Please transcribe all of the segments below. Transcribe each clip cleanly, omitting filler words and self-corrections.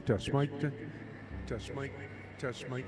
Test mic. Test mic. Test mic.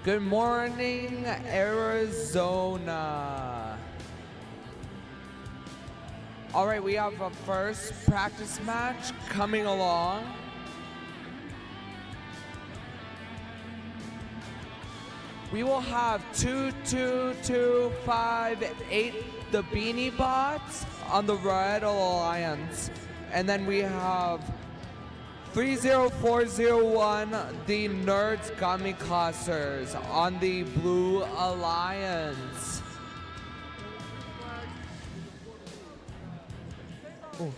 Good morning, Arizona. All right, we have a first practice match coming along. We will have 22258, the Beanie Bots on the Red Alliance. And then we have 30401, the Nerds Gummy Clusters on the Blue Alliance. Ooh.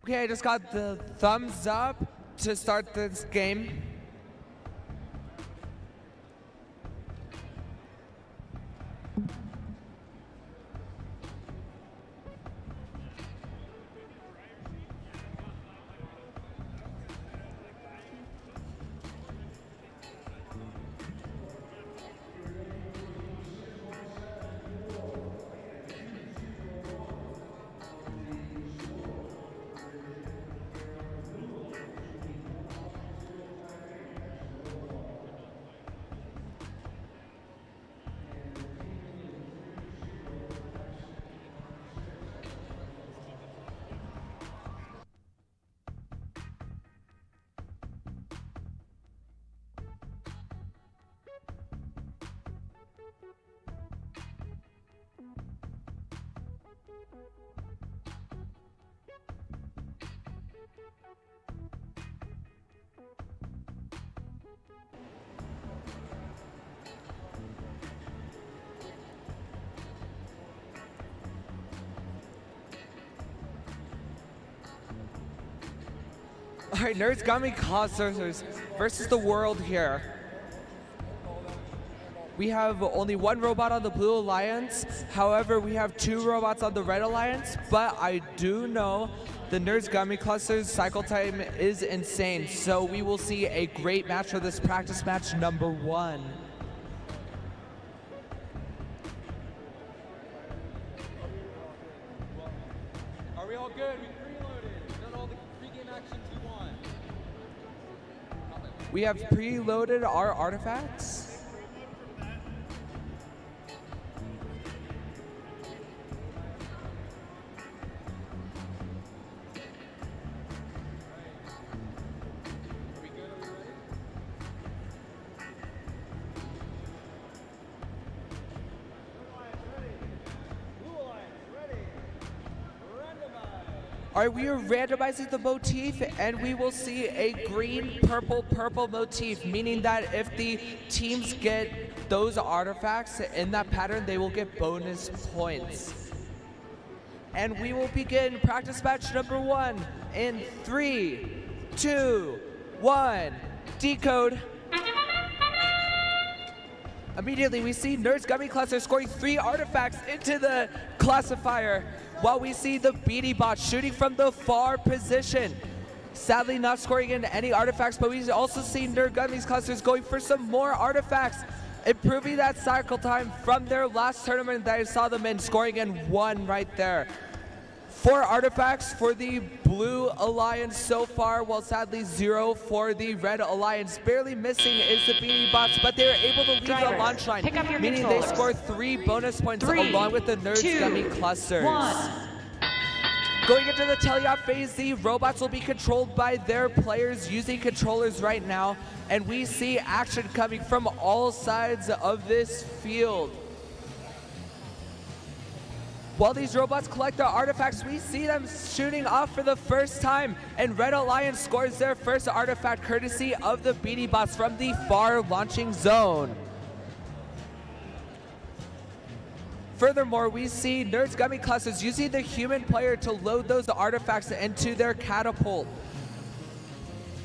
Okay, I just got the thumbs up to start this game. All right, Nerds Gummy Clusters versus the world here. We have only one robot on the Blue Alliance. However, we have 2 robots on the Red Alliance, but I do know the Nerds Gummy Clusters cycle time is insane. So we will see a great match for this practice match number 1. Are we all good? We preloaded. Done all the pre-game actions we want. We have preloaded our artifacts. All right, we are randomizing the motif, and we will see a green, purple, purple motif, meaning that if the teams get those artifacts in that pattern, they will get bonus points. And we will begin practice match number 1 in 3, 2, 1, decode. Immediately, we see Nerds Gummy Cluster scoring 3 artifacts into the classifier, while we see the Beanie Bot shooting from the far position. Sadly, not scoring in any artifacts, but we also see Nerd Gummy Clusters going for some more artifacts, improving that cycle time from their last tournament that I saw them in, scoring in 1 right there. 4 artifacts for the Blue Alliance so far, while sadly 0 for the Red Alliance. Barely missing is the Beanie Bots, but they're able to leave the launch line, meaning they score 3 bonus points along with the Nerds Gummy Clusters. 1. Going into the teleop phase, the robots will be controlled by their players using controllers right now, and we see action coming from all sides of this field. While these robots collect their artifacts, we see them shooting off for the first time, and Red Alliance scores their first artifact courtesy of the Beanie Bots from the far launching zone. Furthermore, we see Nerds Gummy Clusters using the human player to load those artifacts into their catapult.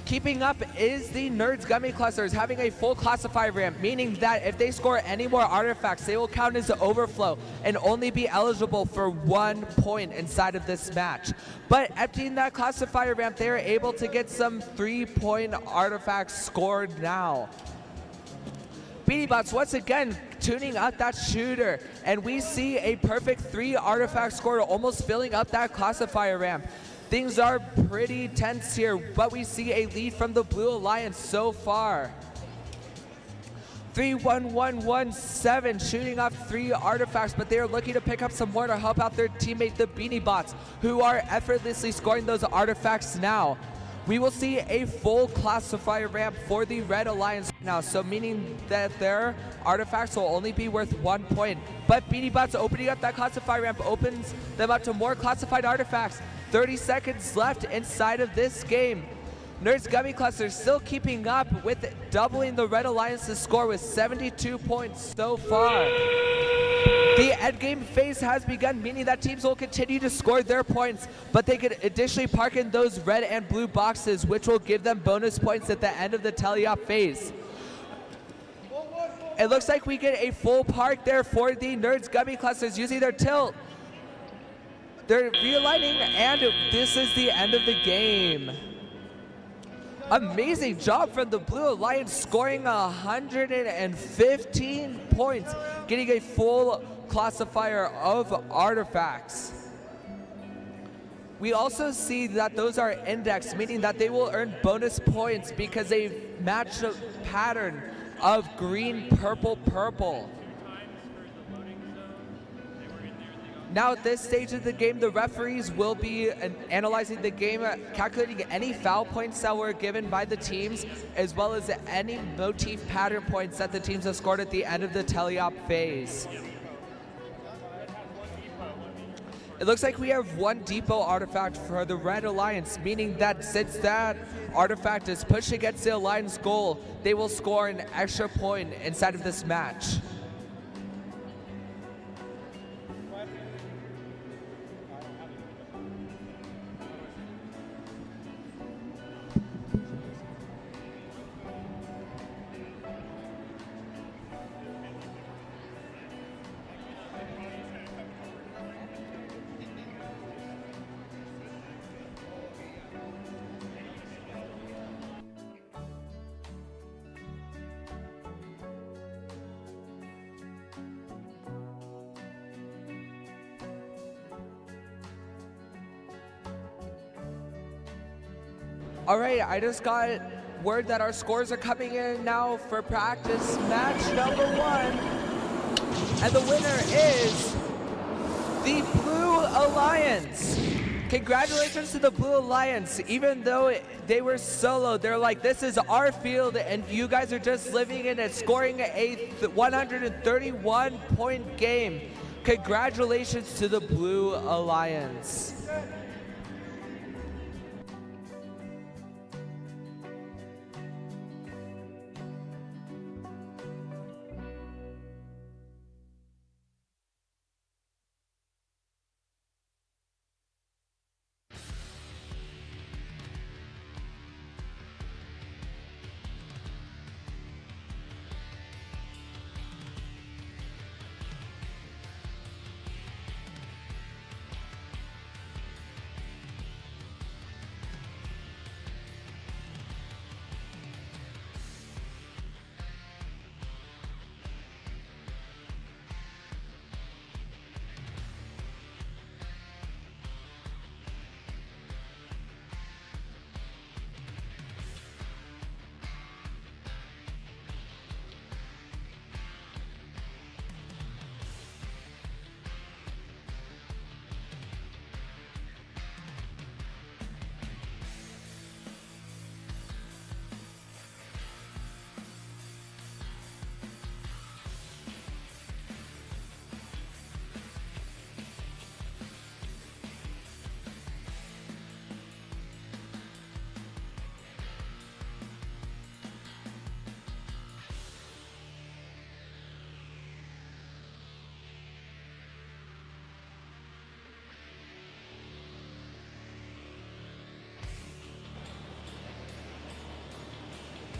Keeping up is the Nerds Gummy Clusters having a full classifier ramp, meaning that if they score any more artifacts, they will count as overflow and only be eligible for 1 point inside of this match. But emptying that classifier ramp, they are able to get some 3-point artifacts scored now. Beanie Bots once again tuning up that shooter, and we see a perfect 3 artifact score, almost filling up that classifier ramp. Things are pretty tense here, but we see a lead from the Blue Alliance so far. 3-1-1-1-7 shooting off 3 artifacts, but they are looking to pick up some more to help out their teammate, the Beanie Bots, who are effortlessly scoring those artifacts now. We will see a full classifier ramp for the Red Alliance now, so meaning that their artifacts will only be worth 1 point. But Beanie Bots opening up that classifier ramp opens them up to more classified artifacts. 30 seconds left inside of this game. Nerds Gummy Cluster still keeping up with doubling the Red Alliance's score with 72 points so far. The endgame phase has begun, meaning that teams will continue to score their points, but they could additionally park in those red and blue boxes, which will give them bonus points at the end of the teleop phase. It looks like we get a full park there for the Nerds Gummy clusters using their tilt. They're realigning, and this is the end of the game. Amazing job from the Blue Alliance, scoring 115 points, getting a full classifier of artifacts. We also see that those are indexed, meaning that they will earn bonus points because they match a pattern of green, purple, purple. Now at this stage of the game, the referees will be analyzing the game, calculating any foul points that were given by the teams, as well as any motif pattern points that the teams have scored at the end of the teleop phase. It looks like we have one depot artifact for the Red Alliance, meaning that since that artifact is pushed against the Alliance goal, they will score an extra point inside of this match. All right, I just got word that our scores are coming in now for practice match number 1. And the winner is the Blue Alliance. Congratulations to the Blue Alliance. Even though they were solo, they're like, this is our field and you guys are just living in it, scoring a 131-point game. Congratulations to the Blue Alliance.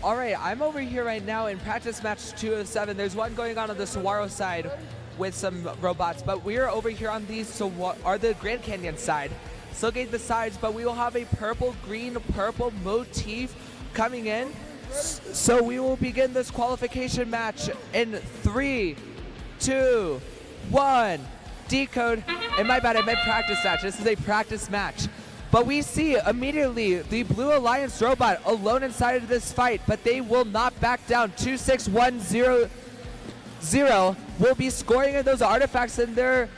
All right, I'm over here right now in practice match 207. There's one going on the Saguaro side with some robots, but we're over here on the Grand Canyon side. Still getting the sides, but we will have a purple, green, purple motif coming in. So we will begin this qualification match in 3, 2, 1. Decode. And my bad, I meant practice match. This is a practice match. But we see immediately the Blue Alliance robot alone inside of this fight, but they will not back down. 2-6-1-0-0 will be scoring in those artifacts in their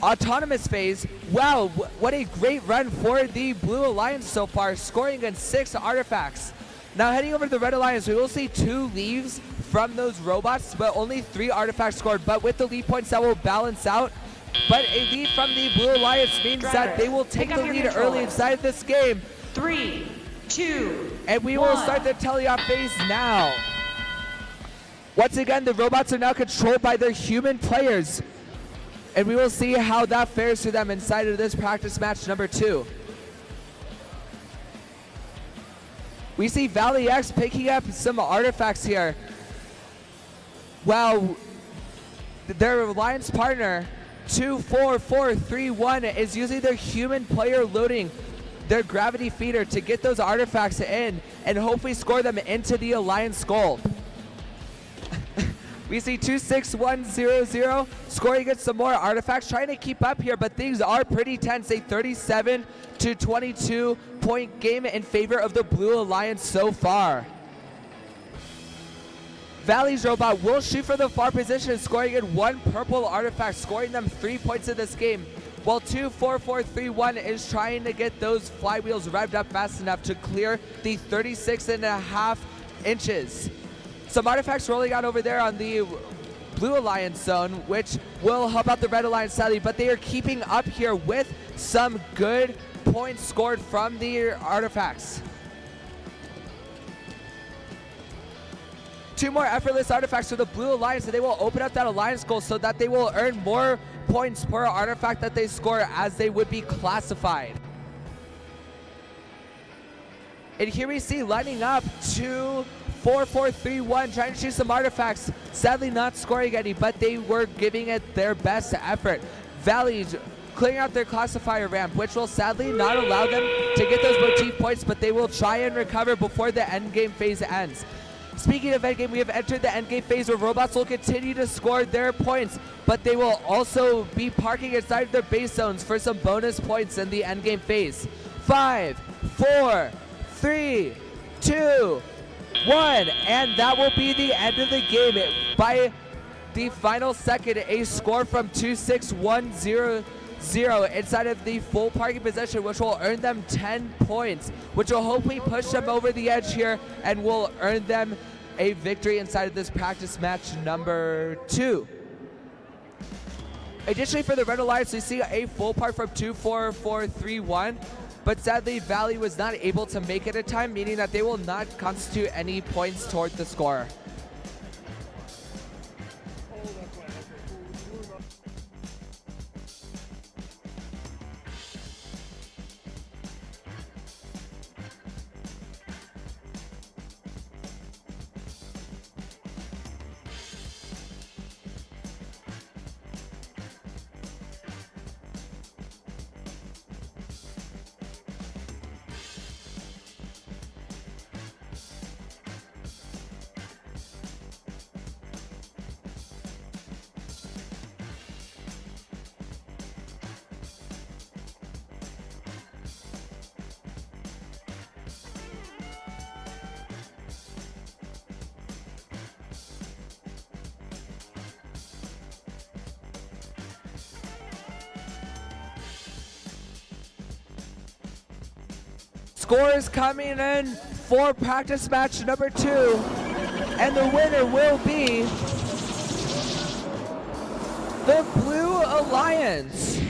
autonomous phase. Wow, what a great run for the Blue Alliance so far, scoring in 6 artifacts. Now heading over to the Red Alliance, we will see 2 leaves from those robots, but only 3 artifacts scored. But with the lead points, that will balance out. But a lead from the Blue Alliance means that they will take the lead early inside this game. 3, 2, and we will start the teleop phase now. Once again, the robots are now controlled by their human players. And we will see how that fares for them inside of this practice match number 2. We see Valley X picking up some artifacts here, while their alliance partner 24431 is using their human player loading their gravity feeder to get those artifacts in and hopefully score them into the alliance goal. We see 26100 scoring against some more artifacts, trying to keep up here, but things are pretty tense. A 37 to 22 point game in favor of the Blue Alliance so far. Valley's robot will shoot for the far position, scoring in 1 purple artifact, scoring them 3 points in this game, while 24431 is trying to get those flywheels revved up fast enough to clear the 36.5 inches. Some artifacts rolling out over there on the Blue Alliance zone, which will help out the Red Alliance sadly, but they are keeping up here with some good points scored from the artifacts. 2 more effortless artifacts for the Blue Alliance, and they will open up that alliance goal so that they will earn more points per artifact that they score as they would be classified. And here we see lining up 24431 trying to shoot some artifacts, sadly not scoring any, but they were giving it their best effort. Valley's clearing out their classifier ramp, which will sadly not allow them to get those motif points, but they will try and recover before the endgame phase ends. Speaking of endgame, we have entered the endgame phase where robots will continue to score their points, but they will also be parking inside of their base zones for some bonus points in the endgame phase. 5, 4, 3, 2, 1, and that will be the end of the game. By the final second, a score from 26100 inside of the full parking position, which will earn them 10 points, which will hopefully push them over the edge here and will earn them a victory inside of this practice match number 2. Additionally, for the Red Alliance, we see a full park from 24431, but sadly Valley was not able to make it in time, meaning that they will not constitute any points toward the score. Scores coming in for practice match number 2, and the winner will be the Blue Alliance.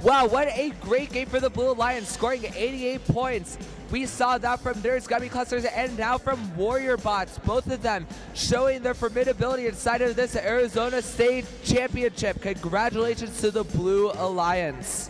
Wow, what a great game for the Blue Alliance, scoring 88 points. We saw that from Nerds, Gummy Clusters, and now from Warrior Bots, both of them showing their formidability inside of this Arizona State Championship. Congratulations to the Blue Alliance.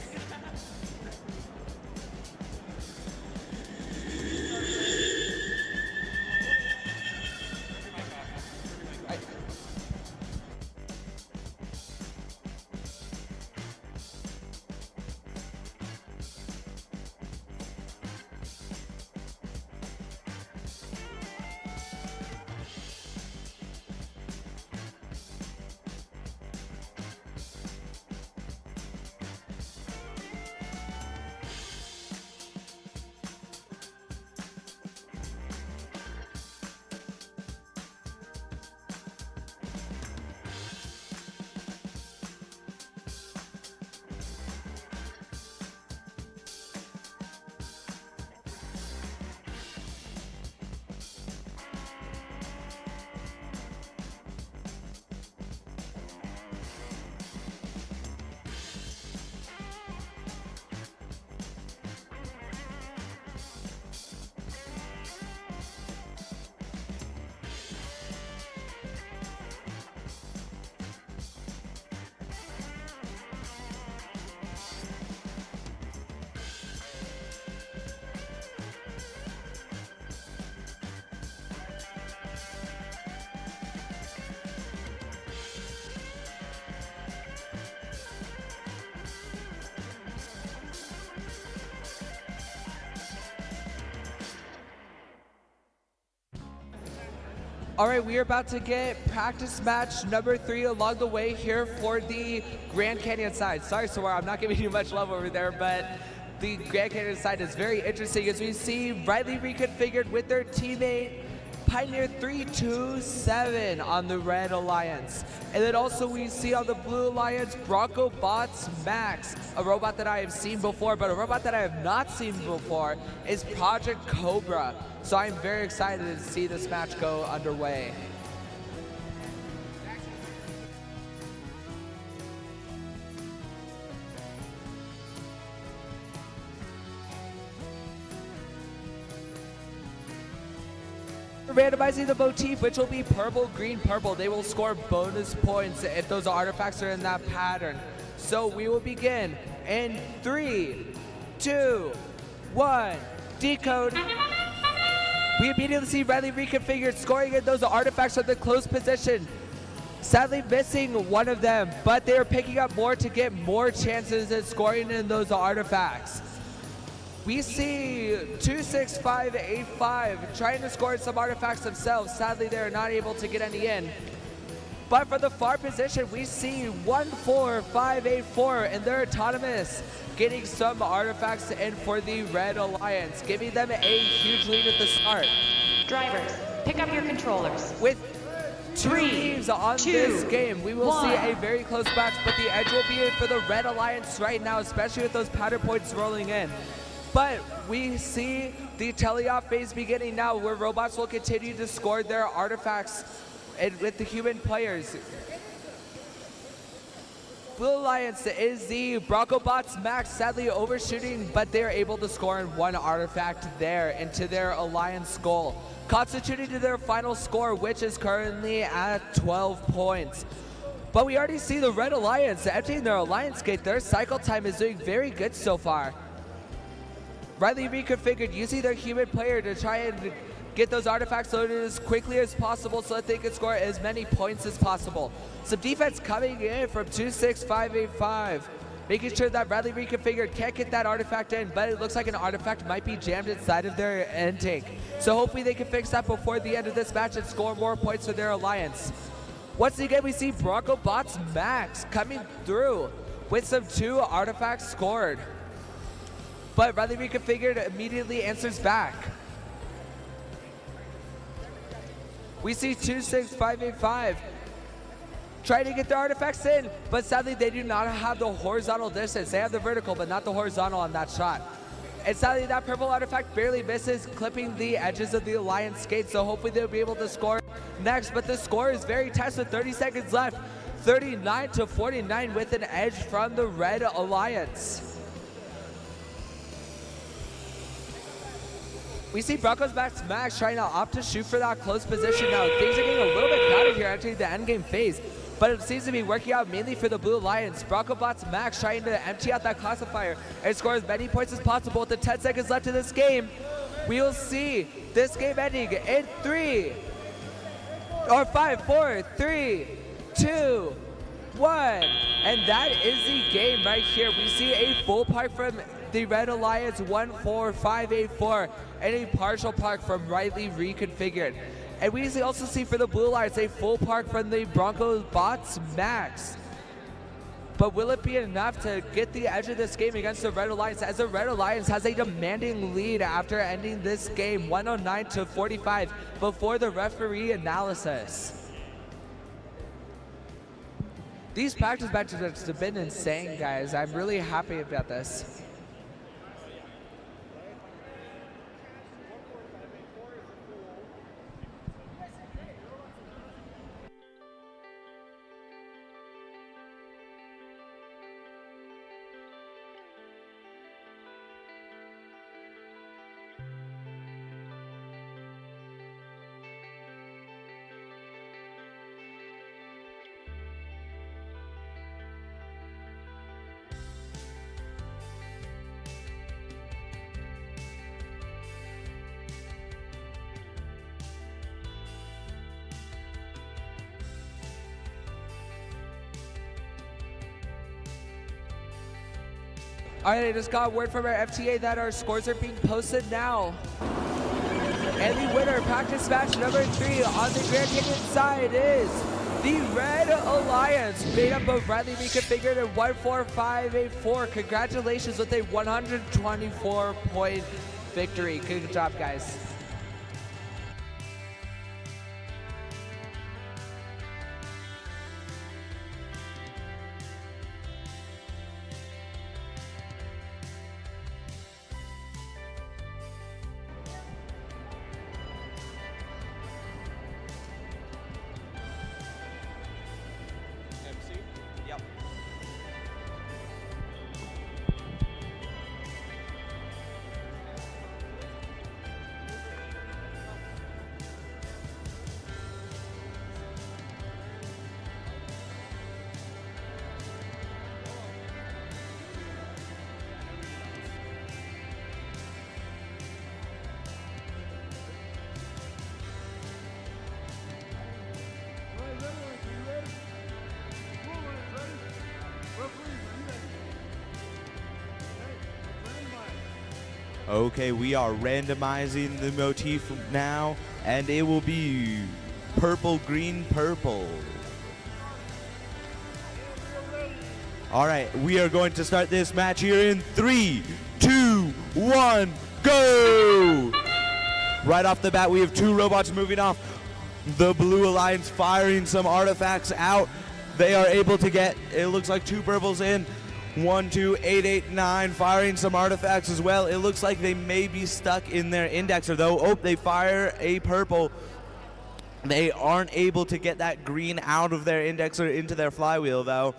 All right, we are about to get practice match number 3 along the way here for the Grand Canyon side. Sorry, Sawar, I'm not giving you much love over there, but the Grand Canyon side is very interesting as we see Riley reconfigured with their teammate Pioneer 327 on the Red Alliance. And then also we see on the Blue Alliance, Bronco Bots Max, a robot that I have seen before, but a robot that I have not seen before is Project Cobra. So I'm very excited to see this match go underway. Randomizing the motif, which will be purple, green, purple. They will score bonus points if those artifacts are in that pattern. So we will begin in 3, 2, 1, decode. We immediately see Riley reconfigured, scoring in those artifacts from the close position. Sadly missing one of them, but they are picking up more to get more chances at scoring in those artifacts. We see 26585 trying to score some artifacts themselves. Sadly, they're not able to get any in. But for the far position, we see 14584 and they're autonomous, getting some artifacts in for the Red Alliance, giving them a huge lead at the start. Drivers, pick up your controllers. With 2 leaves on this game, we will see a very close match, but the edge will be in for the Red Alliance right now, especially with those powder points rolling in. But we see the teleoff phase beginning now, where robots will continue to score their artifacts with the human players. Blue Alliance is the Bronco Bots Max, sadly overshooting, but they are able to score in 1 artifact there into their Alliance goal, constituting to their final score, which is currently at 12 points. But we already see the Red Alliance emptying their Alliance gate. Their cycle time is doing very good so far. Riley reconfigured using their human player to try and get those artifacts loaded as quickly as possible so that they can score as many points as possible. Some defense coming in from 26585, making sure that Riley reconfigured can't get that artifact in, but it looks like an artifact might be jammed inside of their end tank. So hopefully they can fix that before the end of this match and score more points for their Alliance. Once again, we see Bronco Bots Max coming through with some 2 artifacts scored. But Riley reconfigured immediately answers back. We see 26585 trying to get their artifacts in, but sadly they do not have the horizontal distance. They have the vertical, but not the horizontal on that shot. And sadly that purple artifact barely misses, clipping the edges of the Alliance gate, so hopefully they'll be able to score next. But the score is very tense with 30 seconds left. 39-49 with an edge from the Red Alliance. We see Broncos Max trying to opt to shoot for that close position now. Things are getting a little bit crowded here entering the endgame phase, but it seems to be working out mainly for the Blue Alliance. Bronco Bots Max trying to empty out that classifier and score as many points as possible with the 10 seconds left in this game. We will see this game ending in 5, 4, 3, 2, 1. And that is the game right here. We see a full park from the Red Alliance 14584 and a partial park from Riley reconfigured. And we also see for the Blue Alliance a full park from the Bronco Bots Max. But will it be enough to get the edge of this game against the Red Alliance, as the Red Alliance has a demanding lead after ending this game 109-45 before the referee analysis. These practice matches have been insane, guys. I'm really happy about this. All right, I just got word from our FTA that our scores are being posted now. And the winner, practice match number 3 on the Grand Canyon side is the Red Alliance, made up of Bradley Reconfigured and 14584. Congratulations with a 124-point victory. Good job, guys. Yep. Okay, we are randomizing the motif now, and it will be purple, green, purple. All right, we are going to start this match here in 3, 2, 1, go! Right off the bat, we have 2 robots moving off. The Blue Alliance firing some artifacts out. They are able to get, it looks like 2 purples in. 1, 2, 8, 8, 9, firing some artifacts as well. It looks like they may be stuck in their indexer though. Oh, they fire a purple. They aren't able to get that green out of their indexer into their flywheel though.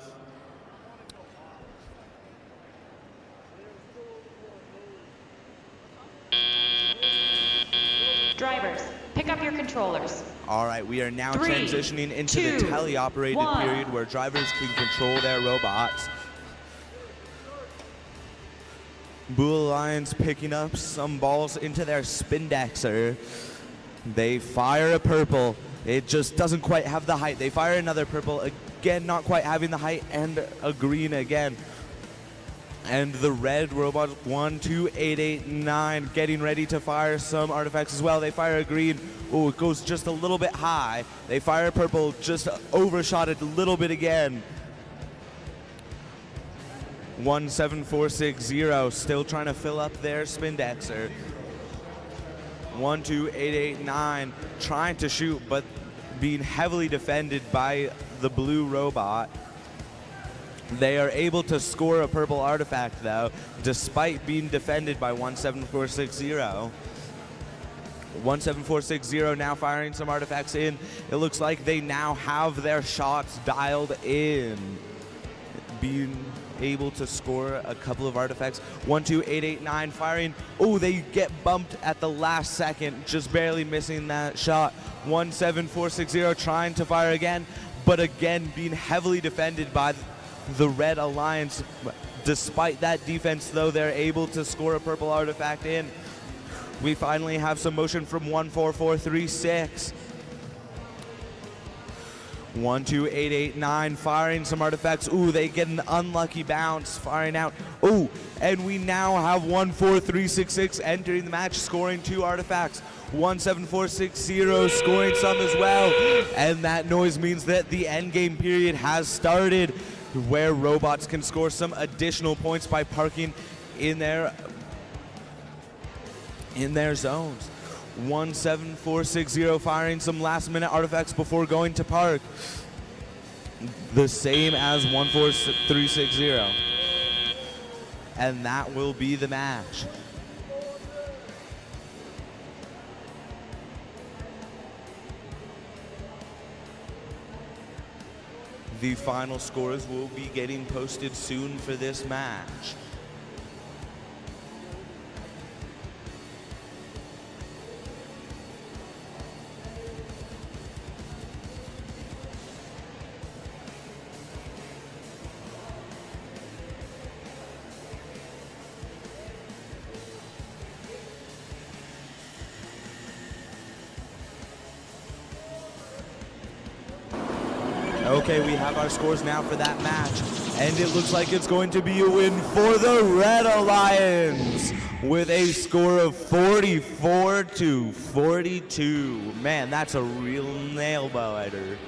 Drivers, pick up your controllers. All right, we are now 3, transitioning into 2, the teleoperated 1. period where drivers can control their robots. Blue Alliance picking up some balls into their spindexer. They fire a purple. It just doesn't quite have the height. They fire another purple, again not quite having the height, and a green again. And the red robot 1, 2, 8, 8, 9 getting ready to fire some artifacts as well. They fire a green. Oh, it goes just a little bit high. They fire a purple, just overshot it a little bit again. 17460 still trying to fill up their spindexer. 1, 2, 8, 8, 9 trying to shoot, but being heavily defended by the blue robot. They are able to score a purple artifact though, despite being defended by 17460. 17460 now firing some artifacts in. It looks like they now have their shots dialed in. Being able to score a couple of artifacts. 1, 2, 8, 8, 9 firing. Oh, they get bumped at the last second, just barely missing that shot. 17460 trying to fire again, but again being heavily defended by the Red Alliance. Despite that defense though, they're able to score a purple artifact in. We finally have some motion from 14436. 1, 2, 8, 8, 9 firing some artifacts. Ooh, they get an unlucky bounce firing out. Ooh, and we now have 14366 entering the match, scoring 2 artifacts. 17460 scoring some as well. And that noise means that the end game period has started, where robots can score some additional points by parking in their zones. 17460 firing some last minute artifacts before going to park. The same as 14360. And that will be the match. The final scores will be getting posted soon for this match. Okay, we have our scores now for that match, and it looks like it's going to be a win for the Red Alliance. with a score of 44-42. Man, that's a real nail biter.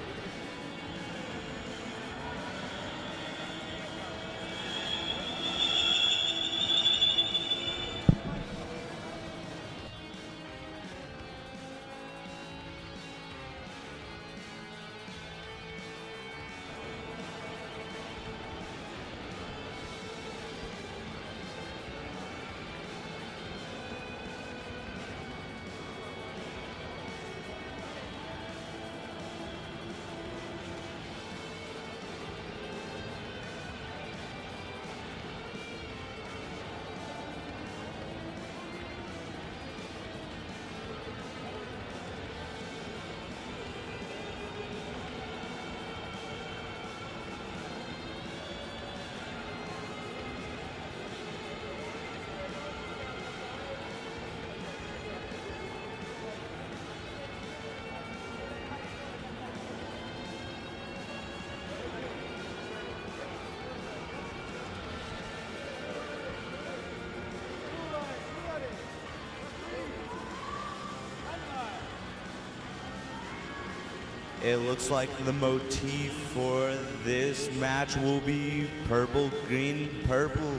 It looks like the motif for this match will be purple, green, purple.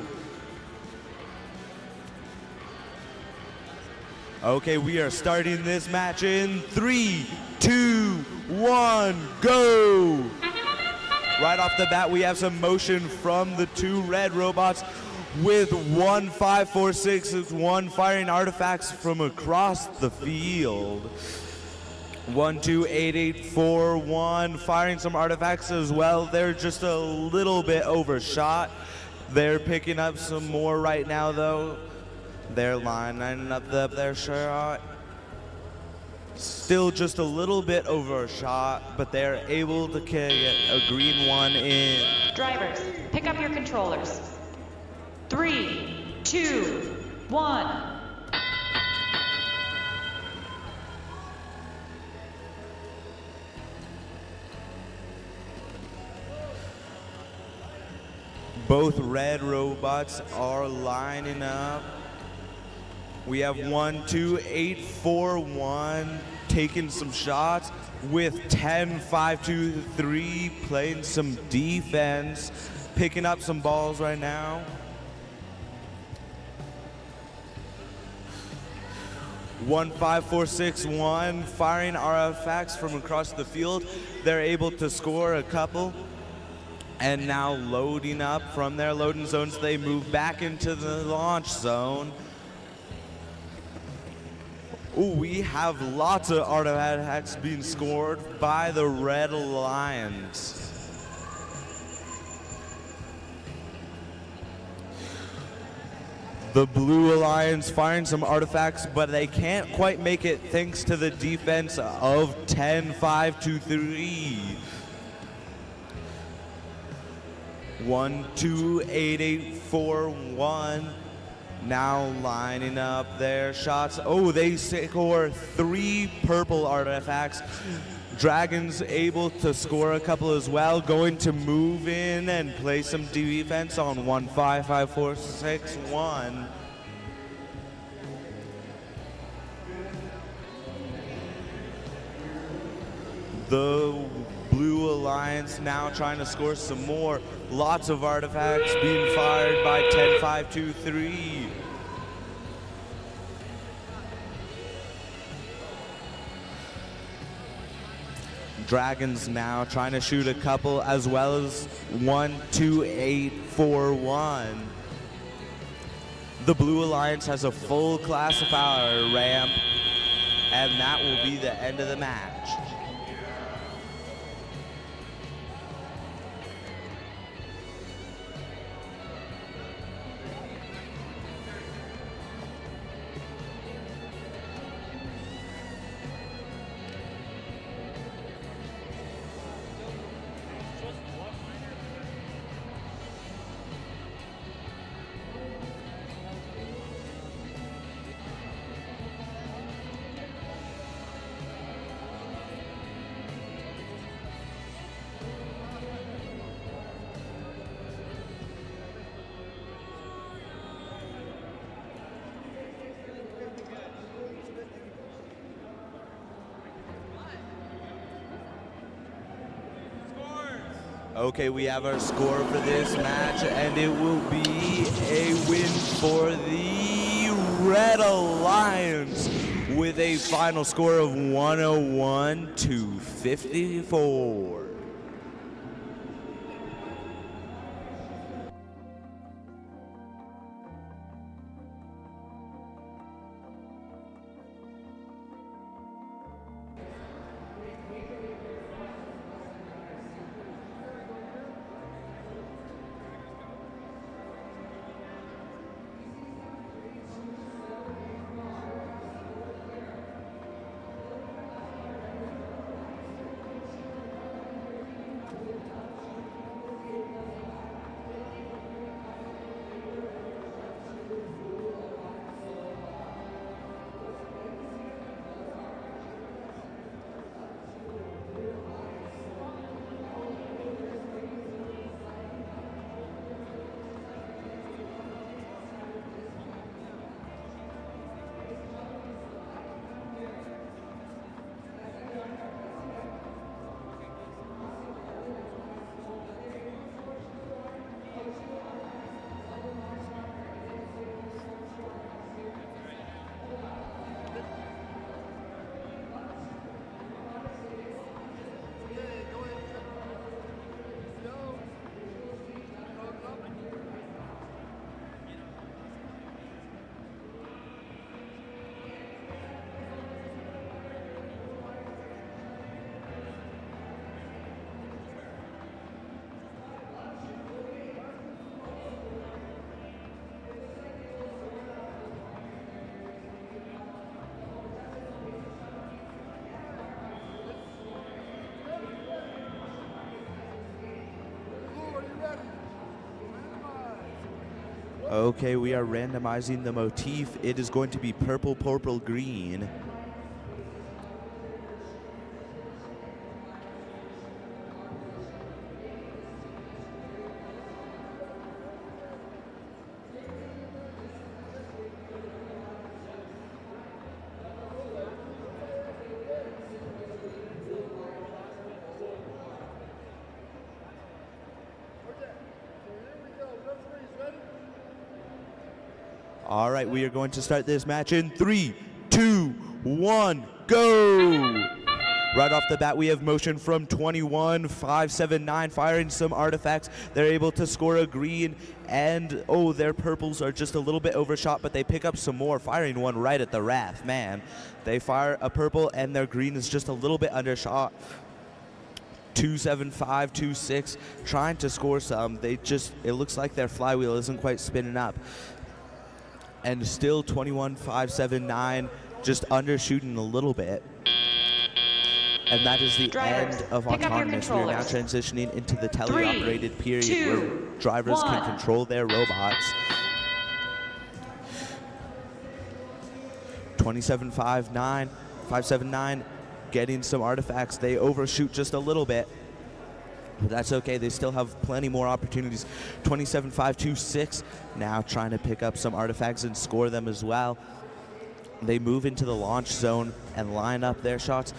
Okay, we are starting this match in 3, 2, 1, go! Right off the bat, we have some motion from the two red robots with 1546-1 firing artifacts from across the field. 128841 firing some artifacts as well. They're just a little bit overshot. They're picking up some more right now though. They're lining up their shot. Still just a little bit overshot, but they're able to get a green one in. Drivers, pick up your controllers. 3, 2, 1. Both red robots are lining up. We have 12841 taking some shots with 10-5-2-3 playing some defense, picking up some balls right now. 15461 firing artifacts from across the field. They're able to score a couple. And now loading up from their loading zones, they move back into the launch zone. Ooh, we have lots of artifacts being scored by the Red Alliance. The Blue Alliance firing some artifacts, but they can't quite make it thanks to the defense of 10-5-2-3. 128841 now lining up their shots. Oh, they score 3 purple artifacts. Dragons able to score a couple as well, going to move in and play some defense on 155461. The Blue Alliance now trying to score some more. Lots of artifacts being fired by 10-5-2-3. Dragons now trying to shoot a couple as well as 12841. The Blue Alliance has a full classifier ramp, and that will be the end of the match. Okay, we have our score for this match, and it will be a win for the Red Alliance with a final score of 101 to 54. Okay, we are randomizing the motif. It is going to be purple, purple, green. All right, we are going to start this match in 3, 2, 1, go! Right off the bat, we have motion from 21-579, firing some artifacts. They're able to score a green, and oh, their purples are just a little bit overshot, but they pick up some more, firing one right at the Wrath. Man, they fire a purple, and their green is just a little bit undershot. 275, 26, trying to score some. It looks like their flywheel isn't quite spinning up. And still 21-579, just undershooting a little bit. And that is the end of Autonomous. We are now transitioning into the teleoperated period where drivers can control their robots. 27-579, getting some artifacts. They overshoot just a little bit. But that's okay, they still have plenty more opportunities. 27-526, now trying to pick up some artifacts and score them as well. They move into the launch zone and line up their shots.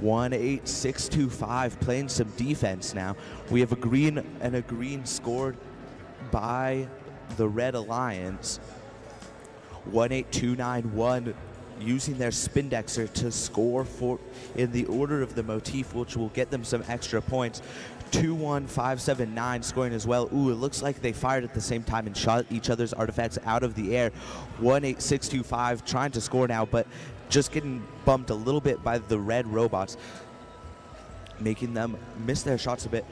18625, playing some defense now. We have a green scored by the Red Alliance. 18291, using their Spindexer to score in the order of the motif, which will get them some extra points. 21579 scoring as well. Ooh, it looks like they fired at the same time and shot each other's artifacts out of the air. 18625 trying to score now, but just getting bumped a little bit by the red robots, making them miss their shots a bit.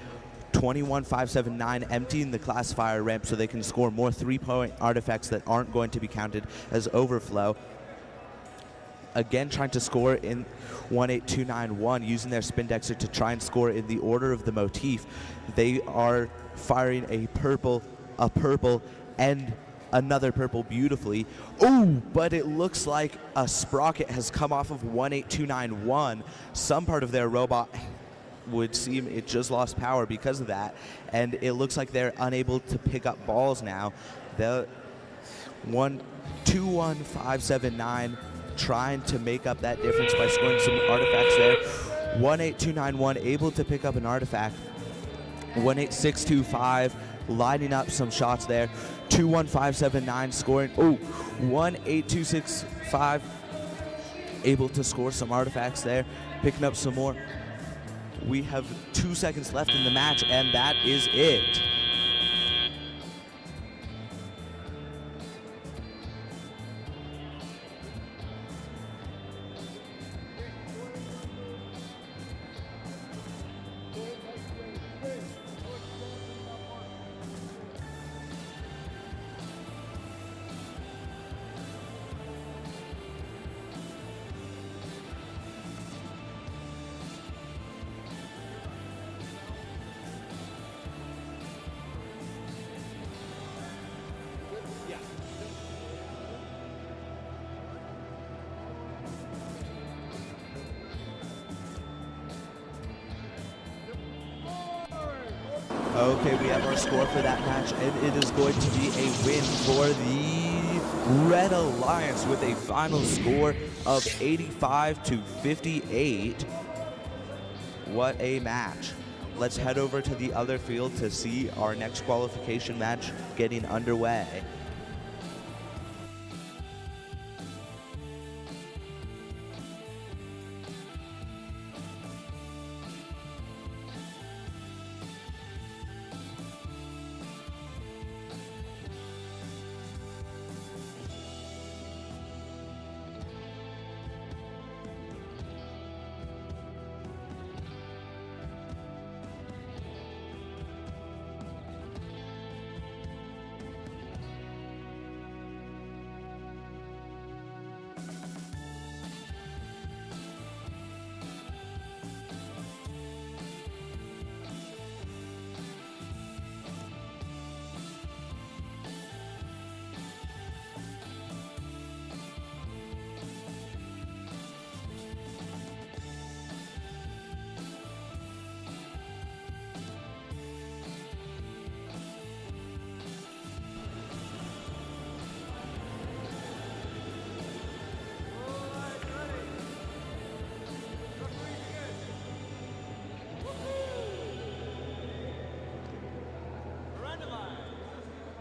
21579 emptying the classifier ramp so they can score more 3-point artifacts that aren't going to be counted as overflow. Again, trying to score in 18291, using their Spindexer to try and score in the order of the motif. They are firing a purple, and another purple beautifully. Oh, but it looks like a sprocket has come off of 18291. Some part of their robot would seem it just lost power because of that, and it looks like they're unable to pick up balls now. The 21579 trying to make up that difference by scoring some artifacts there. 18291 able to pick up an artifact. 18625 lining up some shots there. 21579 scoring. Oh, 18265 able to score some artifacts there, picking up some more. We have 2 seconds left in the match, and that is it. Okay, we have our score for that match, and it is going to be a win for the Red Alliance with a final score of 85-58. What a match. Let's head over to the other field to see our next qualification match getting underway.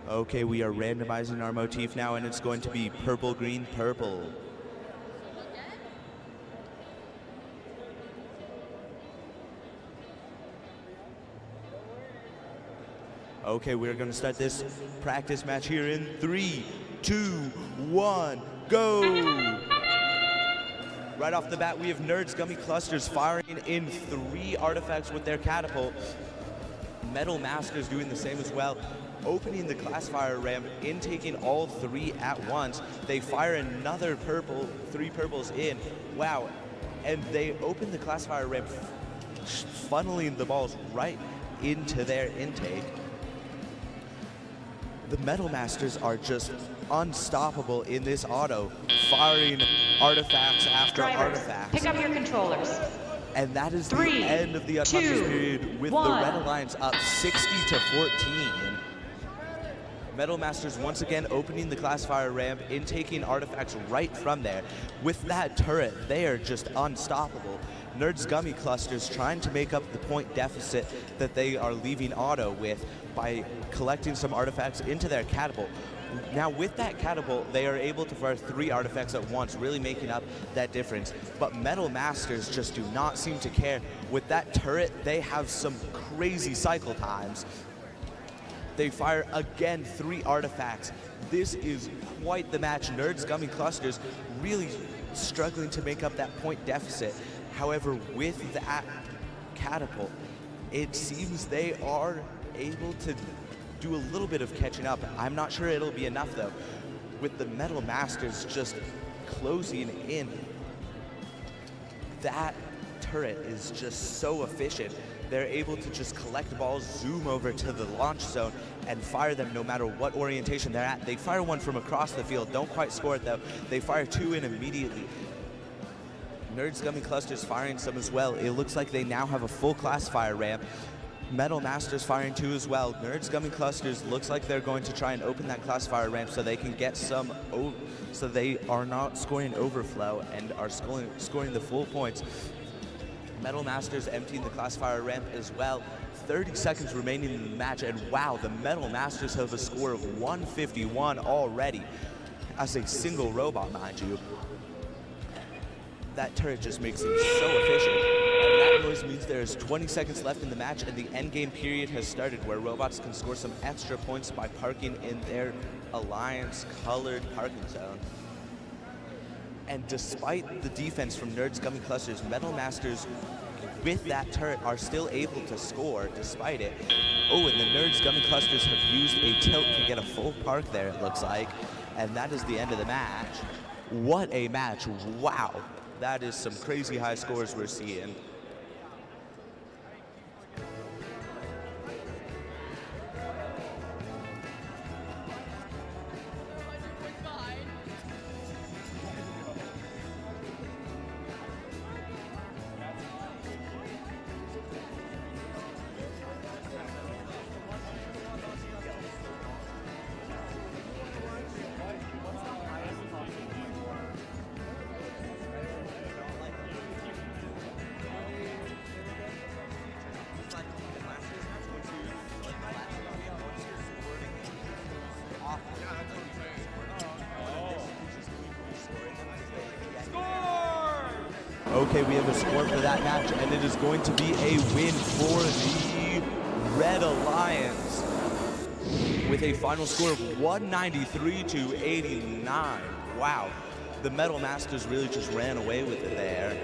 Okay, we are randomizing our motif now, and it's going to be purple, green, purple. Okay, we're going to start this practice match here in 3, 2, 1, go! Right off the bat, we have Nerds Gummy Clusters firing in 3 artifacts with their catapult. Metal Masters doing the same as well, opening the classifier ramp, intaking all 3 at once. They fire another purple, 3 purples in. Wow, and they open the classifier ramp, funneling the balls right into their intake. The Metal Masters are just unstoppable in this auto, firing artifacts after Drivers, artifacts. pick up your controllers. And that is 3, the end of the autonomous 2, period with 1. the Red Alliance up 60-14. Metal Masters once again opening the classifier ramp, intaking artifacts right from there. With that turret, they are just unstoppable. Nerds Gummy Clusters trying to make up the point deficit that they are leaving auto with by collecting some artifacts into their catapult. Now with that catapult, they are able to fire 3 artifacts at once, really making up that difference. But Metal Masters just do not seem to care. With that turret, they have some crazy cycle times. They fire again 3 artifacts. This is quite the match. Nerds Gummy Clusters really struggling to make up that point deficit. However, with that catapult, it seems they are able to do a little bit of catching up. I'm not sure it'll be enough though. With the Metal Masters just closing in, that turret is just so efficient. They're able to just collect balls, zoom over to the launch zone, and fire them no matter what orientation they're at. They fire one from across the field, don't quite score it though. They fire 2 in immediately. Nerds Gummy Clusters firing some as well. It looks like they now have a full classifier ramp. Metal Masters firing 2 as well. Nerds Gummy Clusters looks like they're going to try and open that classifier ramp so they can get some, so they are not scoring overflow and are scoring the full points. Metal Masters emptying the classifier ramp as well. 30 seconds remaining in the match, and wow, the Metal Masters have a score of 151 already as a single robot, mind you. That turret just makes them so efficient. And that noise means there's 20 seconds left in the match, and the endgame period has started, where robots can score some extra points by parking in their alliance-colored parking zone. And despite the defense from Nerds Gummy Clusters, Metal Masters, with that turret, are still able to score despite it. Oh, and the Nerds Gummy Clusters have used a tilt to get a full park there, it looks like. And that is the end of the match. What a match. Wow. That is some crazy high scores we're seeing. Okay, we have a score for that match, and it is going to be a win for the Red Alliance with a final score of 193 to 89. Wow, the Metal Masters really just ran away with it there.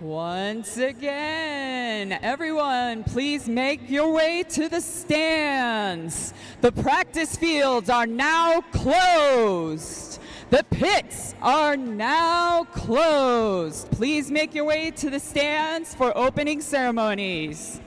Once again, everyone, please make your way to the stands. The practice fields are now closed. The pits are now closed. Please make your way to the stands for opening ceremonies.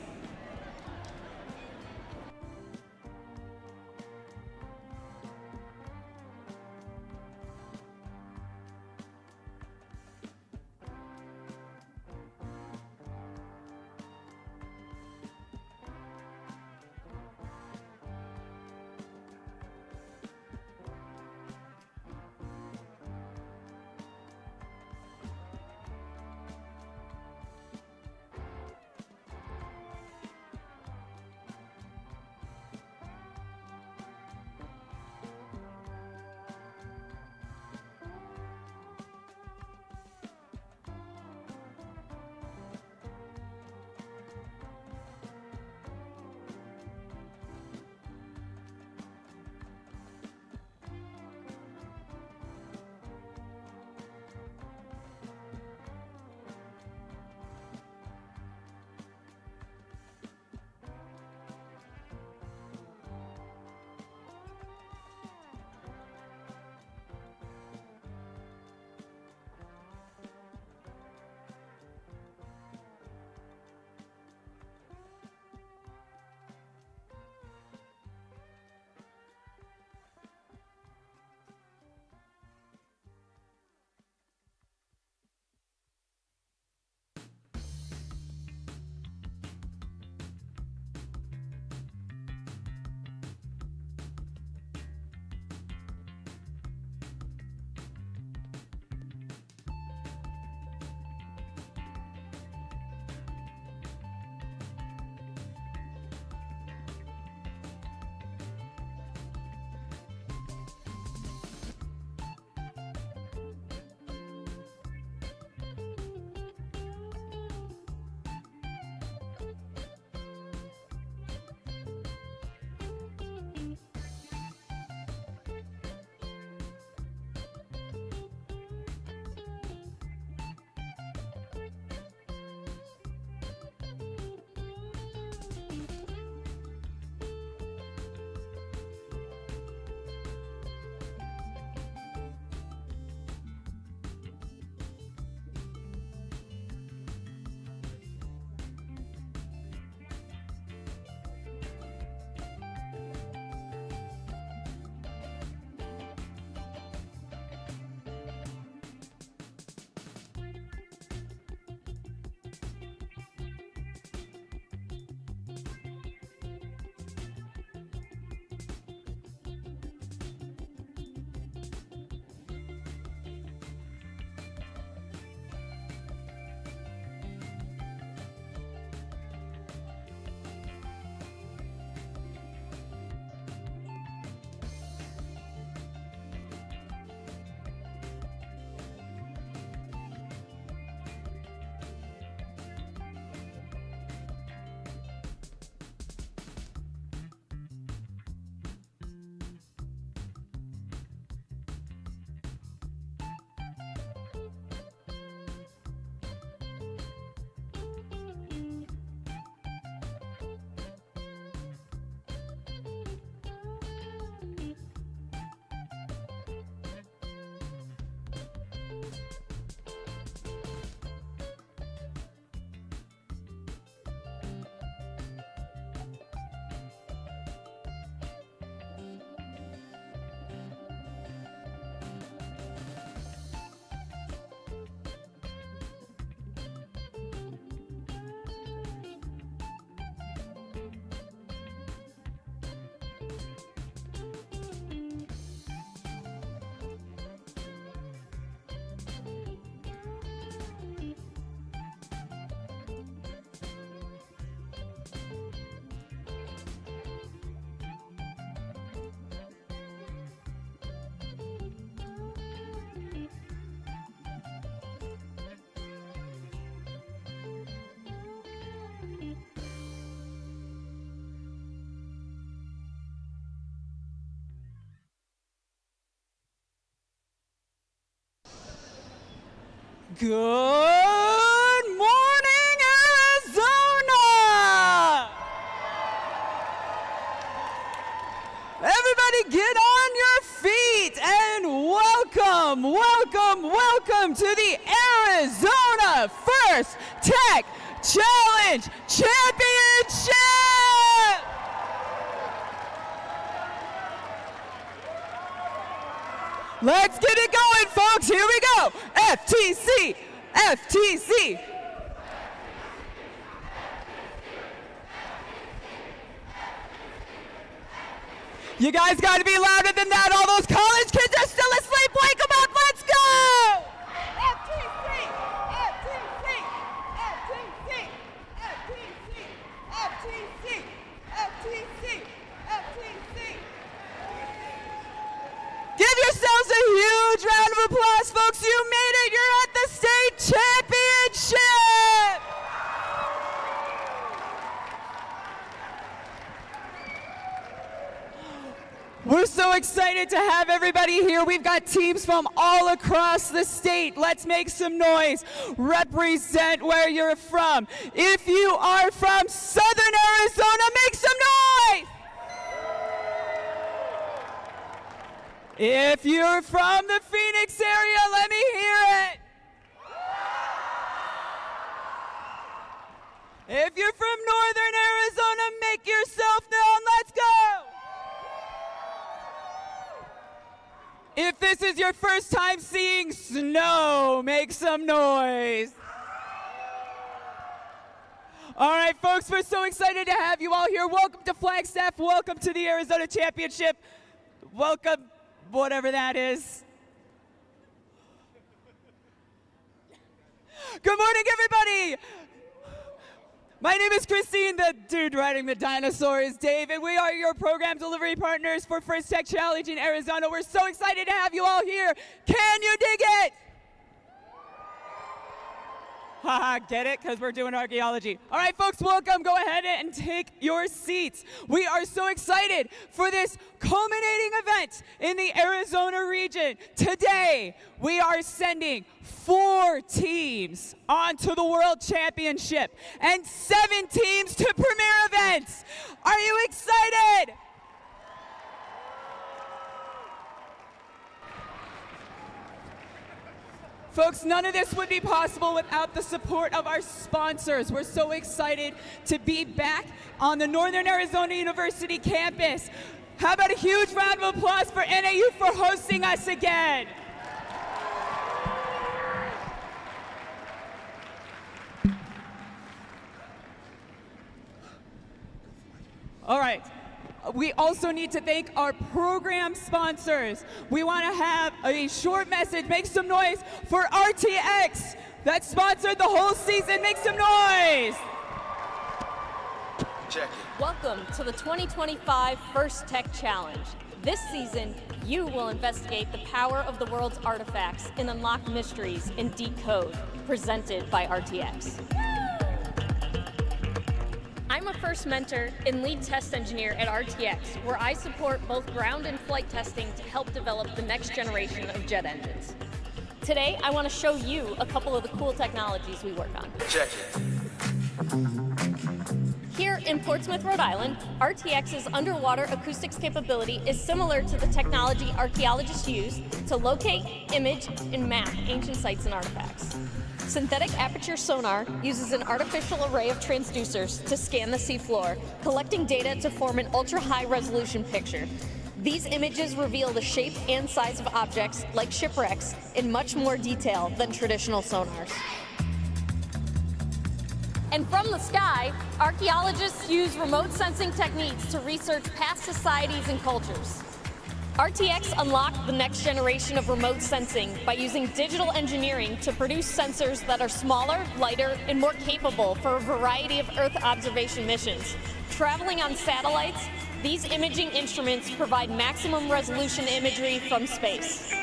Good get on your feet and welcome, welcome, welcome to the Arizona First Tech Challenge Championship! Let's get it going, folks. Here we go. FTC, FTC. You guys got to be louder than that. All those college kids are still asleep. Wake them up. Let's go. FTC, FTC, FTC, FTC, FTC, FTC, FTC. Give yourselves a huge round of applause, folks. You made it. You're at the state championship. We're so excited to have everybody here. We've got teams from all across the state. Let's make some noise. Represent where you're from. If you are from Southern Arizona, make some noise. If you're from the Phoenix area, let me hear it. If you're from Northern Arizona, make yourself known. Let's go. If this is your first time seeing snow, make some noise. All right, folks, we're so excited to have you all here. Welcome to Flagstaff. Welcome to the Arizona Championship. Welcome, whatever that is. Good morning, everybody. My name is Christine. The dude riding the dinosaur is Dave, and we are your program delivery partners for First Tech Challenge in Arizona. We're so excited to have you all here. Can you dig it? Haha, get it? Because we're doing archaeology. All right, folks, welcome. Go ahead and take your seats. We are so excited for this culminating event in the Arizona region. Today, we are sending 4 teams onto the World Championship and 7 teams to premier events. Are you excited? Folks, none of this would be possible without the support of our sponsors. We're so excited to be back on the Northern Arizona University campus. How about a huge round of applause for NAU for hosting us again? All right. We also need to thank our program sponsors. We want to have a short message. Make some noise for RTX that sponsored the whole season. Make some noise. Check it. Welcome to the 2025 First Tech Challenge. This season, you will investigate the power of the world's artifacts and unlock mysteries in Decode, presented by RTX. I'm a first mentor and lead test engineer at RTX, where I support both ground and flight testing to help develop the next generation of jet engines. Today, I want to show you a couple of the cool technologies we work on. Check it. Here in Portsmouth, Rhode Island, RTX's underwater acoustics capability is similar to the technology archaeologists use to locate, image, and map ancient sites and artifacts. Synthetic aperture sonar uses an artificial array of transducers to scan the seafloor, collecting data to form an ultra-high resolution picture. These images reveal the shape and size of objects, like shipwrecks, in much more detail than traditional sonars. And from the sky, archaeologists use remote sensing techniques to research past societies and cultures. RTX unlocked the next generation of remote sensing by using digital engineering to produce sensors that are smaller, lighter, and more capable for a variety of Earth observation missions. Traveling on satellites, these imaging instruments provide maximum resolution imagery from space.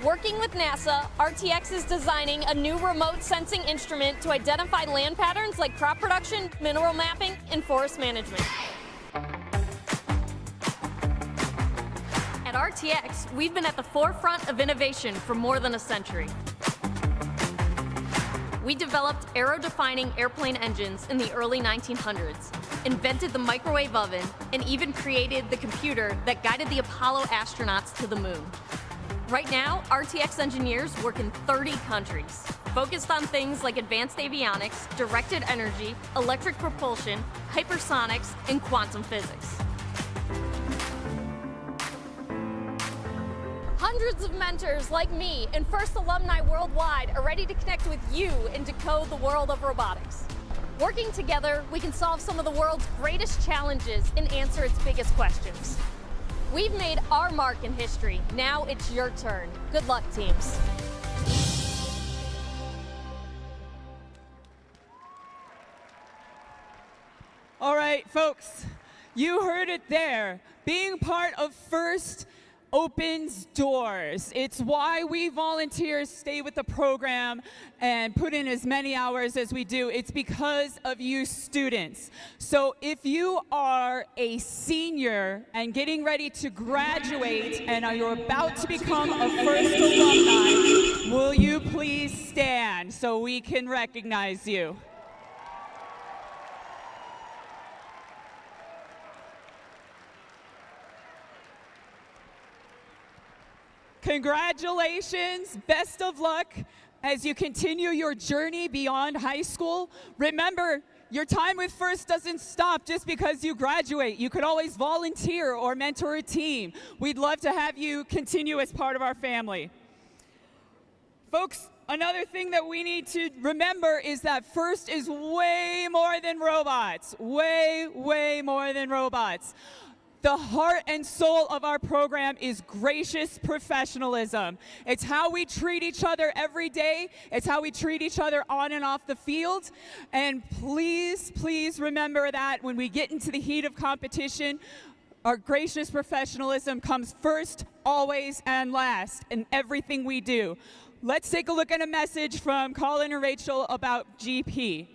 Working with NASA, RTX is designing a new remote sensing instrument to identify land patterns like crop production, mineral mapping, and forest management. At RTX, we've been at the forefront of innovation for more than a century. We developed aero-defining airplane engines in the early 1900s. invented the microwave oven, and even created the computer that guided the Apollo astronauts to the moon. Right now, RTX engineers work in 30 countries, focused on things like advanced avionics, directed energy, electric propulsion, hypersonics, and quantum physics. Hundreds of mentors like me and FIRST alumni worldwide are ready to connect with you and decode the world of robotics. Working together, we can solve some of the world's greatest challenges and answer its biggest questions. We've made our mark in history. Now it's your turn. Good luck, teams. All right, folks, you heard it there. Being part of FIRST opens doors. It's why we volunteers stay with the program and put in as many hours as we do. It's because of you students. So if you are a senior and getting ready to graduate and you're about to become a FIRST alumni, will you please stand so we can recognize you? Congratulations, best of luck as you continue your journey beyond high school. Remember, your time with FIRST doesn't stop just because you graduate. You could always volunteer or mentor a team. We'd love to have you continue as part of our family. Folks, another thing that we need to remember is that FIRST is way more than robots. Way, way more than robots. The heart and soul of our program is gracious professionalism. It's how we treat each other every day. It's how we treat each other on and off the field. And please, please remember that when we get into the heat of competition, our gracious professionalism comes first, always, and last in everything we do. Let's take a look at a message from Colin and Rachel about GP.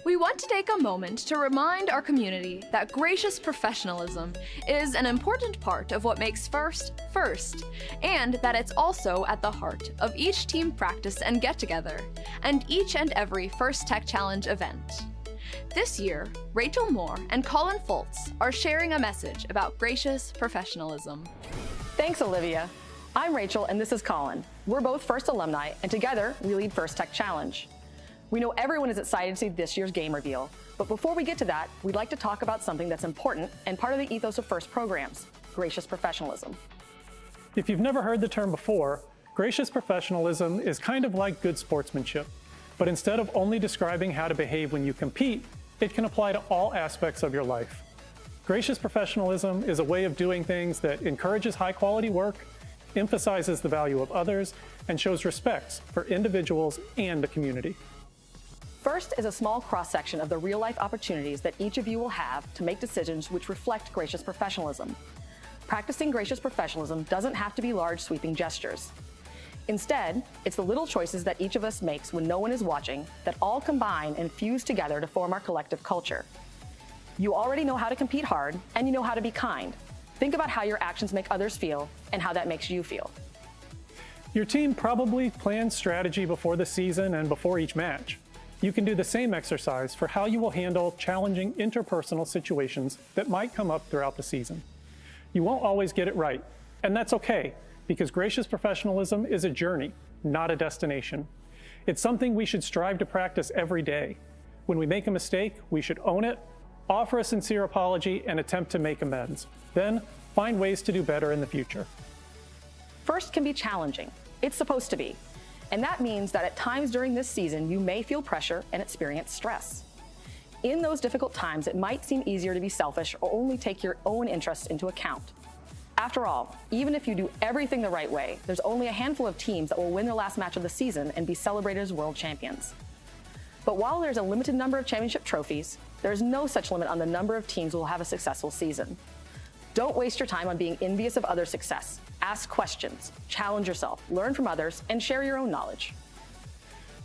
We want to take a moment to remind our community that gracious professionalism is an important part of what makes FIRST, FIRST, and that it's also at the heart of each team practice and get-together, and each and every FIRST Tech Challenge event. This year, Rachel Moore and Colin Foltz are sharing a message about gracious professionalism. Thanks, Olivia. I'm Rachel, and this is Colin. We're both FIRST alumni, and together we lead FIRST Tech Challenge. We know everyone is excited to see this year's game reveal, but before we get to that, we'd like to talk about something that's important and part of the ethos of FIRST programs, gracious professionalism. If you've never heard the term before, gracious professionalism is kind of like good sportsmanship, but instead of only describing how to behave when you compete, it can apply to all aspects of your life. Gracious professionalism is a way of doing things that encourages high-quality work, emphasizes the value of others, and shows respect for individuals and the community. FIRST is a small cross-section of the real-life opportunities that each of you will have to make decisions which reflect gracious professionalism. Practicing gracious professionalism doesn't have to be large, sweeping gestures. Instead, it's the little choices that each of us makes when no one is watching that all combine and fuse together to form our collective culture. You already know how to compete hard, and you know how to be kind. Think about how your actions make others feel and how that makes you feel. Your team probably plans strategy before the season and before each match. You can do the same exercise for how you will handle challenging interpersonal situations that might come up throughout the season. You won't always get it right, and that's okay, because gracious professionalism is a journey, not a destination. It's something we should strive to practice every day. When we make a mistake, we should own it, offer a sincere apology, and attempt to make amends. Then, find ways to do better in the future. FIRST can be challenging. It's supposed to be. And that means that at times during this season, you may feel pressure and experience stress. In those difficult times, it might seem easier to be selfish or only take your own interests into account. After all, even if you do everything the right way, there's only a handful of teams that will win their last match of the season and be celebrated as world champions. But while there's a limited number of championship trophies, there's no such limit on the number of teams who will have a successful season. Don't waste your time on being envious of others' success. Ask questions, challenge yourself, learn from others, and share your own knowledge.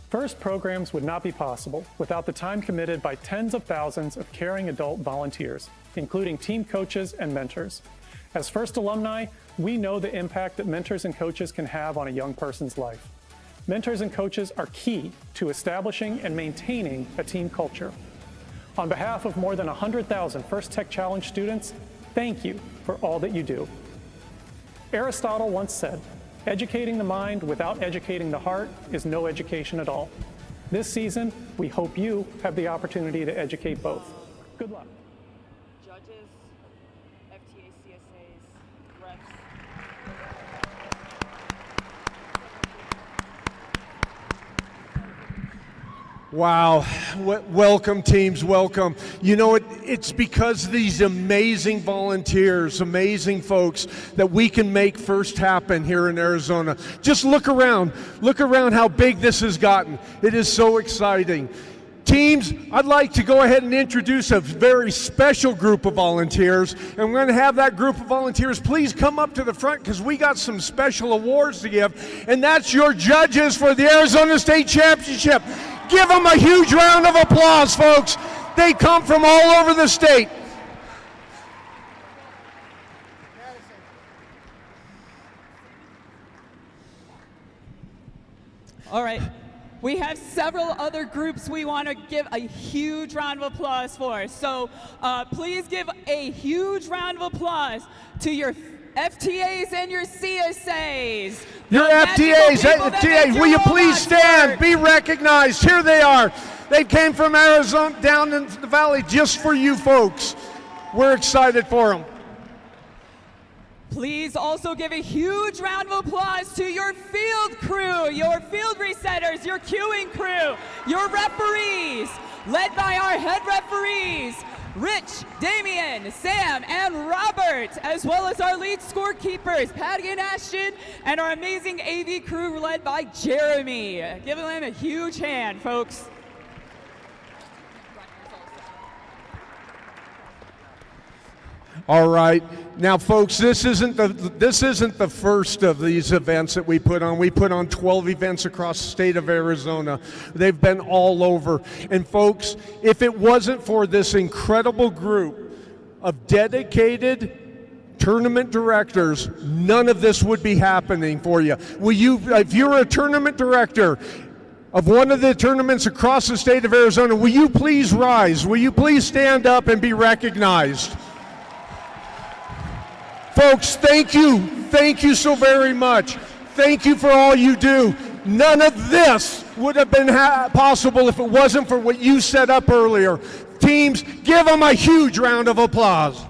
FIRST programs would not be possible without the time committed by tens of thousands of caring adult volunteers, including team coaches and mentors. As FIRST alumni, we know the impact that mentors and coaches can have on a young person's life. Mentors and coaches are key to establishing and maintaining a team culture. On behalf of more than 100,000 First Tech Challenge students, thank you for all that you do. Aristotle once said, "Educating the mind without educating the heart is no education at all." This season, we hope you have the opportunity to educate both. Good luck. Judges, FTA, CSAs, refs. Wow. Welcome, teams. Welcome. You know, it's because of these amazing volunteers, amazing folks, that we can make FIRST happen here in Arizona. Just look around. Look around how big this has gotten. It is so exciting. Teams, I'd like to go ahead and introduce a very special group of volunteers, and we're going to have that group of volunteers please come up to the front because we got some special awards to give, and that's your judges for the Arizona State Championship. Give them a huge round of applause, folks. They come from all over the state. All right. We have several other groups we want to give a huge round of applause for. So please give a huge round of applause to your FTAs and your CSAs. Your FTAs, will you please stand, be recognized? Here they are. They came from Arizona down into the valley just for you folks. We're excited for them. Please also give a huge round of applause to your field crew, your field resetters, your queuing crew, your referees, led by our head referees, Rich, Damian, Sam, and Robert, as well as our lead scorekeepers, Patty and Ashton, and our amazing AV crew led by Jeremy. Give them a huge hand, folks. All right, now folks, this isn't the first of these events that we put on. We put on 12 events across the state of Arizona. They've been all over. And folks, if it wasn't for this incredible group of dedicated tournament directors, none of this would be happening for you. Will you, if you're a tournament director of one of the tournaments across the state of Arizona, will you please rise? Will you please stand up and be recognized? Folks, thank you. Thank you so very much. Thank you for all you do. None of this would have been possible if it wasn't for what you set up earlier. Teams, give them a huge round of applause.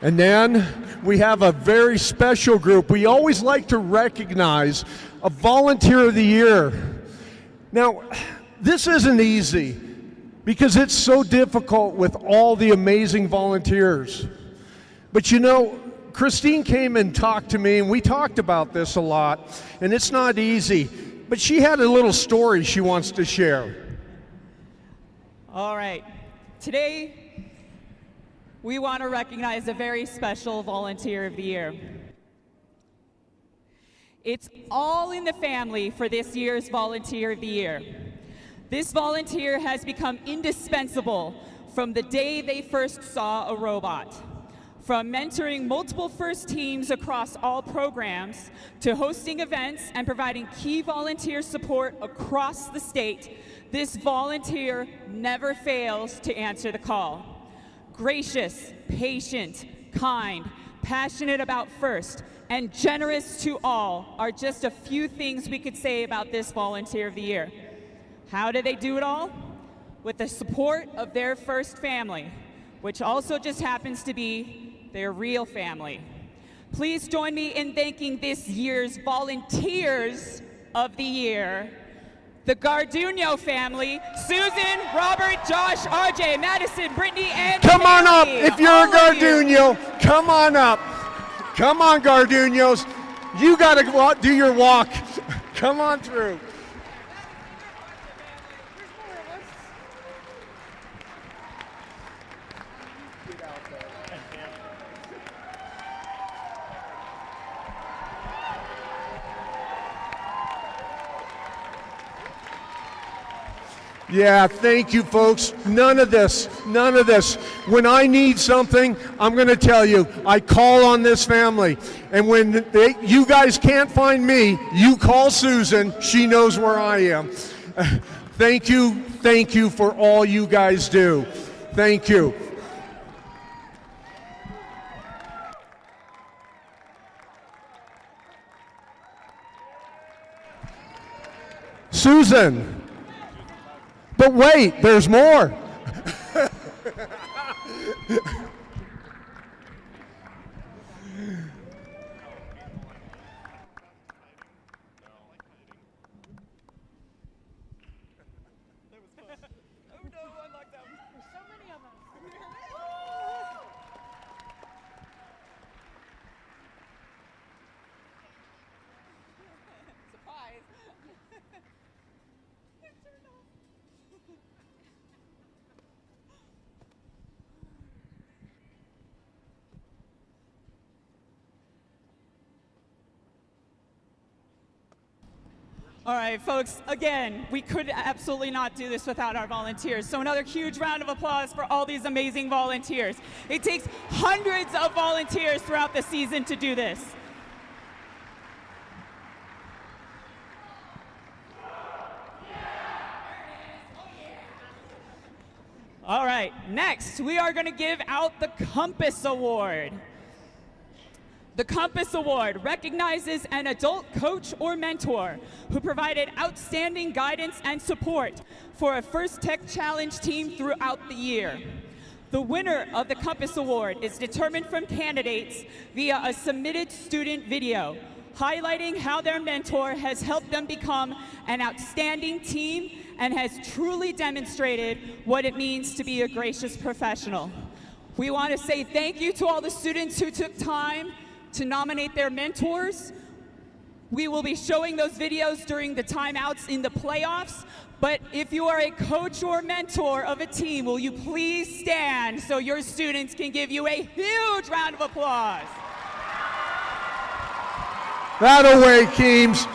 And then we have a very special group. We always like to recognize a Volunteer of the Year. Now, this isn't easy, because it's so difficult with all the amazing volunteers. But you know, Christine came and talked to me, and we talked about this a lot, and it's not easy. But she had a little story she wants to share. All right. Today, we want to recognize a very special Volunteer of the Year. It's all in the family for this year's Volunteer of the Year. This volunteer has become indispensable from the day they first saw a robot. From mentoring multiple FIRST teams across all programs, to hosting events and providing key volunteer support across the state, this volunteer never fails to answer the call. Gracious, patient, kind, passionate about FIRST, and generous to all are just a few things we could say about this Volunteer of the Year. How do they do it all? With the support of their FIRST family, which also just happens to be their real family. Please join me in thanking this year's Volunteers of the Year, the Garduno family, Susan, Robert, Josh, RJ, Madison, Brittany, and Come on up, Mary. if you're a Garduno, come on up. Come on, Gardunos. You gotta do your walk. Come on through. Yeah, thank you, folks. None of this. When I need something, I'm going to tell you, I call on this family. And when you guys can't find me, you call Susan. She knows where I am. Thank you for all you guys do. Thank you. Susan. But wait, there's more. All right, folks, again, we could absolutely not do this without our volunteers. So another huge round of applause for all these amazing volunteers. It takes hundreds of volunteers throughout the season to do this. All right, next, we are going to give out the Compass Award. The Compass Award recognizes an adult coach or mentor who provided outstanding guidance and support for a First Tech Challenge team throughout the year. The winner of the Compass Award is determined from candidates via a submitted student video, highlighting how their mentor has helped them become an outstanding team and has truly demonstrated what it means to be a gracious professional. We want to say thank you to all the students who took time to nominate their mentors. We will be showing those videos during the timeouts in the playoffs, but if you are a coach or mentor of a team, will you please stand so your students can give you a huge round of applause. That away, teams.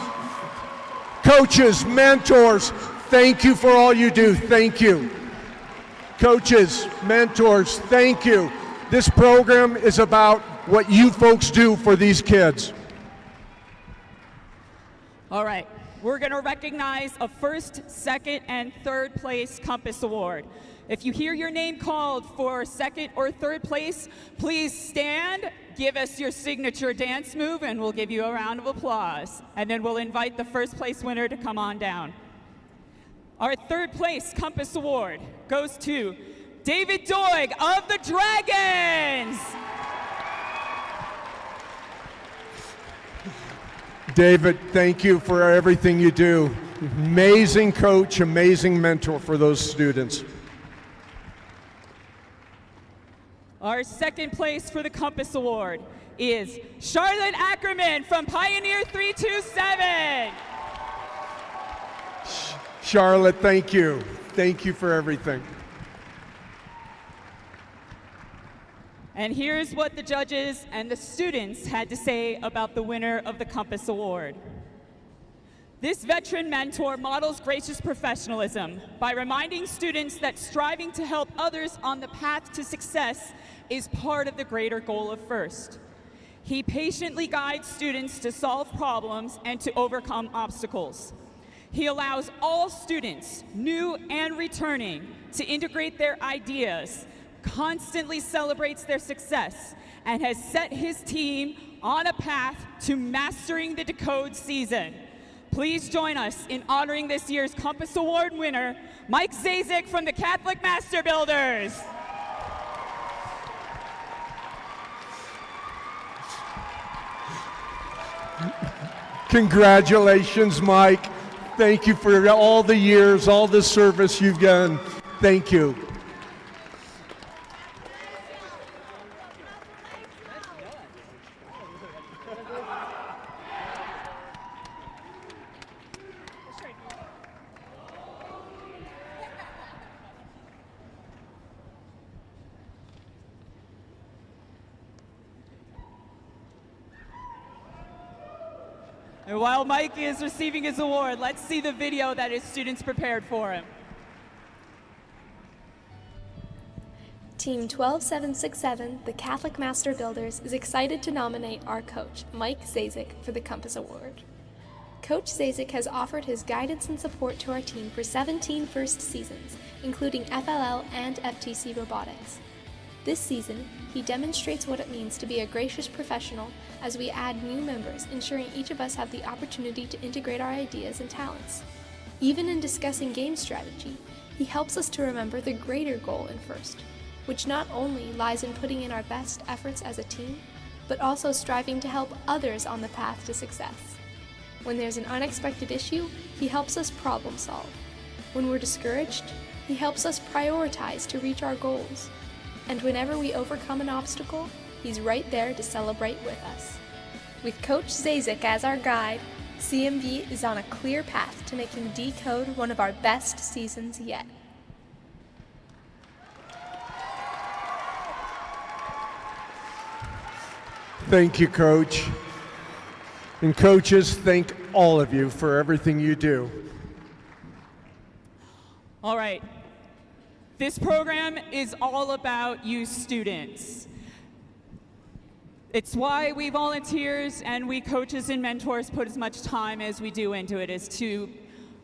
Coaches, mentors, thank you for all you do. Thank you. Coaches, mentors, thank you. This program is about what you folks do for these kids. All right, we're going to recognize a first, second, and third place Compass Award. If you hear your name called for second or third place, please stand, give us your signature dance move, and we'll give you a round of applause. And then we'll invite the first place winner to come on down. Our third place Compass Award goes to David Doig of the Dragons. David, thank you for everything you do. Amazing coach, amazing mentor for those students. Our second place for the Compass Award is Charlotte Ackerman from Pioneer 327. Charlotte, thank you. Thank you for everything. And here's what the judges and the students had to say about the winner of the Compass Award. This veteran mentor models gracious professionalism by reminding students that striving to help others on the path to success is part of the greater goal of FIRST. He patiently guides students to solve problems and to overcome obstacles. He allows all students, new and returning, to integrate their ideas, constantly celebrates their success, and has set his team on a path to mastering the Decode season. Please join us in honoring this year's Compass Award winner, Mike Zazik from the Catholic Master Builders. Congratulations, Mike. Thank you for all the years, all the service you've done. Thank you. And while Mike is receiving his award, let's see the video that his students prepared for him. Team 12767, the Catholic Master Builders, is excited to nominate our coach, Mike Zazik, for the Compass Award. Coach Zazik has offered his guidance and support to our team for 17 first seasons, including FLL and FTC robotics. This season, he demonstrates what it means to be a gracious professional as we add new members, ensuring each of us have the opportunity to integrate our ideas and talents. Even in discussing game strategy, he helps us to remember the greater goal in FIRST, which not only lies in putting in our best efforts as a team, but also striving to help others on the path to success. When there's an unexpected issue, he helps us problem solve. When we're discouraged, he helps us prioritize to reach our goals. And whenever we overcome an obstacle, he's right there to celebrate with us. With Coach Zazik as our guide, CMB is on a clear path to making Decode one of our best seasons yet. Thank you, Coach. And coaches, thank all of you for everything you do. All right. This program is all about you students. It's why we volunteers and we coaches and mentors put as much time as we do into it, is to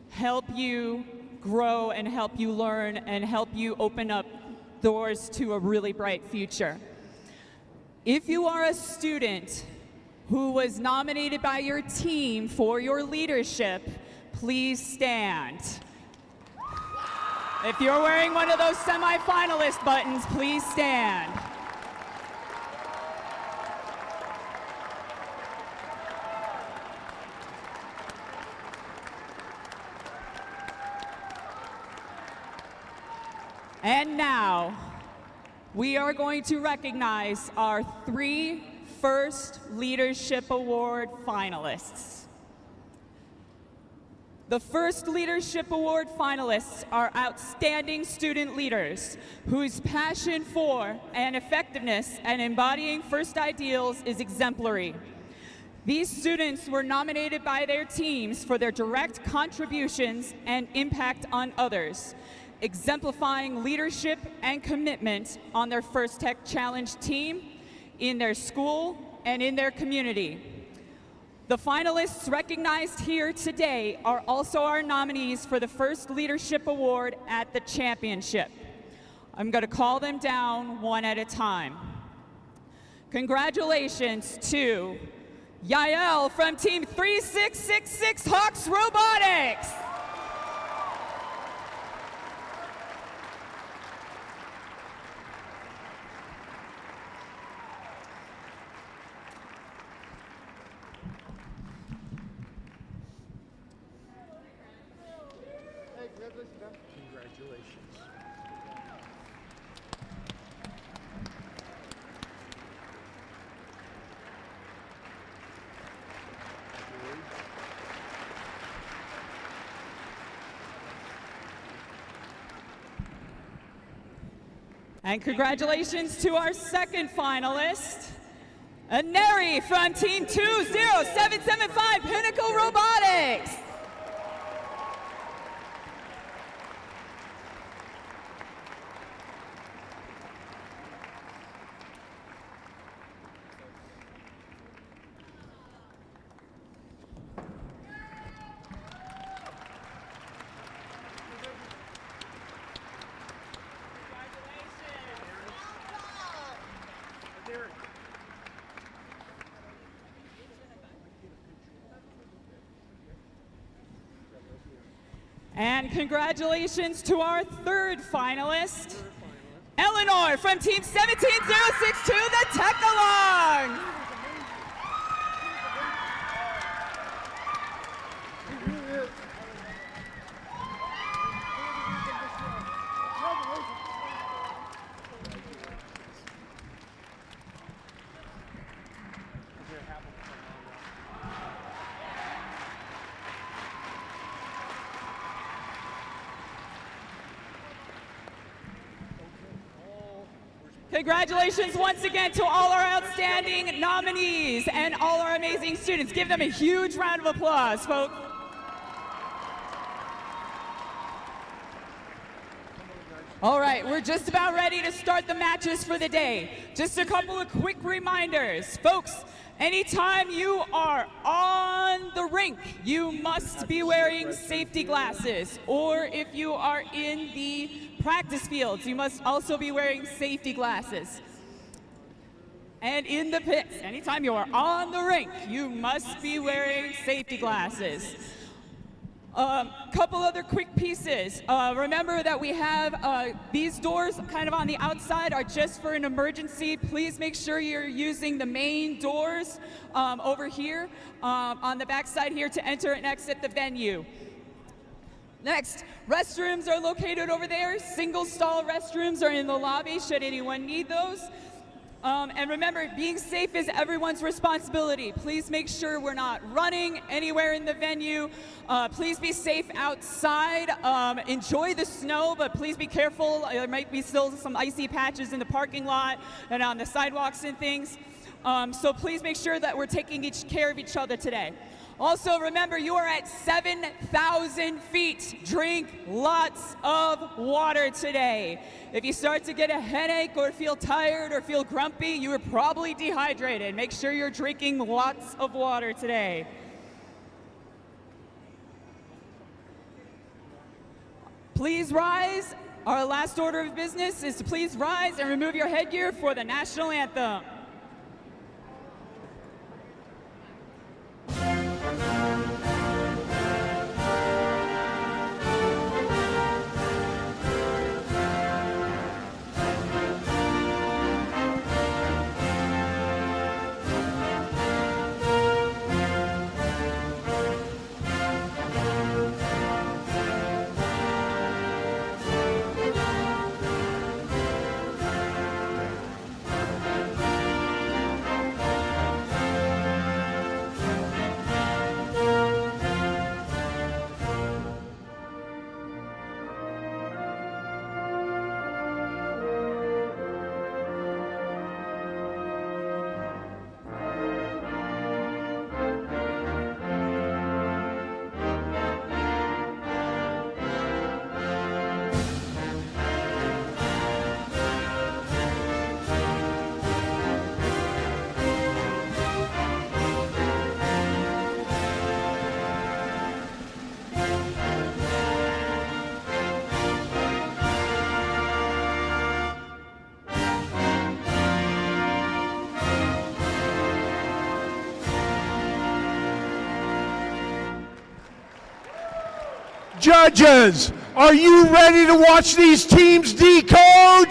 help you grow and help you learn and help you open up doors to a really bright future. If you are a student who was nominated by your team for your leadership, please stand. If you're wearing one of those semi-finalist buttons, please stand. And now, we are going to recognize our 3 First Leadership Award finalists. The First Leadership Award finalists are outstanding student leaders whose passion for and effectiveness at embodying FIRST ideals is exemplary. These students were nominated by their teams for their direct contributions and impact on others, exemplifying leadership and commitment on their FIRST Tech Challenge team, in their school, and in their community. The finalists recognized here today are also our nominees for the First Leadership Award at the championship. I'm going to call them down one at a time. Congratulations to Yael from Team 3666 Hawks Robotics. And congratulations to our second finalist, Aneri from Team 20775 Pinnacle Robotics. And congratulations to our third finalist, Eleanor from Team 17062, the Tech-Along. Congratulations once again to all our outstanding nominees and all our amazing students. Give them a huge round of applause, folks. All right, we're just about ready to start the matches for the day. Just a couple of quick reminders. Folks, anytime you are on the rink, you must be wearing safety glasses. Or if you are in the practice fields, you must also be wearing safety glasses. And in the pits, anytime you are on the rink, you must be wearing safety glasses. Couple other quick pieces. Remember that we have these doors kind of on the outside are just for an emergency. Please make sure you're using the main doors over here on the back side here to enter and exit the venue. Next, restrooms are located over there. Single stall restrooms are in the lobby should anyone need those. And remember, being safe is everyone's responsibility. Please make sure we're not running anywhere in the venue. Please be safe outside. Enjoy the snow, but please be careful. There might be still some icy patches in the parking lot and on the sidewalks and things. So please make sure that we're taking care of each other today. Also, remember, you are at 7,000 feet. Drink lots of water today. If you start to get a headache or feel tired or feel grumpy, you are probably dehydrated. Make sure you're drinking lots of water today. Please rise. Our last order of business is to please rise and remove your headgear for the national anthem. Judges, are you ready to watch these teams decode?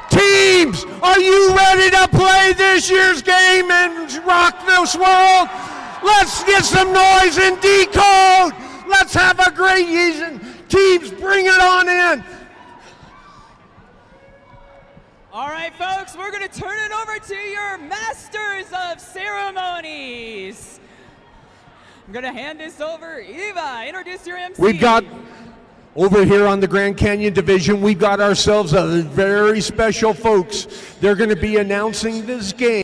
Teams, are you ready to play this year's game and rock this world? Let's get some noise and decode. Let's have a great season. Teams, bring it on in. All right, folks, we're going to turn it over to your masters of ceremonies. I'm going to hand this over. Eva, introduce your MC. We've got, over here on the Grand Canyon Division, we've got ourselves a very special folks. They're going to be announcing this game.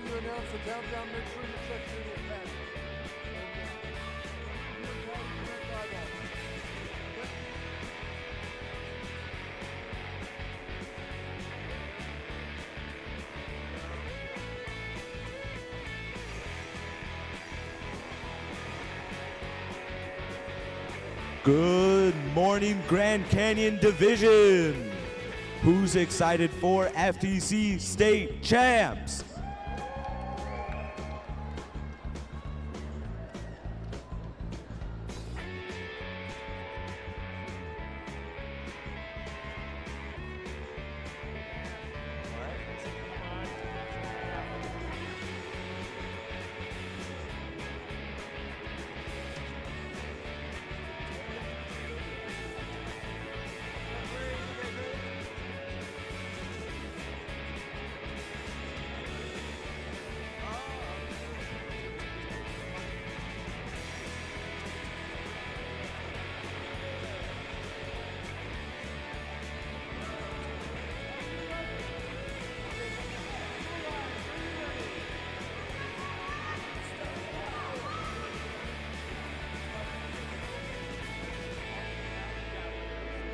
you announce the countdown, make sure you check your pad. Good morning, Grand Canyon Division. Who's excited for FTC State Champs?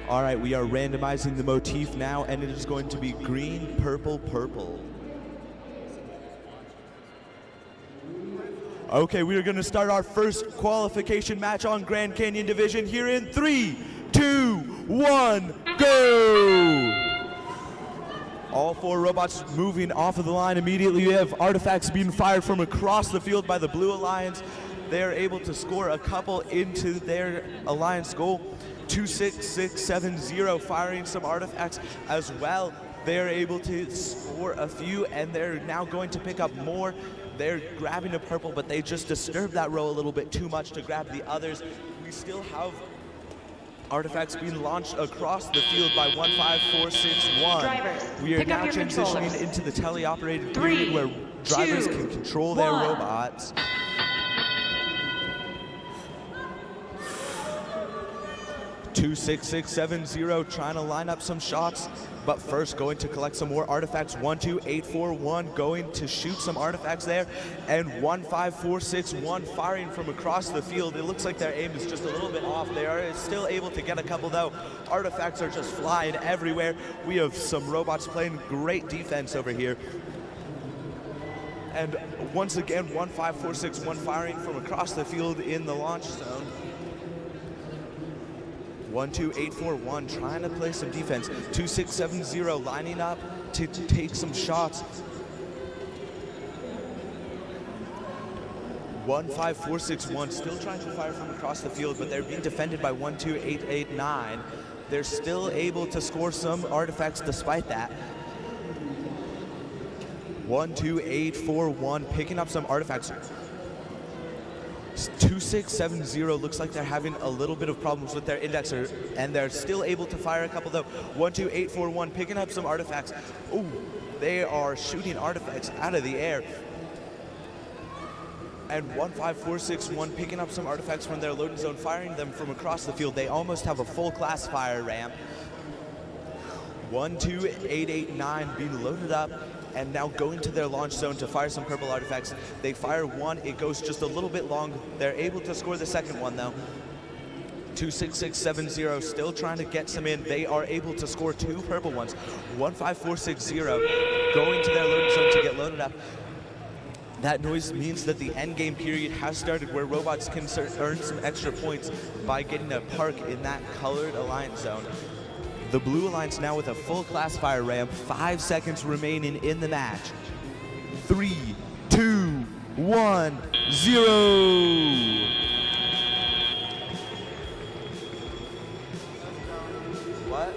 All right, we are randomizing the motif now, and it is going to be green, purple, purple. Okay, we are going to start our first qualification match on Grand Canyon Division here in 3, 2, 1, go! All 4 robots moving off of the line immediately. We have artifacts being fired from across the field by the Blue Alliance. They are able to score a couple into their Alliance goal. 26670 firing some artifacts as well. They're able to score a few, and they're now going to pick up more. They're grabbing a purple, but they just disturbed that row a little bit too much to grab the others. We still have artifacts being launched across the field by 15461. Drivers, we are pick now up your transitioning controllers. into the teleoperated period where drivers can control their robots. 26670 trying to line up some shots, but first going to collect some more artifacts. 12841 going to shoot some artifacts there, and 15461 firing from across the field. It looks like their aim is just a little bit off. They are still able to get a couple though. Artifacts are just flying everywhere. We have some robots playing great defense over here. And once again, 15461 firing from across the field in the launch zone. 12841 trying to play some defense. 2670 lining up to take some shots. 15461 still trying to fire from across the field, but they're being defended by 12889. They're still able to score some artifacts despite that. 12841 picking up some artifacts. 2670 looks like they're having a little bit of problems with their indexer, and they're still able to fire a couple though. 12841 picking up some artifacts. Ooh, they are shooting artifacts out of the air. And 15461 picking up some artifacts from their loading zone, firing them from across the field. They almost have a full class fire ramp. 12889 being loaded up, and now going to their launch zone to fire some purple artifacts. They fire one, it goes just a little bit long. They're able to score the second one though. 26670 still trying to get some in. They are able to score 2 purple ones. 15460 going to their loading zone to get loaded up. That noise means that the end game period has started, where robots can earn some extra points by getting a park in that colored Alliance zone. The Blue Alliance now with a full class fire ramp. 5 seconds remaining in the match. 3, 2, 1, 0. What?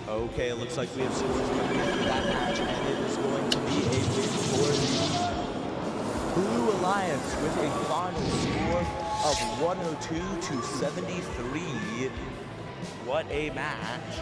Okay, it looks like we have scores coming in for that match, and it is going to be a win for the Blue Alliance with a final score of 102 to 73. What a match.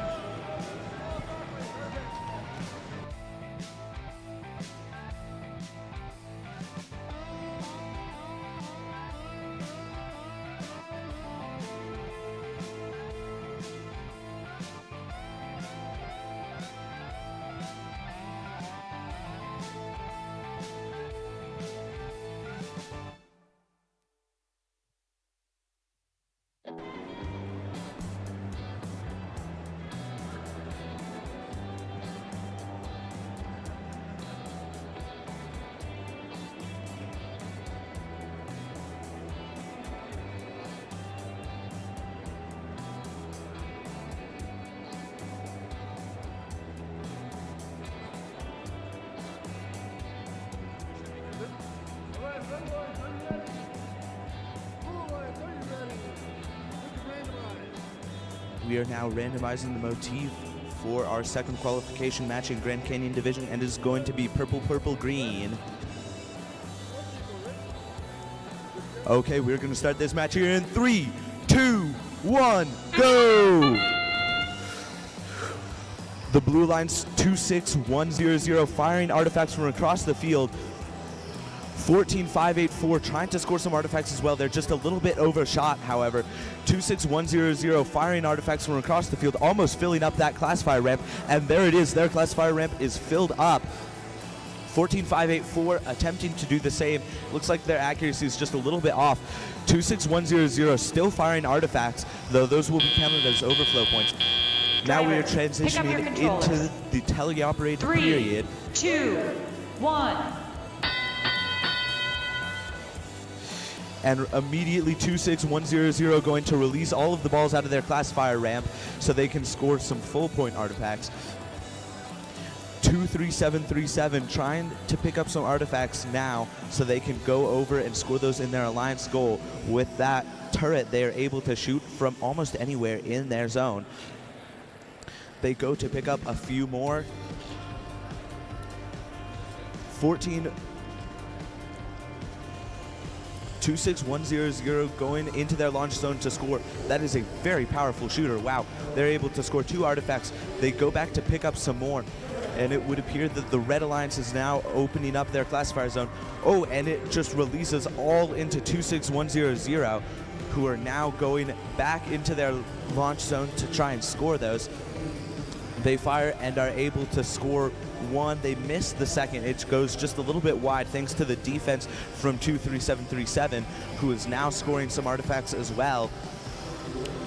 We are now randomizing the motif for our second qualification match in Grand Canyon Division, and it is going to be purple, purple, green. Okay, we're going to start this match here in 3, 2, 1, go! The Blue Alliance 26100 firing artifacts from across the field. 14584 trying to score some artifacts as well. They're just a little bit overshot, however. 26100 firing artifacts from across the field, almost filling up that classifier ramp. And there it is, their classifier ramp is filled up. 14584 attempting to do the same. Looks like their accuracy is just a little bit off. 26100 still firing artifacts, though those will be counted as overflow points. Now we are transitioning into the teleoperated period. 3, 2, 1. And immediately 26100 going to release all of the balls out of their classifier ramp so they can score some full point artifacts. 23737 trying to pick up some artifacts now so they can go over and score those in their alliance goal. With that turret, they are able to shoot from almost anywhere in their zone. They go to pick up a few more. 26100 going into their launch zone to score. That is a very powerful shooter. Wow, they're able to score 2 artifacts. They go back to pick up some more, and it would appear that the Red Alliance is now opening up their classifier zone. Oh, and it just releases all into 26100, who are now going back into their launch zone to try and score those. They fire and are able to score 1. They miss the second. It goes just a little bit wide thanks to the defense from 23737, who is now scoring some artifacts as well.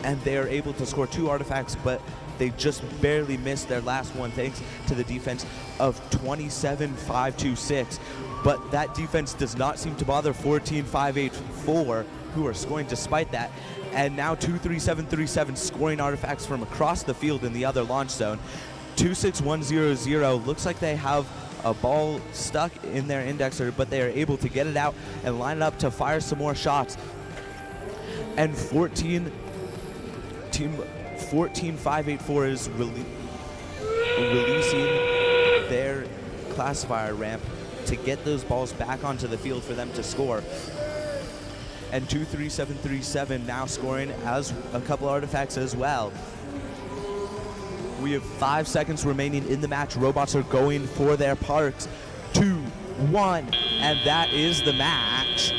And they are able to score 2 artifacts, but they just barely missed their last one thanks to the defense of 27526. But that defense does not seem to bother 14584, who are scoring despite that. And now 23737 scoring artifacts from across the field in the other launch zone. 26100 looks like they have a ball stuck in their indexer, but they are able to get it out and line it up to fire some more shots. And 14584 is releasing their classifier ramp to get those balls back onto the field for them to score. And 23737 now scoring as a couple artifacts as well. We have 5 seconds remaining in the match. Robots are going for their parks. 2, 1, and that is the match.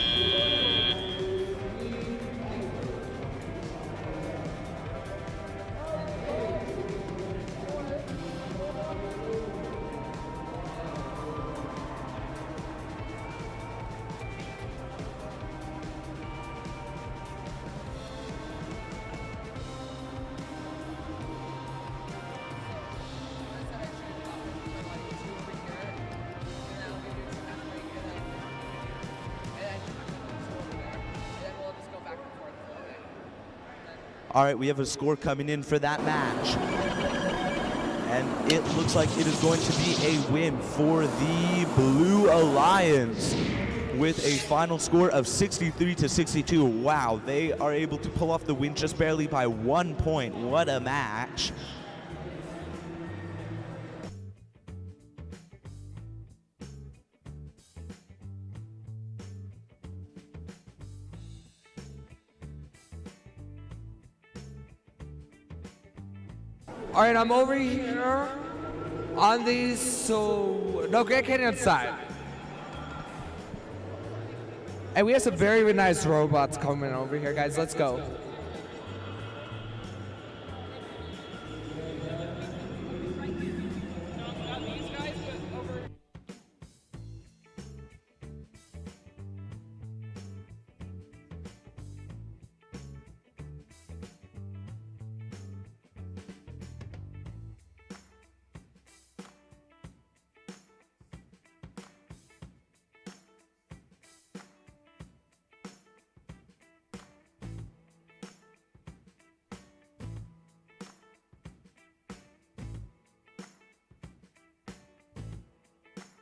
All right, we have a score coming in for that match. And it looks like it is going to be a win for the Blue Alliance with a final score of 63-62. Wow, they are able to pull off the win just barely by 1 point. What a match. All right, I'm over here on the Grand Canyon side. And we have some very nice robots coming over here, guys. Let's go.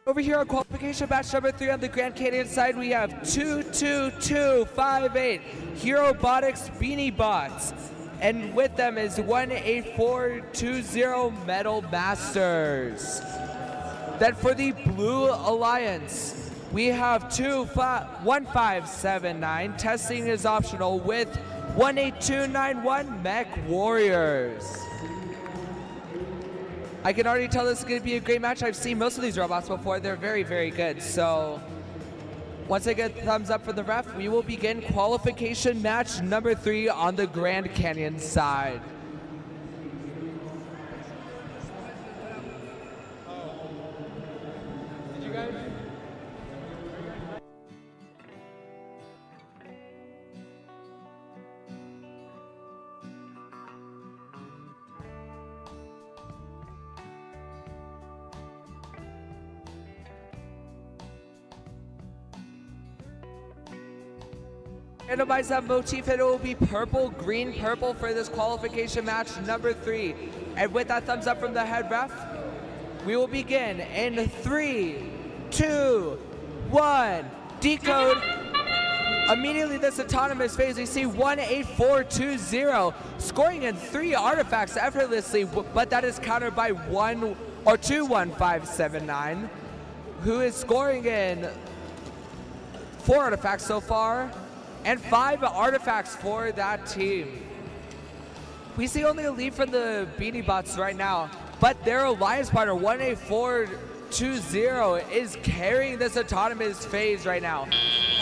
Over here on qualification match number 3 on the Grand Canyon side, we have 22258 Herobotics Beanie Bots. And with them is 18420 Metal Masters. Then for the Blue Alliance, we have 1579, testing is optional, with 18291 Mech Warriors. I can already tell this is going to be a great match. I've seen most of these robots before. They're very, very good. So once I get thumbs up from the ref, we will begin qualification match number 3 on the Grand Canyon side. Did you guys? Randomize that motif, and it will be purple, green, purple for this qualification match number 3. And with that thumbs up from the head ref, we will begin in 3, 2, 1, decode. Immediately this autonomous phase, we see 18420 scoring in 3 artifacts effortlessly, but that is countered by 21579, who is scoring in 4 artifacts so far, and 5 artifacts for that team. We see only a lead from the Beanie Bots right now, but their alliance partner, 18420, is carrying this autonomous phase right now.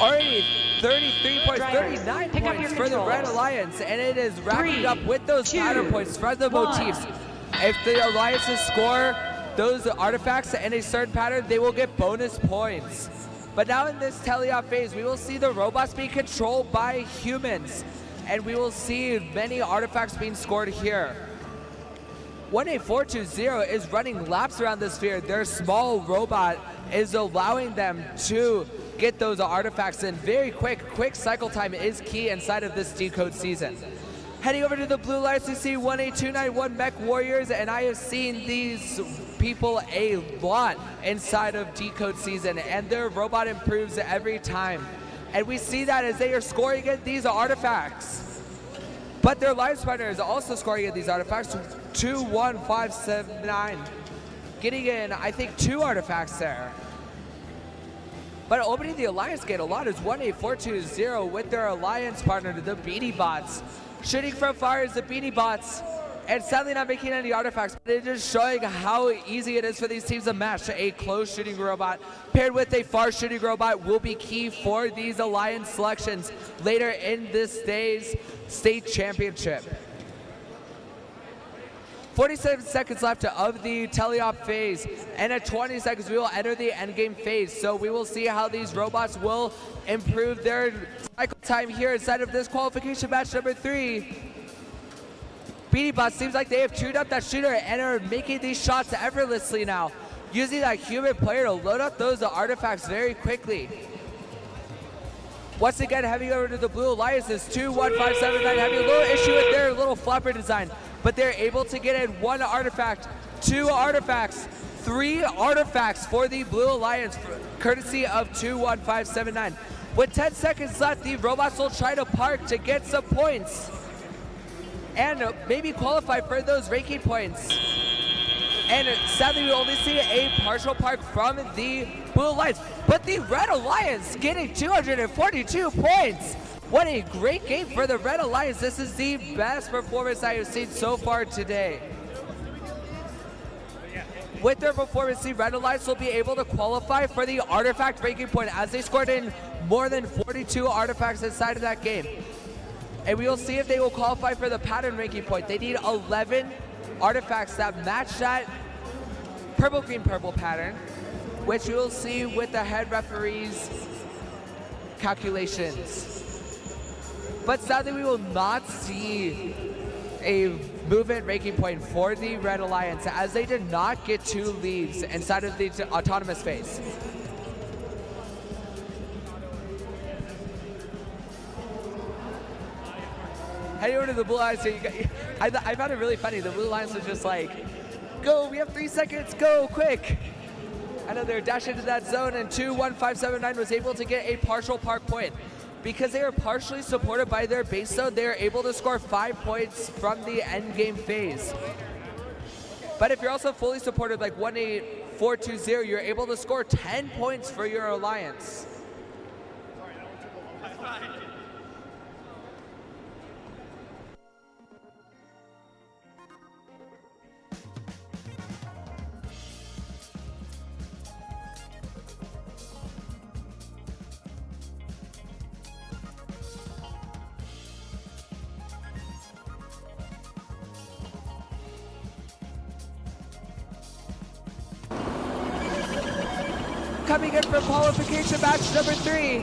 Already 33 points, 39 points for the Red Alliance, and it is racking up with those pattern points from the motifs. If the alliances score those artifacts in a certain pattern, they will get bonus points. But now in this teleop phase, we will see the robots being controlled by humans, and we will see many artifacts being scored here. 18420 is running laps around the sphere. Their small robot is allowing them to get those artifacts in very quick cycle time is key inside of this decode season. Heading over to the Blue Lights, we see 18291 Mech Warriors, and I have seen these people a lot inside of decode season, and their robot improves every time. And we see that as they are scoring at these artifacts. But their alliance partner is also scoring at these artifacts, 21579, getting in, I think, 2 artifacts there. But opening the alliance gate a lot is 18420 with their alliance partner, the Beanie Bots. Shooting from far is the Beanie Bots, and sadly not making any artifacts, but it is showing how easy it is for these teams to match. A close shooting robot paired with a far shooting robot will be key for these alliance selections later in this day's state championship. 47 seconds left of the teleop phase, and at 20 seconds we will enter the endgame phase. So we will see how these robots will improve their cycle time here inside of this qualification match number 3. Beanie Bots seems like they have tuned up that shooter and are making these shots effortlessly now, using that human player to load up those artifacts very quickly. Once again, heading over to the Blue Alliances, 21579 having a little issue with their little flopper design, but they're able to get in 1 artifact, 2 artifacts, 3 artifacts for the Blue Alliance, courtesy of 21579. With 10 seconds left, the robots will try to park to get some points and maybe qualify for those ranking points. And sadly, we only see a partial park from the Blue Alliance, but the Red Alliance getting 242 points. What a great game for the Red Alliance. This is the best performance I have seen so far today. with their performance, the Red Alliance will be able to qualify for the artifact ranking point as they scored in more than 42 artifacts inside of that game. And we will see if they will qualify for the pattern ranking point. They need 11 artifacts that match that purple-green-purple pattern, which we will see with the head referee's calculations. But sadly, we will not see a movement ranking point for the Red Alliance as they did not get 2 leads inside of the autonomous phase. Heading over to the Blue Alliance, I found it really funny. The Blue Alliance was just like, go, we have 3 seconds, go, quick. I know they're dashing into that zone, and 2-1-5-7-9 was able to get a partial park point. Because they are partially supported by their base zone, they are able to score 5 points from the end game phase. But if you're also fully supported like 1-8-4-2-0, you're able to score 10 points for your alliance. Coming in for qualification match number 3.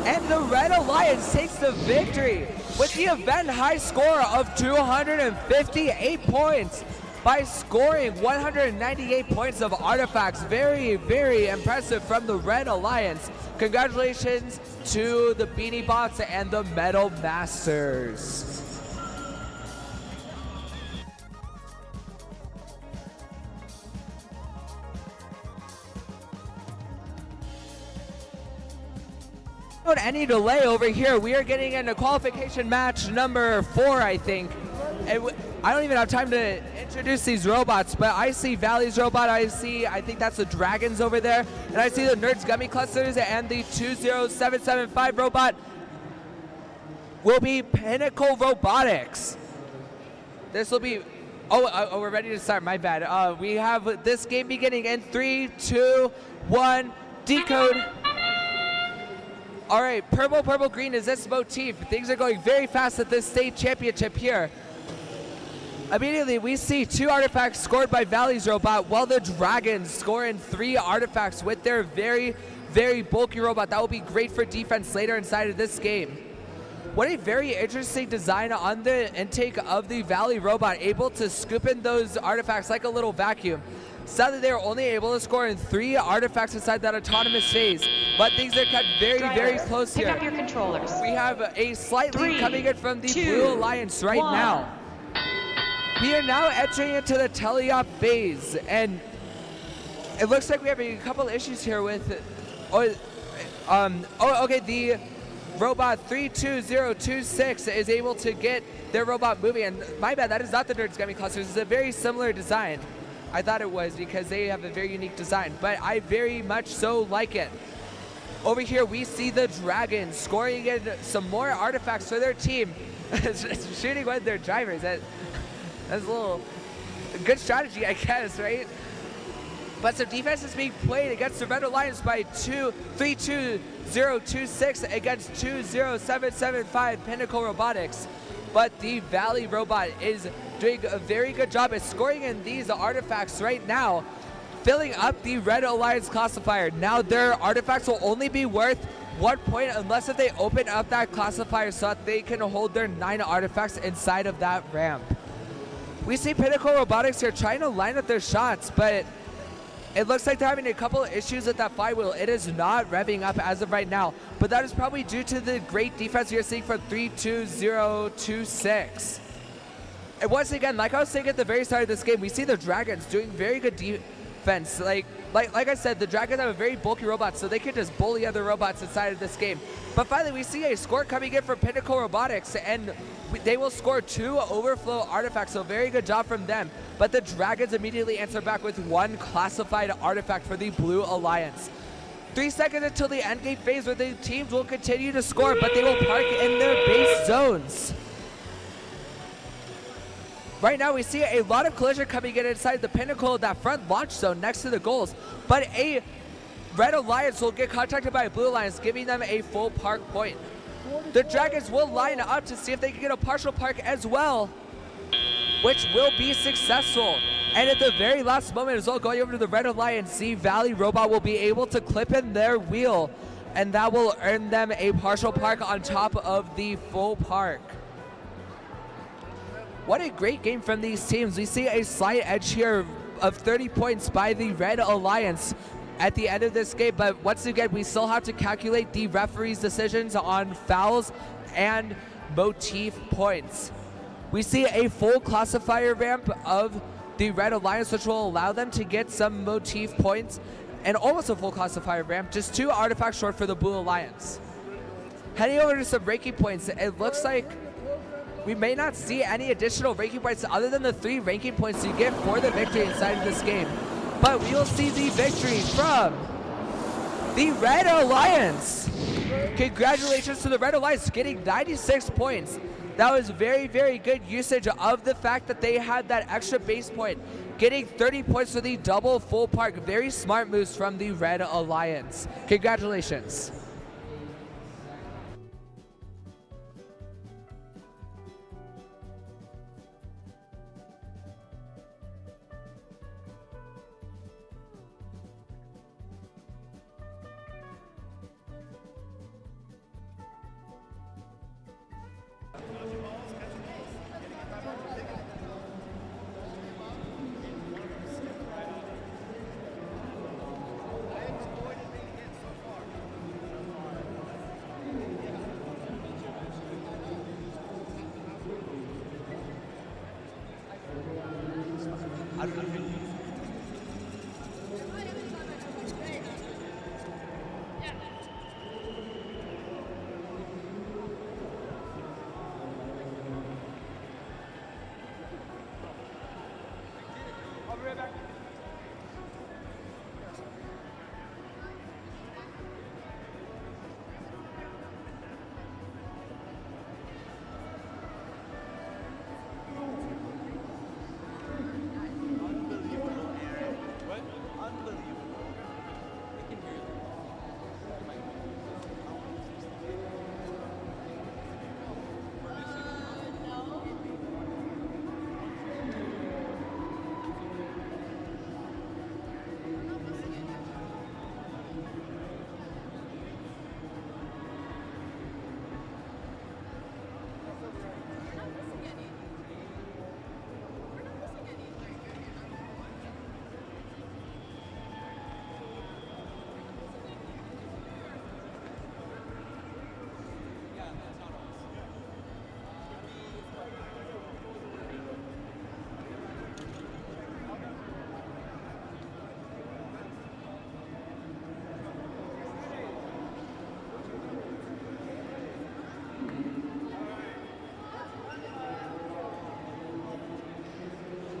And the Red Alliance takes the victory with the event high score of 258 points by scoring 198 points of artifacts. Very, very impressive from the Red Alliance. Congratulations to the Beanie Bots and the Metal Masters. Without any delay over here, we are getting into qualification match number 4, I think. And I don't even have time to introduce these robots, but I see Valley's robot, I think that's the Dragons over there, and I see the Nerds Gummy Clusters, and the 20775 robot will be Pinnacle Robotics. This will be, oh, we're ready to start, my bad. We have this game beginning in 3, 2, 1, decode. All right, purple, purple, green is this motif. Things are going very fast at this state championship here. Immediately, we see 2 artifacts scored by Valley's robot, while the Dragons score in 3 artifacts with their very, very bulky robot. That will be great for defense later inside of this game. What a very interesting design on the intake of the Valley robot, able to scoop in those artifacts like a little vacuum. Sadly, they are only able to score in 3 artifacts inside that autonomous phase, but things are cut very, very close here. Pick up your controllers. We have a slight lead coming in from the Blue Alliance right now. We are now entering into the teleop phase, and it looks like we have a couple issues here with, okay, the robot 32026 is able to get their robot moving, and my bad, that is not the Nerds Gummy Clusters. It's a very similar design. I thought it was because they have a very unique design, but I very much so like it. Over here, we see the Dragons scoring in some more artifacts for their team, shooting with their drivers. That's a little good strategy, I guess, right? But some defense is being played against the Red Alliance by 32026 against 20775 Pinnacle Robotics. But the Valley robot is doing a very good job at scoring in these artifacts right now, filling up the Red Alliance classifier. Now their artifacts will only be worth 1 point unless if they open up that classifier so that they can hold their 9 artifacts inside of that ramp. We see Pinnacle Robotics here trying to line up their shots, but it looks like they're having a couple of issues with that flywheel. It is not revving up as of right now, but that is probably due to the great defense we are seeing from 32026. And once again, like I was saying at the very start of this game, we see the Dragons doing very good defense. Like I said, the Dragons have a very bulky robot, so they can just bully other robots inside of this game. But finally, we see a score coming in from Pinnacle Robotics, and they will score 2 overflow artifacts, so very good job from them. But the Dragons immediately answer back with 1 classified artifact for the Blue Alliance. 3 seconds until the endgame phase, where the teams will continue to score, but they will park in their base zones. Right now we see a lot of collision coming in inside the pinnacle of that front launch zone next to the goals, but a Red Alliance will get contacted by a Blue Alliance, giving them a full park point. The Dragons will line up to see if they can get a partial park as well, which will be successful. And at the very last moment as well, going over to the Red Alliance, the Valley Robot will be able to clip in their wheel, and that will earn them a partial park on top of the full park. What a great game from these teams. We see a slight edge here of 30 points by the Red Alliance at the end of this game, but once again, we still have to calculate the referee's decisions on fouls and motif points. We see a full classifier ramp of the Red Alliance, which will allow them to get some motif points, and almost a full classifier ramp, just 2 artifacts short for the Blue Alliance. Heading over to some ranking points, it looks like we may not see any additional ranking points other than the 3 ranking points you get for the victory inside of this game. But we will see the victory from the Red Alliance. Congratulations to the Red Alliance getting 96 points. That was very, very good usage of the fact that they had that extra base point. Getting 30 points for the double full park. Very smart moves from the Red Alliance. Congratulations.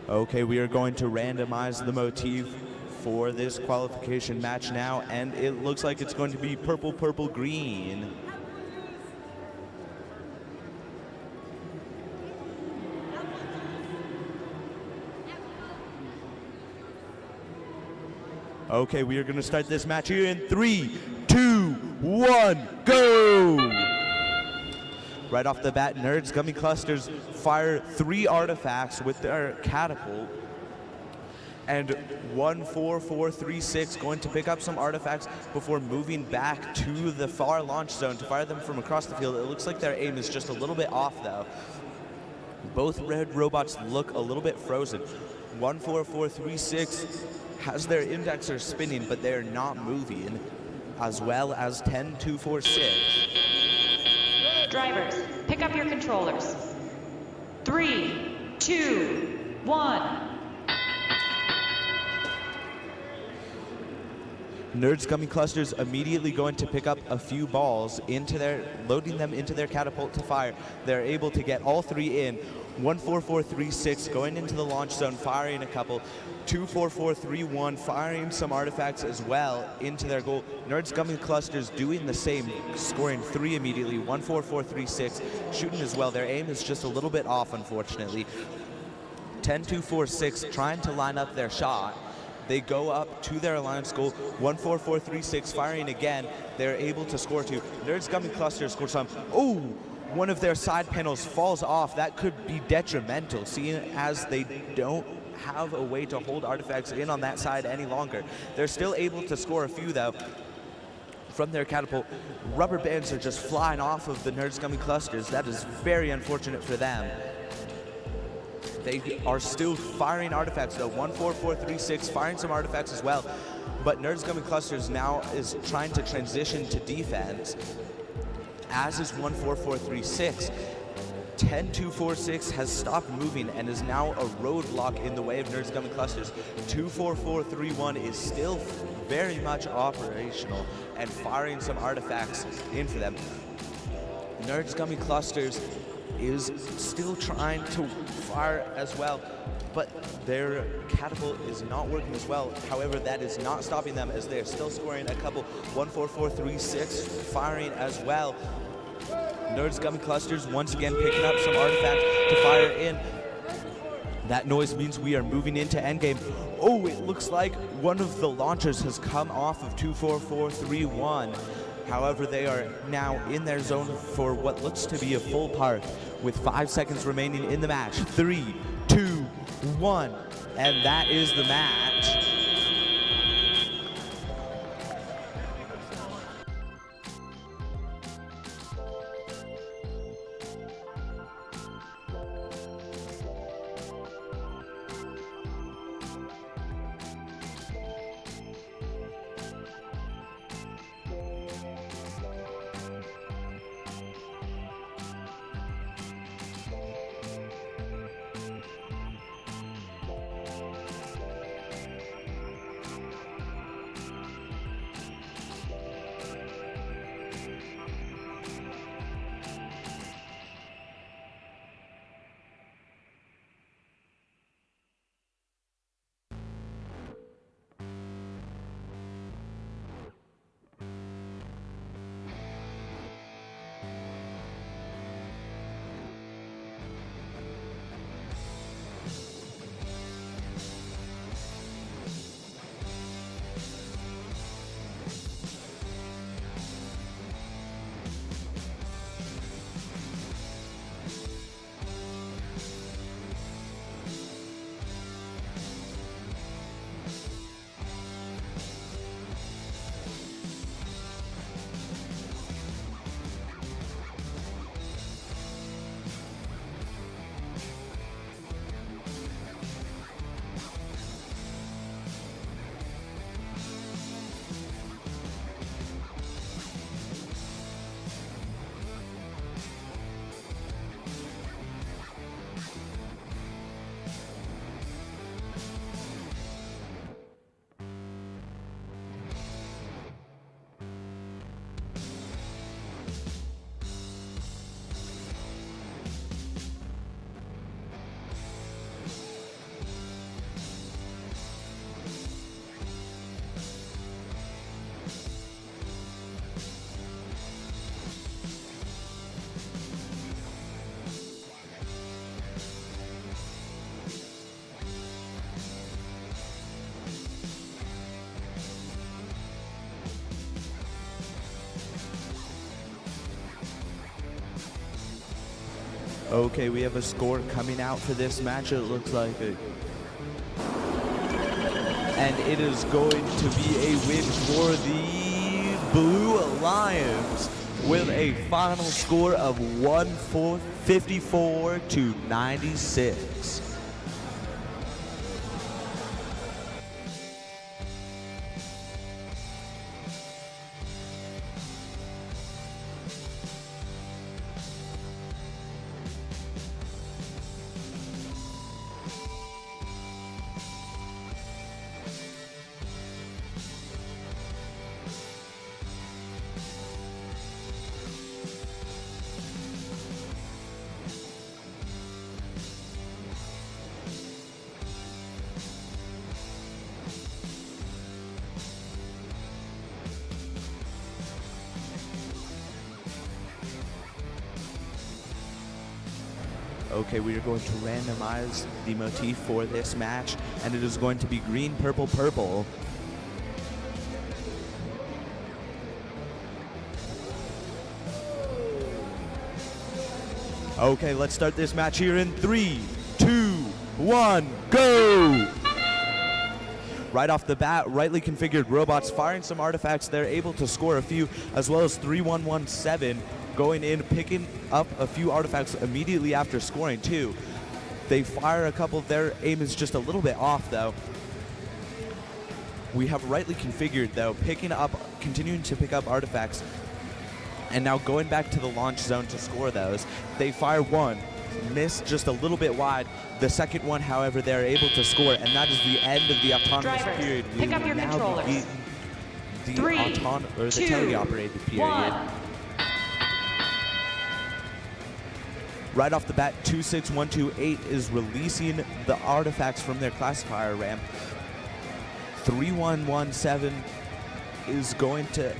Okay, we are going to randomize the motif for this qualification match now, and it looks like it's going to be purple, purple, green. Okay, we are going to start this match here in 3, 2, 1, go! Right off the bat, Nerds Gummy Clusters fire 3 artifacts with their catapult. And 14436 going to pick up some artifacts before moving back to the far launch zone to fire them from across the field. It looks like their aim is just a little bit off though. Both red robots look a little bit frozen. 14436 has their indexer spinning, but they're not moving, as well as 10246. Drivers, pick up your controllers. 3, 2, 1. Nerds Gummy Clusters immediately going to pick up a few balls into loading them into their catapult to fire. They're able to get all 3 in. 14436 going into the launch zone, firing a couple. 24431 firing some artifacts as well into their goal. Nerds Gummy Clusters doing the same, scoring 3 immediately. 14436 shooting as well. Their aim is just a little bit off, unfortunately. 10-2-4-6 trying to line up their shot. They go up to their alliance goal, 1-4-4-3-6, firing again. They're able to score 2. Nerds Gummy Cluster scores some. Oh, one of their side panels falls off. That could be detrimental, seeing as they don't have a way to hold artifacts in on that side any longer. They're still able to score a few, though, from their catapult. Rubber bands are just flying off of the Nerds Gummy Clusters. That is very unfortunate for them. They are still firing artifacts, though. 1-4-4-3-6, firing some artifacts as well. But Nerds Gummy Clusters now is trying to transition to defense, as is 1-4-4-3-6. 10-2-4-6 has stopped moving and is now a roadblock in the way of Nerds Gummy Clusters. 2-4-4-3-1 is still very much operational and firing some artifacts in for them. Nerds Gummy Clusters is still trying to fire as well, but their catapult is not working as well. However, that is not stopping them, as they're still scoring a couple. 1-4-4-3-6 firing as well. Nerds Gummy Clusters once again picking up some artifacts to fire in. That noise means we are moving into endgame. Oh, it looks like one of the launchers has come off of 2-4-4-3-1. However, they are now in their zone for what looks to be a full part with 5 seconds remaining in the match. 3, 2, 1, and that is the match. Okay, we have a score coming out for this match. It looks like and it is going to be a win for the Blue Alliance with a final score of 154-96. Okay, we are going to randomize the motif for this match, and it is going to be green, purple, purple. Okay, let's start this match here in 3, 2, 1, go! Right off the bat, rightly configured robots firing some artifacts. They're able to score a few, as well as 3117 going in, picking up a few artifacts immediately after scoring too. They fire a couple. Their aim is just a little bit off though. We have rightly configured though, continuing to pick up artifacts, and now going back to the launch zone to score those. They fire one, miss just a little bit wide. The second one, however, they're able to score, and that is the end of the autonomous Drivers, period. pick up your controllers. The 3, the 2, tele-operated period. 1. Right off the bat, 26128 is releasing the artifacts from their classifier ramp. 3117 is going to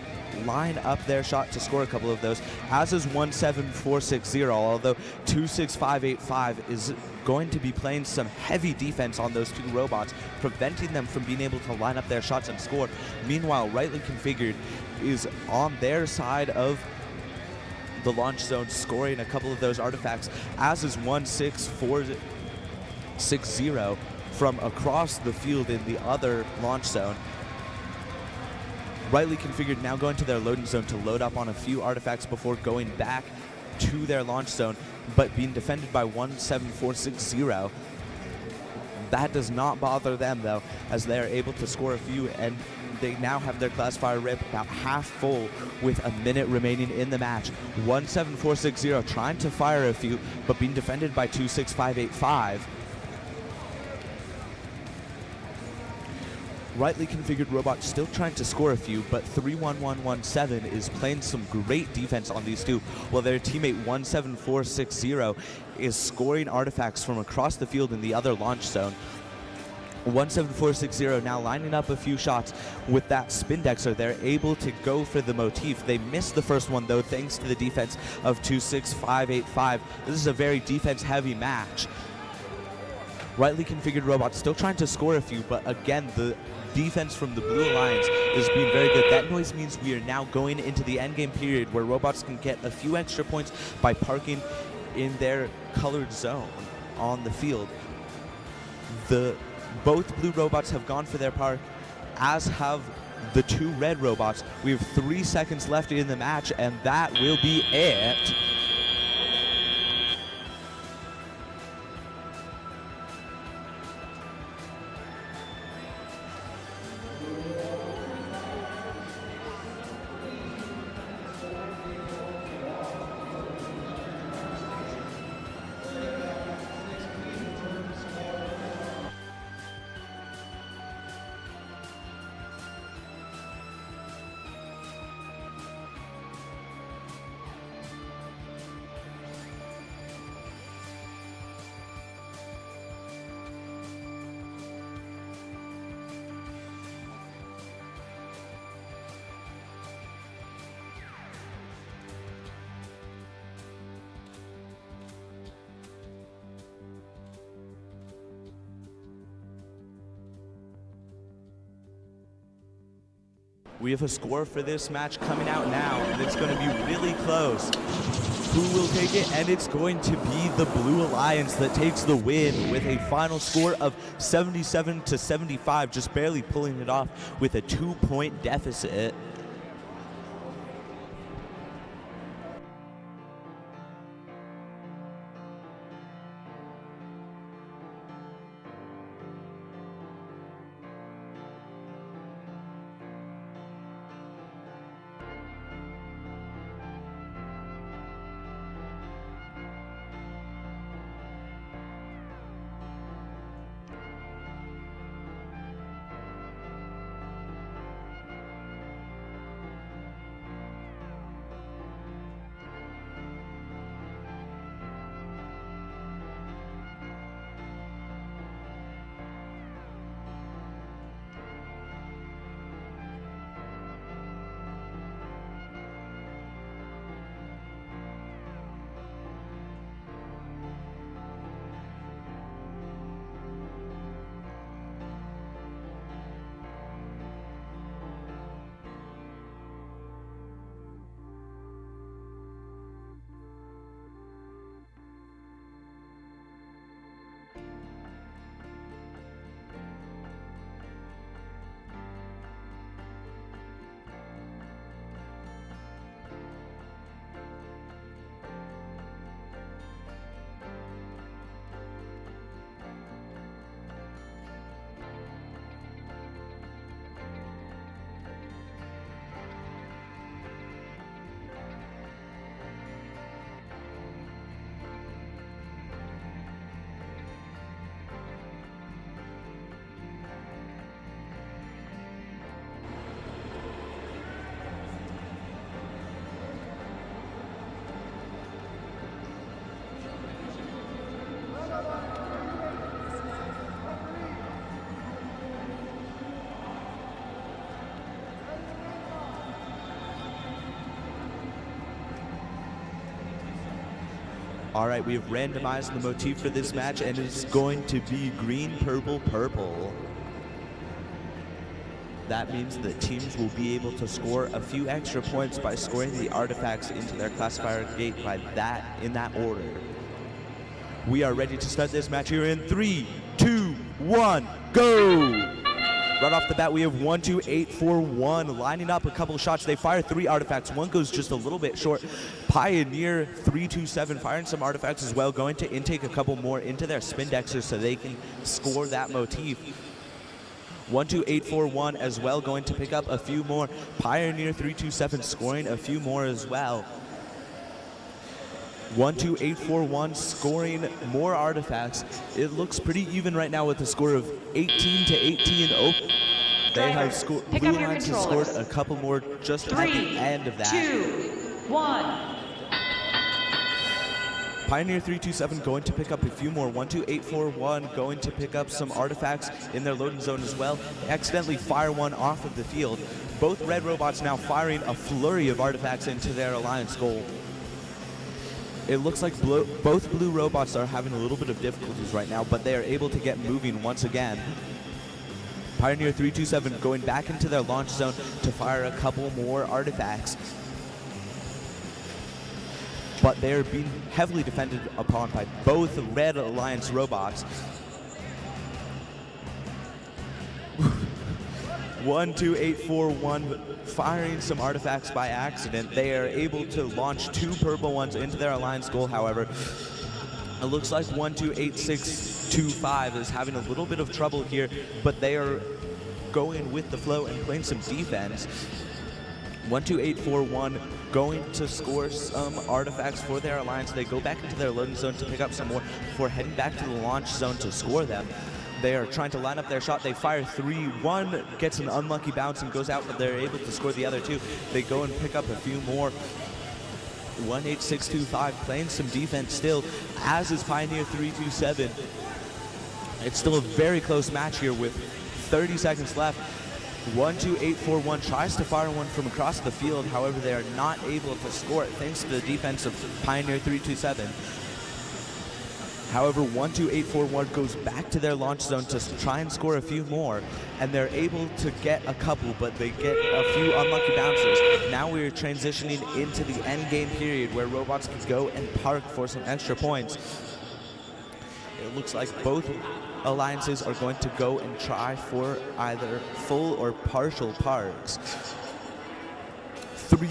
line up their shot to score a couple of those, as is 17460, although 26585 is going to be playing some heavy defense on those two robots, preventing them from being able to line up their shots and score. Meanwhile, rightly configured is on their side of the launch zone, scoring a couple of those artifacts, as is 16460 from across the field in the other launch zone. Rightly configured now going to their loading zone to load up on a few artifacts before going back to their launch zone, but being defended by 17460. That does not bother them though, as they are able to score a few, and they now have their classifier ramp about half full with a minute remaining in the match. 17460 trying to fire a few, but being defended by 26585. Rightly configured robot still trying to score a few, but 31117 is playing some great defense on these two, while their teammate 17460 is scoring artifacts from across the field in the other launch zone. 17460 now lining up a few shots with that spin dexter. They're able to go for the motif. They missed the first one though, thanks to the defense of 26585. This is a very defense heavy match. Rightly configured robots still trying to score a few, but again, the defense from the Blue Alliance is being very good. That noise means we are now going into the endgame period where robots can get a few extra points by parking in their colored zone on the field. Both blue robots have gone for their park, as have the two red robots. We have 3 seconds left in the match, and that will be it. We have a score for this match coming out now, and it's going to be really close. Who will take it? And it's going to be the Blue Alliance that takes the win with a final score of 77-75, just barely pulling it off with a 2-point deficit. All right, we have randomized the motif for this match, and it's going to be green, purple, purple. That means the teams will be able to score a few extra points by scoring the artifacts into their classifier gate in that order. We are ready to start this match here in 3, 2, 1, go! Right off the bat, we have 1, 2, 8, 4, 1 lining up a couple shots. They fire 3 artifacts. One goes just a little bit short. Pioneer 3, 2, 7 firing some artifacts as well, going to intake a couple more into their spindexers so they can score that motif. 1, 2, 8, 4, 1 as well, going to pick up a few more. Pioneer 3, 2, 7 scoring a few more as well. 1, 2, 8, 4, 1 scoring more artifacts. It looks pretty even right now with a score of 18 to 18. Oh, they have scored. Blue Lions has scored a couple more just at the end of that. 2, 1. Pioneer 3, 2, 7 going to pick up a few more. 1, 2, 8, 4, 1 going to pick up some artifacts in their loading zone as well. They accidentally fire one off of the field. Both red robots now firing a flurry of artifacts into their alliance goal. It looks like both blue robots are having a little bit of difficulties right now, but they are able to get moving once again. Pioneer 3, 2, 7 going back into their launch zone to fire a couple more artifacts. But they're being heavily defended upon by both Red Alliance robots. 1, 2, 8, 4, 1 firing some artifacts by accident. They are able to launch 2 purple ones into their alliance goal, however. It looks like 1, 2, 8, 6, 2, 5 is having a little bit of trouble here, but they are going with the flow and playing some defense. 1, 2, 8, 4, 1 going to score some artifacts for their alliance. They go back into their loading zone to pick up some more before heading back to the launch zone to score them. They are trying to line up their shot. They fire 3. 1 gets an unlucky bounce and goes out, but they're able to score the other 2. They go and pick up a few more. 1, 8, 6, 2, 5 playing some defense still, as is Pioneer 3, 2, 7. It's still a very close match here with 30 seconds left. 1, 2, 8, 4, 1 tries to fire one from across the field. However, they are not able to score it thanks to the defense of Pioneer 3, 2, 7. However, 1, 2, 8, 4, 1 goes back to their launch zone to try and score a few more, and they're able to get a couple, but they get a few unlucky bounces. Now we're transitioning into the end game period where robots can go and park for some extra points. It looks like both alliances are going to go and try for either full or partial parks. 3,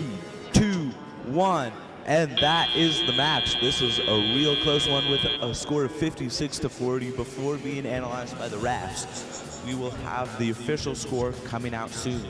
2, 1. And that is the match. This is a real close one with a score of 56 to 40 before being analyzed by the refs. We will have the official score coming out soon.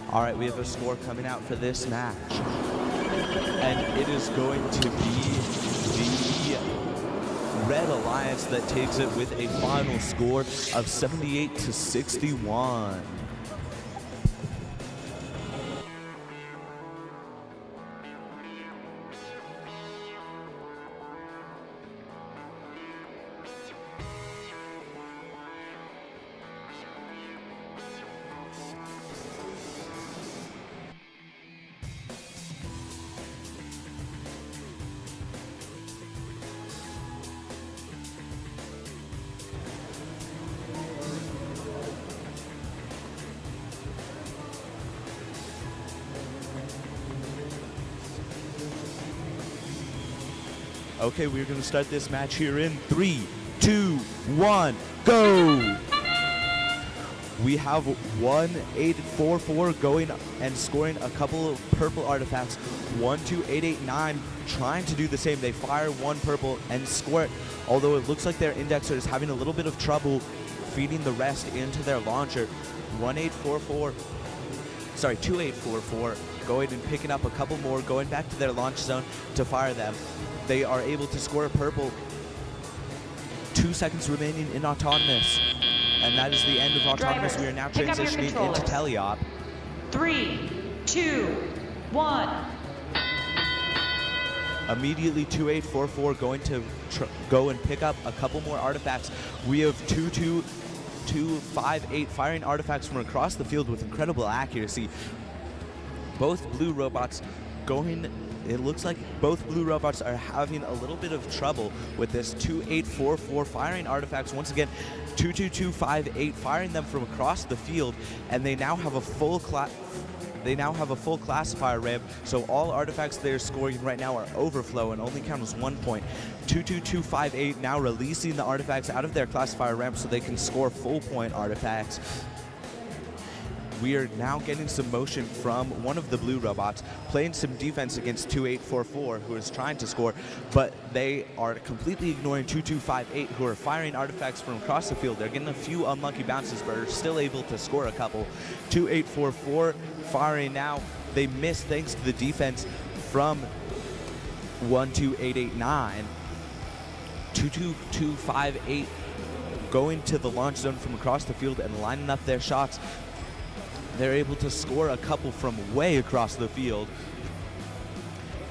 All right, we have a score coming out for this match. And it is going to be the Red Alliance that takes it with a final score of 78 to 61. Okay, we're going to start this match here in 3, 2, 1, go! We have 1844 going and scoring a couple of purple artifacts. 12889 trying to do the same. They fire one purple and score it, although it looks like their indexer is having a little bit of trouble feeding the rest into their launcher. 2844 going and picking up a couple more, going back to their launch zone to fire them. They are able to score a purple. 2 seconds remaining in Autonomous. And that is the end of Autonomous. Drivers, We are now pick up your transitioning into controllers. Teleop. 3, 2, 1. Immediately 2844 going to go and pick up a couple more artifacts. We have 22258 firing artifacts from across the field with incredible accuracy. Both blue robots going, it looks like both blue robots are having a little bit of trouble with this. 2844 firing artifacts once again. 22258 firing them from across the field, and they now have a full classifier ramp, so all artifacts they're scoring right now are overflow and only count as 1 point. 22258 now releasing the artifacts out of their classifier ramp so they can score full point artifacts. We are now getting some motion from one of the blue robots, playing some defense against 2844, who is trying to score, but they are completely ignoring 2258, who are firing artifacts from across the field. They're getting a few unlucky bounces, but are still able to score a couple. 2844 firing now. They miss thanks to the defense from 12889. 22258 going to the launch zone from across the field and lining up their shots. They're able to score a couple from way across the field.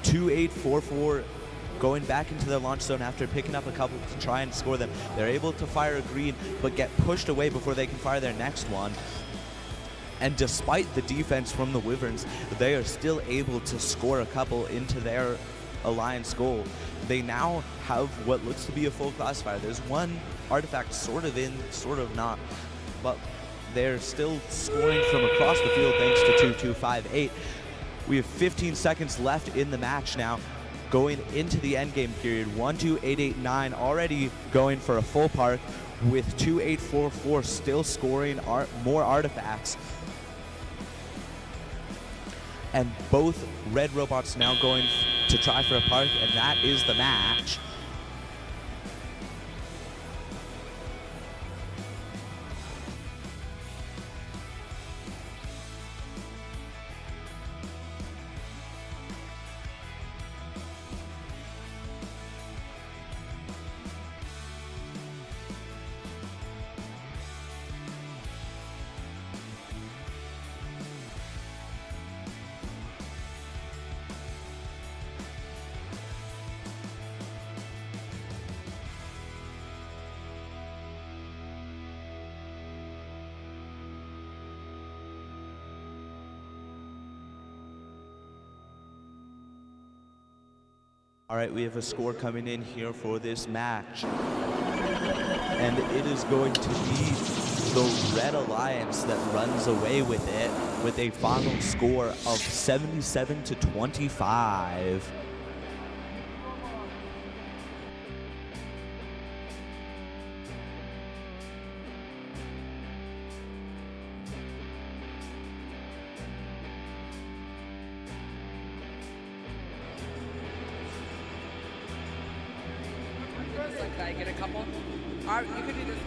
2844 going back into their launch zone after picking up a couple to try and score them. They're able to fire a green, but get pushed away before they can fire their next one. And despite the defense from the Wyverns, they are still able to score a couple into their alliance goal. They now have what looks to be a full classifier. There's one artifact sort of in, sort of not, but they're still scoring from across the field thanks to 2258. We have 15 seconds left in the match now, going into the endgame period. 12889 already going for a full park, with 2844 still scoring more artifacts. And both red robots now going to try for a park, and that is the match. All right, we have a score coming in here for this match. And it is going to be the Red Alliance that runs away with it with a final score of 77-25. Can I get a couple? All right, you can do this.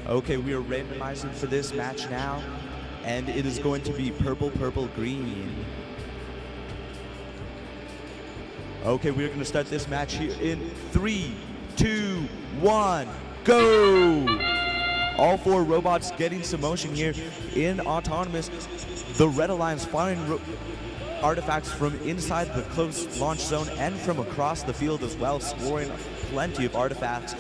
Okay, we are randomizing for this match now, and it is going to be purple, purple, green. Okay, we're going to start this match here in 3, 2, 1, go! All four robots getting some motion here in Autonomous. The Red Alliance firing artifacts from inside the close launch zone and from across the field as well, scoring plenty of artifacts.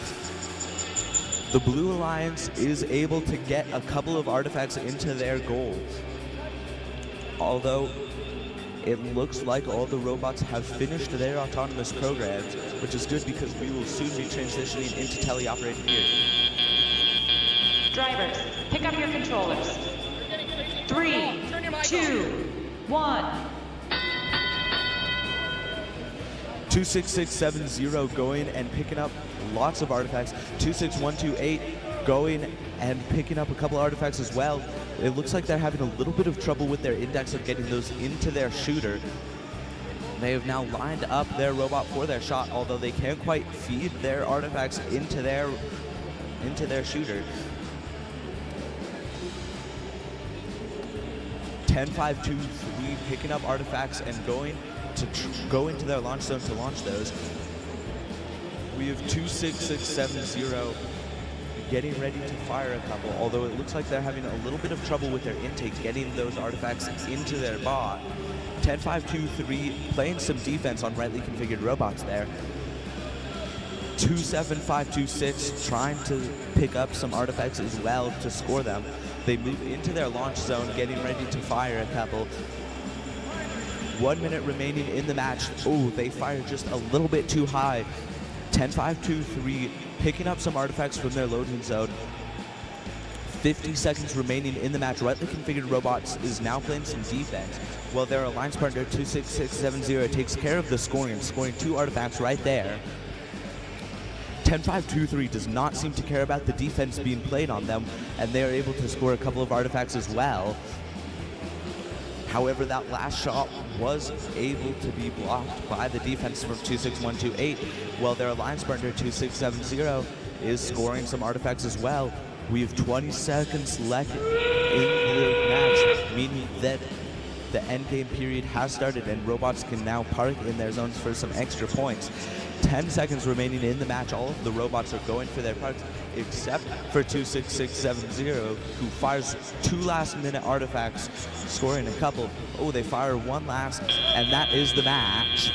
The Blue Alliance is able to get a couple of artifacts into their goal. Although it looks like all the robots have finished their autonomous programs, which is good because we will soon be transitioning into teleoperated gear. Drivers, pick up your controllers. 3, 2, 1. 26670 going and picking up lots of artifacts. 26128 going and picking up a couple artifacts as well. It looks like they're having a little bit of trouble with their index of getting those into their shooter. They have now lined up their robot for their shot, although they can't quite feed their artifacts into their shooter. 10-5-2-3 picking up artifacts and going to go into their launch zone to launch those. We have 26670 getting ready to fire a couple, although it looks like they're having a little bit of trouble with their intake, getting those artifacts into their bot. 10-5-2-3 playing some defense on rightly configured robots there. 2-7-5-2-6 trying to pick up some artifacts as well to score them. They move into their launch zone, getting ready to fire a couple. 1 minute remaining in the match. Oh, they fired just a little bit too high. 10-5-2-3 picking up some artifacts from their loading zone. 50 seconds remaining in the match. Rightly configured robots is now playing some defense, while their alliance partner 26670 takes care of the scoring 2 artifacts right there. 10-5-2-3 does not seem to care about the defense being played on them, and they are able to score a couple of artifacts as well. However, that last shot was able to be blocked by the defense from 26128, while their alliance partner 2670 is scoring some artifacts as well. We have 20 seconds left in the match, meaning that the end game period has started and robots can now park in their zones for some extra points. 10 seconds remaining in the match. All of the robots are going for their parks except for 26670, who fires 2 last-minute artifacts, scoring a couple. Oh, they fire 1 last, and that is the match.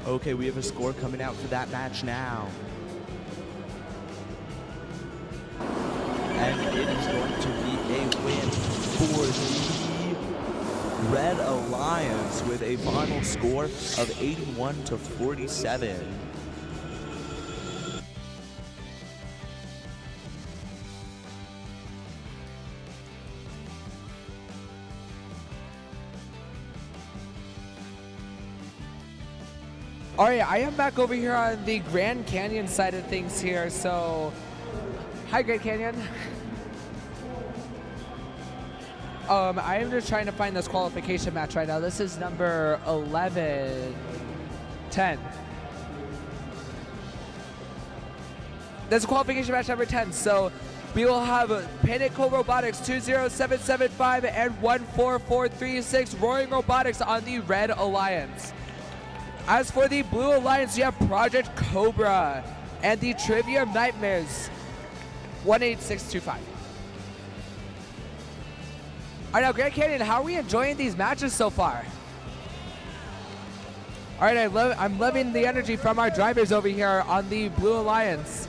Okay, we have a score coming out for that match now. And it is going to be a win for the Red Alliance with a final score of 81-47. All right, I am back over here on the Grand Canyon side of things here. So, hi, Grand Canyon. I am just trying to find this qualification match right now. This is number 11, 10. That's qualification match number 10. So, we will have Pinnacle Robotics 20775 and 14436 Roaring Robotics on the Red Alliance. As for the Blue Alliance, you have Project Cobra and the Trivia Nightmares 18625. All right, now Grand Canyon, how are we enjoying these matches so far? All right, I'm loving the energy from our drivers over here on the Blue Alliance.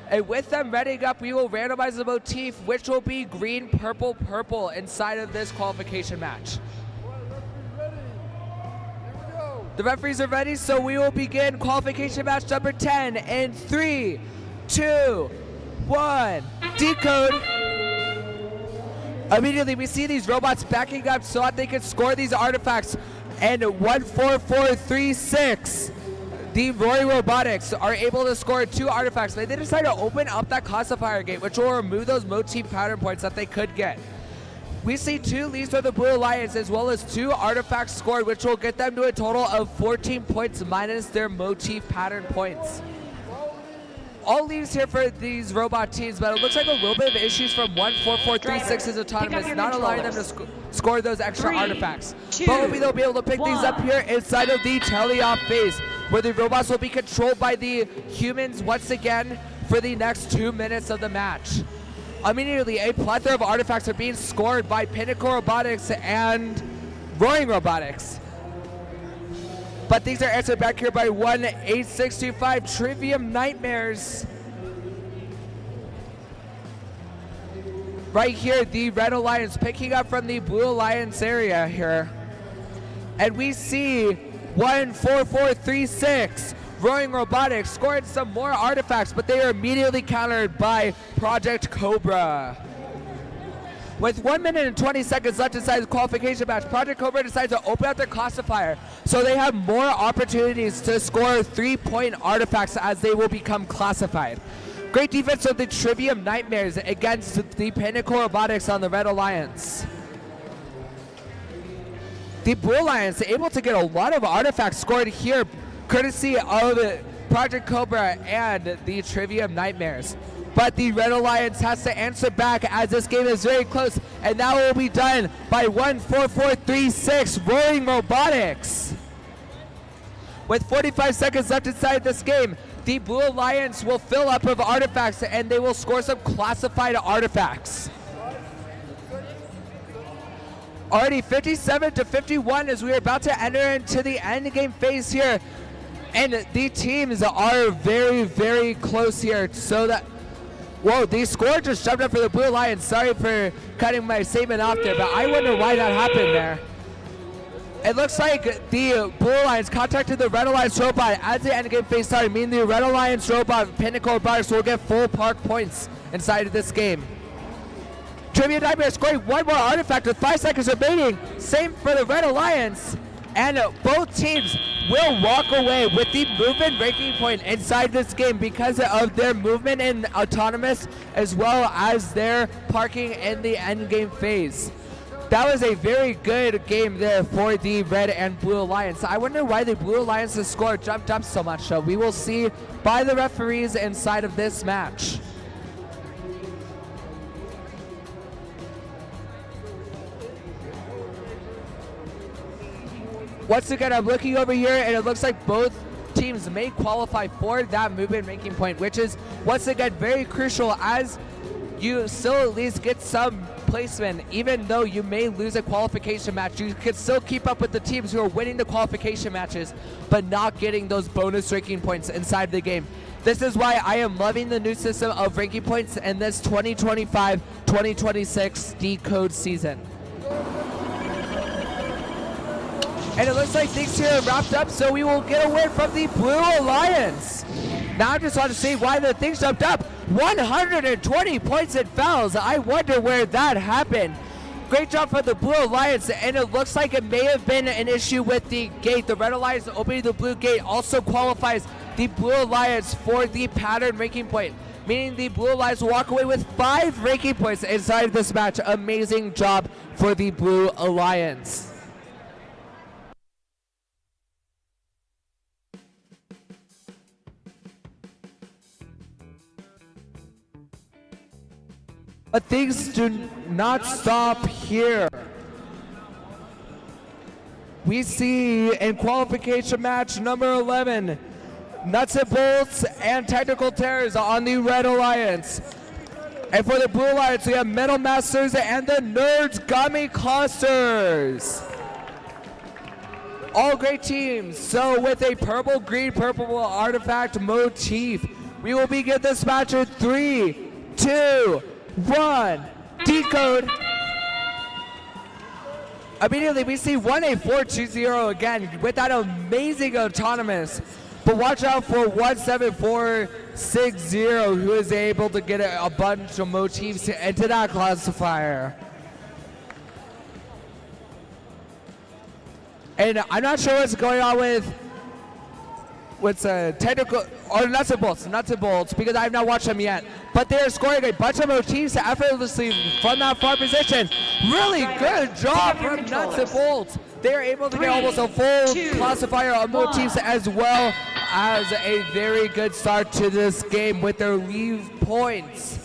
And with them readying up, we will randomize the motif, which will be green, purple, purple inside of this qualification match. The referees are ready, so we will begin qualification match number 10 in 3, 2, 1, decode. Immediately we see these robots backing up so that they can score these artifacts. And 14436, the Roaring Robotics are able to score 2 artifacts. They decide to open up that classifier gate, which will remove those motif pattern points that they could get. We see 2 leads for the Blue Alliance as well as 2 artifacts scored, which will get them to a total of 14 points minus their motif pattern points. All leaves here for these robot teams, but it looks like a little bit of issues from 14436's autonomous, not allowing them to score those extra artifacts. But hopefully they'll be able to pick these up here inside of the teleoff phase, where the robots will be controlled by the humans once again for the next 2 minutes of the match. Immediately, a plethora of artifacts are being scored by Pinnacle Robotics and Roaring Robotics. But these are answered back here by 18625 Trivium Nightmares. Right here, the Red Alliance picking up from the Blue Alliance area here. And we see 14436 Roaring Robotics scoring some more artifacts, but they are immediately countered by Project Cobra. With 1 minute and 20 seconds left inside the qualification match, Project Cobra decides to open up their classifier so they have more opportunities to score 3-point artifacts as they will become classified. Great defense of the Trivium Nightmares against the Pinnacle Robotics on the Red Alliance. The Blue Alliance able to get a lot of artifacts scored here, courtesy of Project Cobra and the Trivium Nightmares. But the Red Alliance has to answer back as this game is very close, and that will be done by 14436 Roaring Robotics. With 45 seconds left inside this game, the Blue Alliance will fill up with artifacts and they will score some classified artifacts. Already 57-51 as we are about to enter into the end game phase here. And the teams are very, very close here, so that, whoa, the score just jumped up for the Blue Alliance. Sorry for cutting my statement off there, but I wonder why that happened there. It looks like the Blue Alliance contacted the Red Alliance robot as the end game phase started, meaning the Red Alliance robot, Pinnacle Robotics, will get full park points inside of this game. Trivia Nightmare scoring 1 more artifact with 5 seconds remaining. Same for the Red Alliance. And both teams will walk away with the movement breaking point inside this game because of their movement in autonomous as well as their parking in the end game phase. That was a very good game there for the Red and Blue Alliance. I wonder why the Blue Alliance's score jumped up so much, so we will see by the referees inside of this match. Once again, I'm looking over here, and it looks like both teams may qualify for that movement making point, which is, once again, very crucial as you still at least get some placement. Even though you may lose a qualification match, you can still keep up with the teams who are winning the qualification matches, but not getting those bonus ranking points inside the game. This is why I am loving the new system of ranking points in this 2025-2026 decode season. And it looks like things here are wrapped up, so we will get a win from the Blue Alliance. Now I just want to see why the things jumped up. 120 points in fouls. I wonder where that happened. Great job for the Blue Alliance, and it looks like it may have been an issue with the gate. The Red Alliance opening the blue gate also qualifies the Blue Alliance for the pattern ranking point, meaning the Blue Alliance will walk away with 5 ranking points inside of this match. Amazing job for the Blue Alliance. But things do not stop here. We see in qualification match number 11, Nuts and Bolts and Technical Terrors on the Red Alliance. And for the Blue Alliance, we have Metal Masters and the Nerds Gummy Clusters. All great teams. So with a purple, green, purple artifact motif, we will begin this match in 3, 2, 1, decode. Immediately we see 18420 again with that amazing autonomous. But watch out for 17460, who is able to get a bunch of motifs into that classifier. And I'm not sure what's going on with technical, or nuts and bolts, because I have not watched them yet. But they're scoring a bunch of motifs effortlessly from that far position. Really good job from nuts and bolts. They're able to get almost a full classifier of motifs, as well as a very good start to this game with their leave points.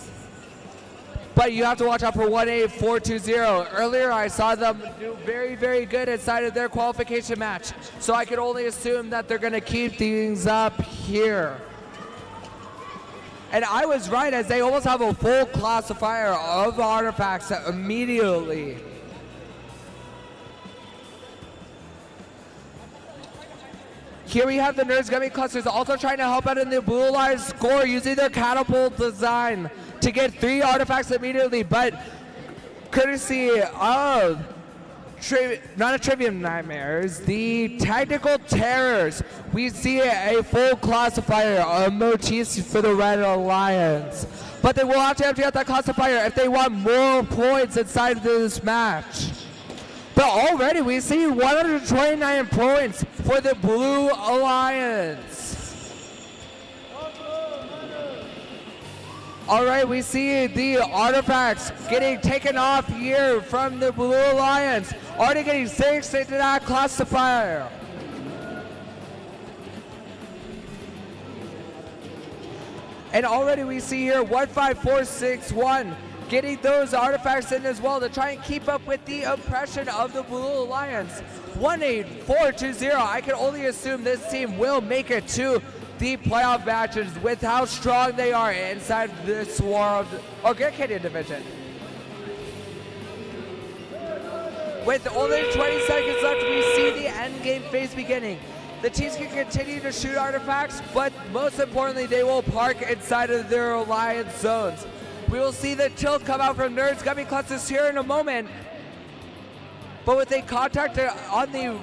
But you have to watch out for 18420. Earlier I saw them do very, very good inside of their qualification match. So I can only assume that they're going to keep things up here. And I was right, as they almost have a full classifier of artifacts immediately. Here we have the Nerds Gummy Clusters also trying to help out in the Blue Alliance score using their catapult design to get 3 artifacts immediately, but courtesy of not a Trivium Nightmares, the Technical Terrors, we see a full classifier of motifs for the Red Alliance. But they will have to empty out that classifier if they want more points inside of this match. But already we see 129 points for the Blue Alliance. All right, we see the artifacts getting taken off here from the Blue Alliance. Already getting 6 into that classifier. And already we see here 15461 getting those artifacts in as well to try and keep up with the oppression of the Blue Alliance. 18420, I can only assume this team will make it to the playoff matches with how strong they are inside this World or Great Canyon division. With only 20 seconds left, we see the end game phase beginning. The teams can continue to shoot artifacts, but most importantly, they will park inside of their alliance zones. We will see the tilt come out from Nerds Gummy Clusters here in a moment. But with a contact on the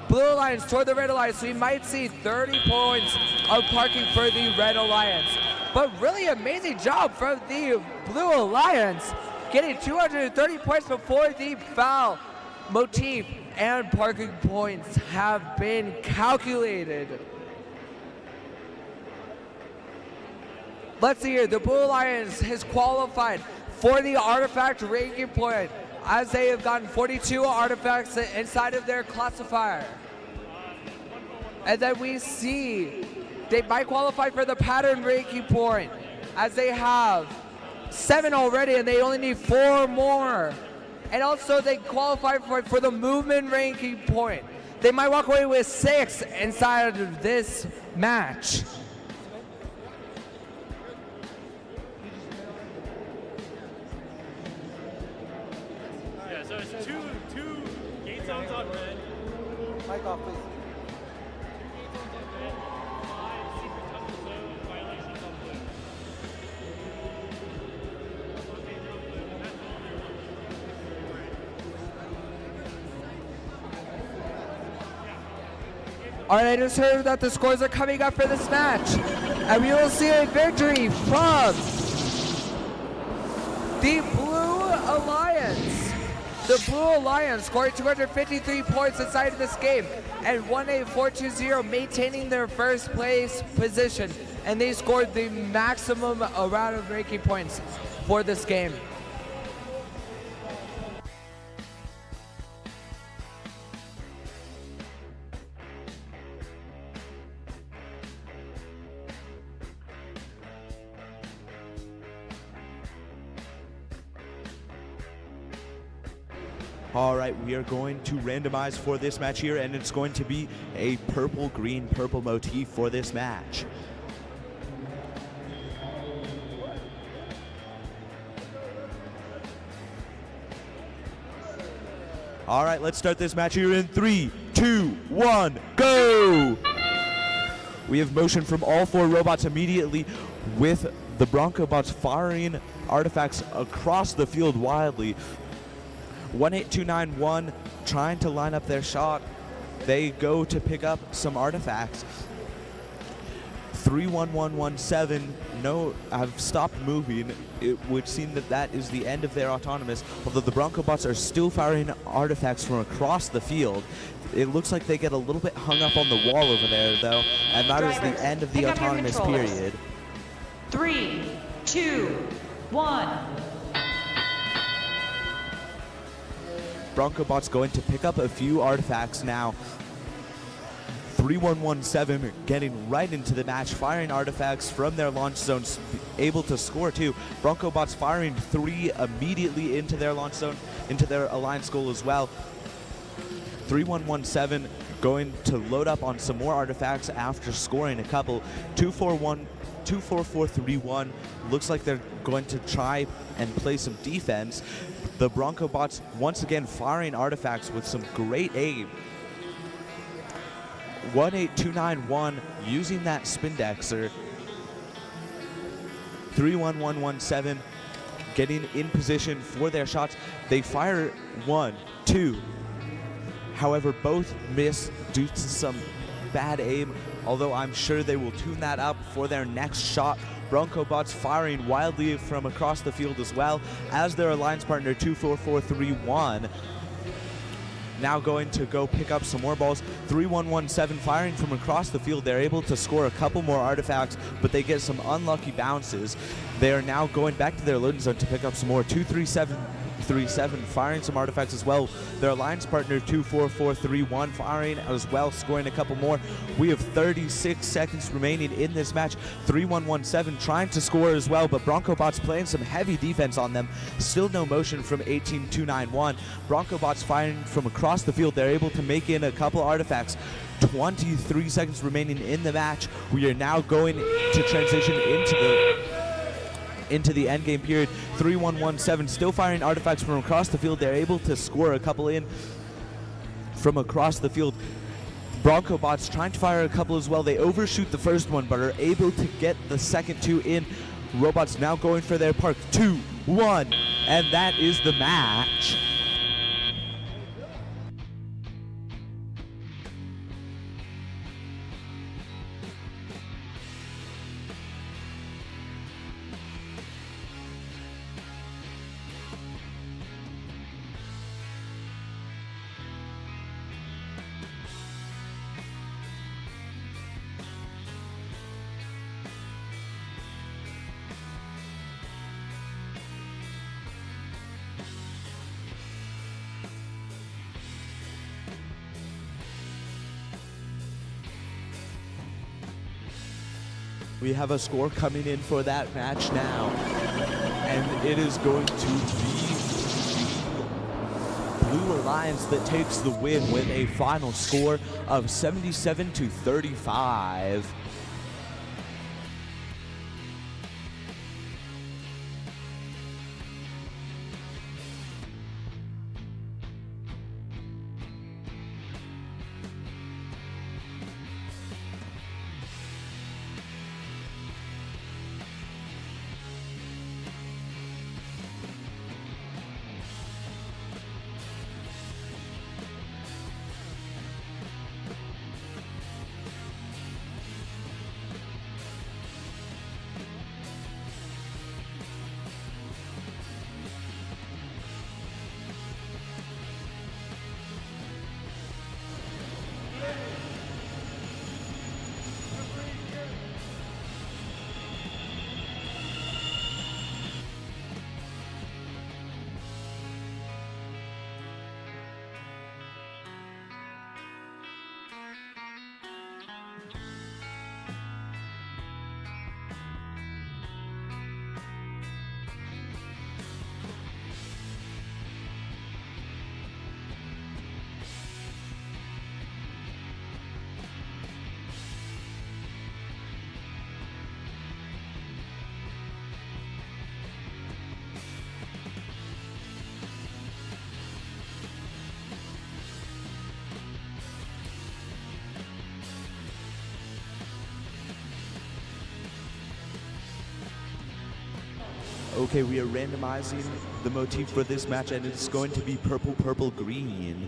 Blue Alliance toward the Red Alliance, we might see 30 points of parking for the Red Alliance. But really amazing job from the Blue Alliance, getting 230 points before the foul motif and parking points have been calculated. Let's see here, the Blue Alliance has qualified for the artifact ranking point as they have gotten 42 artifacts inside of their classifier. And then we see they might qualify for the pattern ranking point as they have 7 already and they only need 4 more. And also they qualify for the movement ranking point. They might walk away with 6 inside of this match. Yeah, so it's two gate zones on red. Mic off, please. All right, I just heard that the scores are coming up for this match. And we will see a victory from the Blue Alliance. The Blue Alliance scored 253 points inside of this game and 18420, maintaining their first place position. And they scored the maximum amount of ranking points for this game. All right, we are going to randomize for this match here, and it's going to be a purple, green, purple motif for this match. All right, let's start this match here in 3, 2, 1, go! We have motion from all 4 robots immediately, with the Bronco bots firing artifacts across the field wildly. 18291 trying to line up their shot. They go to pick up some artifacts. 31117, no, have stopped moving. It would seem that that is the end of their autonomous, although the Bronco bots are still firing artifacts from across the field. It looks like they get a little bit hung up on the wall over there, though, and that is the end of the autonomous period. 3, 2, 1. Bronco bots going to pick up a few artifacts now. 3117 getting right into the match, firing artifacts from their launch zones, able to score too. Bronco bots firing 3 immediately into their launch zone, into their alliance goal as well. 3117 going to load up on some more artifacts after scoring a couple. 24431 looks like they're going to try and play some defense. The Bronco bots once again firing artifacts with some great aim. 18291 using that Spindexer. 31117 getting in position for their shots. They fire 1, 2. However, both miss due to some bad aim, although I'm sure they will tune that up for their next shot. Bronco bots firing wildly from across the field as well as their alliance partner 24431 now going to go pick up some more balls. 3117 firing from across the field. They're able to score a couple more artifacts, but they get some unlucky bounces. They are now going back to their loading zone to pick up some more. 23737 firing some artifacts as well. Their alliance partner 24431 firing as well, scoring a couple more. We have 36 seconds remaining in this match. 3117 trying to score as well, but Bronco bots playing some heavy defense on them. Still no motion from 18291. Bronco bots firing from across the field. They're able to make in a couple artifacts. 23 seconds remaining in the match. We are now going to transition into the end game period. 3117 still firing artifacts from across the field. They're able to score a couple in from across the field. Bronco bots trying to fire a couple as well. They overshoot the first one but are able to get the second 2 in. Robots now going for their park. 2, 1, and that is the match. We have a score coming in for that match now, and it is going to be Blue Alliance that takes the win with a final score of 77-35. Okay, we are randomizing the motif for this match, and it's going to be purple, purple, green.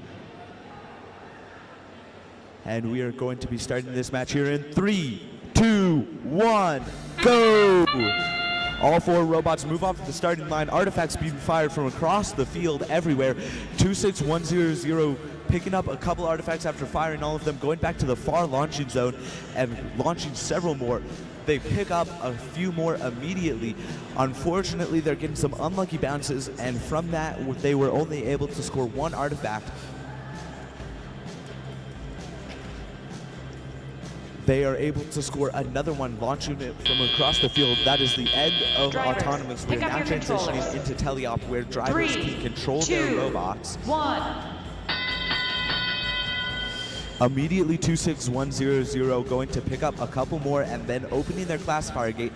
And we are going to be starting this match here in 3, 2, 1, go! All 4 robots move off the starting line. Artifacts being fired from across the field everywhere. 26100 picking up a couple artifacts after firing all of them, going back to the far launching zone and launching several more. They pick up a few more immediately. Unfortunately, they're getting some unlucky bounces, and from that, they were only able to score 1 artifact. They are able to score another one, launching it from across the field. That is the end of Drivers, Autonomous. We're pick up now your transitioning controllers. into Teleop, where drivers 3, can control 2, their robots. 1. Immediately 26100 going to pick up a couple more and then opening their classifier gate.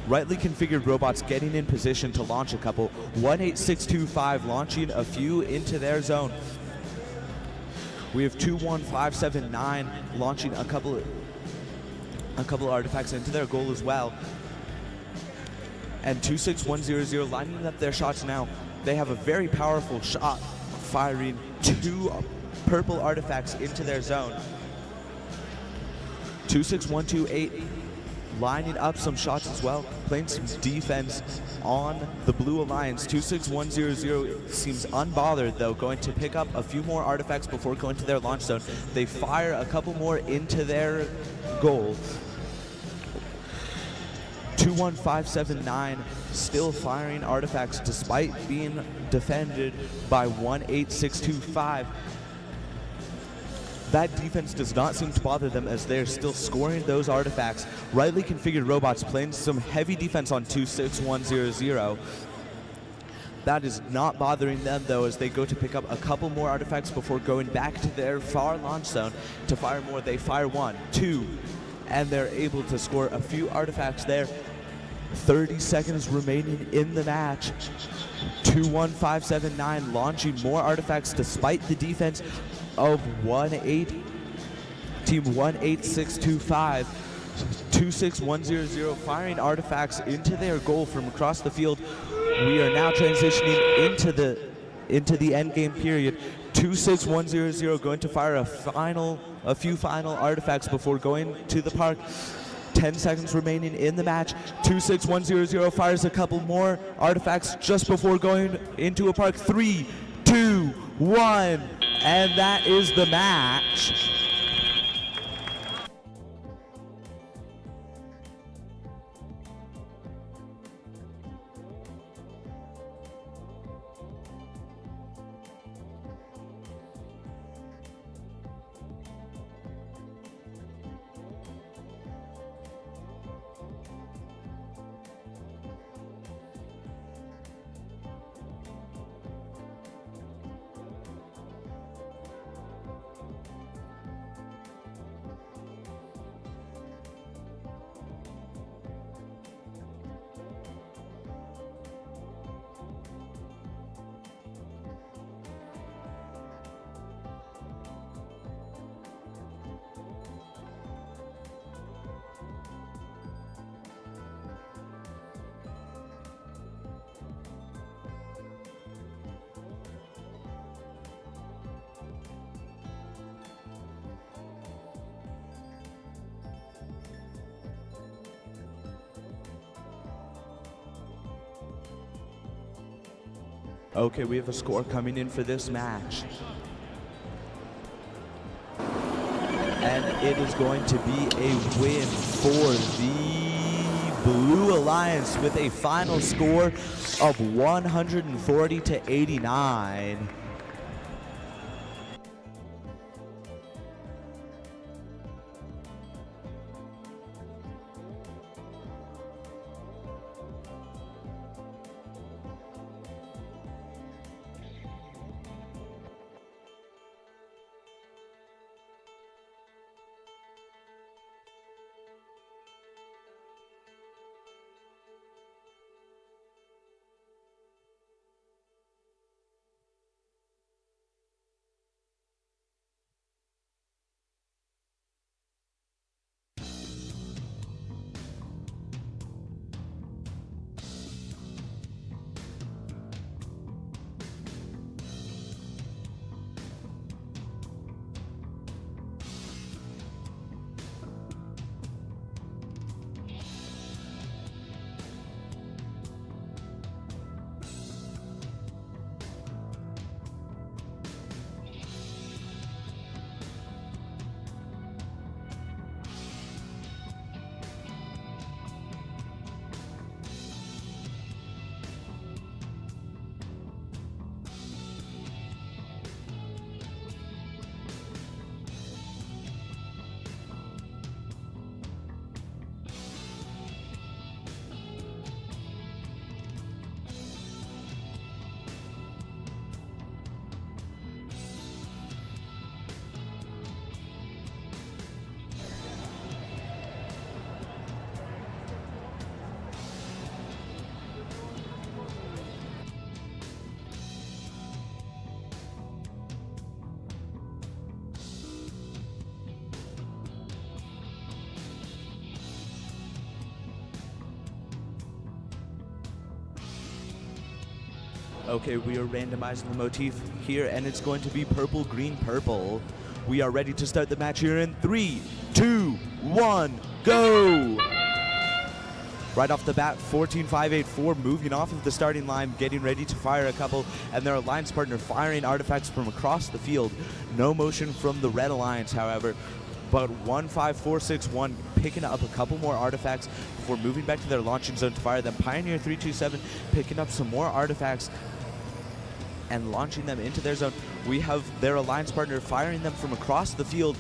Rightly configured robots getting in position to launch a couple. 18625 launching a few into their zone. We have 21579 launching a couple artifacts into their goal as well. And 26100 lining up their shots now. They have a very powerful shot, firing 2 purple artifacts into their zone. 26128 lining up some shots as well, playing some defense on the Blue Alliance. 26100 seems unbothered though, going to pick up a few more artifacts before going to their launch zone. They fire a couple more into their goal. 21579 still firing artifacts despite being defended by 18625. That defense does not seem to bother them as they're still scoring those artifacts. Rightly configured robots playing some heavy defense on 26100. That is not bothering them though, as they go to pick up a couple more artifacts before going back to their far launch zone to fire more. They fire 1, 2, and they're able to score a few artifacts there. 30 seconds remaining in the match. 21579 launching more artifacts despite the defense of Team 18625. 26100 firing artifacts into their goal from across the field. We are now transitioning into the end game period. 26100 going to fire a few final artifacts before going to the park. 10 seconds remaining in the match. 26100 fires a couple more artifacts just before going into a park. 3, 2, 1, and that is the match. Okay, we have a score coming in for this match. And it is going to be a win for the Blue Alliance with a final score of 140-89. Okay, we are randomizing the motif here, and it's going to be purple, green, purple. We are ready to start the match here in 3, 2, 1, go! Right off the bat, 14-5-8-4 moving off of the starting line, getting ready to fire a couple, and their alliance partner firing artifacts from across the field. No motion from the red alliance, however, but 1-5-4-6-1 picking up a couple more artifacts before moving back to their launching zone to fire them. Pioneer 327 picking up some more artifacts and launching them into their zone. We have their alliance partner firing them from across the field.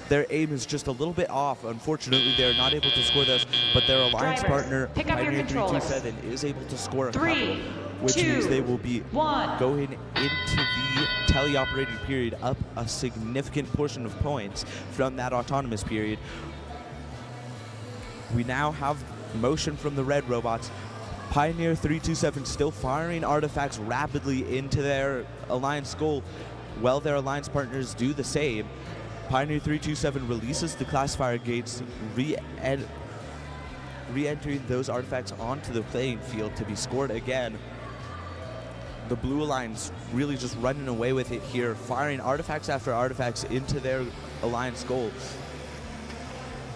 Their aim is just a little bit off. Unfortunately, they're not able to score those, but their alliance partner, Pioneer 327, is able to score a couple, which means they will be going into the teleoperated period up a significant portion of points from that autonomous period. We now have motion from the red robots. Pioneer 327 still firing artifacts rapidly into their alliance goal, while their alliance partners do the same. Pioneer 327 releases the classifier gates, re-entering those artifacts onto the playing field to be scored again. The blue alliance really just running away with it here, firing artifacts after artifacts into their alliance goal.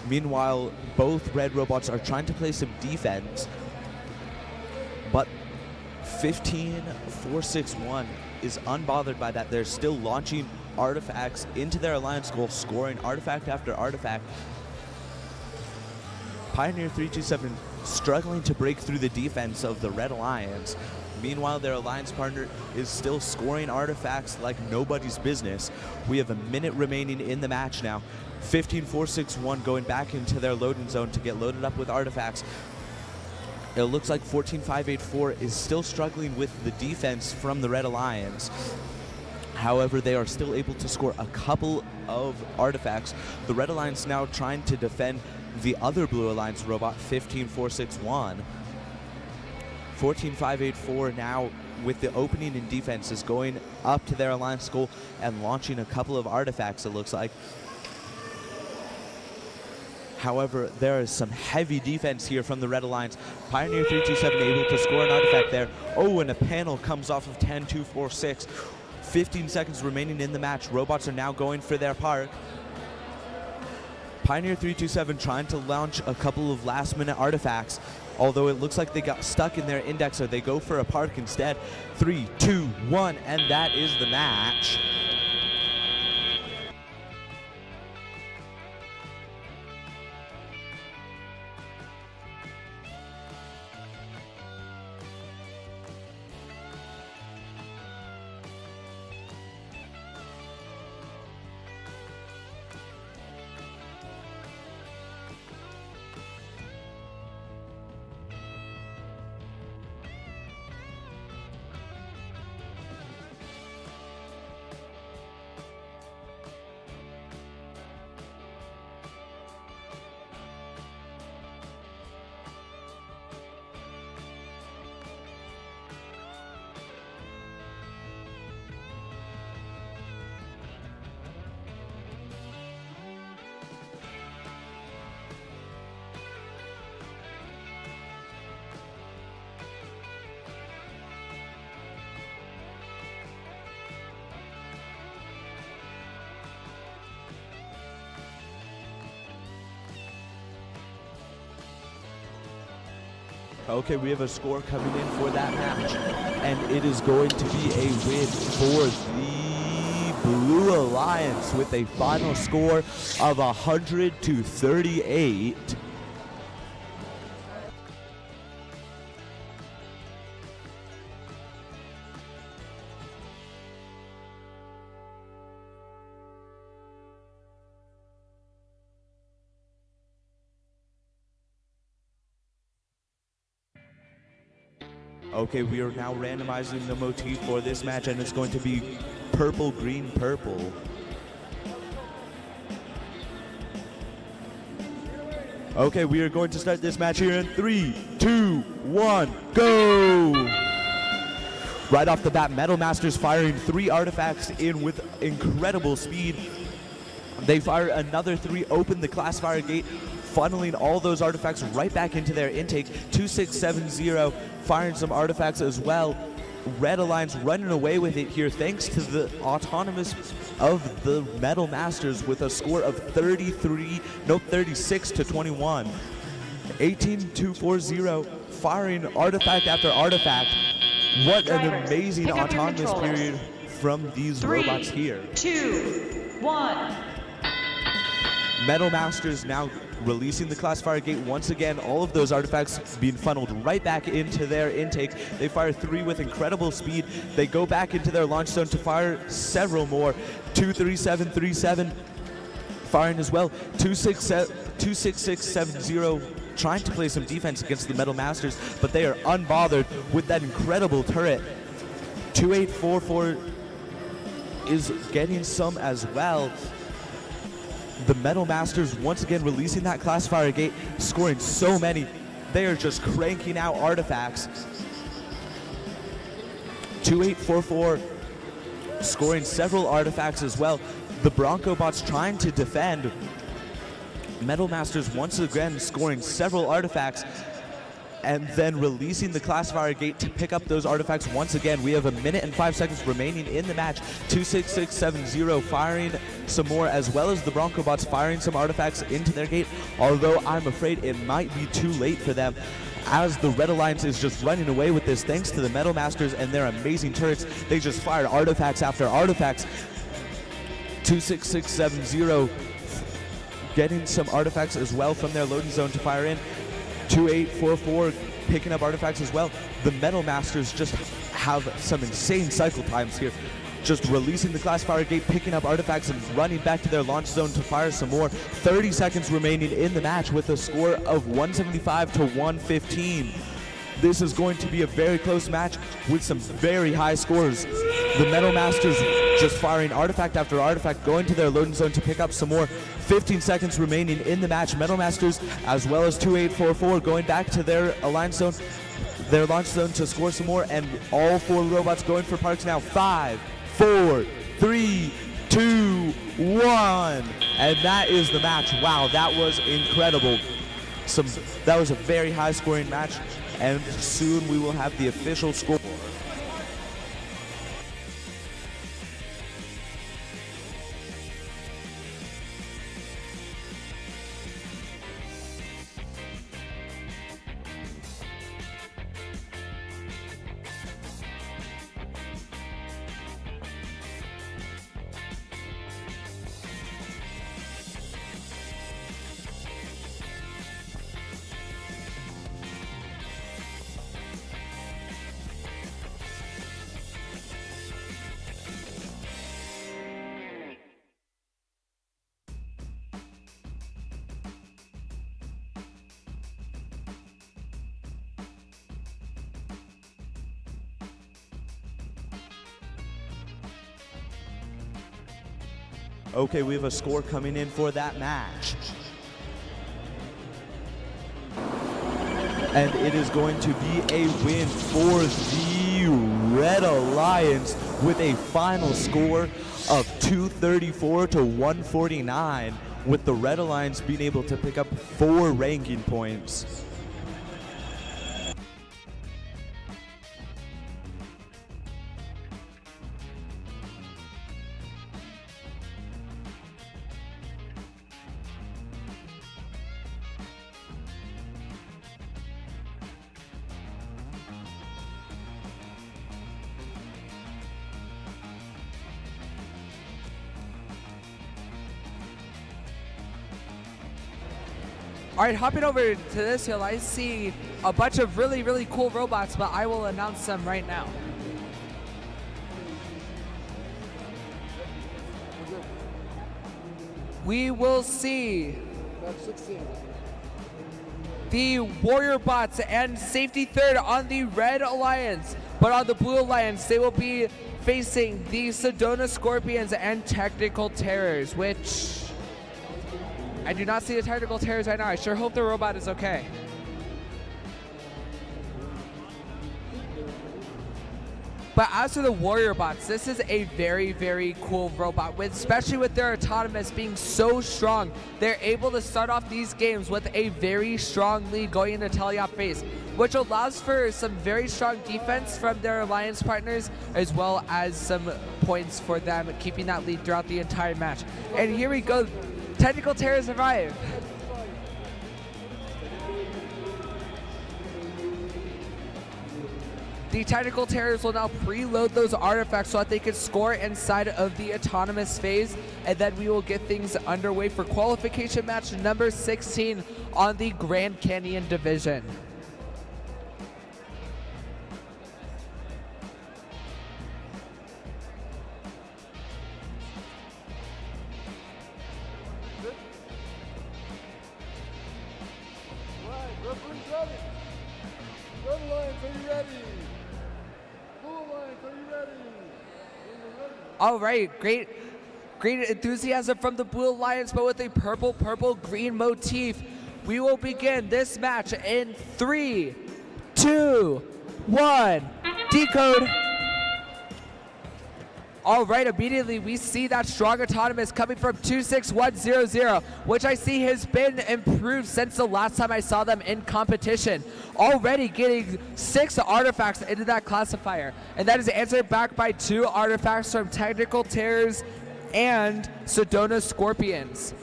Meanwhile, both red robots are trying to play some defense, but 15-4-6-1 is unbothered by that. They're still launching artifacts into their alliance goal, scoring artifact after artifact. Pioneer 327 struggling to break through the defense of the red alliance. Meanwhile, their alliance partner is still scoring artifacts like nobody's business. We have a minute remaining in the match now. 15-4-6-1 going back into their loading zone to get loaded up with artifacts. It looks like 14-5-8-4 is still struggling with the defense from the red alliance. However, they are still able to score a couple of artifacts. The red alliance now trying to defend the other blue alliance robot, 15-4-6-1. 14-5-8-4 now with the opening in defense is going up to their alliance goal and launching a couple of artifacts, it looks like. However, there is some heavy defense here from the red alliance. Pioneer 327 able to score an artifact there. Oh, and a panel comes off of 10-2-4-6. 15 seconds remaining in the match. Robots are now going for their park. Pioneer 327 trying to launch a couple of last-minute artifacts, although it looks like they got stuck in their indexer. They go for a park instead. 3, 2, 1, and that is the match. Okay, we have a score coming in for that match, and it is going to be a win for the Blue Alliance with a final score of 100-38. Okay, we are now randomizing the motif for this match, and it's going to be purple, green, purple. Okay, we are going to start this match here in 3, 2, 1, go! Right off the bat, Metal Masters firing 3 artifacts in with incredible speed. They fire another 3, open the classifier gate, funneling all those artifacts right back into their intake. 2670 firing some artifacts as well. Red Alliance running away with it here thanks to the autonomous of the Metal Masters with a score of 36 to 21. 18-2-4-0, firing artifact after artifact. What an Drivers, amazing pick up your autonomous controllers. period from these 3, robots here. 2, 1. Metal Masters now releasing the classifier gate once again. All of those artifacts being funneled right back into their intake. They fire 3 with incredible speed. They go back into their launch zone to fire several more. 23737 firing as well. 26670 trying to play some defense against the Metal Masters, but they are unbothered with that incredible turret. 2844 is getting some as well. The Metal Masters once again releasing that classifier gate, scoring so many. They are just cranking out artifacts. 2844 scoring several artifacts as well. The Bronco bots trying to defend. Metal Masters once again scoring several artifacts and then releasing the classifier gate to pick up those artifacts once again. We have 1 minute and 5 seconds remaining in the match. 26670 firing some more, as well as the Bronco bots firing some artifacts into their gate, although I'm afraid it might be too late for them, as the Red Alliance is just running away with this thanks to the Metal Masters and their amazing turrets. They just fired artifacts after artifacts. 26670 getting some artifacts as well from their loading zone to fire in. 2844 picking up artifacts as well. The Metal Masters just have some insane cycle times here. Just releasing the classifier gate, picking up artifacts, and running back to their launch zone to fire some more. 30 seconds remaining in the match with a score of 175 to 115. This is going to be a very close match with some very high scores. The Metal Masters just firing artifact after artifact, going to their loading zone to pick up some more. 15 seconds remaining in the match. Metal Masters as well as 2844 going back to their alliance zone, their launch zone to score some more, and all 4 robots going for parks now. 5, 4, 3, 2, 1. And that is the match. Wow, that was incredible. That was a very high scoring match, and soon we will have the official score. Okay, we have a score coming in for that match. And it is going to be a win for the Red Alliance with a final score of 234 to 149, with the Red Alliance being able to pick up 4 ranking points. All right, hopping over to this hill, I see a bunch of really, really cool robots, but I will announce them right now. We will see the Warrior Bots and Safety Third on the Red Alliance, but on the Blue Alliance, they will be facing the Sedona Scorpions and Technical Terrors, which I do not see the Technical Terrors right now. I sure hope the robot is okay. But as for the warrior bots, this is a very, very cool robot, especially with their autonomous being so strong. They're able to start off these games with a very strong lead going into teleop phase, which allows for some very strong defense from their alliance partners, as well as some points for them, keeping that lead throughout the entire match. And here we go, technical terrors arrive. The technical terrors will now preload those artifacts so that they can score inside of the autonomous phase, and then we will get things underway for qualification match number 16 on the Grand Canyon division. Referee's ready. Red Alliance, are you ready? Blue Alliance, are you ready? All right, great enthusiasm from the Blue Alliance, but with a purple-green motif. We will begin this match in 3, 2, 1, decode. All right, immediately we see that strong autonomous coming from 26100, which I see has been improved since the last time I saw them in competition. Already getting 6 artifacts into that classifier, and that is answered back by 2 artifacts from Technical Terrors and Sedona Scorpions.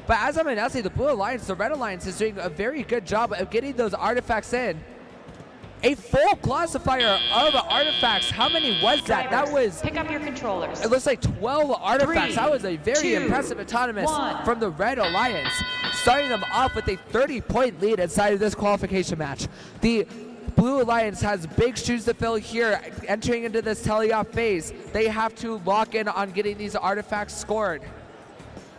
But as I'm announcing, the Blue Alliance, the Red Alliance is doing a very good job of getting those artifacts in. A full classifier of artifacts. How many was that? That was... Pick up your controllers. It looks like 12 artifacts. 3, that was a very 2, impressive autonomous 1. from the Red Alliance, starting them off with a 30-point lead inside of this qualification match. The Blue Alliance has big shoes to fill here, entering into this teleop phase. They have to lock in on getting these artifacts scored,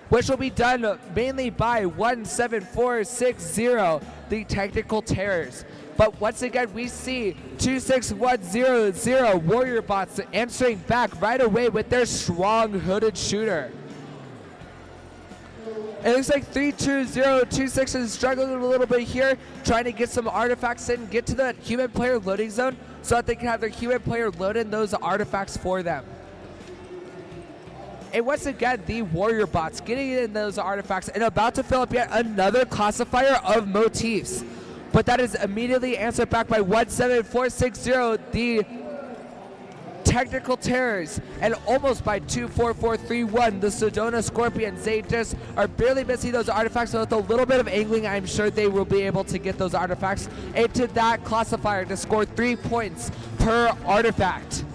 which will be done mainly by 17460, the Technical Terrors. But once again, we see 26100 Warrior Bots answering back right away with their strong hooded shooter. It looks like 32026 is struggling a little bit here, trying to get some artifacts in, get to the human player loading zone so that they can have their human player load in those artifacts for them. And once again, the Warrior Bots getting in those artifacts and about to fill up yet another classifier of motifs. But that is immediately answered back by 17460, the Technical Terrors, and almost by 24431, the Sedona Scorpions. They just are barely missing those artifacts, so with a little bit of angling, I'm sure they will be able to get those artifacts into that classifier to score 3 points per artifact.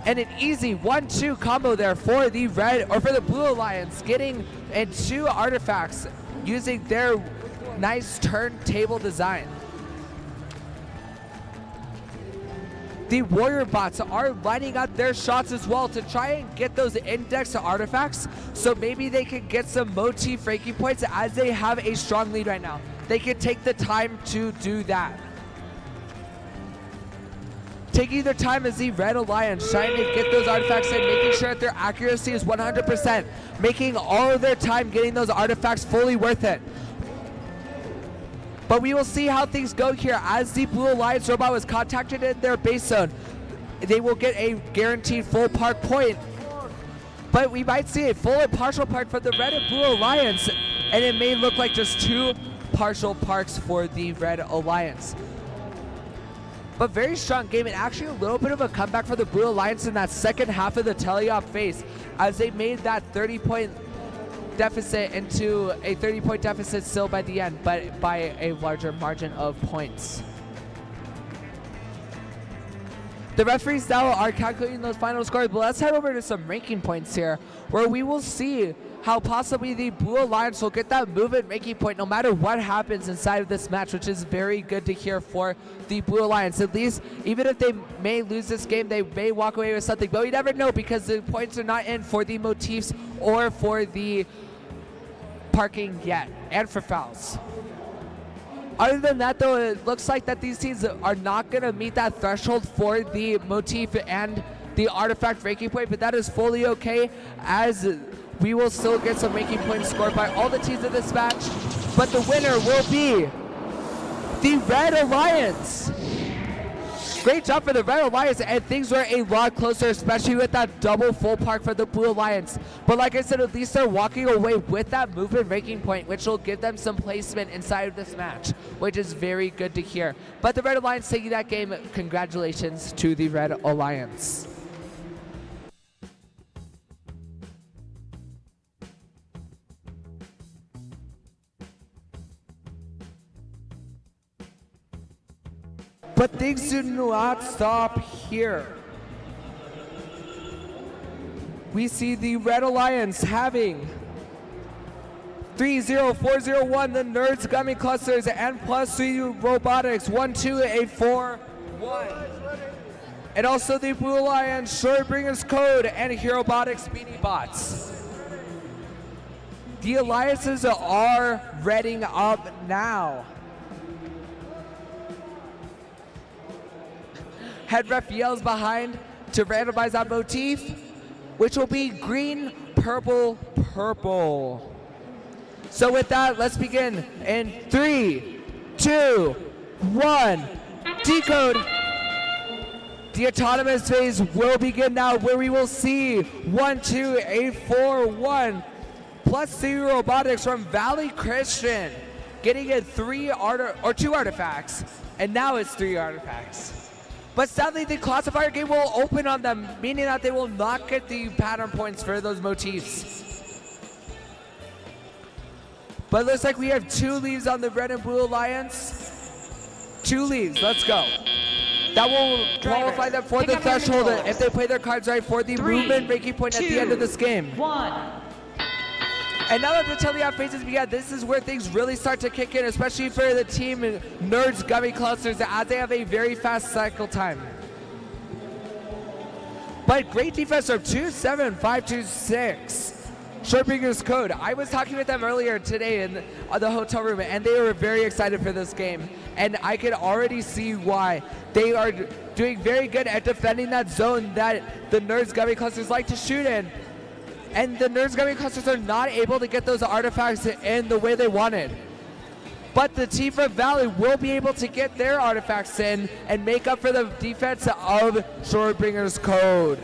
And an easy 1-2 combo there for the for the Blue Alliance, getting in 2 artifacts using their nice turntable design. The Warrior Bots are lining up their shots as well to try and get those index artifacts, so maybe they can get some motif ranking points as they have a strong lead right now. They can take the time to do that. Taking their time as the Red Alliance, trying to get those artifacts in, making sure that their accuracy is 100%, making all of their time getting those artifacts fully worth it. But we will see how things go here as the Blue Alliance robot was contacted in their base zone. They will get a guaranteed full park point, but we might see a full and partial park for the Red and Blue Alliance, and it may look like just 2 partial parks for the Red Alliance. But very strong game, and actually a little bit of a comeback for the Blue Alliance in that second half of the teleop phase, as they made that 30-point deficit into a 30-point deficit still by the end, but by a larger margin of points. The referees now are calculating those final scores, but let's head over to some ranking points here, where we will see how possibly the Blue Alliance will get that movement ranking point no matter what happens inside of this match, which is very good to hear for the Blue Alliance. At least, even if they may lose this game, they may walk away with something, but we never know because the points are not in for the motifs or for the parking yet, and for fouls. Other than that, though, it looks like that these teams are not going to meet that threshold for the motif and the artifact ranking point, but that is fully okay, as we will still get some ranking points scored by all the teams in this match. But the winner will be the Red Alliance. Great job for the Red Alliance, and things were a lot closer, especially with that double full park for the Blue Alliance. But like I said, at least they're walking away with that movement ranking point, which will give them some placement inside of this match, which is very good to hear. But the Red Alliance taking that game, congratulations to the Red Alliance. But things do not stop here. We see the Red Alliance having 3-0-4-0-1, the Nerds Gummy Clusters, and +3 Robotics, 1-2-8-4-1. And also the Blue Alliance, Shortbringers Code, and Herobotics Beanie Bots. The alliances are readying up now. Head ref yells behind to randomize that motif, which will be green, purple, purple. So with that, let's begin in 3, 2, 1, decode. The autonomous phase will begin now, where we will see 1-2-8-4-1 +3 Robotics from Valley Christian getting it 2 artifacts, and now it's 3 artifacts. But sadly, the classifier game will open on them, meaning that they will not get the pattern points for those motifs. But it looks like we have 2 leaves on the Red and Blue Alliance. 2 leaves, let's go. That will qualify them for the threshold if they play their cards right for the movement ranking point at the end of this game. 1. And now that the teleop phases began, this is where things really start to kick in, especially for the team Nerds Gummy Clusters, as they have a very fast cycle time. But great defense from 2-7-5-2-6. Shortbringers Code. I was talking with them earlier today in the hotel room, and they were very excited for this game. And I can already see why. They are doing very good at defending that zone that the Nerds Gummy Clusters like to shoot in. And the Nerds Gummy Clusters are not able to get those artifacts in the way they wanted. But the team from Valley will be able to get their artifacts in and make up for the defense of Shortbringers Code.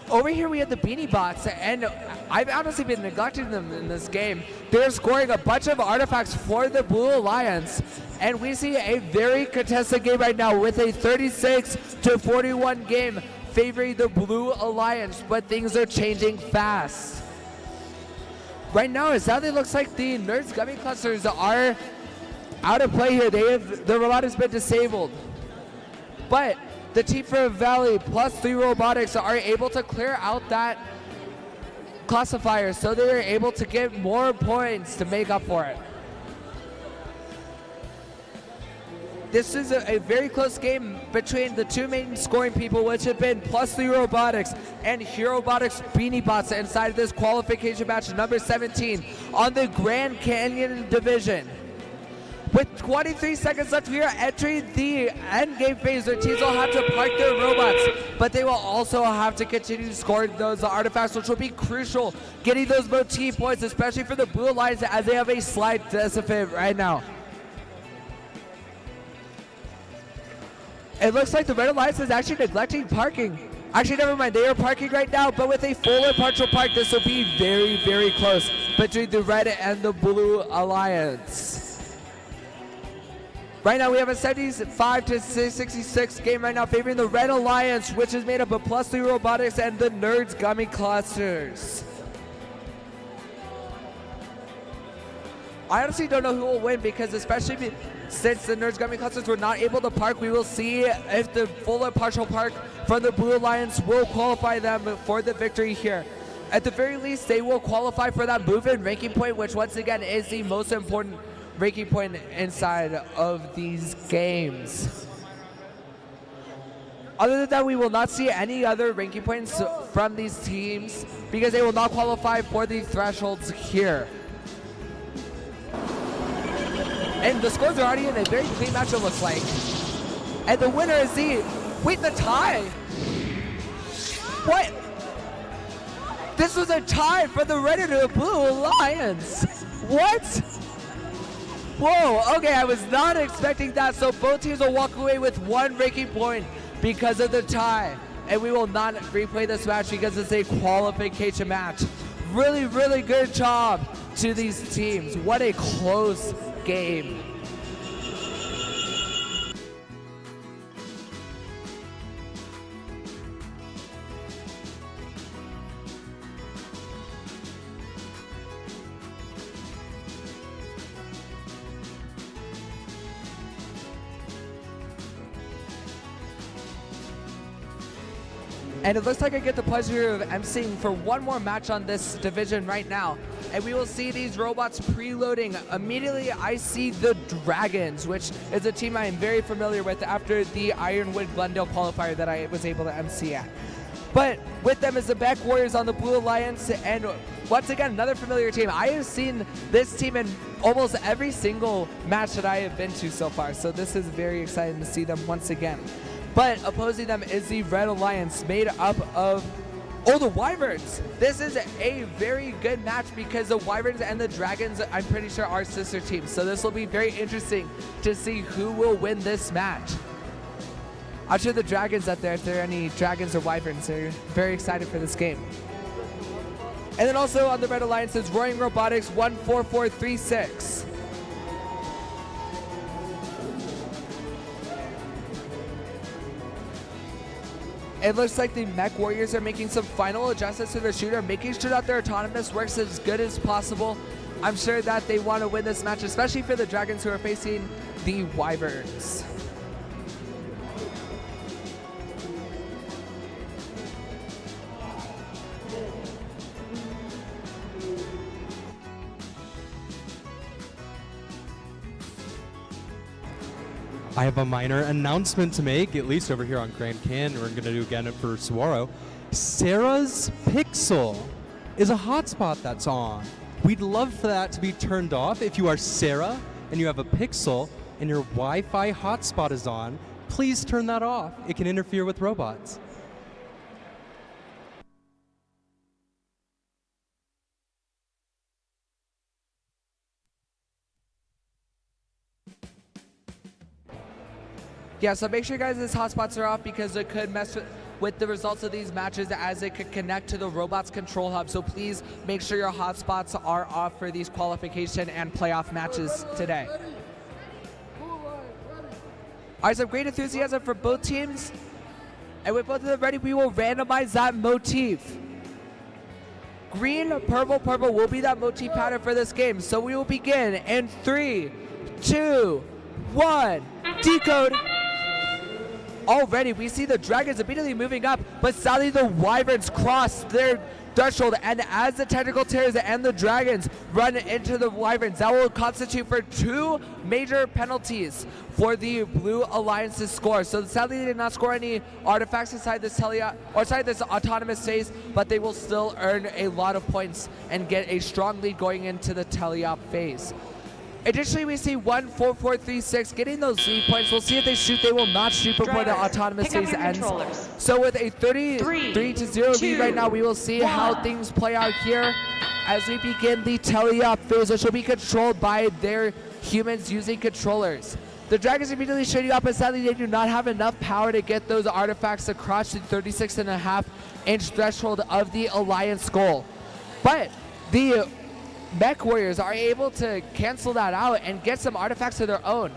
Over here we have the Beanie Bots, and I've honestly been neglecting them in this game. They're scoring a bunch of artifacts for the Blue Alliance, and we see a very contested game right now with a 36-41 game favoring the Blue Alliance, but things are changing fast. Right now, it sadly looks like the Nerds Gummy Clusters are out of play here. The robot has been disabled. But the team from Valley +3 Robotics are able to clear out that classifier, so they are able to get more points to make up for it. This is a very close game between the 2 main scoring people, which have been +3 Robotics and Herobotics Beanie Bots inside of this qualification match number 17 on the Grand Canyon division. With 23 seconds left, we are entering the end game phase where teams will have to park their robots, but they will also have to continue to score those artifacts, which will be crucial, getting those motif points, especially for the Blue Alliance, as they have a slight deficit right now. It looks like the Red Alliance is actually neglecting parking. Actually, never mind, they are parking right now, but with a full and partial park, this will be very, very close between the Red and the Blue Alliance. Right now, we have a 75-66 game right now favoring the Red Alliance, which is made up of +3 Robotics and the Nerds Gummy Clusters. I honestly don't know who will win, because especially since the Nerds Gummy Clusters were not able to park, we will see if the full or partial park from the Blue Alliance will qualify them for the victory here. At the very least, they will qualify for that movement ranking point, which once again is the most important ranking point inside of these games. Other than that, we will not see any other ranking points from these teams because they will not qualify for the thresholds here. And the scores are already in a very clean match, it looks like. And the winner is the tie. What? This was a tie for the Red and the Blue Alliance. What? Whoa, okay, I was not expecting that. So both teams will walk away with 1 ranking point because of the tie. And we will not replay this match because it's a qualification match. Really, really good job to these teams. What a close game. And it looks like I get the pleasure of emceeing for one more match on this division right now. And we will see these robots preloading. Immediately, I see the Dragons, which is a team I am very familiar with after the Ironwood Glendale qualifier that I was able to MC at. But with them is the Beck Warriors on the Blue Alliance, and once again, another familiar team. I have seen this team in almost every single match that I have been to so far, so this is very exciting to see them once again. But opposing them is the Red Alliance, made up of the Wyverns. This is a very good match because the Wyverns and the Dragons, I'm pretty sure, are sister teams. So this will be very interesting to see who will win this match. I'm sure the Dragons out there, if there are any Dragons or Wyverns, they're very excited for this game. And then also on the Red Alliance is Roaring Robotics 14436. It looks like the Mech Warriors are making some final adjustments to their shooter, making sure that their autonomous works as good as possible. I'm sure that they want to win this match, especially for the Dragons who are facing the Wyverns. I have a minor announcement to make, at least over here on Grand Can. We're going to do again for Saguaro. Sarah's Pixel is a hotspot that's on. We'd love for that to be turned off. If you are Sarah and you have a Pixel and your Wi-Fi hotspot is on, please turn that off. It can interfere with robots. Yeah, so make sure guys these hotspots are off because it could mess with the results of these matches as it could connect to the robot's control hub. So please make sure your hotspots are off for these qualification and playoff matches today. All right, some great enthusiasm for both teams. And with both of them ready, we will randomize that motif. Green, purple, purple will be that motif pattern for this game. So we will begin in 3, 2, 1, decode. Already, we see the Dragons immediately moving up, but sadly the Wyverns cross their threshold, and as the Tentacle Tears and the Dragons run into the Wyverns, that will constitute for 2 major penalties for the Blue Alliance's score. So sadly, they did not score any artifacts inside this this autonomous phase, but they will still earn a lot of points and get a strong lead going into the teleop phase. Additionally, we see 14436 getting those lead points. We'll see if they shoot. They will not shoot before the autonomous phase ends. So with a 33-0 lead right now, we will see how things play out here as we begin the teleop phase, which will be controlled by their humans using controllers. The Dragons immediately shooting up, but sadly they do not have enough power to get those artifacts across the 36.5-inch threshold of the Alliance goal. But the Mech Warriors are able to cancel that out and get some artifacts of their own.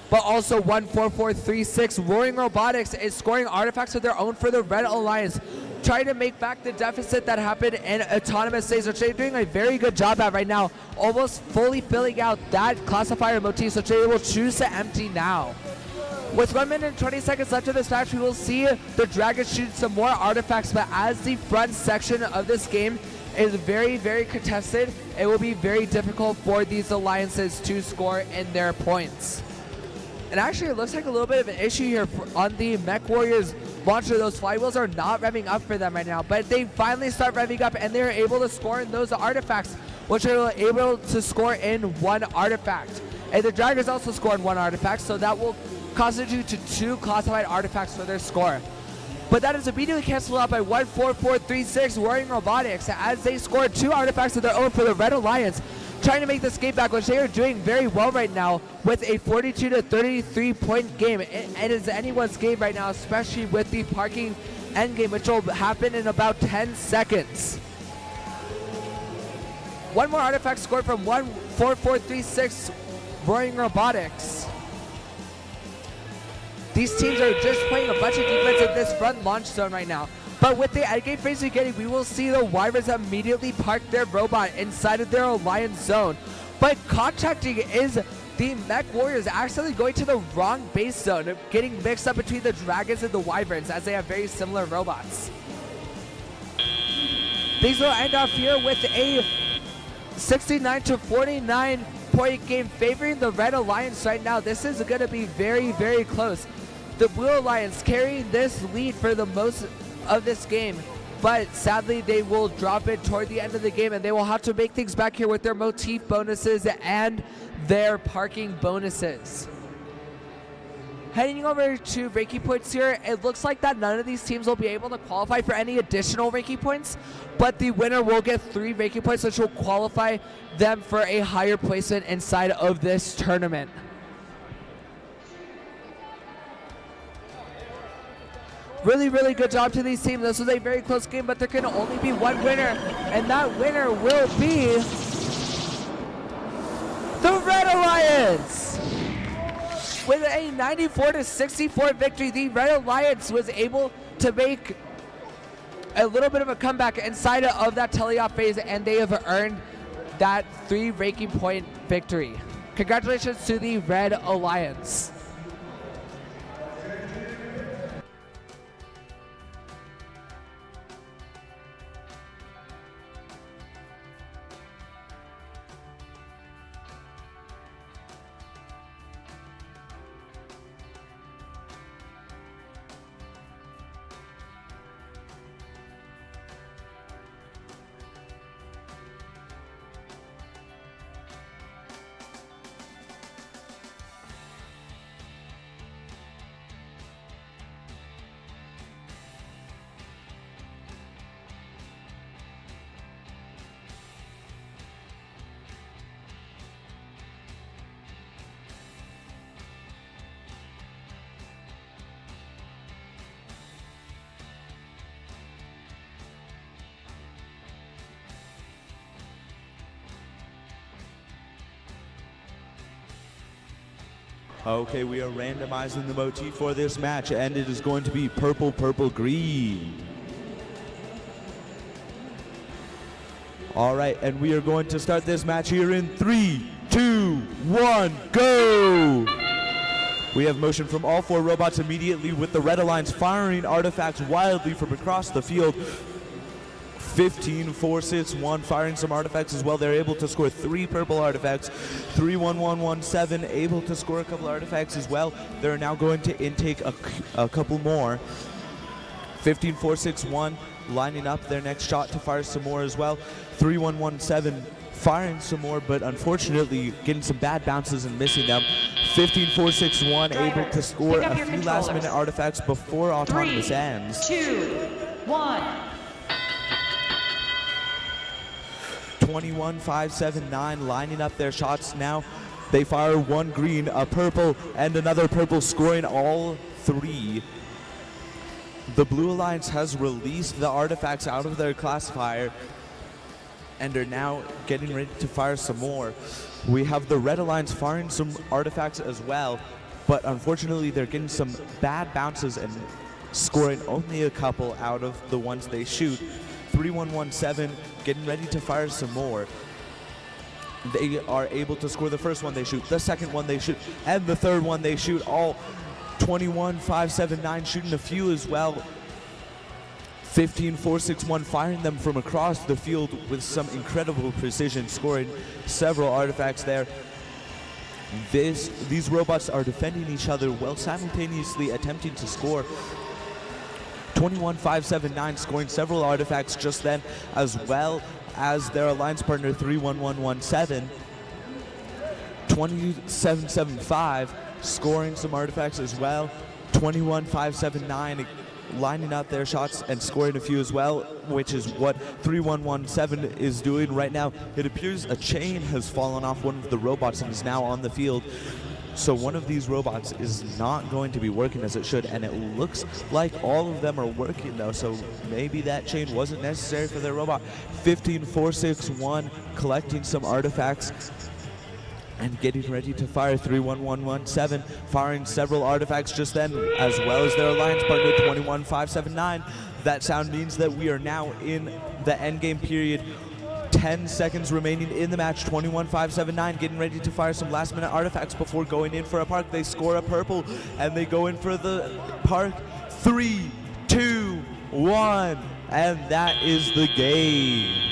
But also 14436 Roaring Robotics is scoring artifacts of their own for the Red Alliance, trying to make back the deficit that happened in autonomous phase, which they're doing a very good job at right now, almost fully filling out that classifier motif, which they will choose to empty now. With 1 minute and 20 seconds left in this match, we will see the Dragons shoot some more artifacts, but as the front section of this game is very, very contested, it will be very difficult for these alliances to score in their points. And actually, it looks like a little bit of an issue here on the Mech Warriors launcher. Those flywheels are not revving up for them right now, but they finally start revving up and they're able to score in those artifacts, which are able to score in 1 artifact. And the Dragons also scored 1 artifact, so that will constitute to 2 classified artifacts for their score. But that is immediately canceled out by 14436 Roaring Robotics as they scored 2 artifacts of their own for the Red Alliance. trying to make this game back, which they are doing very well right now with a 42 to 33 point game. It is anyone's game right now, especially with the parking end game, which will happen in about 10 seconds. One more artifact scored from 14436 Roaring Robotics. These teams are just playing a bunch of defense in this front launch zone right now. But with the end game phase beginning, we will see the Wyverns immediately park their robot inside of their alliance zone. But contracting is the Mech Warriors actually going to the wrong base zone, getting mixed up between the Dragons and the Wyverns as they have very similar robots. These will end off here with a 69 to 49 point game favoring the Red Alliance right now. This is going to be very, very close. The Blue Alliance carrying this lead for the most of this game, but sadly they will drop it toward the end of the game and they will have to make things back here with their motif bonuses and their parking bonuses. Heading over to ranking points here, it looks like that none of these teams will be able to qualify for any additional ranking points, but the winner will get 3 ranking points, which will qualify them for a higher placement inside of this tournament. Really, really good job to these teams. This was a very close game, but there can only be one winner, and that winner will be the Red Alliance. With a 94 to 64 victory, the Red Alliance was able to make a little bit of a comeback inside of that teleop phase, and they have earned that 3 ranking point victory. Congratulations to the Red Alliance. Okay, we are randomizing the motif for this match, and it is going to be purple, purple, green. All right, and we are going to start this match here in 3, 2, 1, go! We have motion from all 4 robots immediately, with the Red Alliance firing artifacts wildly from across the field. 15, 4, 6, 1, firing some artifacts as well. They're able to score 3 purple artifacts. 3, 1, 1, 1, 7, able to score a couple artifacts as well. They're now going to intake a couple more. 15, 4, 6, 1, lining up their next shot to fire some more as well. 3, 1, 1, 7, firing some more, but unfortunately getting some bad bounces and missing them. 15, 4, 6, 1, able to score a few last-minute artifacts before autonomous ends. 3, 2, 1. 21, 5, 7, 9, lining up their shots now. They fire 1 green, a purple, and another purple, scoring all 3. The Blue Alliance has released the artifacts out of their classifier and are now getting ready to fire some more. We have the Red Alliance firing some artifacts as well, but unfortunately they're getting some bad bounces and scoring only a couple out of the ones they shoot. 3117 getting ready to fire some more. They are able to score the first one they shoot, the second one they shoot, and the third one they shoot. All 21, 5, 7, 9 shooting a few as well. 15, 4, 6, 1 firing them from across the field with some incredible precision, scoring several artifacts there. These robots are defending each other while simultaneously attempting to score. 21, 5, 7, 9 scoring several artifacts just then, as well as their alliance partner 31117. 2775 scoring some artifacts as well. 21, 5, 7, 9 lining out their shots and scoring a few as well, which is what 3117 is doing right now. It appears a chain has fallen off one of the robots and is now on the field. So one of these robots is not going to be working as it should, and it looks like all of them are working though, so maybe that chain wasn't necessary for their robot. 15461 collecting some artifacts and getting ready to fire. 31117 firing several artifacts just then, as well as their alliance partner 21579. That sound means that we are now in the endgame period. 10 seconds remaining in the match. 21579 getting ready to fire some last minute artifacts before going in for a park. They score a purple and they go in for the park. 3, 2, 1, and that is the game.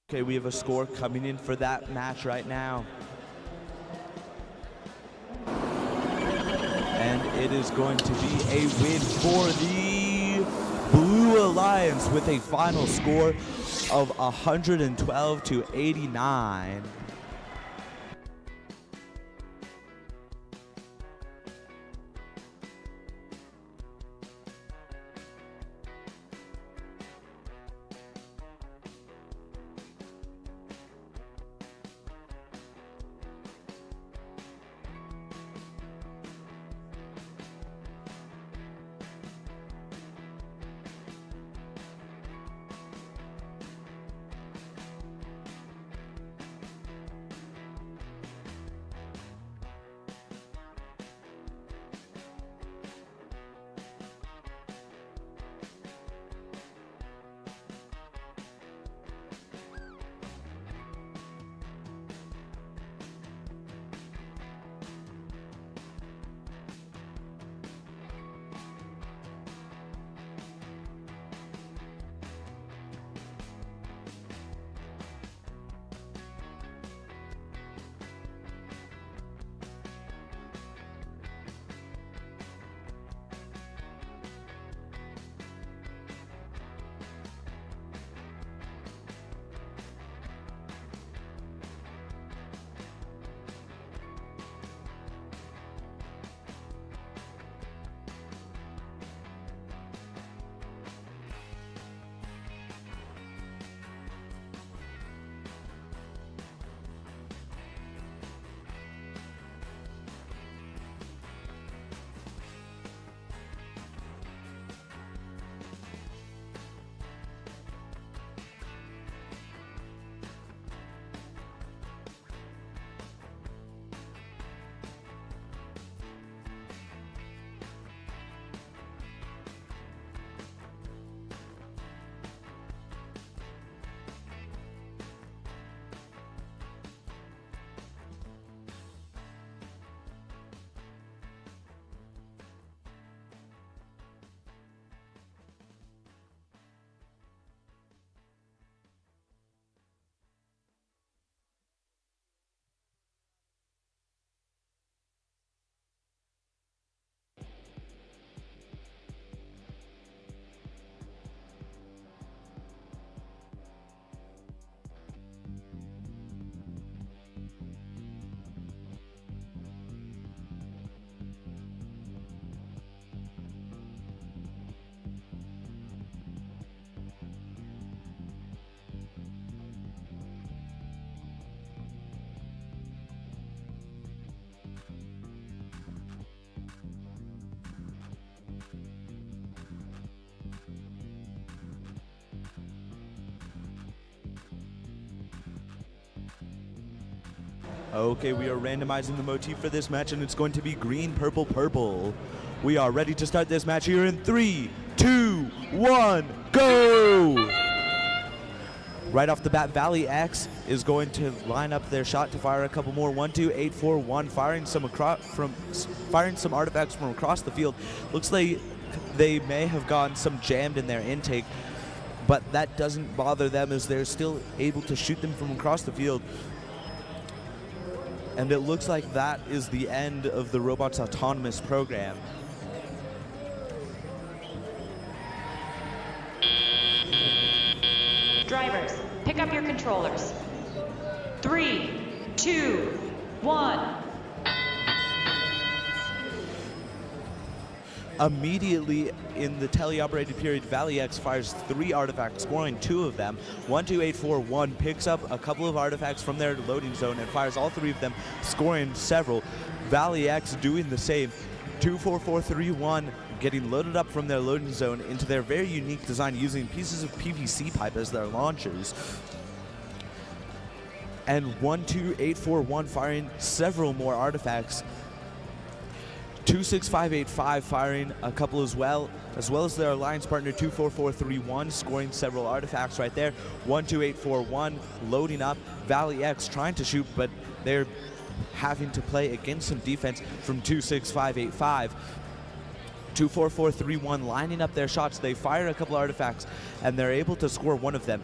Okay, we have a score coming in for that match right now. And it is going to be a win for the Blue Alliance with a final score of 112-89. Okay, we are randomizing the motif for this match, and it's going to be green, purple, purple. We are ready to start this match here in 3, 2, 1, go! Right off the bat, Valley X is going to line up their shot to fire a couple more. 1, 2, 8, 4, 1, firing some artifacts from across the field. Looks like they may have gotten some jammed in their intake, but that doesn't bother them as they're still able to shoot them from across the field. And it looks like that is the end of the robot's autonomous program. Drivers, pick up your controllers. 3, 2, 1. Immediately in the teleoperated period, Valley X fires 3 artifacts, scoring 2 of them. 1, 2, 8, 4, 1 picks up a couple of artifacts from their loading zone and fires all 3 of them, scoring several. Valley X doing the same. 2, 4, 4, 3, 1, getting loaded up from their loading zone into their very unique design using pieces of PVC pipe as their launchers. And 1, 2, 8, 4, 1 firing several more artifacts. 2, 6, 5, 8, 5 firing a couple as well as their alliance partner 2, 4, 4, 3, 1 scoring several artifacts right there. 1, 2, 8, 4, 1 loading up. Valley X trying to shoot, but they're having to play against some defense from 2, 6, 5, 8, 5. 2, 4, 4, 3, 1 lining up their shots. They fire a couple artifacts and they're able to score one of them.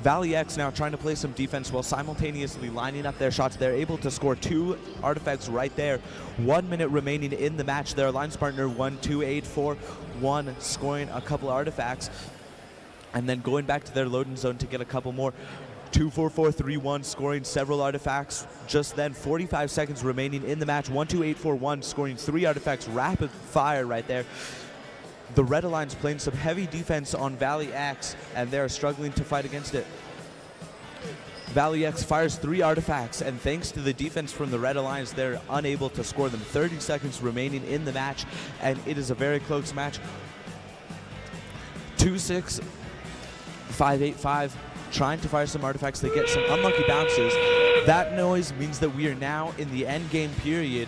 Valley X now trying to play some defense while simultaneously lining up their shots. They're able to score 2 artifacts right there. 1 minute remaining in the match. Their alliance partner 1, 2, 8, 4, 1 scoring a couple artifacts and then going back to their loading zone to get a couple more. 2, 4, 4, 3, 1 scoring several artifacts. Just then 45 seconds remaining in the match. 1, 2, 8, 4, 1 scoring 3 artifacts. Rapid fire right there. The Red Alliance playing some heavy defense on Valley X, and they're struggling to fight against it. Valley X fires 3 artifacts, and thanks to the defense from the Red Alliance, they're unable to score them. 30 seconds remaining in the match, and it is a very close match. 2, 6, 5, 8, 5 trying to fire some artifacts. They get some unlucky bounces. That noise means that we are now in the end game period.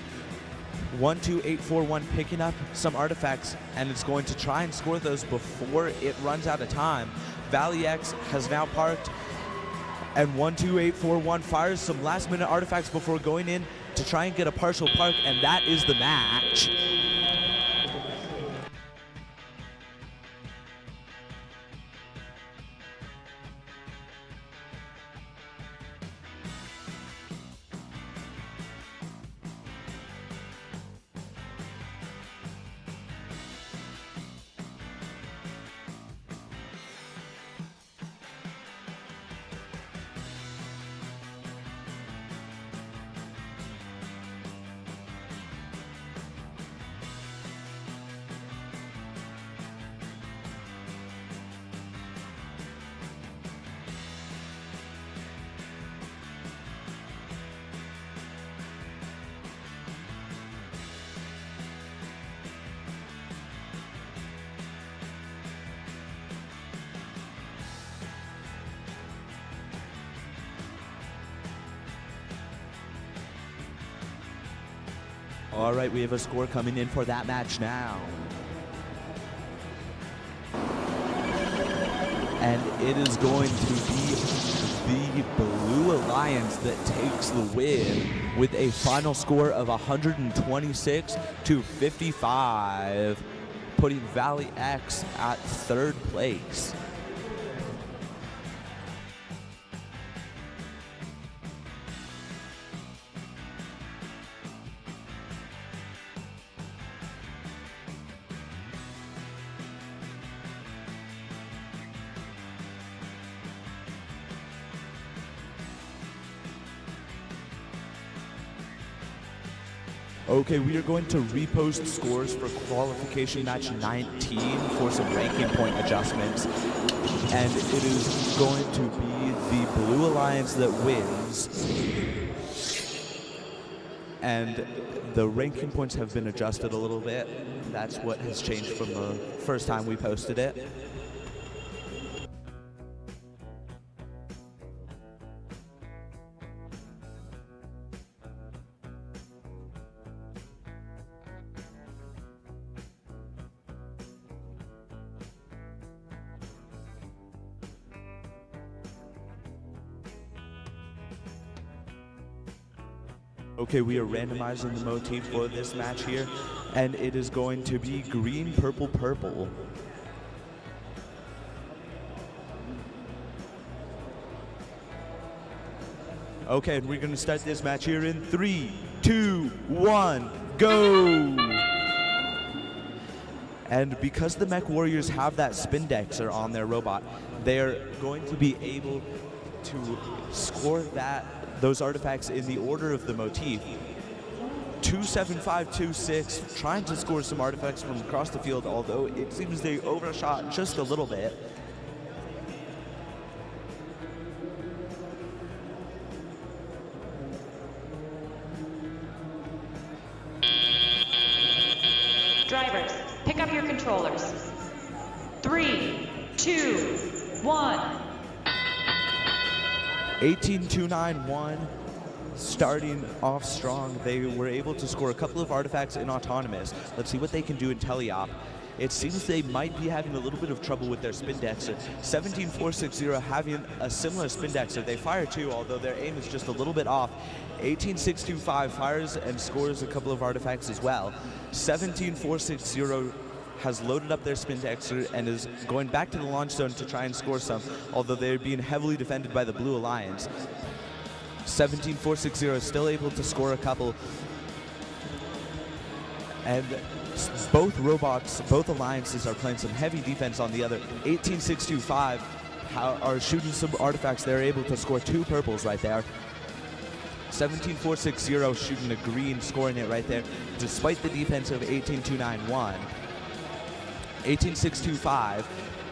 1, 2, 8, 4, 1 picking up some artifacts, and it's going to try and score those before it runs out of time. Valley X has now parked, and 1, 2, 8, 4, 1 fires some last minute artifacts before going in to try and get a partial park, and that is the match. All right, we have a score coming in for that match now. And it is going to be the Blue Alliance that takes the win with a final score of 126-55, putting Valley X at 3rd place. Okay, we are going to repost scores for qualification match 19 for some ranking point adjustments. And it is going to be the Blue Alliance that wins. And the ranking points have been adjusted a little bit. That's what has changed from the first time we posted it. Okay, we are randomizing the motif for this match here, and it is going to be green, purple, purple. Okay, and we're going to start this match here in 3, 2, 1, go! And because the Mech Warriors have that Spindexer on their robot, they're going to be able to score those artifacts in the order of the motif. 27526, trying to score some artifacts from across the field, although it seems they overshot just a little bit. Drivers, pick up your controllers. 3, 2, 1. 18291 starting off strong. They were able to score a couple of artifacts in autonomous. Let's see what they can do in teleop. It seems they might be having a little bit of trouble with their Spindexer. 17460 having a similar Spindexer. They fire two, although their aim is just a little bit off. 18625 fires and scores a couple of artifacts as well. 17460 has loaded up their Spindexer and is going back to the launch zone to try and score some, although they're being heavily defended by the Blue Alliance. 17460 is still able to score a couple. And both robots, both alliances are playing some heavy defense on the other. 18625 are shooting some artifacts. They're able to score two purples right there. 17460 shooting a green, scoring it right there, despite the defense of 18291. 18625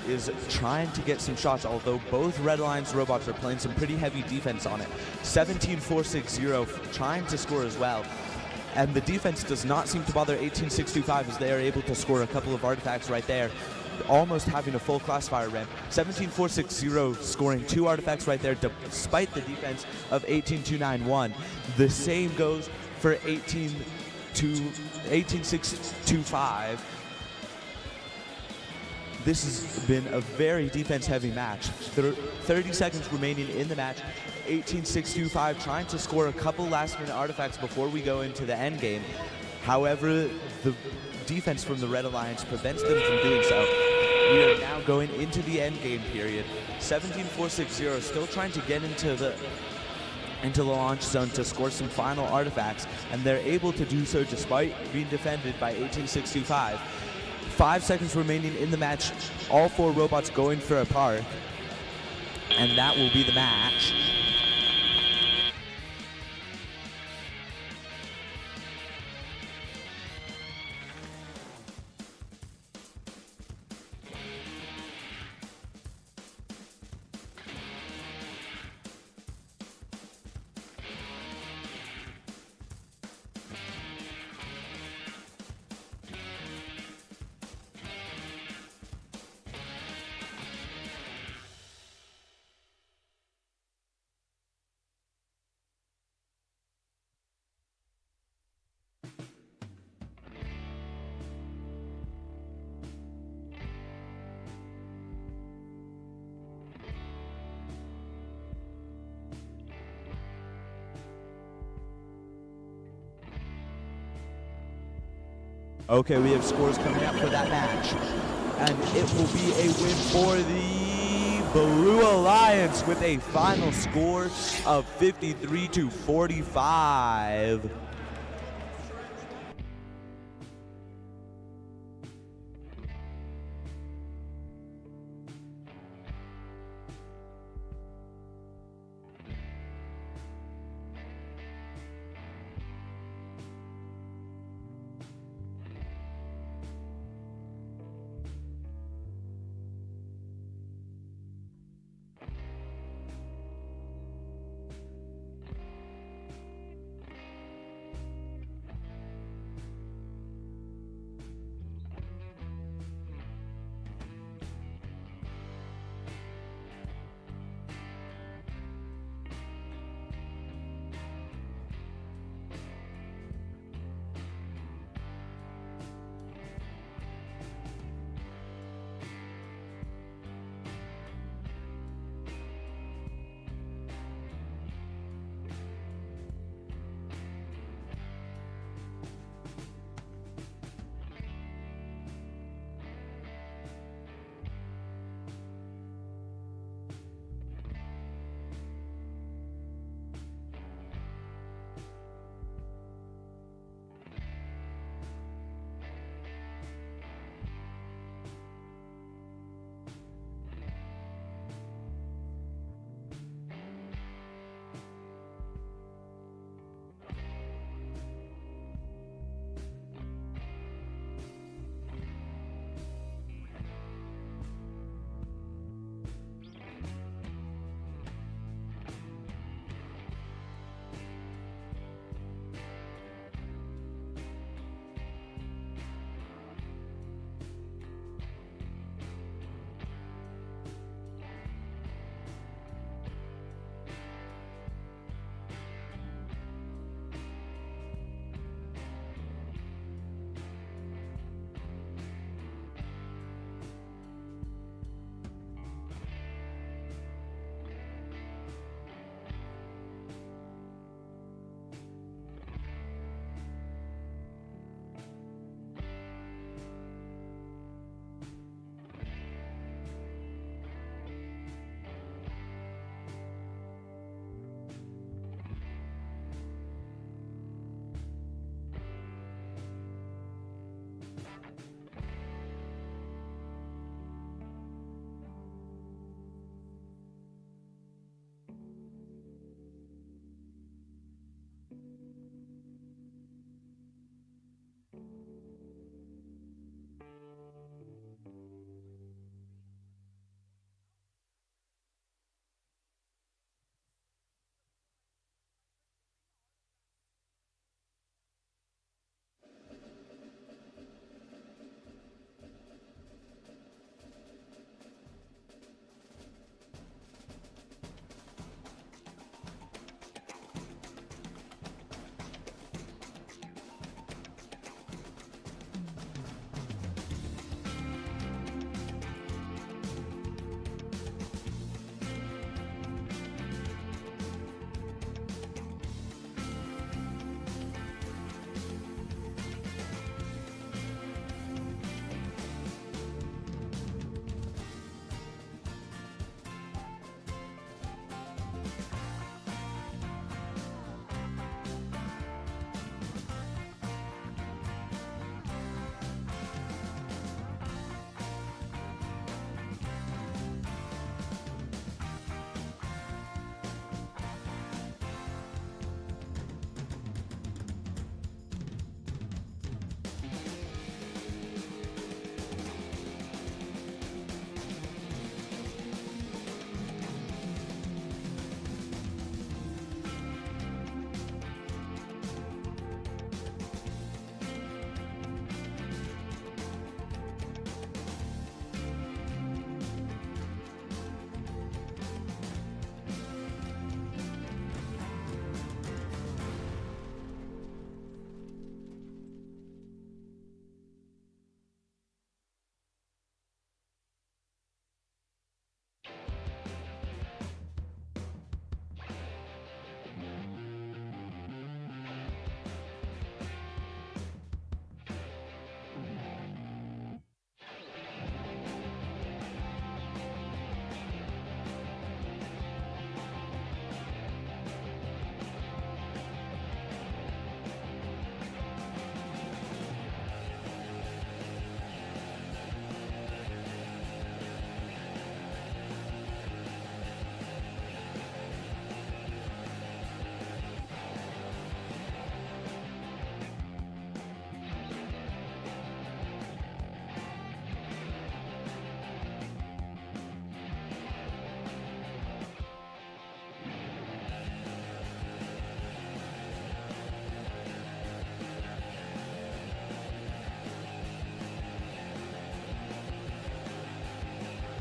is trying to get some shots, although both Red Alliance robots are playing some pretty heavy defense on it. 17460 trying to score as well. And the defense does not seem to bother 18625 as they are able to score a couple of artifacts right there, almost having a full classifier ramp. 17460 scoring two artifacts right there despite the defense of 18291. The same goes for 18625. This has been a very defense-heavy match. 30 seconds remaining in the match. 18625 trying to score a couple last-minute artifacts before we go into the end game. However, the defense from the Red Alliance prevents them from doing so. We are now going into the end game period. 17460 still trying to get into the launch zone to score some final artifacts, and they're able to do so despite being defended by 18625. 5 seconds remaining in the match. All four robots going for a par. And that will be the match. Okay, we have scores coming up for that match. And it will be a win for the Blue Alliance with a final score of 53-45.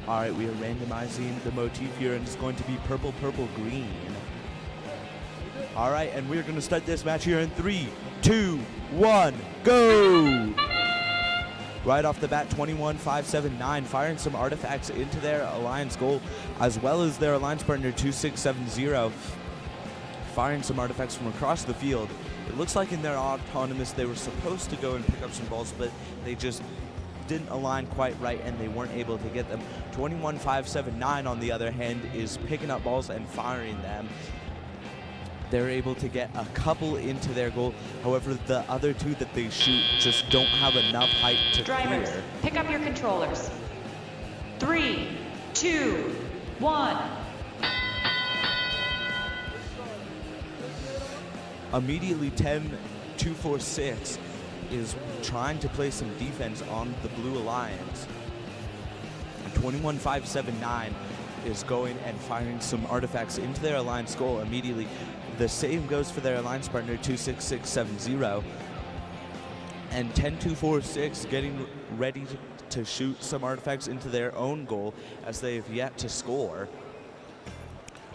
All right, we are randomizing the motif here, and it's going to be purple, purple, green. All right, and we're going to start this match here in 3, 2, 1, go! Right off the bat, 21-5-7-9, firing some artifacts into their alliance goal, as well as their alliance partner 2670, firing some artifacts from across the field. It looks like in their autonomous they were supposed to go and pick up some balls, but they just didn't align quite right and they weren't able to get them. 21-5-7-9 on the other hand is picking up balls and firing them. They're able to get a couple into their goal. However, the other two that they shoot just don't have enough height to Drivers, clear. pick up your controllers. 3, 2, 1. Immediately 10-2-4-6 is trying to play some defense on the Blue Alliance. 21-5-7-9 is going and firing some artifacts into their alliance goal immediately. The same goes for their alliance partner 26670. And 10-2-4-6 getting ready to shoot some artifacts into their own goal as they have yet to score.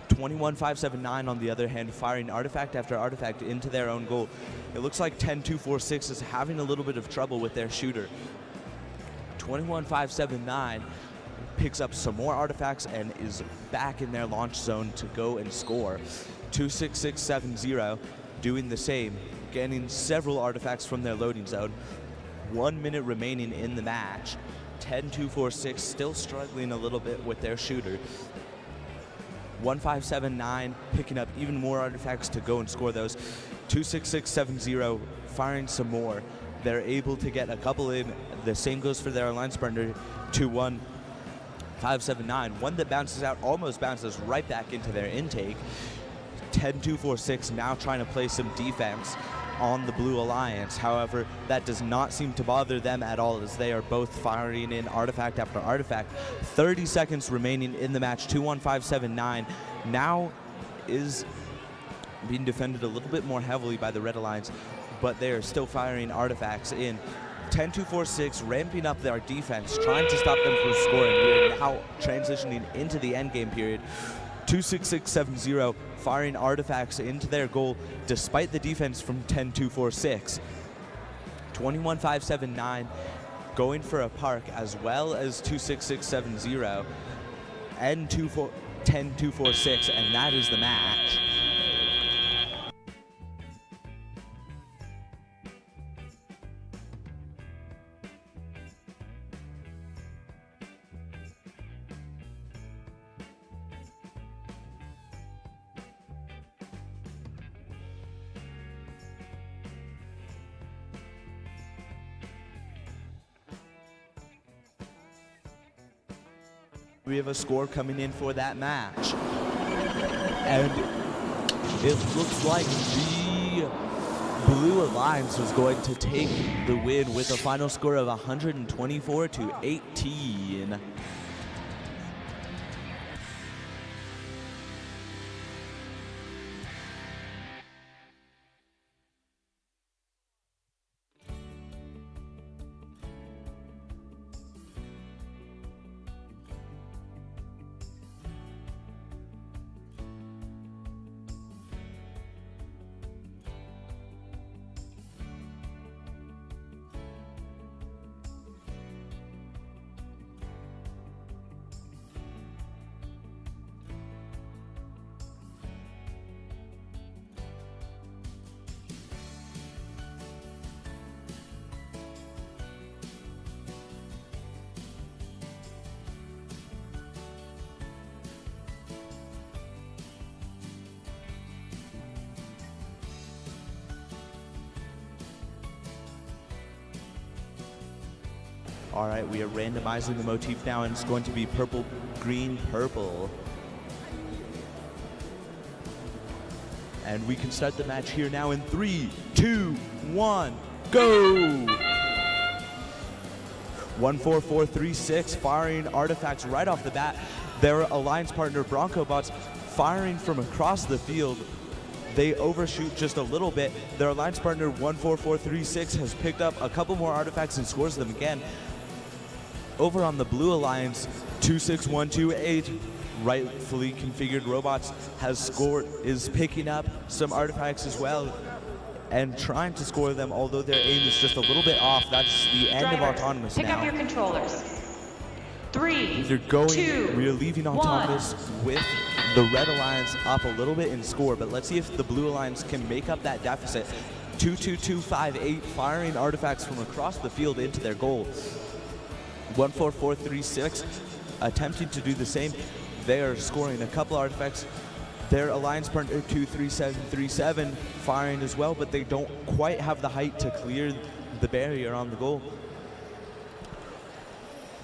21-5-7-9 on the other hand, firing artifact after artifact into their own goal. It looks like 10-2-4-6 is having a little bit of trouble with their shooter. 21-5-7-9 picks up some more artifacts and is back in their launch zone to go and score. 26670 doing the same, getting several artifacts from their loading zone. 1 minute remaining in the match. 10-2-4-6 still struggling a little bit with their shooter. 1579 picking up even more artifacts to go and score those. 26670 firing some more. They're able to get a couple in. The same goes for their alliance partner 21579. One that bounces out, almost bounces right back into their intake. 10-2-4-6 now trying to play some defense on the Blue Alliance. However, that does not seem to bother them at all as they are both firing in artifact after artifact. 30 seconds remaining in the match. 21579 now is being defended a little bit more heavily by the Red Alliance, but they are still firing artifacts in. 10-2-4-6 ramping up their defense, trying to stop them from scoring. We are now transitioning into the endgame period. 26670 firing artifacts into their goal despite the defense from 10-2-4-6. 21-5-7-9 going for a park, as well as 26670 and 10-2-4-6, and that is the match. We have a score coming in for that match. And it looks like the Blue Alliance was going to take the win with a final score of 124-18. All right, we are randomizing the motif now, and it's going to be purple, green, purple. And we can start the match here now in 3, 2, 1, go! 14436 firing artifacts right off the bat. Their alliance partner Bronco Bots firing from across the field. They overshoot just a little bit. Their alliance partner 14436 has picked up a couple more artifacts and scores them again. Over on the Blue Alliance, 26128, rightfully configured robots, is picking up some artifacts as well and trying to score them, although their aim is just a little bit off. That's the end of Drivers, Autonomous pick now. up your controllers. 3, They're going, 2, we're leaving Autonomous with the Red Alliance up a little bit in score, but let's see if the Blue Alliance can make up that deficit. 22258 firing artifacts from across the field into their goal. 14436 attempting to do the same. They are scoring a couple artifacts. Their Alliance partner 23737 firing as well, but they don't quite have the height to clear the barrier on the goal.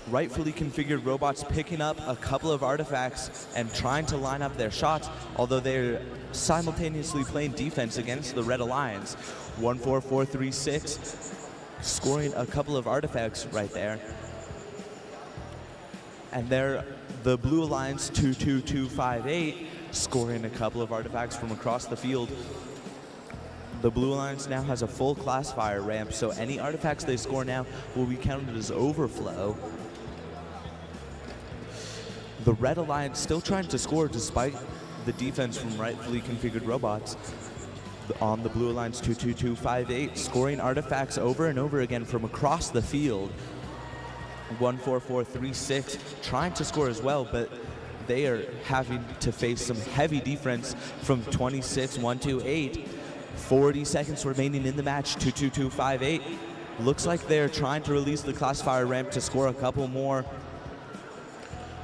Rightfully configured robots picking up a couple of artifacts and trying to line up their shots, although they're simultaneously playing defense against the Red Alliance. 14436 scoring a couple of artifacts right there. And the Blue Alliance 22258 scoring a couple of artifacts from across the field. The Blue Alliance now has a full classifier ramp, so any artifacts they score now will be counted as overflow. The Red Alliance still trying to score despite the defense from rightfully configured robots. On the Blue Alliance 22258, scoring artifacts over and over again from across the field. 14436 trying to score as well, but they are having to face some heavy defense from 26128. 40 seconds remaining in the match. 22258 looks like they're trying to release the classifier ramp to score a couple more.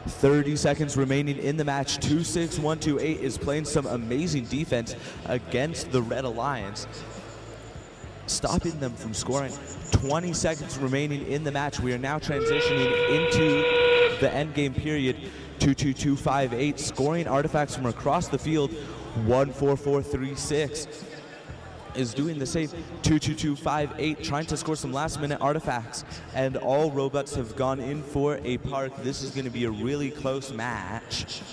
30 seconds remaining in the match. 26128 is playing some amazing defense against the Red Alliance, stopping them from scoring. 20 seconds remaining in the match. We are now transitioning into the end game period. 22258 scoring artifacts from across the field. 14436 is doing the same. 22258 trying to score some last minute artifacts, and all robots have gone in for a park. This is going to be a really close match.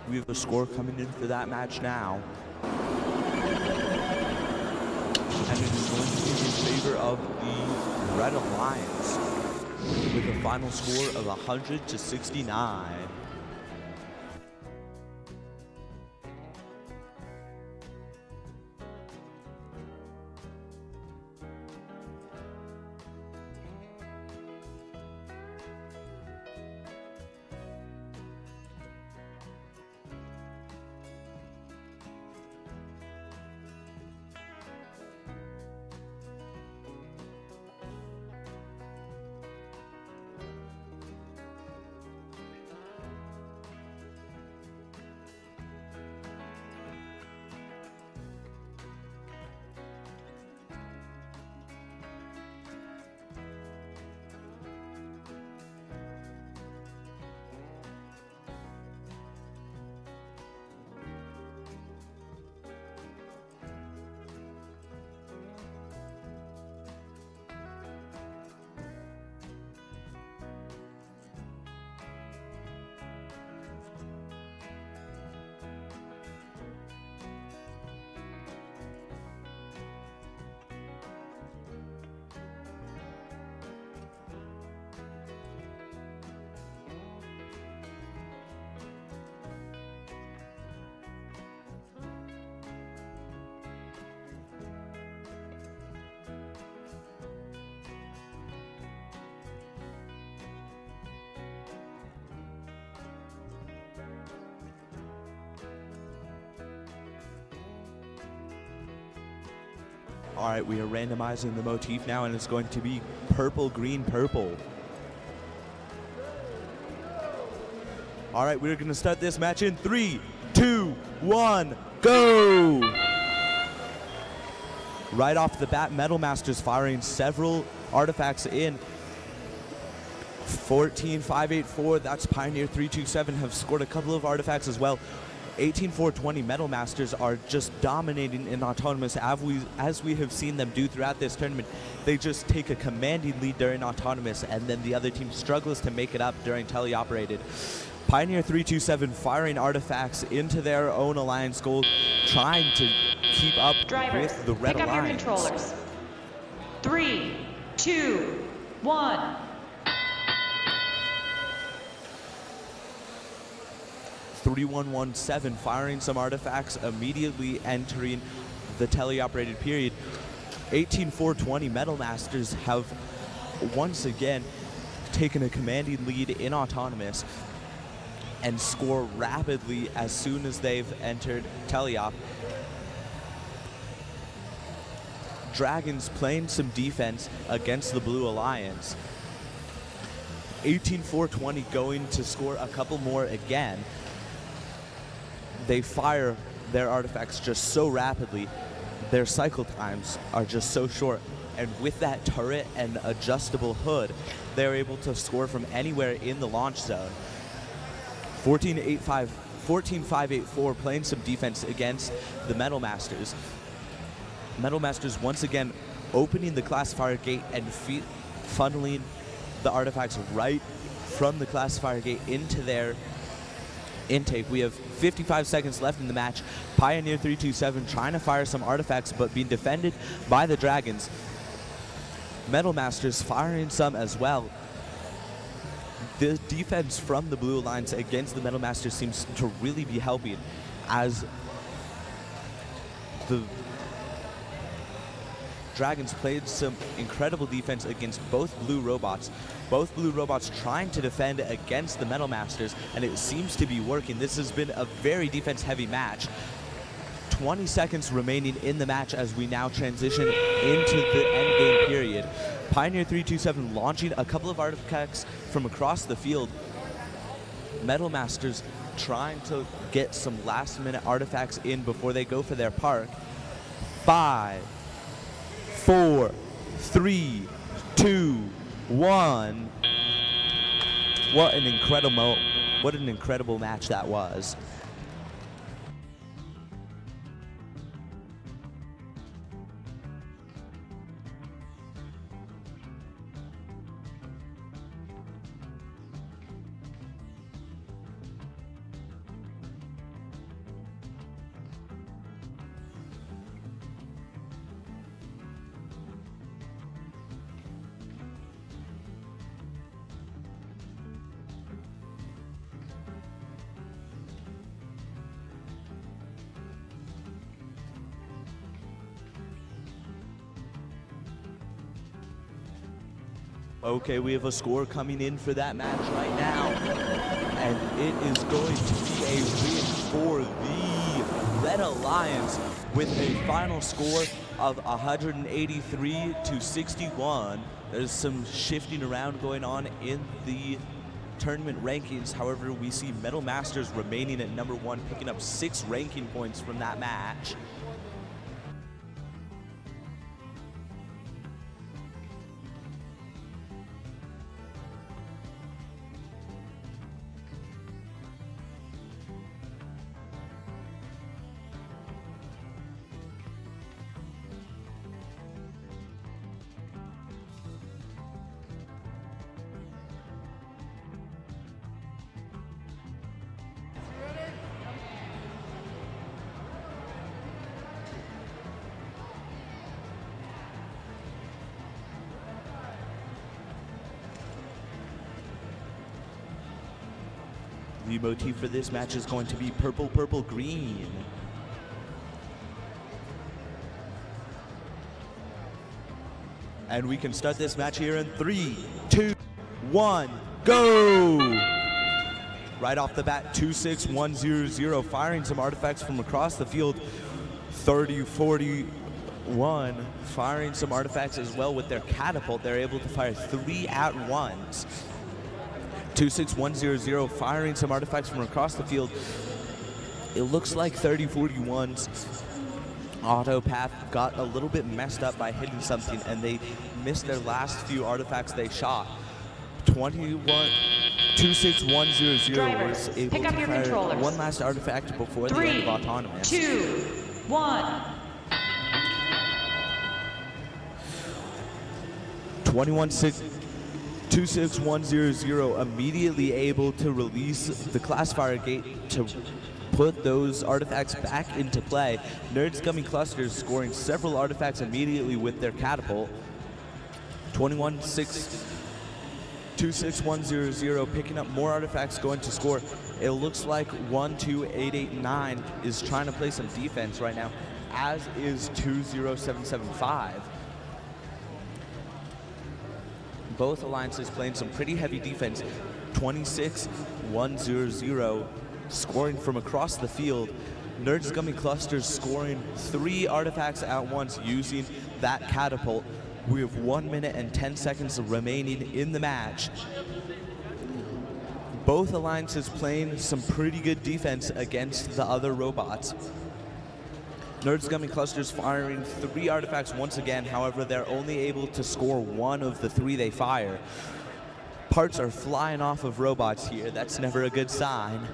We have a score coming in for that match now. And it is going to be in favor of the Red Alliance with a final score of 100-69. All right, we are randomizing the motif now, and it's going to be purple, green, purple. All right, we're going to start this match in 3, 2, 1, go! Right off the bat, Metal Masters firing several artifacts in. 14,584, that's Pioneer 327, have scored a couple of artifacts as well. 18,420 Metal Masters are just dominating in Autonomous as we have seen them do throughout this tournament. They just take a commanding lead during Autonomous, and then the other team struggles to make it up during teleoperated. Pioneer 327 firing artifacts into their own alliance goal, trying to keep up Drivers, with the Red pick up your Alliance. controllers. 3, 2, 1. 3117 firing some artifacts, immediately entering the teleoperated period. 18,420 Metal Masters have once again taken a commanding lead in Autonomous and score rapidly as soon as they've entered teleop. Dragons playing some defense against the Blue Alliance. 18,420 going to score a couple more again. They fire their artifacts just so rapidly. Their cycle times are just so short. And with that turret and adjustable hood, they're able to score from anywhere in the launch zone. 14,584 playing some defense against the Metal Masters. Metal Masters once again opening the classifier gate and funneling the artifacts right from the classifier gate into their intake. We have 55 seconds left in the match. Pioneer 327 trying to fire some artifacts, but being defended by the Dragons. Metal Masters firing some as well. The defense from the Blue Alliance against the Metal Masters seems to really be helping, as the Dragons played some incredible defense against both Blue Robots. Both Blue Robots trying to defend against the Metal Masters, and it seems to be working. This has been a very defense-heavy match. 20 seconds remaining in the match as we now transition into the endgame period. Pioneer 327 launching a couple of artifacts from across the field. Metal Masters trying to get some last-minute artifacts in before they go for their park. 5, 4, 3, 2, 1. What an incredible match that was. Okay, we have a score coming in for that match right now. And it is going to be a win for the Red Alliance with a final score of 183-61. There's some shifting around going on in the tournament rankings. However, we see Metal Masters remaining at number 1, picking up 6 ranking points from that match. The motif for this match is going to be purple, purple, green. And we can start this match here in 3, 2, 1, go! Right off the bat, 2-6-1-0-0, firing some artifacts from across the field. 30, 40, 1 firing some artifacts as well with their catapult. They're able to fire 3 at once. 26100 firing some artifacts from across the field. It looks like 3041's auto path got a little bit messed up by hitting something, and they missed their last few artifacts they shot. 26100 Drivers, was able pick up to your fire controllers. one last artifact before the 3, end of autonomous. 2, 1. 26100 immediately able to release the classifier gate to put those artifacts back into play. Nerds Gummy Clusters scoring several artifacts immediately with their catapult. 26100 picking up more artifacts, going to score. It looks like 12889 is trying to play some defense right now, as is 20775. Both alliances playing some pretty heavy defense. 26100 scoring from across the field. Nerds Gummy Clusters scoring 3 artifacts at once using that catapult. We have 1 minute and 10 seconds remaining in the match. Both alliances playing some pretty good defense against the other robots. Nerds Gummy Clusters firing 3 artifacts once again. However, they're only able to score 1 of the 3 they fire. Parts are flying off of robots here. That's never a good sign.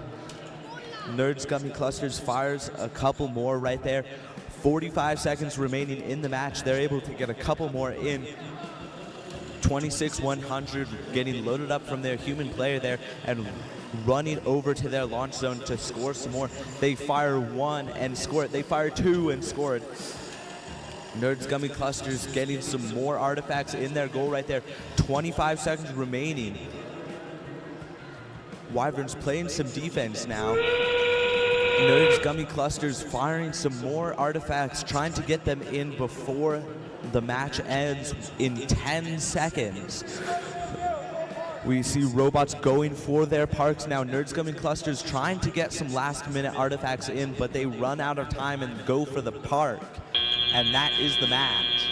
Nerds Gummy Clusters fires a couple more right there. 45 seconds remaining in the match. They're able to get a couple more in. 26100 getting loaded up from their human player there and running over to their launch zone to score some more. They fire 1 and score it. They fire 2 and score it. Nerds Gummy Clusters getting some more artifacts in their goal right there. 25 seconds remaining. Wyverns playing some defense now. Nerds Gummy Clusters firing some more artifacts, trying to get them in before the match ends in 10 seconds. We see robots going for their parks now. Nerds Gummy Clusters trying to get some last-minute artifacts in, but they run out of time and go for the park. And that is the match.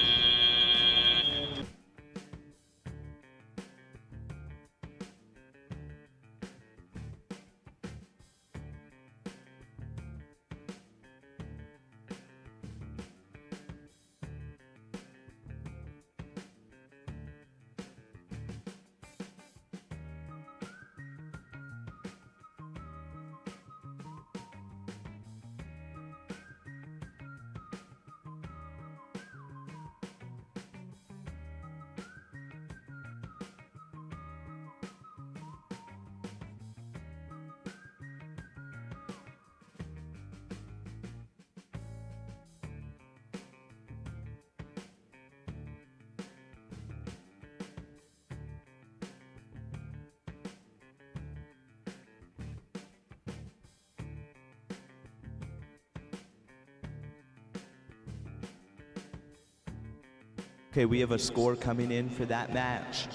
Okay, we have a score coming in for that match.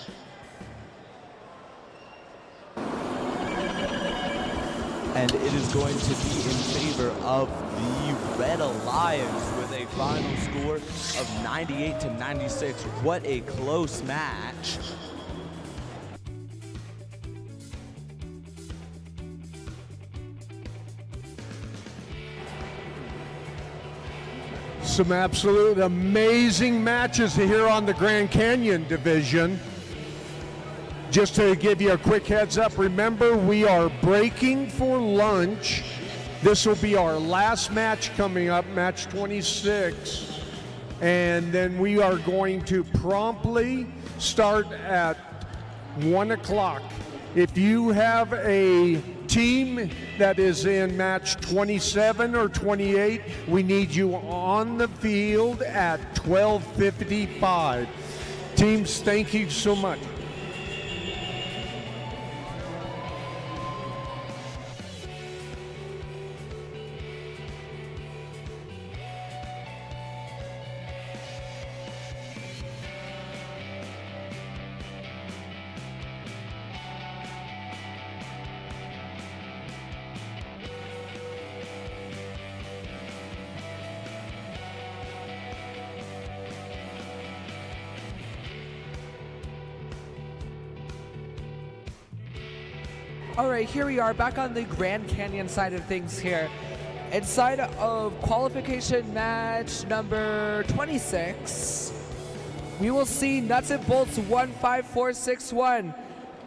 And it is going to be in favor of the Red Alliance with a final score of 98-96. What a close match. Some absolute amazing matches here on the Grand Canyon division. Just to give you a quick heads up, remember we are breaking for lunch. This will be our last match coming up, match 26. And then we are going to promptly start at 1 o'clock. If you have a team that is in match 27 or 28, we need you on the field at 12:55. Teams, thank you so much. All right, here we are back on the Grand Canyon side of things here. Inside of qualification match number 26, we will see Nuts and Bolts 15461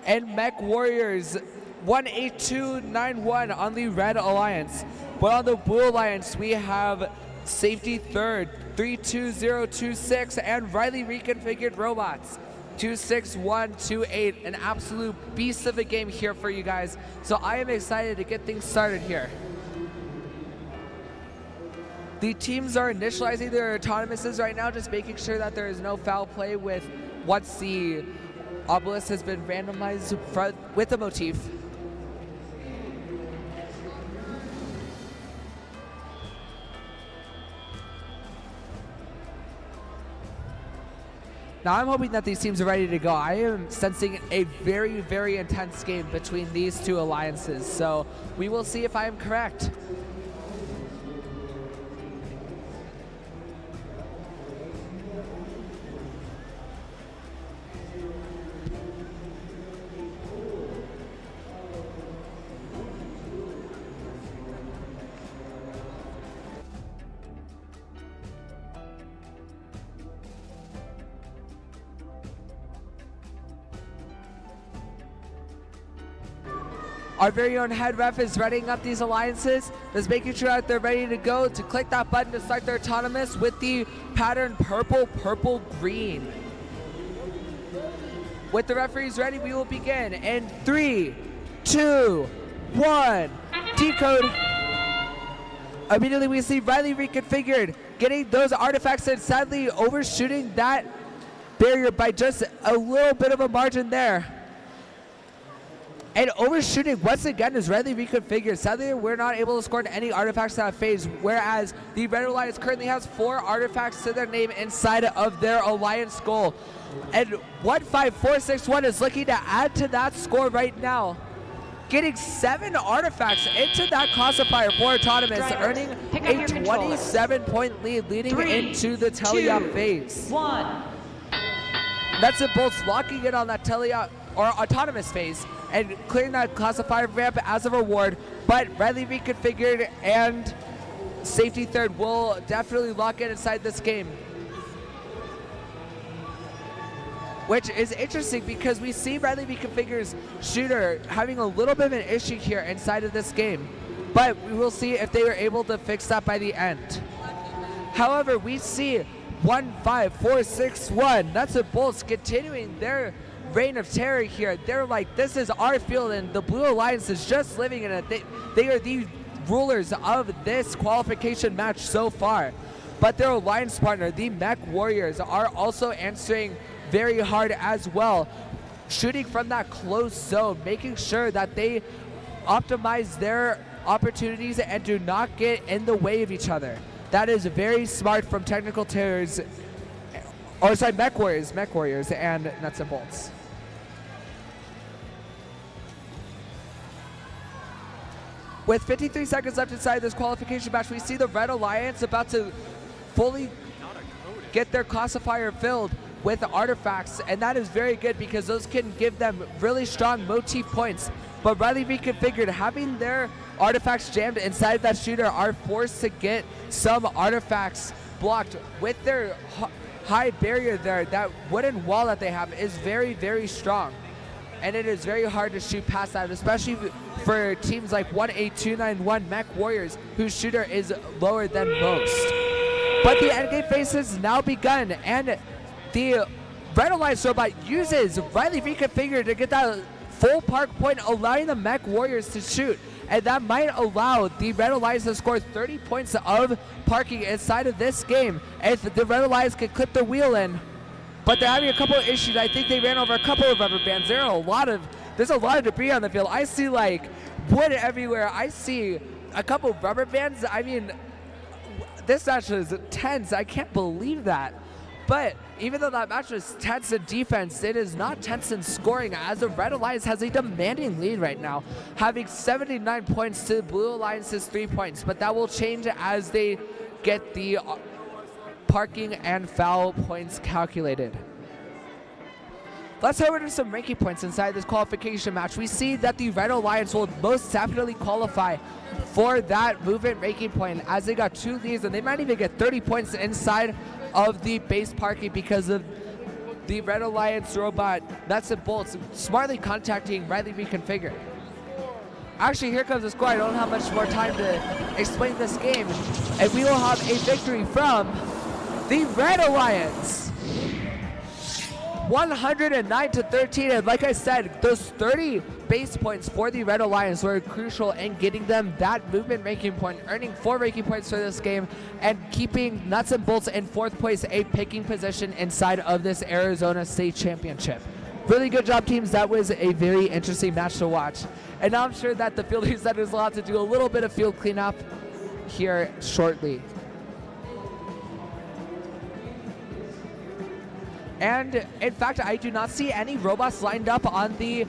and Mech Warriors 18291 on the Red Alliance. But on the Blue Alliance, we have Safety Third 32026 and Riley Reconfigured Robots 26128. An absolute beast of a game here for you guys. So I am excited to get things started here. The teams are initializing their autonomouses right now, just making sure that there is no foul play with once the obelisk has been randomized with the motif. Now I'm hoping that these teams are ready to go. I am sensing a very, very intense game between these two alliances, so we will see if I am correct. Our very own head ref is readying up these alliances, just making sure that they're ready to go to click that button to start their autonomous with the pattern purple, purple, green. With the referees ready, we will begin in 3, 2, 1. Decode. Immediately we see Riley Reconfigured getting those artifacts and sadly overshooting that barrier by just a little bit of a margin there. And overshooting once again is Riley Reconfigured. Sadly, we're not able to score any artifacts in that phase, whereas the Red Alliance currently has 4 artifacts to their name inside of their Alliance goal. And 15461 is looking to add to that score right now, getting 7 artifacts into that classifier for Autonomous, earning a 27-point lead leading into the teleop phase. 1. Nuts and Bolts locking in on that teleop or Autonomous phase and clearing that classifier ramp as a reward, but Riley Reconfigured and Safety Third will definitely lock in inside this game. Which is interesting because we see Riley Reconfigured's shooter having a little bit of an issue here inside of this game, but we will see if they are able to fix that by the end. However, we see 15461 Nuts and Bolts continuing their reign of terror here. They're like, this is our field, and the Blue Alliance is just living in it. They are the rulers of this qualification match so far. But their alliance partner, the Mech Warriors, are also answering very hard as well, shooting from that close zone, making sure that they optimize their opportunities and do not get in the way of each other. That is very smart from Technical Terrors, or sorry, Mech Warriors and Nuts and Bolts. With 53 seconds left inside this qualification match, we see the Red Alliance about to fully get their classifier filled with artifacts, and that is very good because those can give them really strong motif points. But Riley Reconfigured, having their artifacts jammed inside that shooter, are forced to get some artifacts blocked with their high barrier there. That wooden wall that they have is very, very strong. And it is very hard to shoot past that, especially for teams like 18291 Mech Warriors, whose shooter is lower than most. But the endgame phase has now begun, and the Red Alliance robot uses Riley Reconfigured to get that full park point, allowing the Mech Warriors to shoot. And that might allow the Red Alliance to score 30 points of parking inside of this game if the Red Alliance can clip the wheel in. But they're having a couple of issues. I think they ran over a couple of rubber bands. There's a lot of debris on the field. I see like wood everywhere. I see a couple of rubber bands. I mean, this match is tense. I can't believe that. But even though that match was tense in defense, it is not tense in scoring, as the Red Alliance has a demanding lead right now, having 79 points to the Blue Alliance's 3 points. But that will change as they get the parking and foul points calculated. let's head over to some ranking points inside this qualification match. We see that the Red Alliance will most definitely qualify for that movement ranking point, as they got 2 leads, and they might even get 30 points inside of the base parking because of the Red Alliance robot nuts and bolts smartly contacting Riley Reconfigured. Actually, here comes the score. I don't have much more time to explain this game, and we will have a victory from the Red Alliance. 109-13, and like I said, those 30 base points for the Red Alliance were crucial in getting them that movement ranking point, earning 4 ranking points for this game, and keeping Nuts and Bolts in 4th place, a picking position inside of this Arizona State Championship. Really good job, teams. That was a very interesting match to watch. And now I'm sure that the Fielding Centers will have to do a little bit of field cleanup here shortly. And in fact, I do not see any robots lined up on the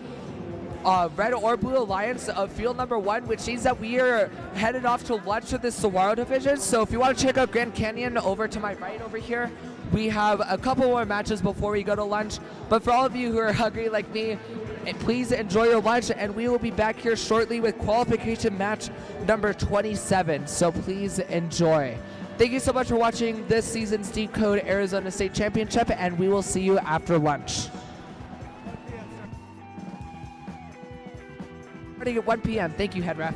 Red or Blue Alliance of field number 1, which means that we are headed off to lunch with the Saguaro division. So if you want to check out Grand Canyon over to my right over here, we have a couple more matches before we go to lunch. But for all of you who are hungry like me, please enjoy your lunch, and we will be back here shortly with qualification match number 27. So please enjoy. Thank you so much for watching this season's Decode Arizona State Championship, and we will see you after lunch. Starting at 1 p.m. Thank you, head ref.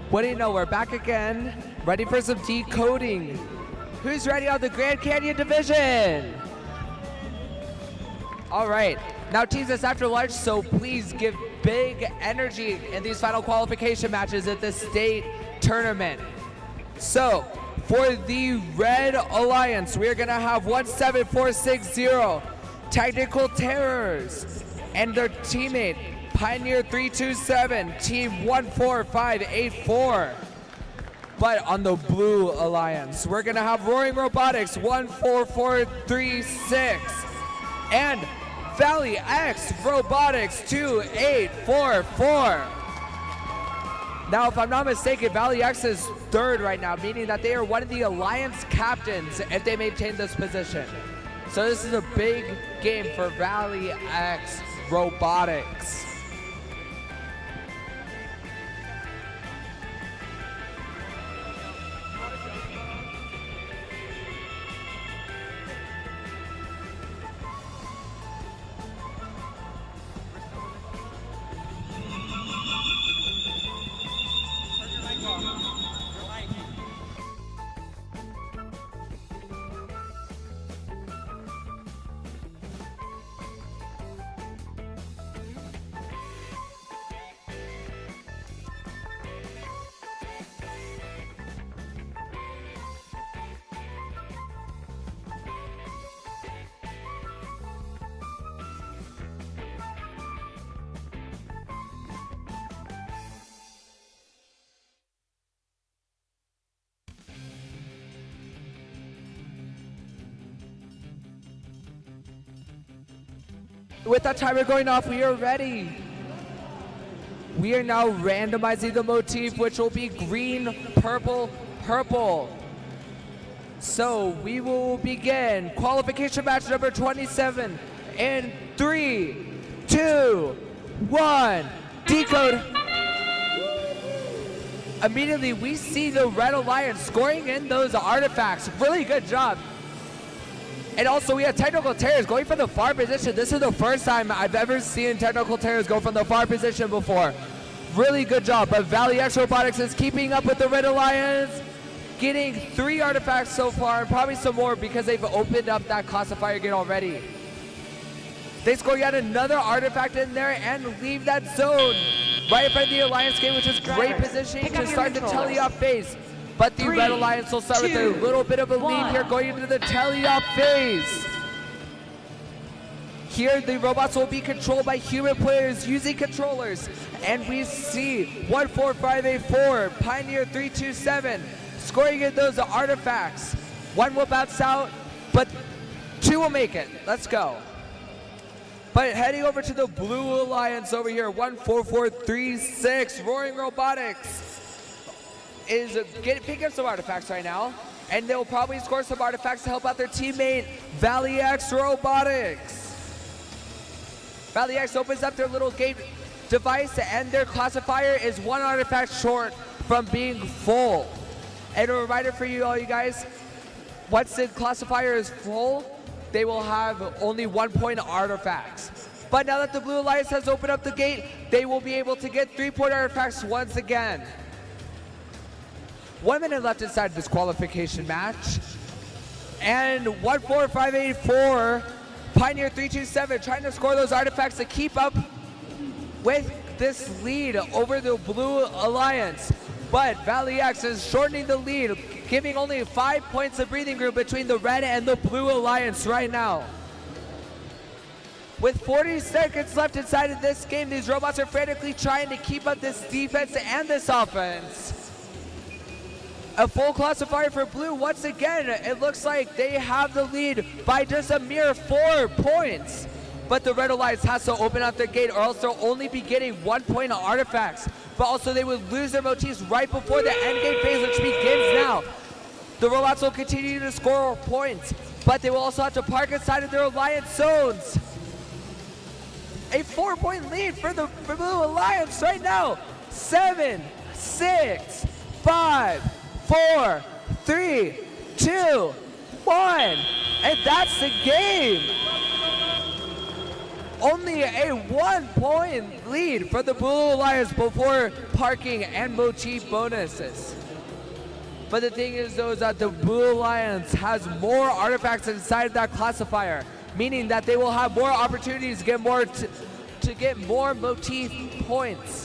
What do you know? We're back again, ready for some decoding. Who's ready on the Grand Canyon division? All right, now teams, it's after lunch, so please give big energy in these final qualification matches at the state tournament. So, for the Red Alliance, we are gonna have 17460 Technical Terrors and their teammate, Pioneer 327, team 14584. But on the Blue Alliance, we're gonna have Roaring Robotics 14436 and Valley X Robotics 2844. Now, if I'm not mistaken, Valley X is third right now, meaning that they are one of the Alliance captains if they maintain this position. So this is a big game for Valley X Robotics. With that timer going off, we are ready. We are now randomizing the motif, which will be green, purple, purple. So we will begin qualification match number 27 in 3, 2, 1, decode. Immediately we see the Red Alliance scoring in those artifacts. Really good job. And also we have Technical Terrors going from the far position. This is the first time I've ever seen Technical Terrors go from the far position before. Really good job, but Valley X Robotics is keeping up with the Red Alliance, getting 3 artifacts so far, and probably some more because they've opened up that classifier gate already. They score yet another artifact in there and leave that zone right in front of the Alliance gate, which is great positioning to start the teleop phase. But the Red Alliance will start with a little bit of a lead here going into the teleop phase. Here, the robots will be controlled by human players using controllers. And we see 14584, Pioneer 327, scoring in those artifacts. 1 will bounce out, but 2 will make it. Let's go. But heading over to the Blue Alliance over here, 14436, Roaring Robotics is picking up some artifacts right now, and they'll probably score some artifacts to help out their teammate, Valley X Robotics. Valley X opens up their little gate device, and their classifier is 1 artifact short from being full. And a reminder for you all, you guys, once the classifier is full, they will have only 1-point artifacts. But now that the Blue Alliance has opened up the gate, they will be able to get 3-point artifacts once again. 1 minute left inside this qualification match. And 14584, Pioneer 327 trying to score those artifacts to keep up with this lead over the Blue Alliance. But Valley X is shortening the lead, giving only 5 points of breathing room between the Red and the Blue Alliance right now. With 40 seconds left inside of this game, these robots are frantically trying to keep up this defense and this offense. A full classifier for Blue. Once again, it looks like they have the lead by just a mere 4 points. But the Red Alliance has to open up their gate, or else they'll only be getting 1-point artifacts. But also they would lose their motifs right before the end game phase, which begins now. The robots will continue to score points, but they will also have to park inside of their Alliance zones. A 4-point lead for the Blue Alliance right now. 7, 6, 5, 4, 3, 2, 1, and that's the game. only a 1-point lead for the Blue Alliance before parking and motif bonuses. But the thing is though is that the Blue Alliance has more artifacts inside of that classifier, meaning that they will have more opportunities to get more to get more motif points.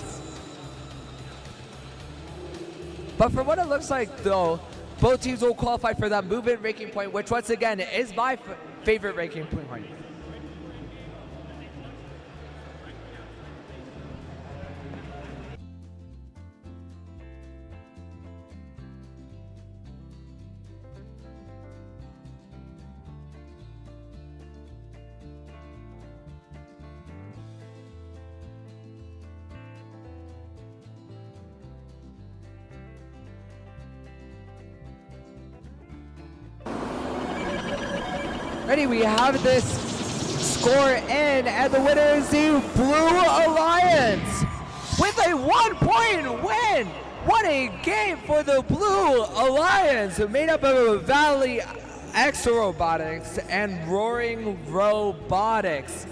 But for what it looks like though, both teams will qualify for that movement ranking point, which once again is my favorite ranking point. Ready, we have this score in, and the winner is the Blue Alliance with a 1-point win. What a game for the Blue Alliance, made up of Valley Extra Robotics and Roaring Robotics.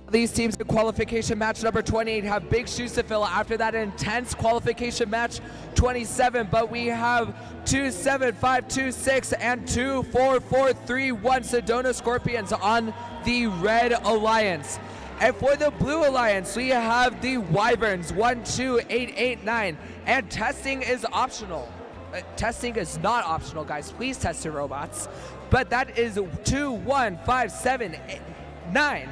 These teams in qualification match number 28 have big shoes to fill after that intense qualification match 27, but we have 27526 and 24431 Sedona Scorpions on the Red Alliance. And for the Blue Alliance, we have the Wyverns 12889, and testing is optional. Testing is not optional, guys. Please test your robots. But that is 21579.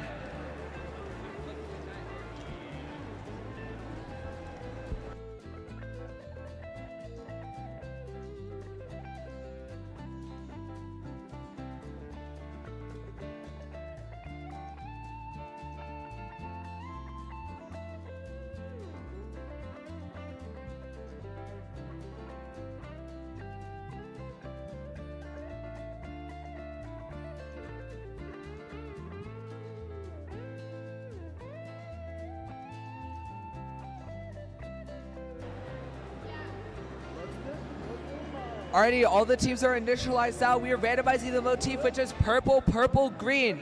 Alrighty, all the teams are initialized out. We are randomizing the motif, which is purple, purple, green.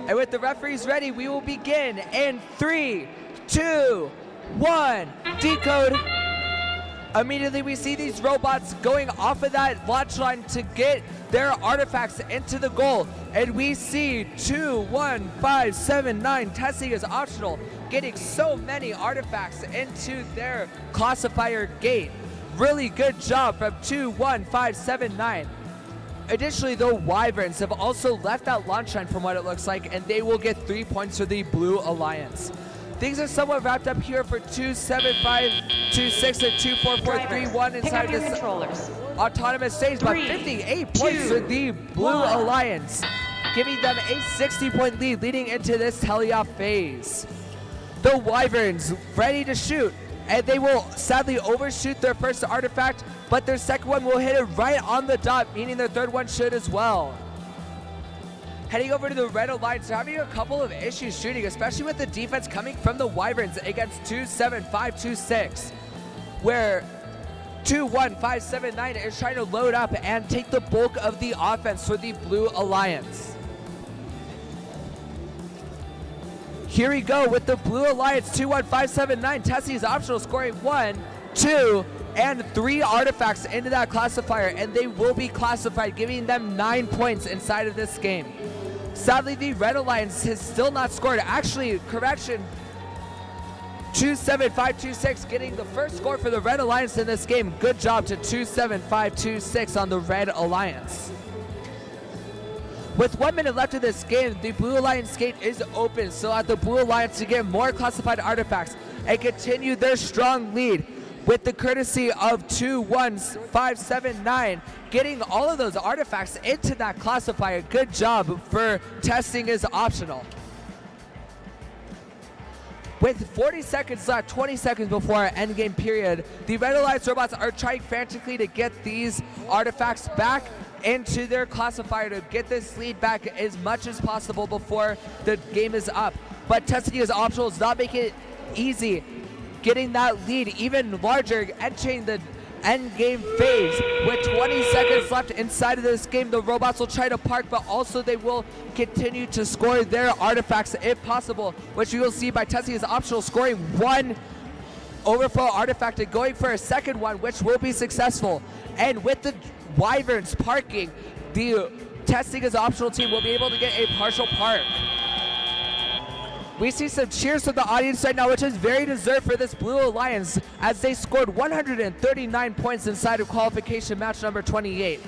And with the referees ready, we will begin in 3, 2, 1, decode. Immediately we see these robots going off of that launch line to get their artifacts into the goal. And we see 21579, testing is optional, getting so many artifacts into their classifier gate. Really good job from 21579. Additionally, the Wyverns have also left that launch line from what it looks like, and they will get 3 points for the Blue Alliance. Things are somewhat wrapped up here for 27526 and 24431 inside this autonomous stage, but 58 points for the Blue Alliance, giving them a 60-point lead leading into this teleoff phase. The Wyverns ready to shoot, and they will sadly overshoot their first artifact, but their second one will hit it right on the dot, meaning their third one should as well. Heading over to the Red Alliance, they're having a couple of issues shooting, especially with the defense coming from the Wyverns against 27526, where 21579 is trying to load up and take the bulk of the offense for the Blue Alliance. Here we go with the Blue Alliance, 21579. Testing is optional, scoring 1, 2, and 3 artifacts into that classifier, and they will be classified, giving them 9 points inside of this game. Sadly, the Red Alliance has still not scored. Actually, correction, 27526 getting the first score for the Red Alliance in this game. Good job to 27526 on the Red Alliance. With 1 minute left of this game, the Blue Alliance gate is open, so at the Blue Alliance to get more classified artifacts and continue their strong lead with the courtesy of 21579, getting all of those artifacts into that classifier. Good job for testing is optional. With 40 seconds left, 20 seconds before our endgame period, the Red Alliance robots are trying frantically to get these artifacts back, into their classifier to get this lead back as much as possible before the game is up. But testing his optionals not making it easy, getting that lead even larger, entering the end game phase. With 20 seconds left inside of this game, the robots will try to park, but also they will continue to score their artifacts if possible, which you will see by testing his optional, scoring one overflow artifact and going for a second one, which will be successful. And with the Wyverns parking, the testing his optional team will be able to get a partial park. We see some cheers from the audience right now, which is very deserved for this Blue Alliance, as they scored 139 points inside of qualification match number 28.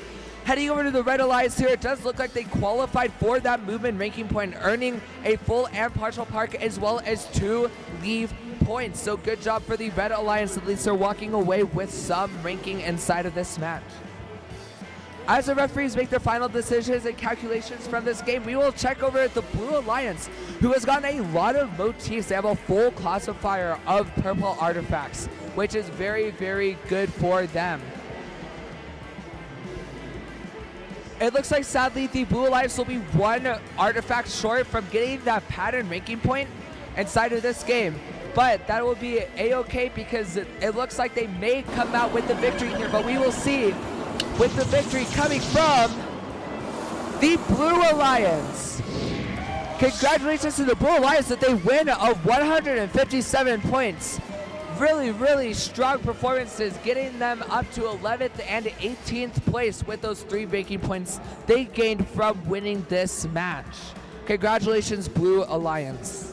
Heading over to the Red Alliance here, it does look like they qualified for that movement ranking point, earning a full and partial park as well as 2 leave points. So good job for the Red Alliance, at least they're walking away with some ranking inside of this match. As the referees make their final decisions and calculations from this game, we will check over at the Blue Alliance, who has gotten a lot of motifs. They have a full classifier of purple artifacts, which is very, very good for them. It looks like, sadly, the Blue Alliance will be 1 artifact short from getting that pattern ranking point inside of this game. But that will be a-okay, because it looks like they may come out with the victory here, but we will see. With the victory coming from the Blue Alliance. Congratulations to the Blue Alliance that they win of 157 points. Really, really strong performances, getting them up to 11th and 18th place with those 3 ranking points they gained from winning this match. Congratulations, Blue Alliance.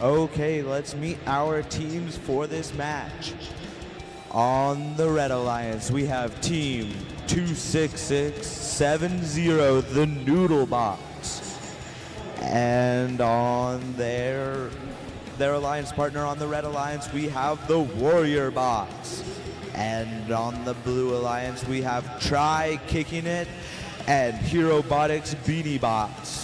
Okay, let's meet our teams for this match. On the Red Alliance, we have Team 26670, the Noodle Box. And on their alliance partner on the Red Alliance, we have the Warrior Box. And on the Blue Alliance, we have Try Kicking It and Herobotics Beanie Box.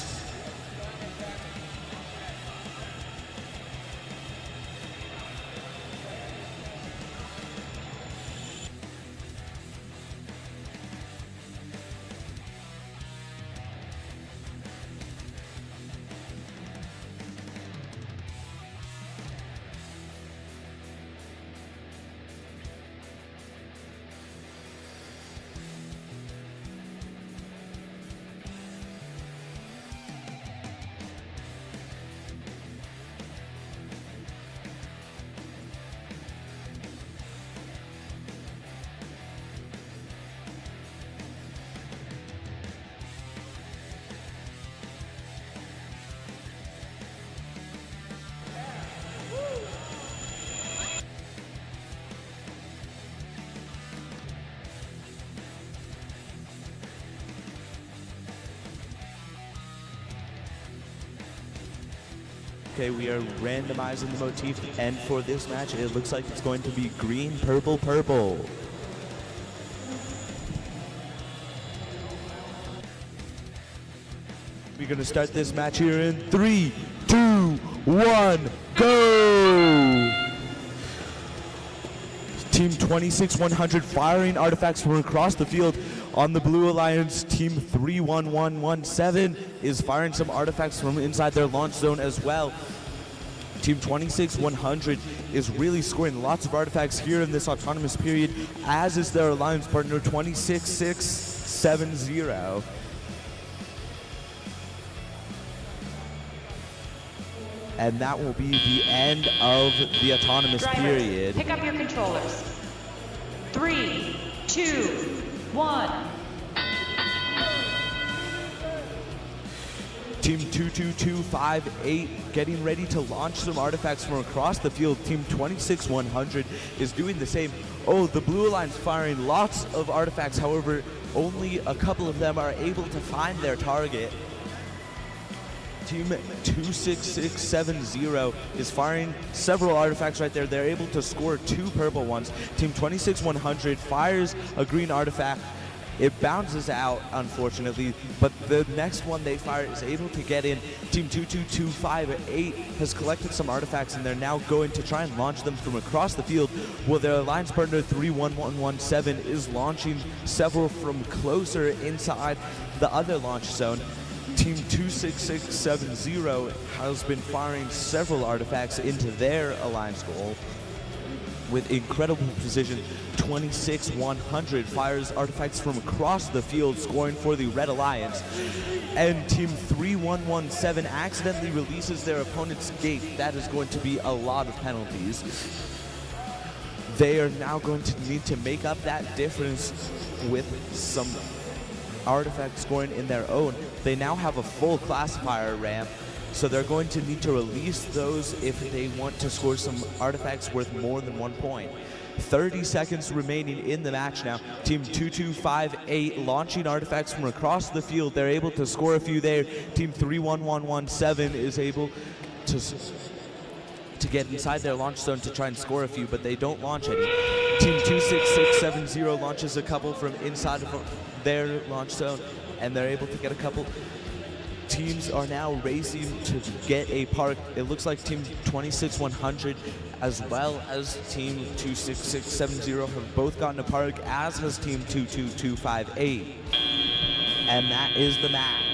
Okay, we are randomizing the motif, and for this match, it looks like it's going to be green, purple, purple. We're going to start this match here in 3, 2, 1, go! Team 26100 firing artifacts from across the field. On the Blue Alliance, Team 31117 is firing some artifacts from inside their launch zone as well. Team 26100 is really scoring lots of artifacts here in this autonomous period, as is their alliance partner 26670. And that will be the end of the autonomous period. Pick up your controllers. 3, 2, 1. Team 22258 getting ready to launch some artifacts from across the field. Team 26100 is doing the same. Oh, the blue alliance firing lots of artifacts. However, only a couple of them are able to find their target. Team 26670 is firing several artifacts right there. They're able to score 2 purple ones. Team 26100 fires a green artifact. It bounces out, unfortunately, but the next one they fire is able to get in. Team 22258 has collected some artifacts, and they're now going to try and launch them from across the field, while their alliance partner 31117 is launching several from closer inside the other launch zone. Team 26670 has been firing several artifacts into their alliance goal with incredible precision. 26100 fires artifacts from across the field, scoring for the Red Alliance. And Team 3117 accidentally releases their opponent's gate. That is going to be a lot of penalties. They are now going to need to make up that difference with some artifact scoring in their own. They now have a full classifier ramp, so they're going to need to release those if they want to score some artifacts worth more than 1 point. 30 seconds remaining in the match now. Team 2258 launching artifacts from across the field. They're able to score a few there. Team 31117 is able to get inside their launch zone to try and score a few, but they don't launch any. Team 26670 launches a couple from inside of their launch zone, and they're able to get a couple. Teams are now racing to get a park. It looks like Team 26100 as well as Team 26670 have both gotten a park, as has Team 22258. And that is the match.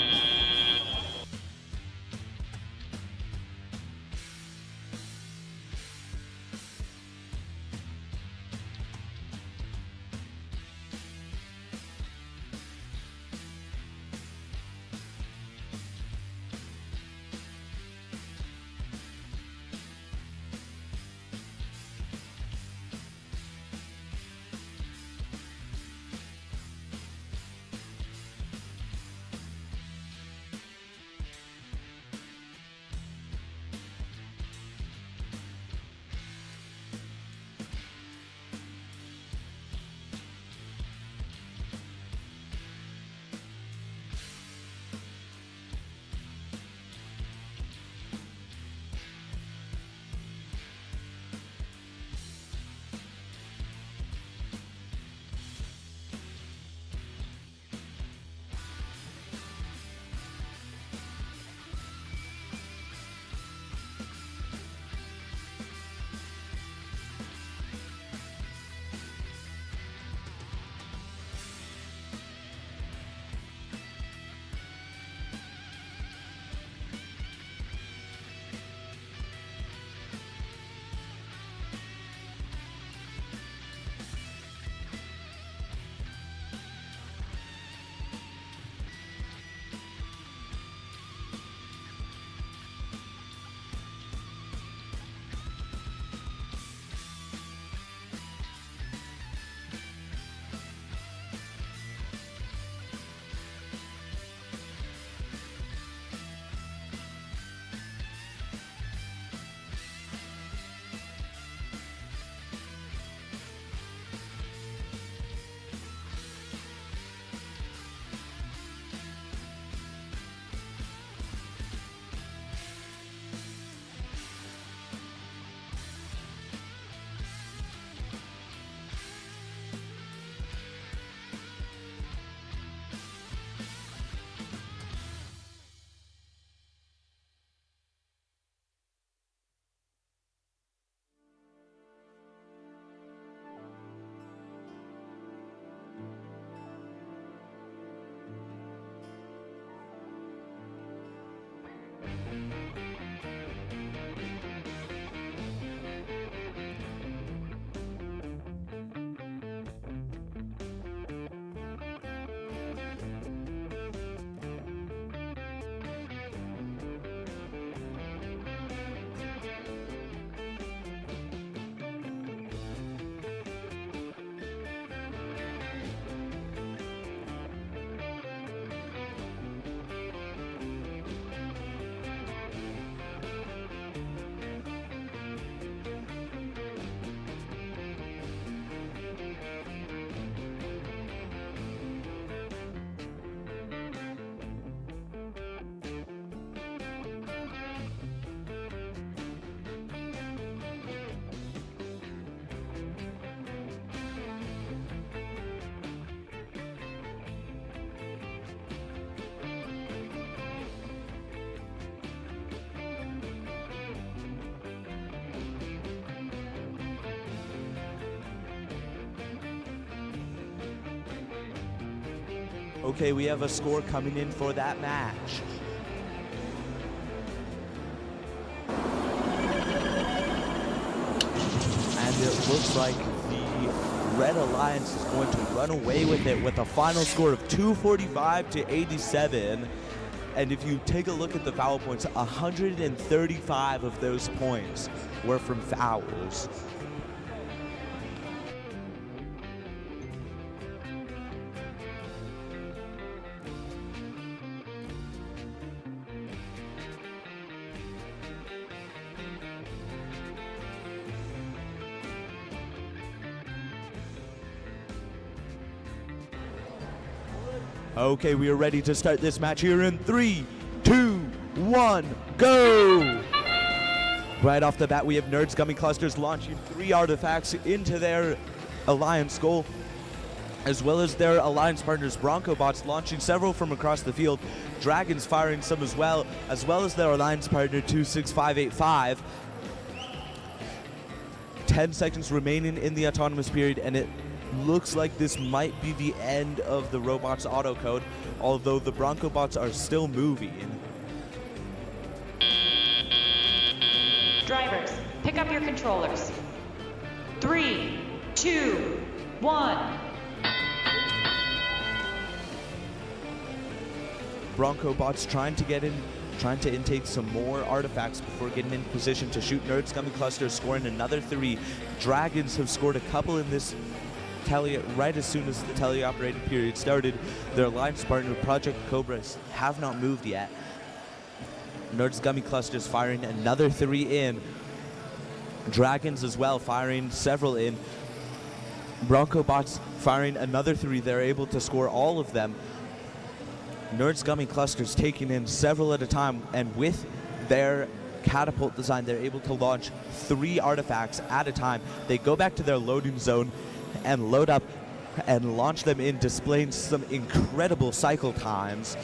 Okay, we have a score coming in for that match. And it looks like the Red Alliance is going to run away with it with a final score of 245 to 87. And if you take a look at the foul points, 135 of those points were from fouls. Okay, we are ready to start this match here in 3, 2, 1, go! Right off the bat, we have Nerds Gummy Clusters launching 3 artifacts into their Alliance goal, as well as their Alliance partners Bronco Bots launching several from across the field, Dragons firing some as well as their Alliance partner 26585. 10 seconds remaining in the autonomous period, and it looks like this might be the end of the robots auto code, although the Bronco Bots are still moving. Drivers, pick up your controllers. 3, 2, 1. Bronco Bots trying to intake some more artifacts before getting in position to shoot Nerds Gummy Clusters, scoring another 3. Dragons have scored a couple in this right as soon as the teleoperated period started. Their alliance partner Project Cobras have not moved yet. Nerds Gummy Clusters firing another 3 in. Dragons as well firing several in. Bronco Bots firing another 3. They're able to score all of them. Nerds Gummy Clusters taking in several at a time, and with their catapult design, they're able to launch 3 artifacts at a time. They go back to their loading zone and load up and launch them in, displaying some incredible cycle times,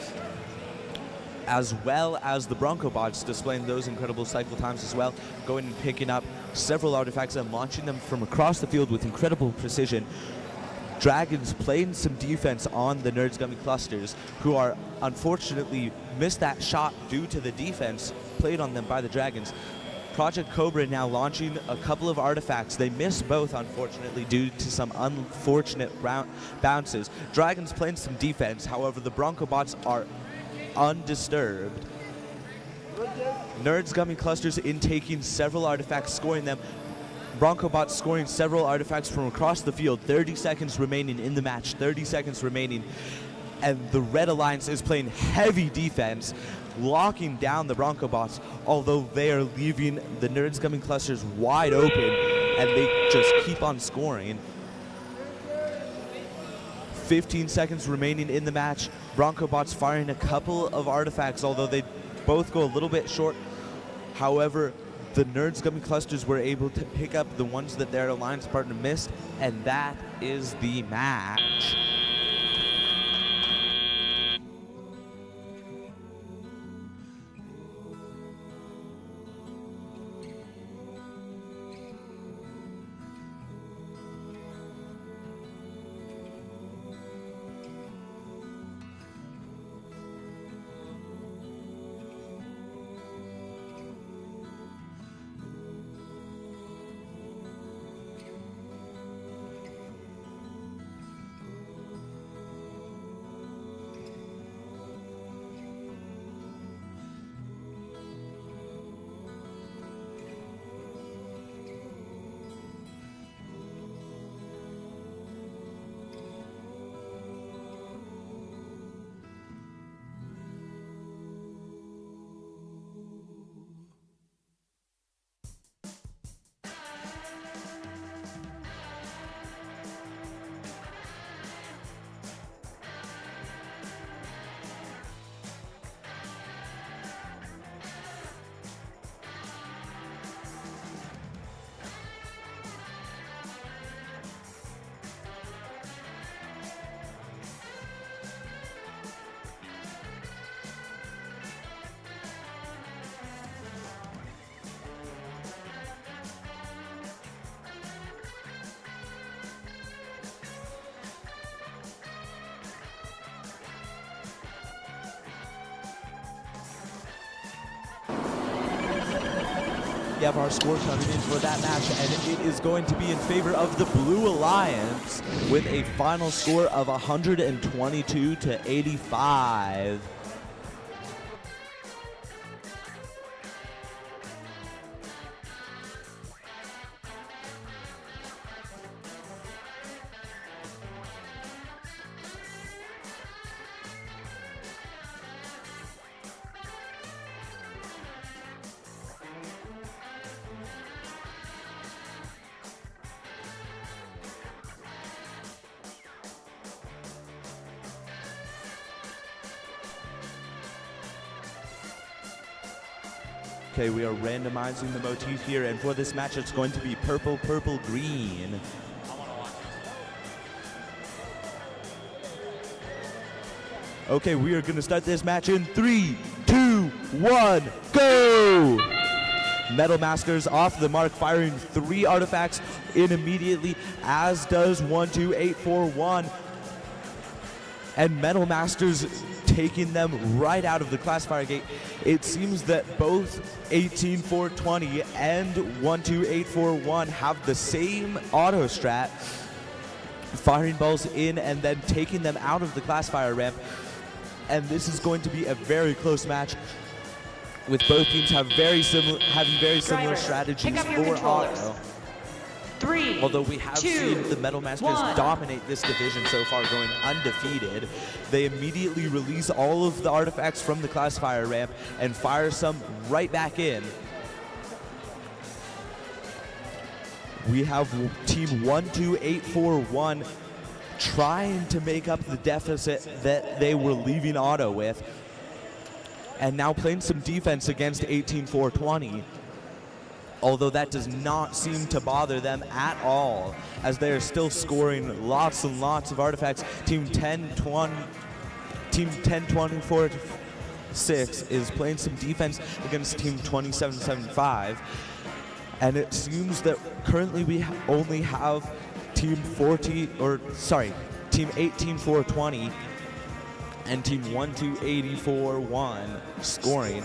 as well as the Bronco Bots displaying those incredible cycle times as well, going and picking up several artifacts and launching them from across the field with incredible precision. Dragons playing some defense on the Nerds Gummy Clusters, who are unfortunately missed that shot due to the defense played on them by the Dragons. Project Cobra now launching a couple of artifacts. They missed both, unfortunately, due to some unfortunate bounces. Dragons playing some defense, however, the Bronco Bots are undisturbed. Nerds Gummy Clusters intaking several artifacts, scoring them. Bronco Bots scoring several artifacts from across the field. 30 seconds remaining in the match, 30 seconds remaining. And the Red Alliance is playing heavy defense, locking down the Bronco Bots, although they are leaving the Nerds Gummy Clusters wide open, and they just keep on scoring. 15 seconds remaining in the match. Bronco Bots firing a couple of artifacts, although they both go a little bit short. However, the Nerds Gummy Clusters were able to pick up the ones that their alliance partner missed, and that is the match. have our score coming in for that match, and it is going to be in favor of the Blue Alliance with a final score of 122 to 85. Okay, we are randomizing the motif here, and for this match, it's going to be purple, purple, green. Okay, we are going to start this match in 3, 2, 1, go! Metal Masters off the mark, firing 3 artifacts in immediately, as does 12841. And Metal Masters taking them right out of the classifier gate. It seems that both 18420 and 12841 have the same auto strat, firing balls in and then taking them out of the classifier ramp. And this is going to be a very close match, with both teams having very similar strategies for auto. 3, Although we have 2, seen the Metal Masters 1. dominate this division so far, going undefeated, they immediately release all of the artifacts from the classifier ramp and fire some right back in. We have team 12841 trying to make up the deficit that they were leaving auto with, and now playing some defense against 18420. Although that does not seem to bother them at all, as they are still scoring lots and lots of artifacts. Team 10-24-6 is playing some defense against Team 27-75, and it seems that currently we only have Team 18-4-20 and Team 1-2-84-1 scoring.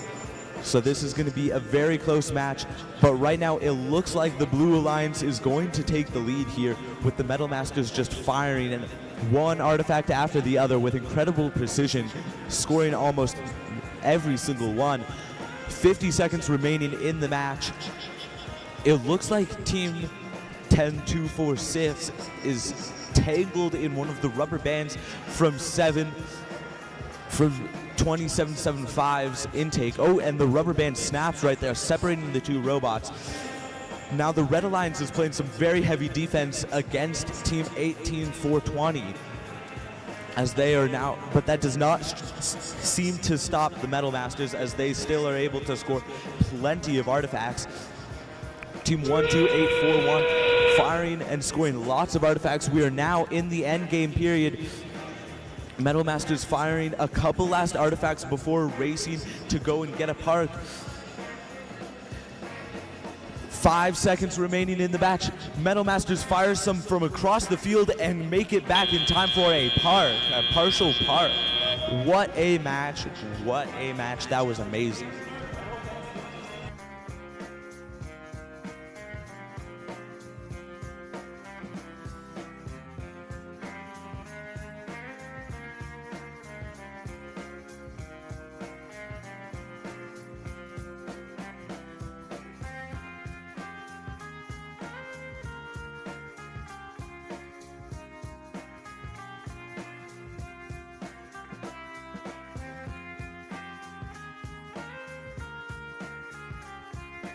So this is going to be a very close match, but right now it looks like the Blue Alliance is going to take the lead here, with the Metal Masters just firing and one artifact after the other with incredible precision, scoring almost every single one. 50 seconds remaining in the match. It looks like Team 10-2-4-6 is tangled in one of the rubber bands from 27-75's intake. Oh, and the rubber band snaps right there, separating the two robots. Now the Red Alliance is playing some very heavy defense against Team 18-4-20, as they are now, but that does not seem to stop the Metal Masters, as they still are able to score plenty of artifacts. Team 1-2-8-4-1 firing and scoring lots of artifacts. We are now in the end game period. Metal Masters firing a couple last artifacts before racing to go and get a park. 5 seconds remaining in the match. Metal Masters fire some from across the field and make it back in time for a park, a partial park. What a match, what a match. That was amazing.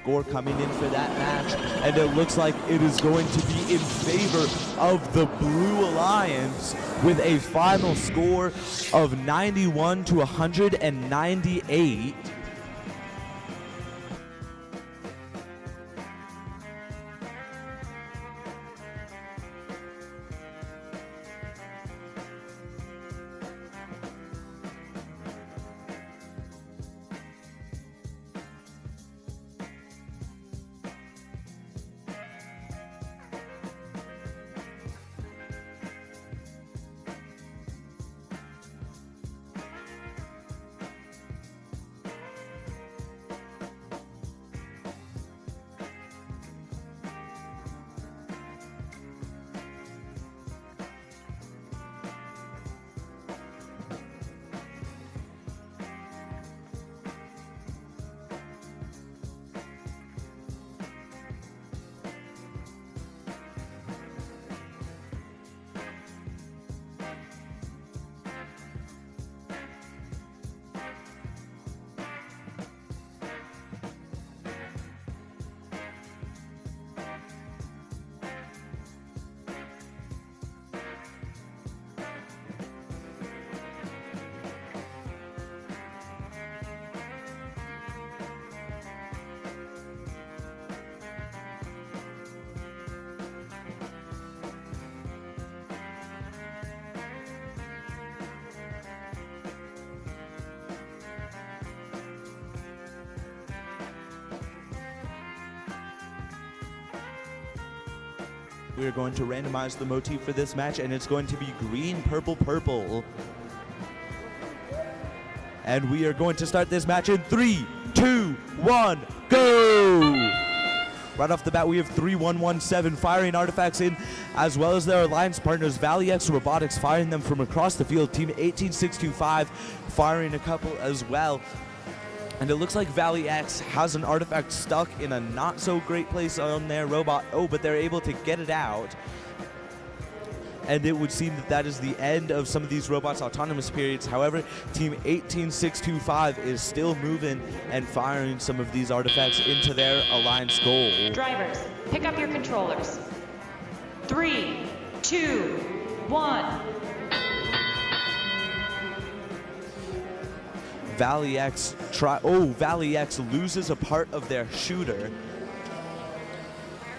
Score coming in for that match, and it looks like it is going to be in favor of the Blue Alliance with a final score of 91 to 198. We're going to randomize the motif for this match, and it's going to be green, purple, purple. And we are going to start this match in 3, 2, 1, go! Right off the bat, we have 3117 firing artifacts in, as well as their alliance partners, Valley X Robotics, firing them from across the field. Team 18625 firing a couple as well. And it looks like Valley X has an artifact stuck in a not so great place on their robot. Oh, but they're able to get it out. And it would seem that that is the end of some of these robots' autonomous periods. However, Team 18625 is still moving and firing some of these artifacts into their alliance goal. Drivers, pick up your controllers. 3, 2, 1. Valley X loses a part of their shooter.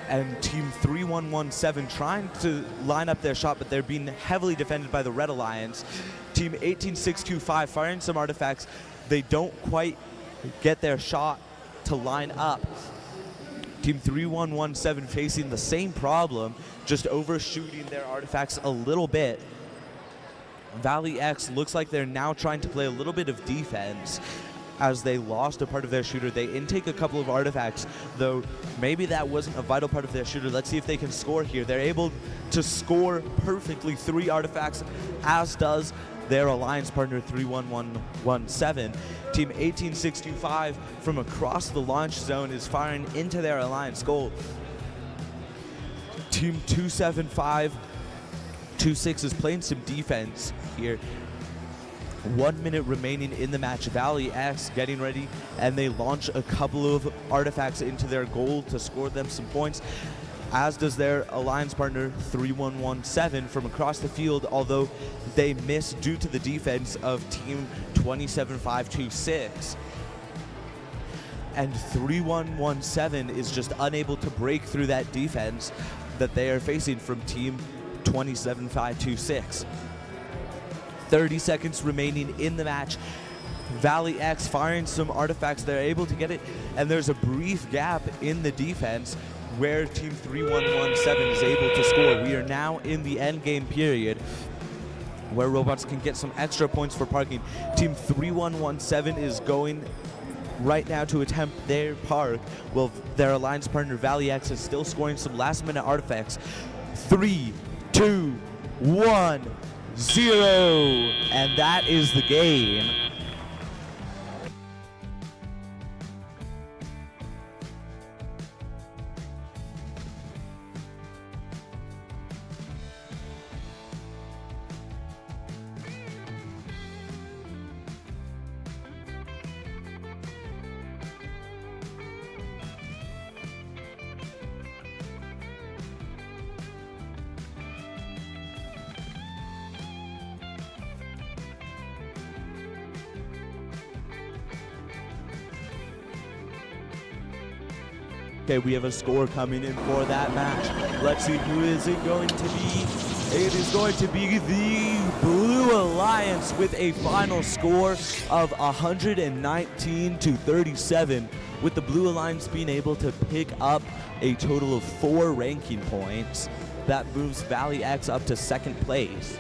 And Team 3117 trying to line up their shot, but they're being heavily defended by the Red Alliance. Team 18625 firing some artifacts. They don't quite get their shot to line up. Team 3117 facing the same problem, just overshooting their artifacts a little bit. Valley X looks like they're now trying to play a little bit of defense. As they lost a part of their shooter, they intake a couple of artifacts, though maybe that wasn't a vital part of their shooter. Let's see if they can score here. They're able to score perfectly 3 artifacts, as does their alliance partner 3117. Team 18625 from across the launch zone is firing into their alliance goal. Team 27526 is playing some defense here. 1 minute remaining in the match. Valley X getting ready, and they launch a couple of artifacts into their goal to score them some points, as does their alliance partner 3117 from across the field, although they miss due to the defense of Team 27526. And 3117 is just unable to break through that defense that they are facing from Team 27526. 30 seconds remaining in the match. Valley X firing some artifacts. They're able to get it, and there's a brief gap in the defense where Team 3117 is able to score. We are now in the end game period where robots can get some extra points for parking. Team 3117 is going right now to attempt their park, while their alliance partner Valley X is still scoring some last minute artifacts. 3, 2, 1, 0, and that is the game. Okay, we have a score coming in for that match. Let's see, who is it going to be? It is going to be the Blue Alliance with a final score of 119-37, with the Blue Alliance being able to pick up a total of 4 ranking points. That moves Valley X up to 2nd place.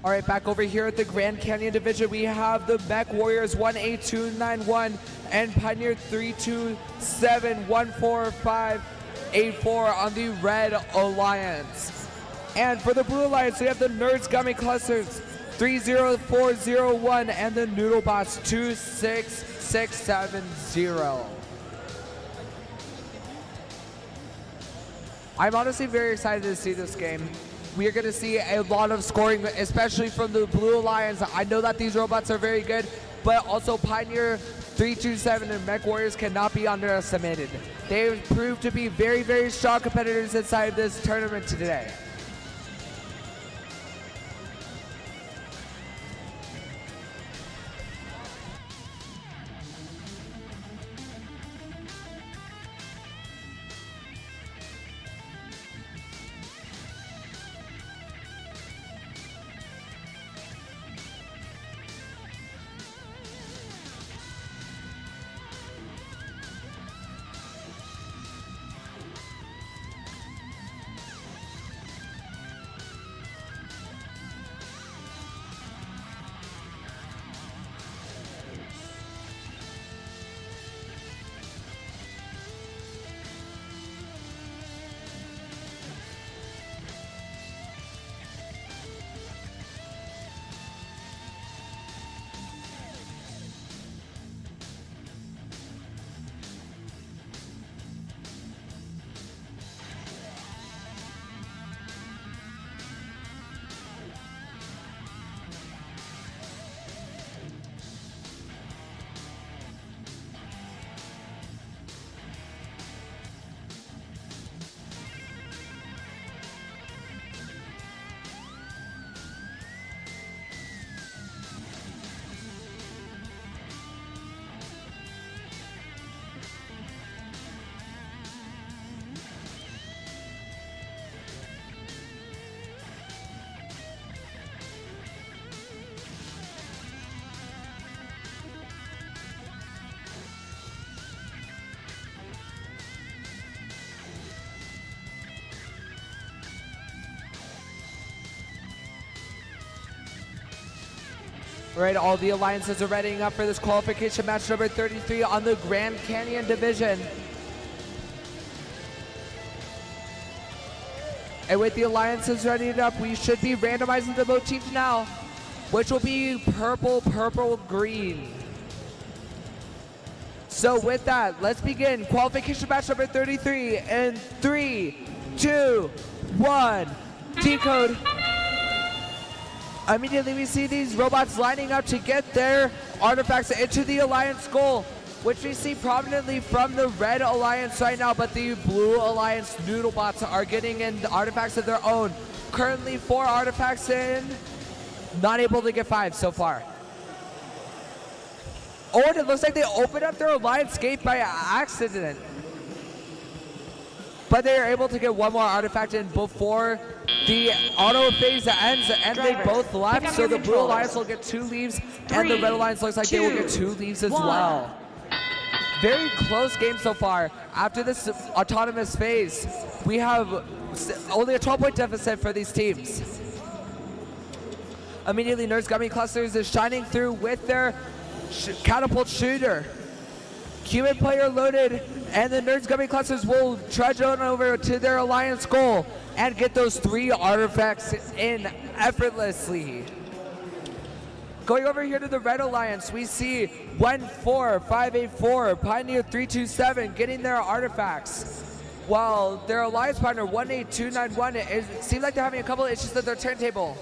All right, back over here at the Grand Canyon Division, we have the Mech Warriors 18291 and Pioneer 327148584 on the Red Alliance. And for the Blue Alliance, we have the Nerds Gummy Clusters 30401 and the Noodlebots 26670. I'm honestly very excited to see this game. We are going to see a lot of scoring, especially from the Blue Alliance. I know that these robots are very good, but also Pioneer 327 and Mech Warriors cannot be underestimated. They have proved to be very, very strong competitors inside this tournament today. Right, all the alliances are readying up for this qualification match number 33 on the Grand Canyon division. And with the alliances readied up, we should be randomizing the motif now, which will be purple, purple, green. So with that, let's begin qualification match number 33 in 3, 2, 1, decode. Immediately we see these robots lining up to get their artifacts into the Alliance goal, which we see prominently from the Red Alliance right now, but the Blue Alliance Noodlebots are getting in artifacts of their own. Currently 4 artifacts in, not able to get 5 so far. Oh, and it looks like they opened up their Alliance gate by accident. But they are able to get 1 more artifact in before the auto phase ends, and they both left, so the Blue Alliance will get 2 leaves, and the Red Alliance looks like they will get 2 leaves as well. Very close game so far. After this autonomous phase, we have only a 12-point deficit for these teams. Immediately, Nerds Gummy Clusters is shining through with their catapult shooter. Human player loaded, and the Nerds Gummy Clusters will trudge on over to their Alliance goal and get those 3 artifacts in effortlessly. Going over here to the Red Alliance, we see 14584, Pioneer 327 getting their artifacts, while their Alliance partner 18291, it seems like they're having a couple of issues with their turntable.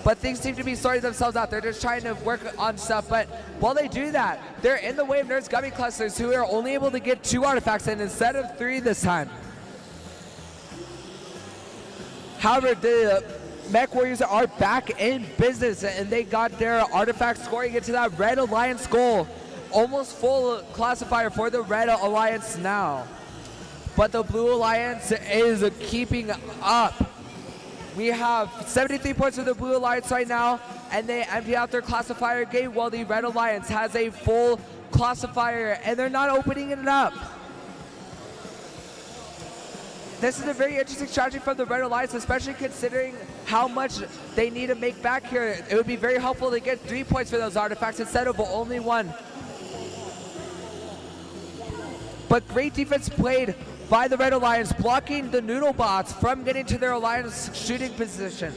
But things seem to be sorting themselves out. They're just trying to work on stuff. But while they do that, they're in the way of Nerds Gummy Clusters, who are only able to get 2 artifacts in instead of 3 this time. However, the Mech Warriors are back in business, and they got their artifact scoring into that Red Alliance goal. Almost full classifier for the Red Alliance now. But the Blue Alliance is keeping up. We have 73 points for the Blue Alliance right now, and they empty out their classifier gate while the Red Alliance has a full classifier, and they're not opening it up. This is a very interesting strategy from the Red Alliance, especially considering how much they need to make back here. It would be very helpful to get 3 points for those artifacts instead of only 1. But great defense played by the Red Alliance, blocking the Noodlebots from getting to their Alliance shooting position.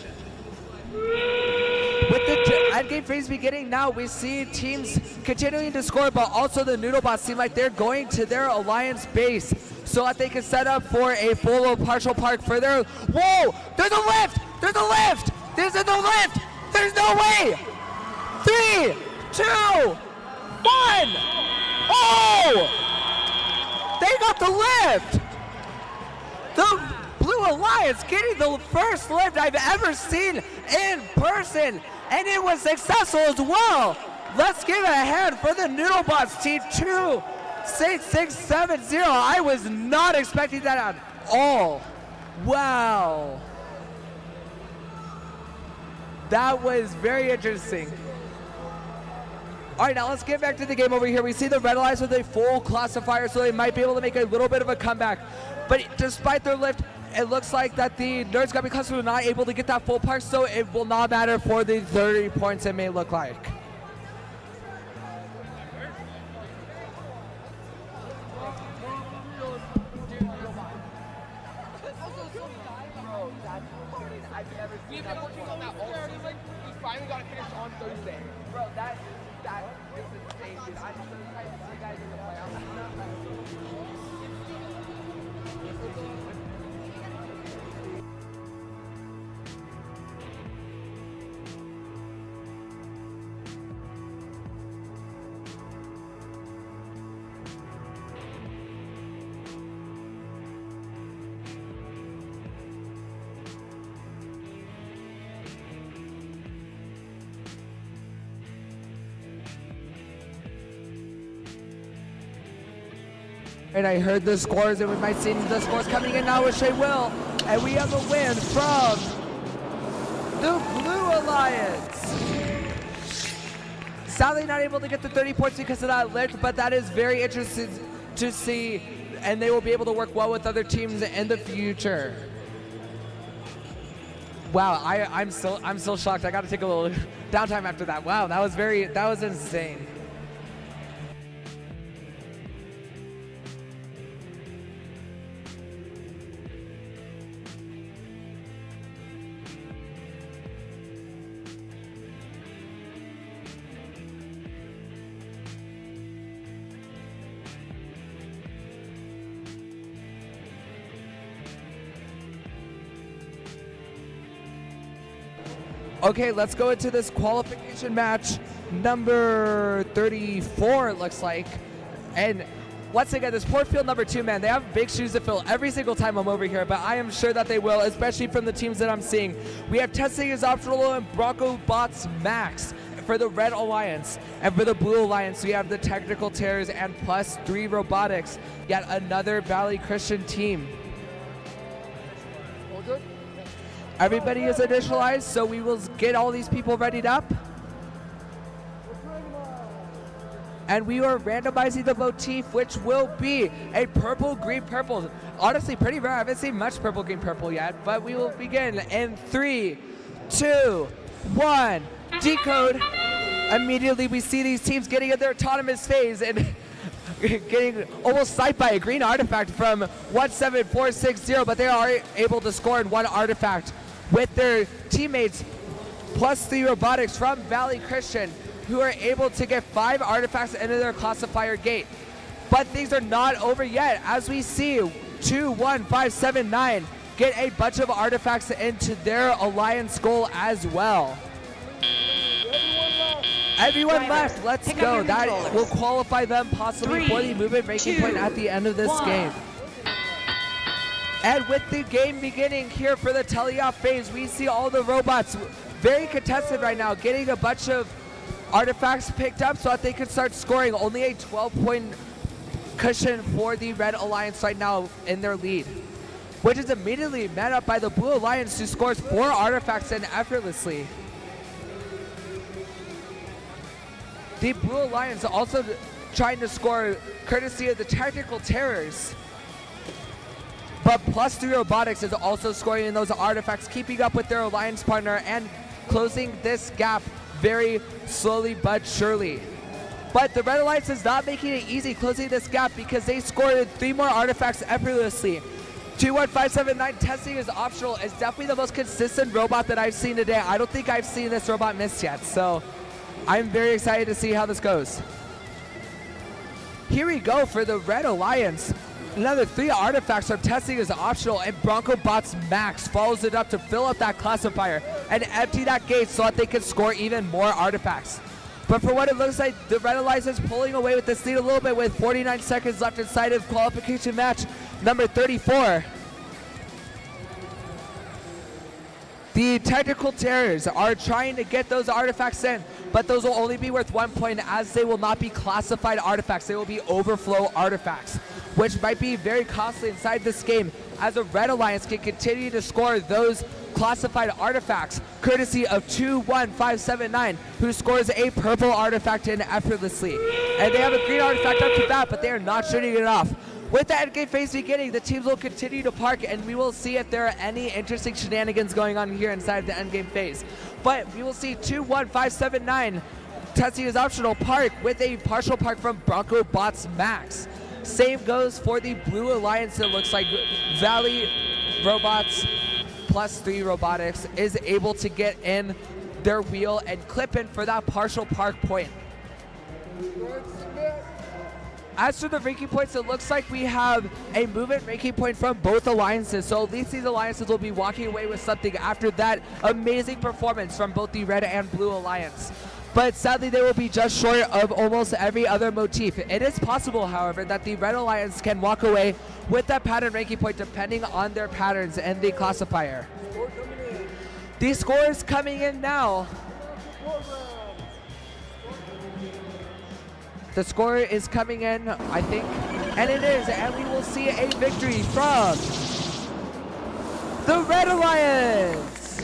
With the endgame phase beginning now, we see teams continuing to score, but also the Noodlebots seem like they're going to their Alliance base so that they can set up for a full or partial park for their... Whoa! There's a lift! There's a lift! There's no lift! There's no way! 3, 2, 1. Oh! They got the lift! The Blue Alliance getting the first lift I've ever seen in person, and it was successful as well. Let's give it a hand for the Noodlebots team 26670. I was not expecting that at all. Wow. That was very interesting. All right, now let's get back to the game over here. We see the Red Alliance with a full classifier, so they might be able to make a little bit of a comeback. But despite their lift, it looks like that the Nerds Gummy Cluster were not able to get that full park, so it will not matter for the 30 points it may look like. We've been working on that all season. We finally got it finished on Thursday. Bro, that is insane, dude. I'm so excited to see you guys in the playoffs. And I heard the scores, and we might see the scores coming in now with Shea Will. And we have a win from the Blue Alliance. Sadly not able to get the 30 points because of that lift, but that is very interesting to see, and they will be able to work well with other teams in the future. Wow, I'm still shocked. I got to take a little downtime after that. Wow, that was insane. Okay, let's go into this qualification match number 34, it looks like. And once again, this port field number 2, man, they have big shoes to fill every single time I'm over here, but I am sure that they will, especially from the teams that I'm seeing. We have Testing is Optional and Bronco Bots Max for the Red Alliance. And for the Blue Alliance, we have the Technical Terrors and +3 Robotics, yet another Valley Christian team. All good? Everybody is initialized, so we will get all these people readied up. And we are randomizing the motif, which will be a purple, green, purple. Honestly, pretty rare. I haven't seen much purple, green, purple yet, but we will begin in 3, 2, 1. Decode. Immediately, we see these teams getting in their autonomous phase and getting almost sniped by a green artifact from 17460, but they are able to score in one artifact with their teammates +3 Robotics from Valley Christian, who are able to get 5 artifacts into their classifier gate. But things are not over yet, as we see 21579 get a bunch of artifacts into their alliance goal as well. Everyone left, let's go. That will qualify them possibly for the movement breaking point at the end of this game. And with the game beginning here for the teleoff phase, we see all the robots very contested right now, getting a bunch of artifacts picked up so that they can start scoring. Only a 12-point cushion for the Red Alliance right now in their lead, which is immediately met up by the Blue Alliance, who scores 4 artifacts in effortlessly. The Blue Alliance also trying to score courtesy of the Technical Terrors. But +3 Robotics is also scoring in those artifacts, keeping up with their alliance partner and closing this gap very slowly but surely. But the Red Alliance is not making it easy closing this gap, because they scored 3 more artifacts effortlessly. 21579 Testing is Optional is definitely the most consistent robot that I've seen today. I don't think I've seen this robot miss yet, so I'm very excited to see how this goes. Here we go for the Red Alliance. Another 3 artifacts from Testing is Optional, and Bronco Bots Max follows it up to fill up that classifier and empty that gate so that they can score even more artifacts. But for what it looks like, the Red Alliance is pulling away with this lead a little bit with 49 seconds left inside of qualification match number 34. The technical terrors are trying to get those artifacts in, but those will only be worth 1 point as they will not be classified artifacts. They will be overflow artifacts, which might be very costly inside this game as the Red Alliance can continue to score those classified artifacts, courtesy of 21579, who scores a purple artifact in effortlessly. And they have a green artifact up to bat, but they are not shooting it off. With the endgame phase beginning, the teams will continue to park, and we will see if there are any interesting shenanigans going on here inside the endgame phase. But we will see 21579 testing his optional park with a partial park from Bronco Bots Max. Same goes for the Blue Alliance. It looks like Valley Robots +3 Robotics is able to get in their wheel and clip in for that partial park point. As for the ranking points, it looks like we have a movement ranking point from both alliances. So at least these alliances will be walking away with something after that amazing performance from both the Red and Blue Alliance. But sadly, they will be just short of almost every other motif. It is possible, however, that the Red Alliance can walk away with that pattern ranking point depending on their patterns and the classifier. The score is coming in now. The score is coming in, I think, and it is, and we will see a victory from the Red Alliance.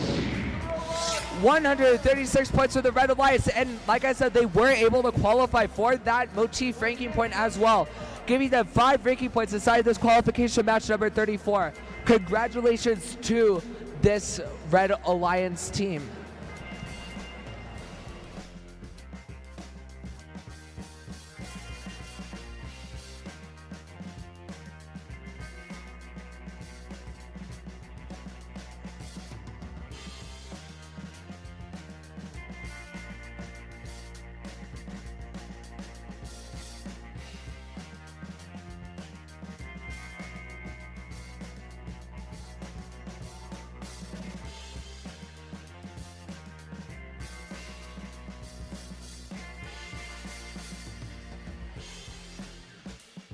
136 points for the Red Alliance, and like I said, they were able to qualify for that motif ranking point as well, giving them 5 ranking points inside this qualification match number 34. Congratulations to this Red Alliance team.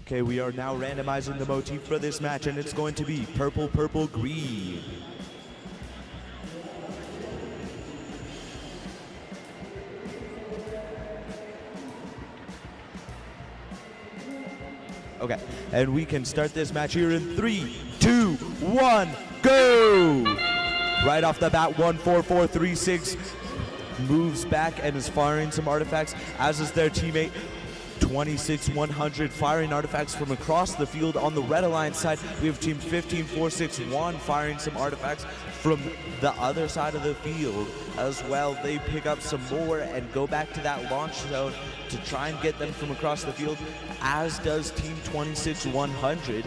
Okay, we are now randomizing the motif for this match, and it's going to be purple, purple, green. Okay, and we can start this match here in 3, 2, 1, go! Right off the bat, 14436 moves back and is firing some artifacts, as is their teammate. 26100 firing artifacts from across the field. On the Red Alliance side, we have team 15461 firing some artifacts from the other side of the field as well. They pick up some more and go back to that launch zone to try and get them from across the field, as does team 26100.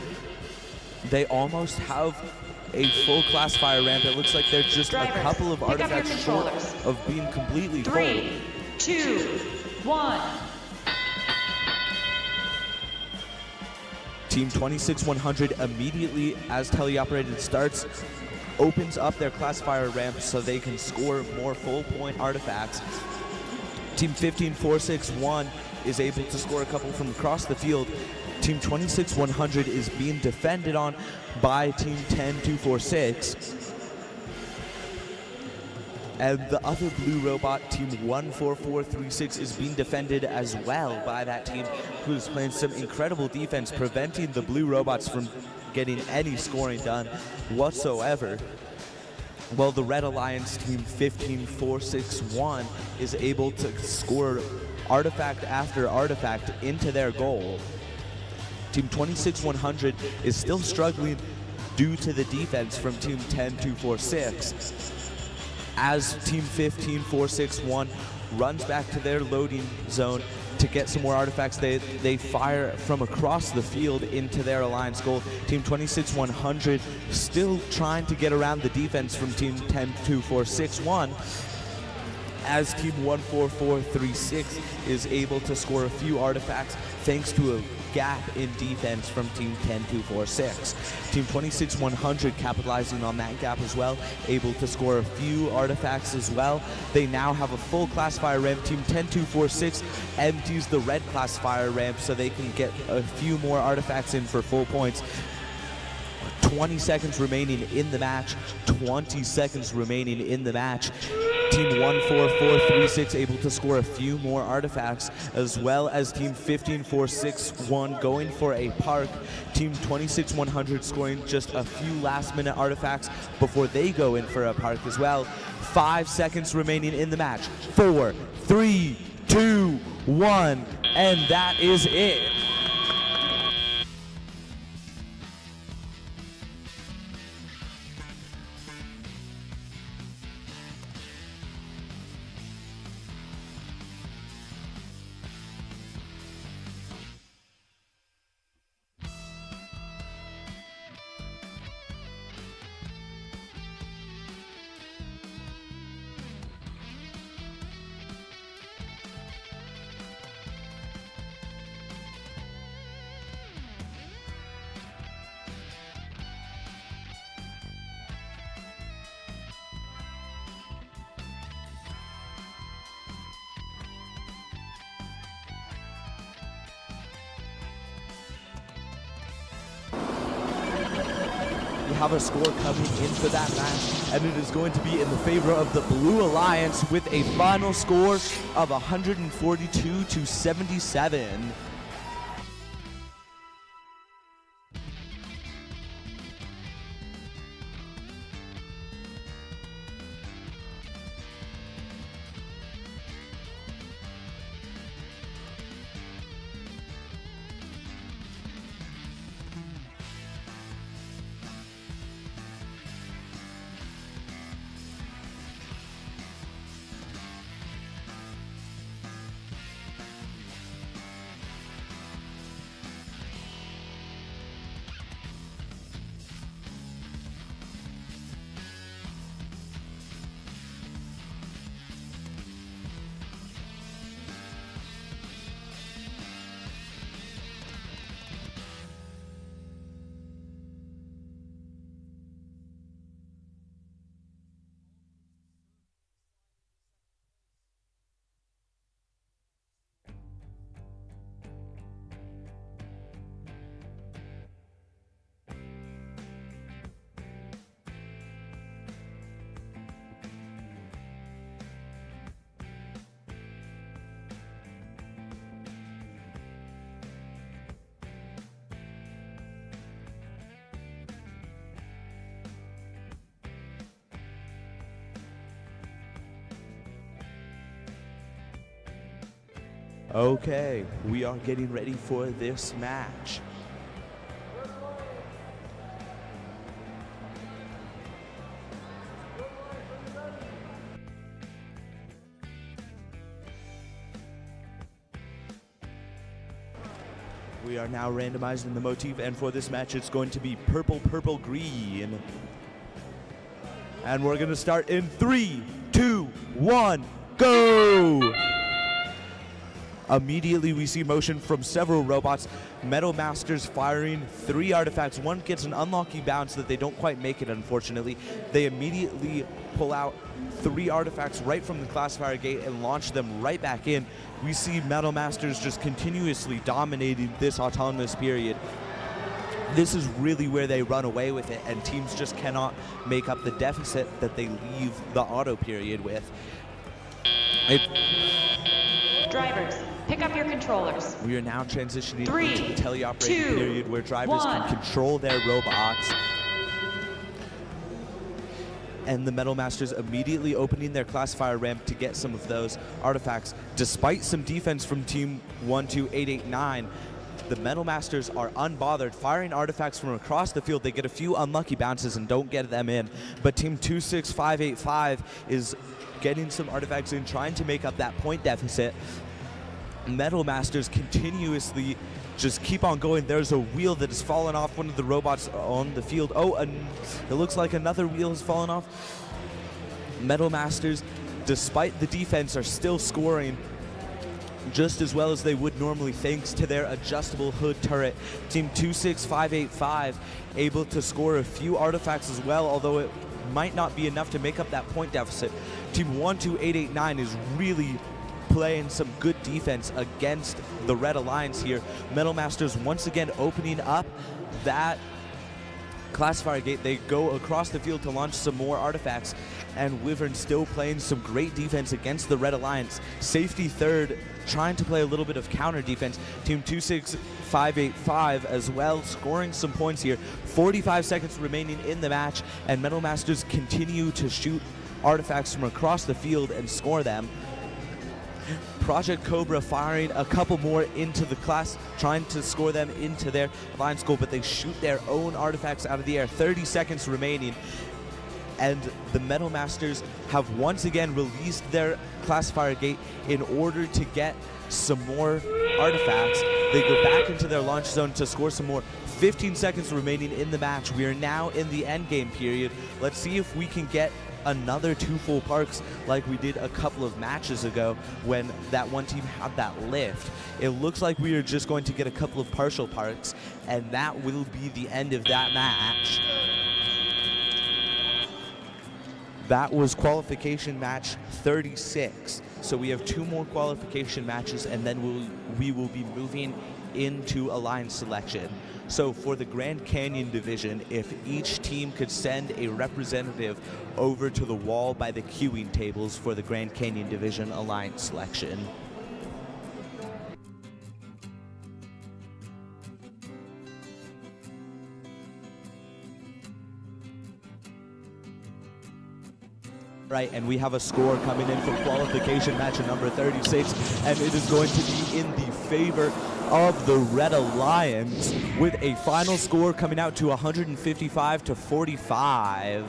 They almost have a full classifier ramp. It looks like they're just a couple of artifacts short of being completely full. 3, 2, 1. Team 26100 immediately, as teleoperated starts, opens up their classifier ramp so they can score more full point artifacts. Team 15461 is able to score a couple from across the field. Team 26100 is being defended on by Team 10246. And the other blue robot, Team 14436, is being defended as well by that team, who is playing some incredible defense, preventing the blue robots from getting any scoring done whatsoever. While the Red Alliance team 15461 is able to score artifact after artifact into their goal. Team 26100 is still struggling due to the defense from Team 10246. As Team 15461 runs back to their loading zone to get some more artifacts, they fire from across the field into their alliance goal. Team 26100 still trying to get around the defense from Team 10246. as Team 14436 is able to score a few artifacts thanks to a gap in defense from Team 10246. Team 26100 capitalizing on that gap as well, able to score a few artifacts as well. They now have a full classifier ramp. Team 10246 empties the red classifier ramp so they can get a few more artifacts in for full points. 20 seconds remaining in the match. 20 seconds remaining in the match. Team 14436 able to score a few more artifacts, as well as Team 15461 going for a park. Team 26100 scoring just a few last-minute artifacts before they go in for a park as well. 5 seconds remaining in the match. 4, 3, 2, 1, and that is it. We have a score coming in for that match, and it is going to be in the favor of the Blue Alliance with a final score of 142 to 77. Okay, we are getting ready for this match. We are now randomizing the motif, and for this match it's going to be purple, purple, green. And we're going to start in 3, 2, 1, go! Immediately we see motion from several robots. Metal Masters firing 3 artifacts. One gets an unlucky bounce that they don't quite make it, unfortunately. They immediately pull out 3 artifacts right from the classifier gate and launch them right back in. We see Metal Masters just continuously dominating this autonomous period. This is really where they run away with it, and teams just cannot make up the deficit that they leave the auto period with. Drivers, pick up your controllers. We are now transitioning 3, into the teleoperated 2, period where drivers can control their robots. And the Metal Masters immediately opening their classifier ramp to get some of those artifacts. Despite some defense from Team 12889, the Metal Masters are unbothered, firing artifacts from across the field. They get a few unlucky bounces and don't get them in. But Team 26585 is getting some artifacts in, trying to make up that point deficit. Metal Masters continuously just keep on going. There's a wheel that has fallen off one of the robots on the field. Oh, and it looks like another wheel has fallen off. Metal Masters despite the defense, are still scoring just as well as they would normally thanks to their adjustable hood turret. Team 26585 able to score a few artifacts as well, although it might not be enough to make up that point deficit. Team 12889 is really playing some good defense against the Red Alliance here. Metal Masters once again opening up that classifier gate. They go across the field to launch some more artifacts, and Wyvern still playing some great defense against the Red Alliance. Safety third, trying to play a little bit of counter defense. Team 26585 as well, scoring some points here. 45 seconds remaining in the match, and Metal Masters continue to shoot artifacts from across the field and score them. Project Cobra firing a couple more into the class, trying to score them into their Alliance goal, but they shoot their own artifacts out of the air. 30 seconds remaining, and the Metal Masters have once again released their classifier gate in order to get some more artifacts. They go back into their launch zone to score some more. 15 seconds remaining in the match. We are now in the end game period. Let's see if we can get another 2 full parks like we did a couple of matches ago when that one team had that lift. It looks like we are just going to get a couple of partial parks, and that will be the end of that match. That was qualification match 36. So we have 2 more qualification matches, and then we will be moving into Alliance selection. So for the Grand Canyon division, if each team could send a representative over to the wall by the queuing tables for the Grand Canyon division Alliance selection. Right, and we have a score coming in for qualification match number 36, and it is going to be in the favor of the Red Alliance, with a final score coming out to 155 to 45.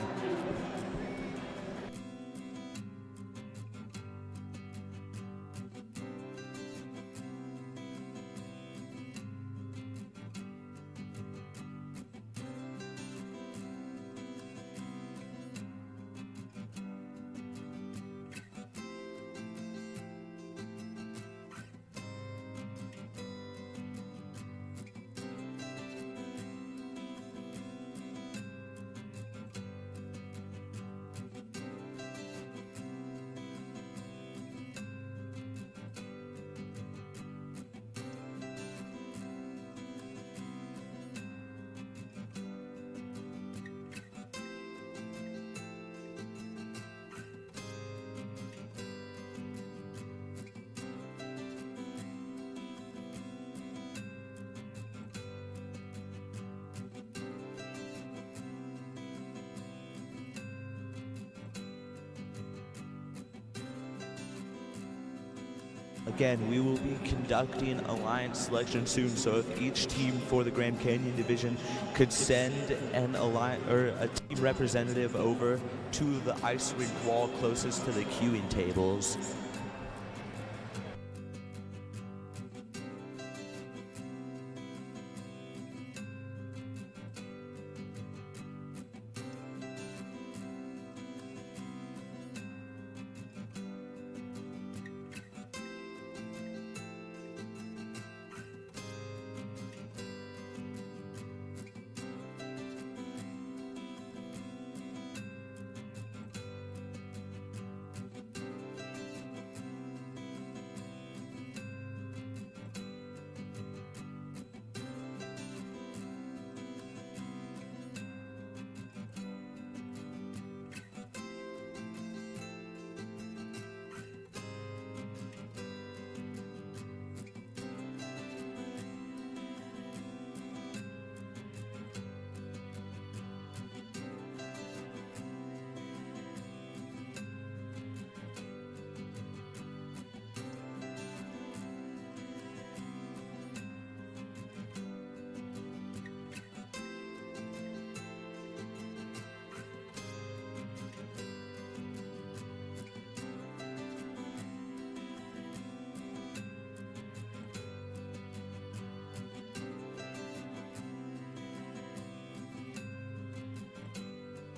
Again, we will be conducting Alliance selection soon, so if each team for the Grand Canyon division could send an a team representative over to the ice rink wall closest to the queuing tables.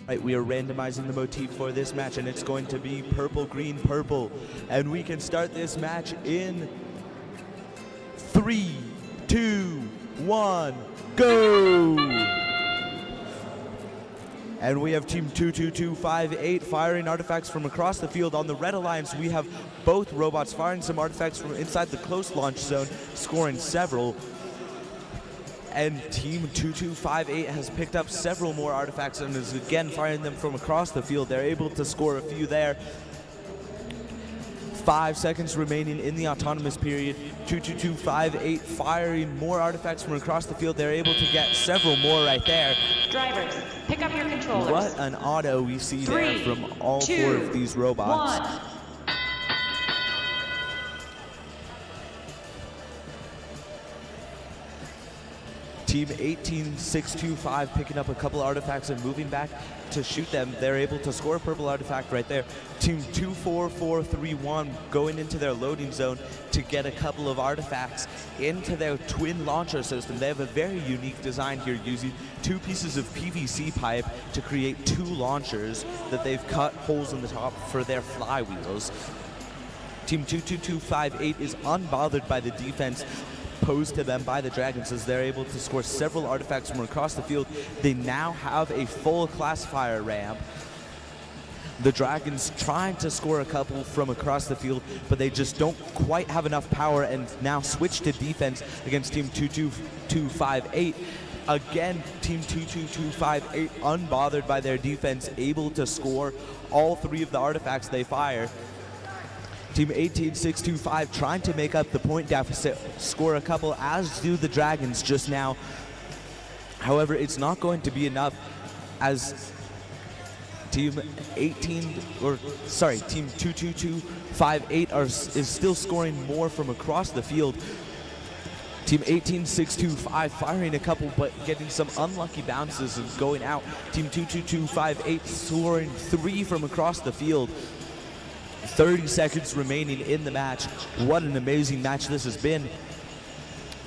Right, we are randomizing the motif for this match, and it's going to be purple, green, purple. And we can start this match in 3, 2, 1, go! And we have Team 22258 firing artifacts from across the field. On the Red Alliance, we have both robots firing some artifacts from inside the close launch zone, scoring several. And Team 2258 has picked up several more artifacts and is again firing them from across the field. They're able to score a few there. 5 seconds remaining in the autonomous period. 22258 firing more artifacts from across the field. They're able to get several more right there. Drivers, pick up your controllers. What an auto we see there from all 2, 4 of these robots. 1. Team 18625 picking up a couple artifacts and moving back to shoot them. They're able to score a purple artifact right there. Team 24431 going into their loading zone to get a couple of artifacts into their twin launcher system. They have a very unique design here, using 2 pieces of PVC pipe to create 2 launchers that they've cut holes in the top for their flywheels. Team 22258 is unbothered by the defense posed to them by the Dragons, as they're able to score several artifacts from across the field. They now have a full classifier ramp. The Dragons trying to score a couple from across the field, but they just don't quite have enough power, and now switch to defense against Team 22258. Again, Team 22258 unbothered by their defense, able to score all 3 of the artifacts they fire. Team 18625 trying to make up the point deficit, score a couple, as do the Dragons just now. However, it's not going to be enough, as Team 22258 is still scoring more from across the field. Team 18625 firing a couple, but getting some unlucky bounces and going out. Team 22258 scoring 3 from across the field. 30 seconds remaining in the match. What an amazing match this has been.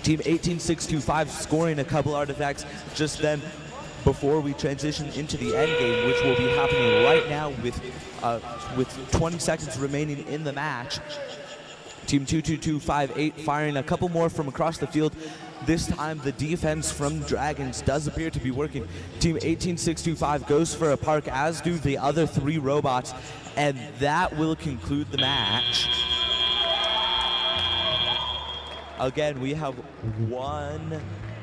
Team 18625 scoring a couple artifacts just then, before we transition into the end game, which will be happening right now with 20 seconds remaining in the match. Team 22258 firing a couple more from across the field. This time the defense from Dragons does appear to be working. Team 18625 goes for a park, as do the other 3 robots, and that will conclude the match. Again, we have 1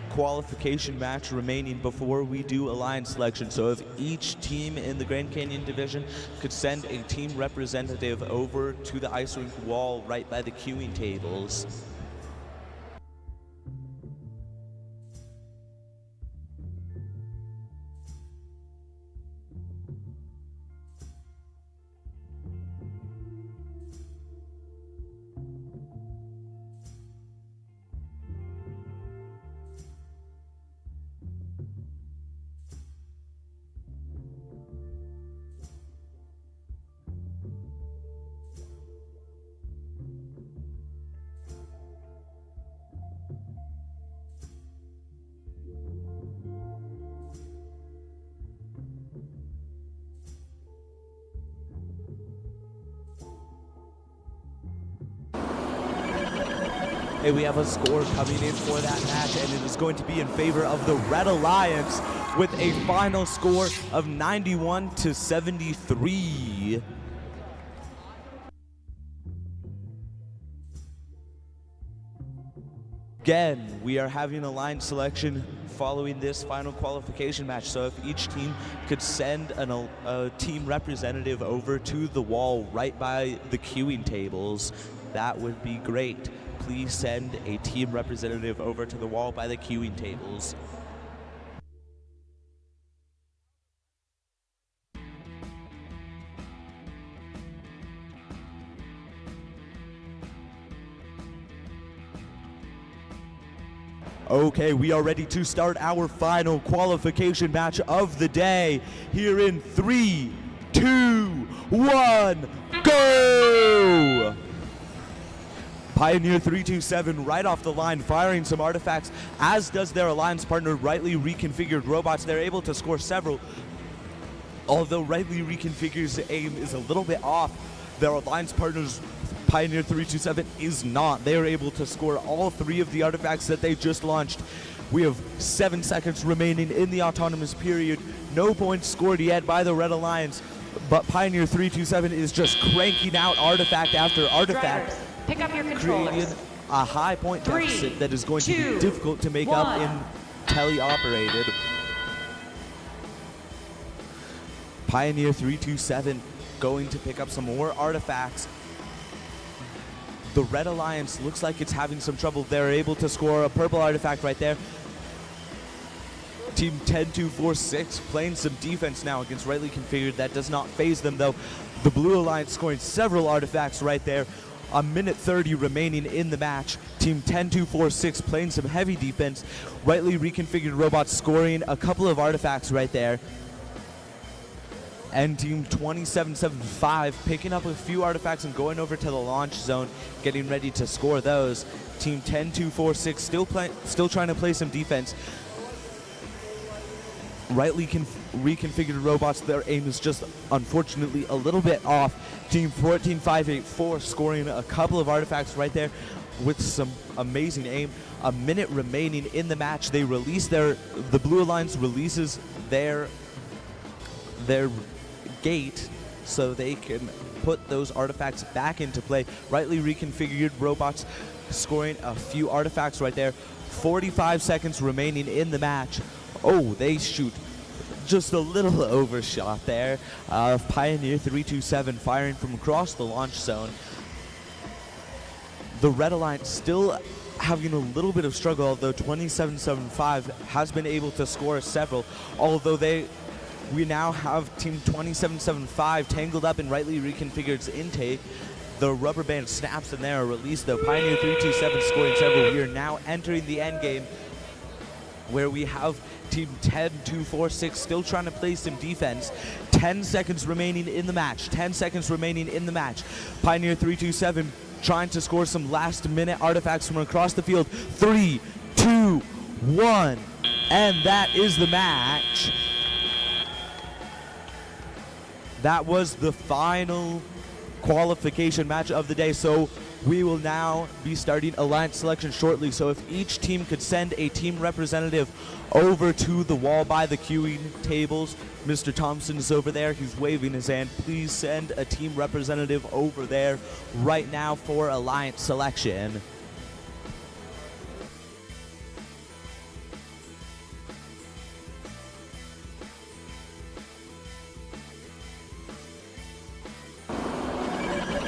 qualification match remaining before we do alliance selection. So if each team in the Grand Canyon division could send a team representative over to the ice rink wall right by the queuing tables. Hey, we have a score coming in for that match, and it is going to be in favor of the Red Alliance with a final score of 91-73. Again, we are having a line selection following this final qualification match, so if each team could send a team representative over to the wall right by the queuing tables, that would be great. Please send a team representative over to the wall by the queuing tables. Okay, we are ready to start our final qualification match of the day. Here in 3, 2, 1, go! Pioneer 327 right off the line, firing some artifacts, as does their alliance partner, rightly reconfigured robots. They're able to score several. Although Rightly Reconfigured's aim is a little bit off, their alliance partners Pioneer 327 is not. They are able to score all 3 of the artifacts that they just launched. We have 7 seconds remaining in the autonomous period. No points scored yet by the Red Alliance, but Pioneer 327 is just cranking out artifact after artifact, Drivers, pick up your controllers. creating a high point deficit that is going to be difficult to make up in teleoperated. Pioneer 327 going to pick up some more artifacts. The Red Alliance looks like it's having some trouble. They're able to score a purple artifact right there. Team 10-2-4-6 playing some defense now against Rightly Configured. That does not phase them though. The Blue Alliance scoring several artifacts right there. A minute 30 remaining in the match. Team 10-2-4-6 playing some heavy defense. Rightly Reconfigured robots scoring a couple of artifacts right there. And Team 2775 picking up a few artifacts and going over to the launch zone, getting ready to score those. Team 10-2-4-6 still trying to play some defense. Rightly Reconfigured robots, their aim is just unfortunately a little bit off. Team 14584 scoring a couple of artifacts right there with some amazing aim. A minute remaining in the match. They release the Blue Alliance releases their gate so they can put those artifacts back into play. Rightly Reconfigured robots scoring a few artifacts right there. 45 seconds remaining in the match. Oh, they shoot just a little overshot there. Pioneer 327 firing from across the launch zone. The Red Alliance still having a little bit of struggle, although 2775 has been able to score several, although we now have Team 2775 tangled up in Rightly Reconfigured's intake. The rubber band snaps and there are released though. Pioneer 327 scoring several. We are now entering the end game where we have Team 10-2-4-6 still trying to play some defense. 10 seconds remaining in the match. 10 seconds remaining in the match. Pioneer 327 trying to score some last minute artifacts from across the field. 3, 2, 1, and that is the match. That was the final qualification match of the day. So we will now be starting alliance selection shortly. So if each team could send a team representative over to the wall by the queuing tables. Mr. Thompson is over there. He's waving his hand. Please send a team representative over there right now for alliance selection.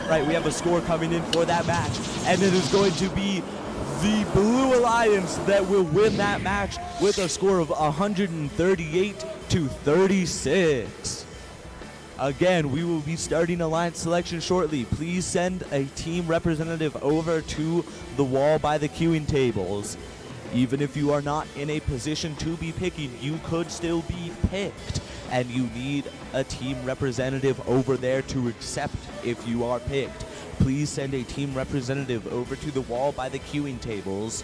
Right, we have a score coming in for that match, and it is going to be the Blue Alliance that will win that match with a score of 138-36. Again, we will be starting alliance selection shortly. Please send a team representative over to the wall by the queuing tables. Even if you are not in a position to be picking, you could still be picked. And you need a team representative over there to accept if you are picked. Please send a team representative over to the wall by the queuing tables.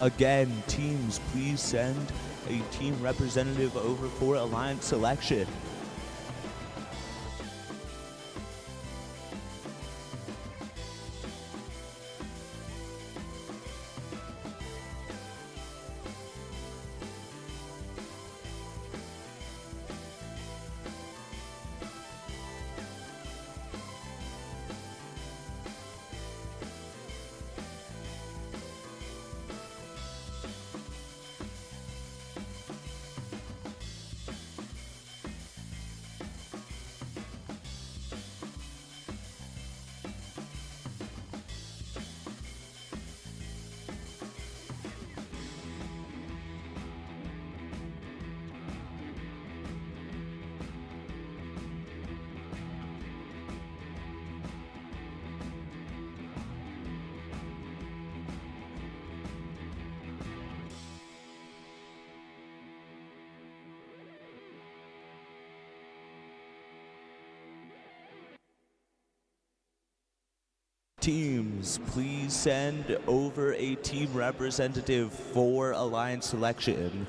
Again, teams, please send a team representative over for alliance selection. Teams, please send over a team representative for alliance selection.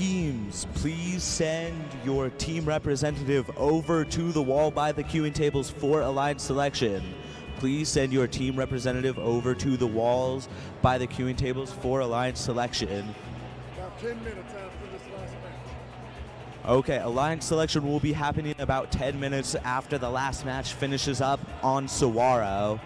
Teams, please send your team representative over to the wall by the queuing tables for alliance selection. Please send your team representative over to the walls by the queuing tables for alliance selection. About 10 minutes after this last match. Okay, alliance selection will be happening about 10 minutes after the last match finishes up on Saguaro.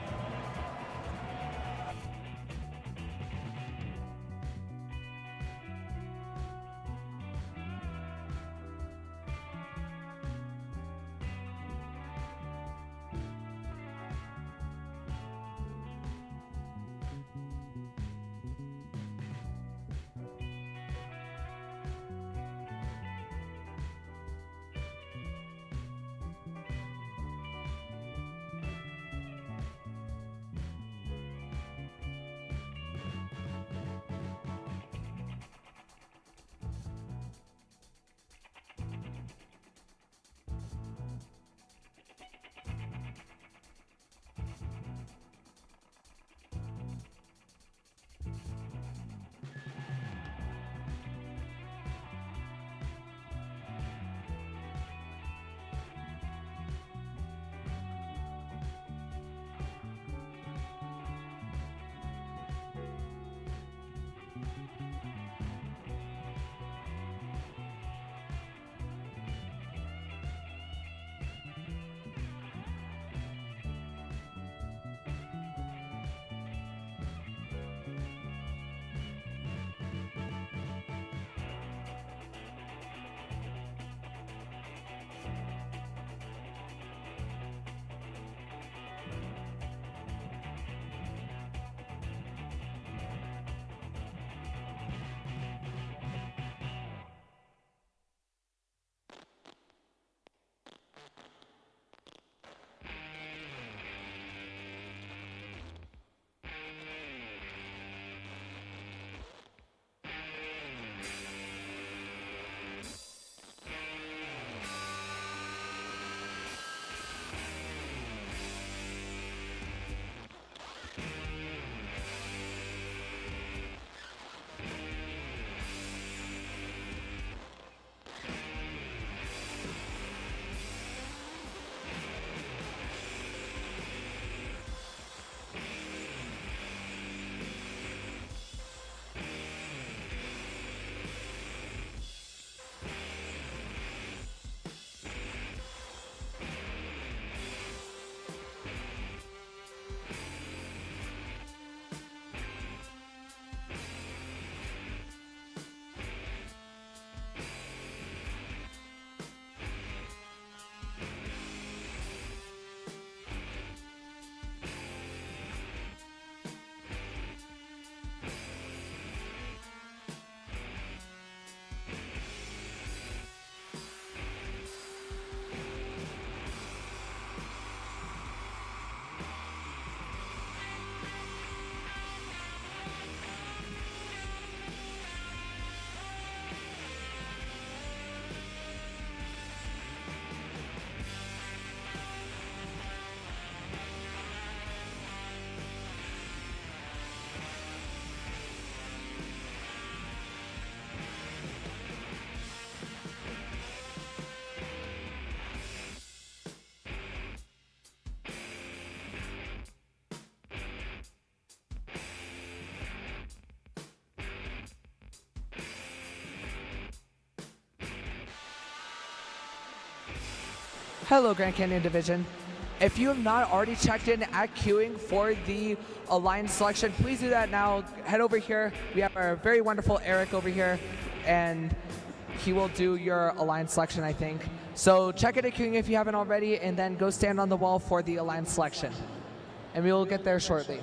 Hello, Grand Canyon Division. If you have not already checked in at queuing for the Alliance selection, please do that now. Head over here. We have our very wonderful Eric over here, and he will do your Alliance selection, I think. So check it at queuing if you haven't already, and then go stand on the wall for the Alliance selection. And we will get there shortly.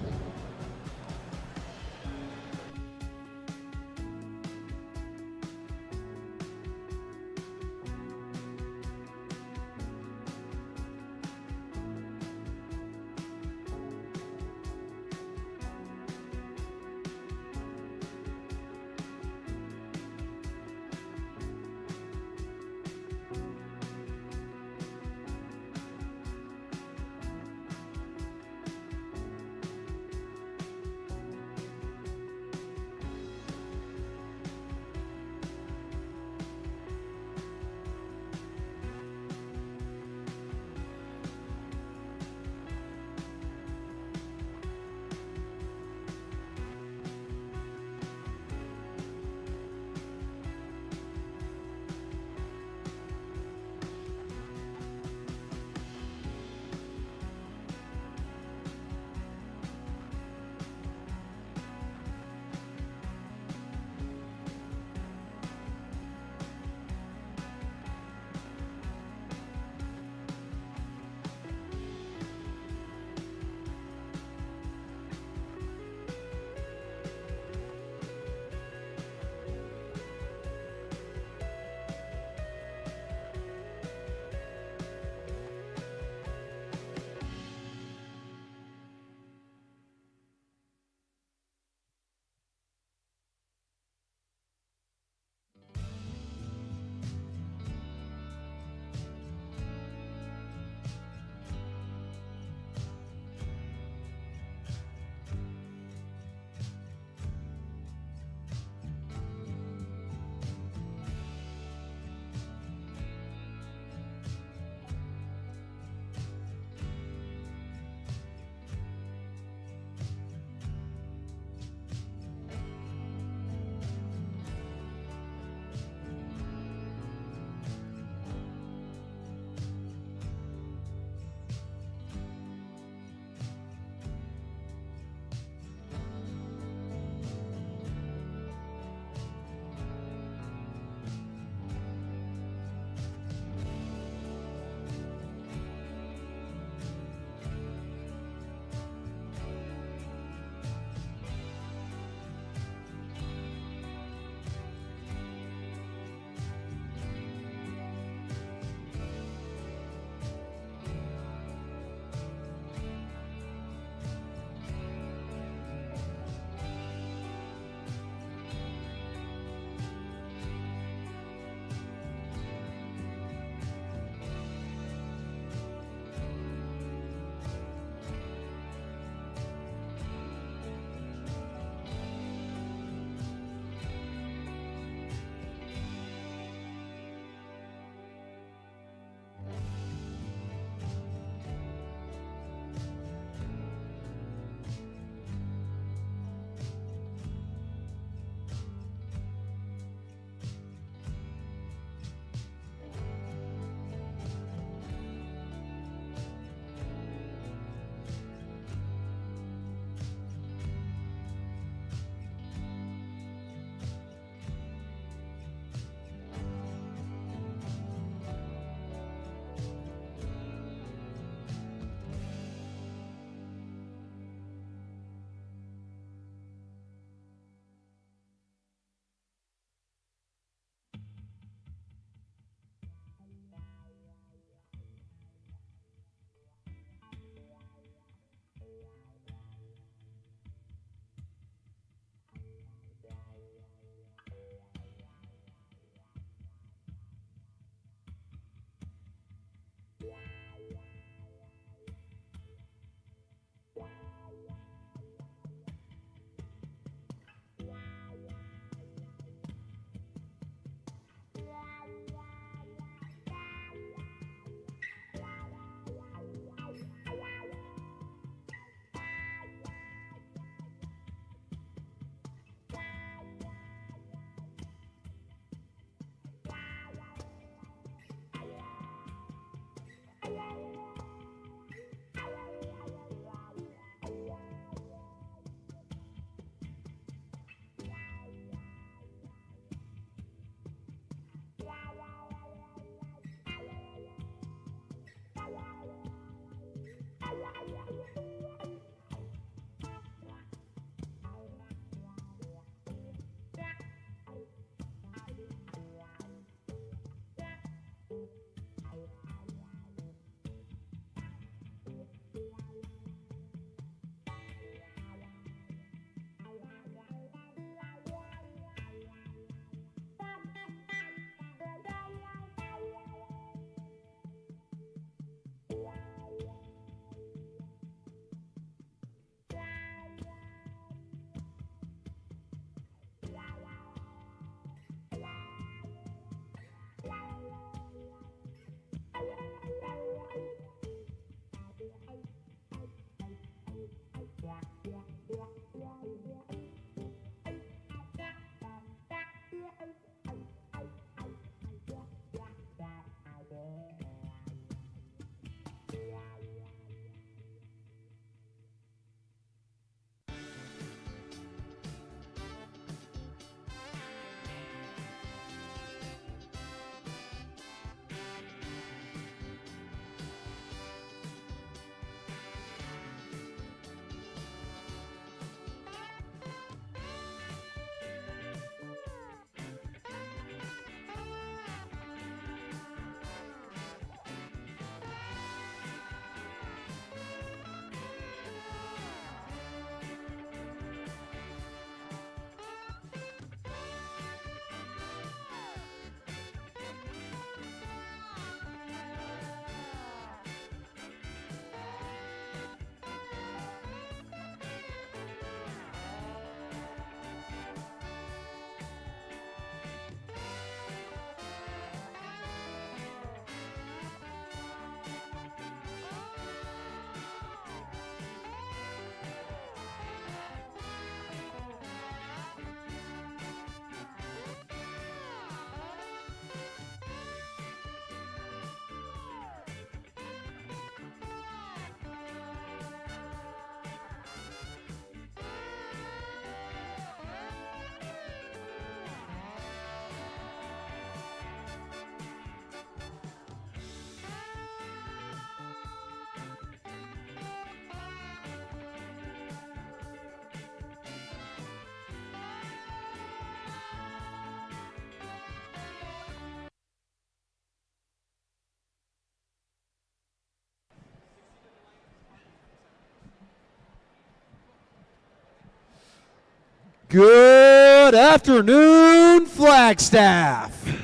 Good afternoon, Flagstaff.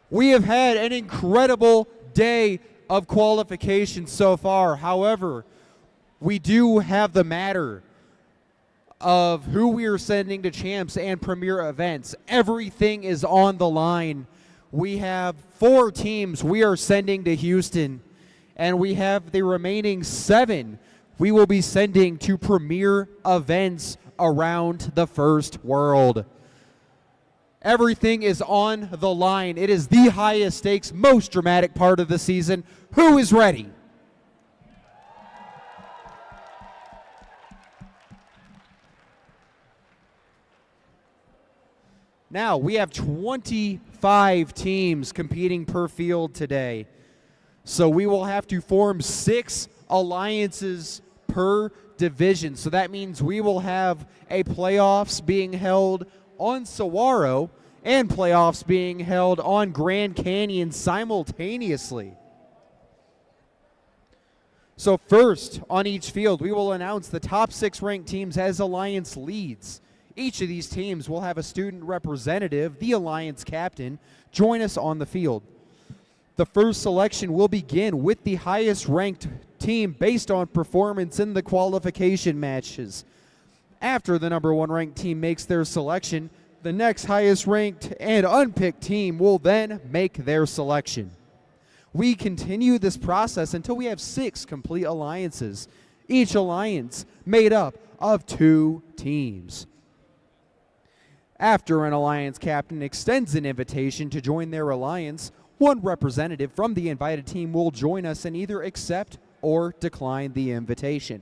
We have had an incredible day of qualification so far. However, we do have the matter of who we are sending to champs and premier events. Everything is on the line. We have 4 teams we are sending to Houston, and we have the remaining 7 we will be sending to premier events around the first world. Everything is on the line. It is the highest stakes, most dramatic part of the season. Who is ready? Now, we have 25 teams competing per field today. So we will have to form 6 alliances per division. So that means we will have a playoffs being held on Saguaro and playoffs being held on Grand Canyon simultaneously. So first, on each field, we will announce the top 6 ranked teams as alliance leads. Each of these teams will have a student representative, the alliance captain, join us on the field. The first selection will begin with the highest ranked team based on performance in the qualification matches. After the number 1 ranked team makes their selection, the next highest ranked and unpicked team will then make their selection. We continue this process until we have 6 complete alliances, each alliance made up of 2 teams. After an alliance captain extends an invitation to join their alliance, one representative from the invited team will join us and either accept or decline the invitation.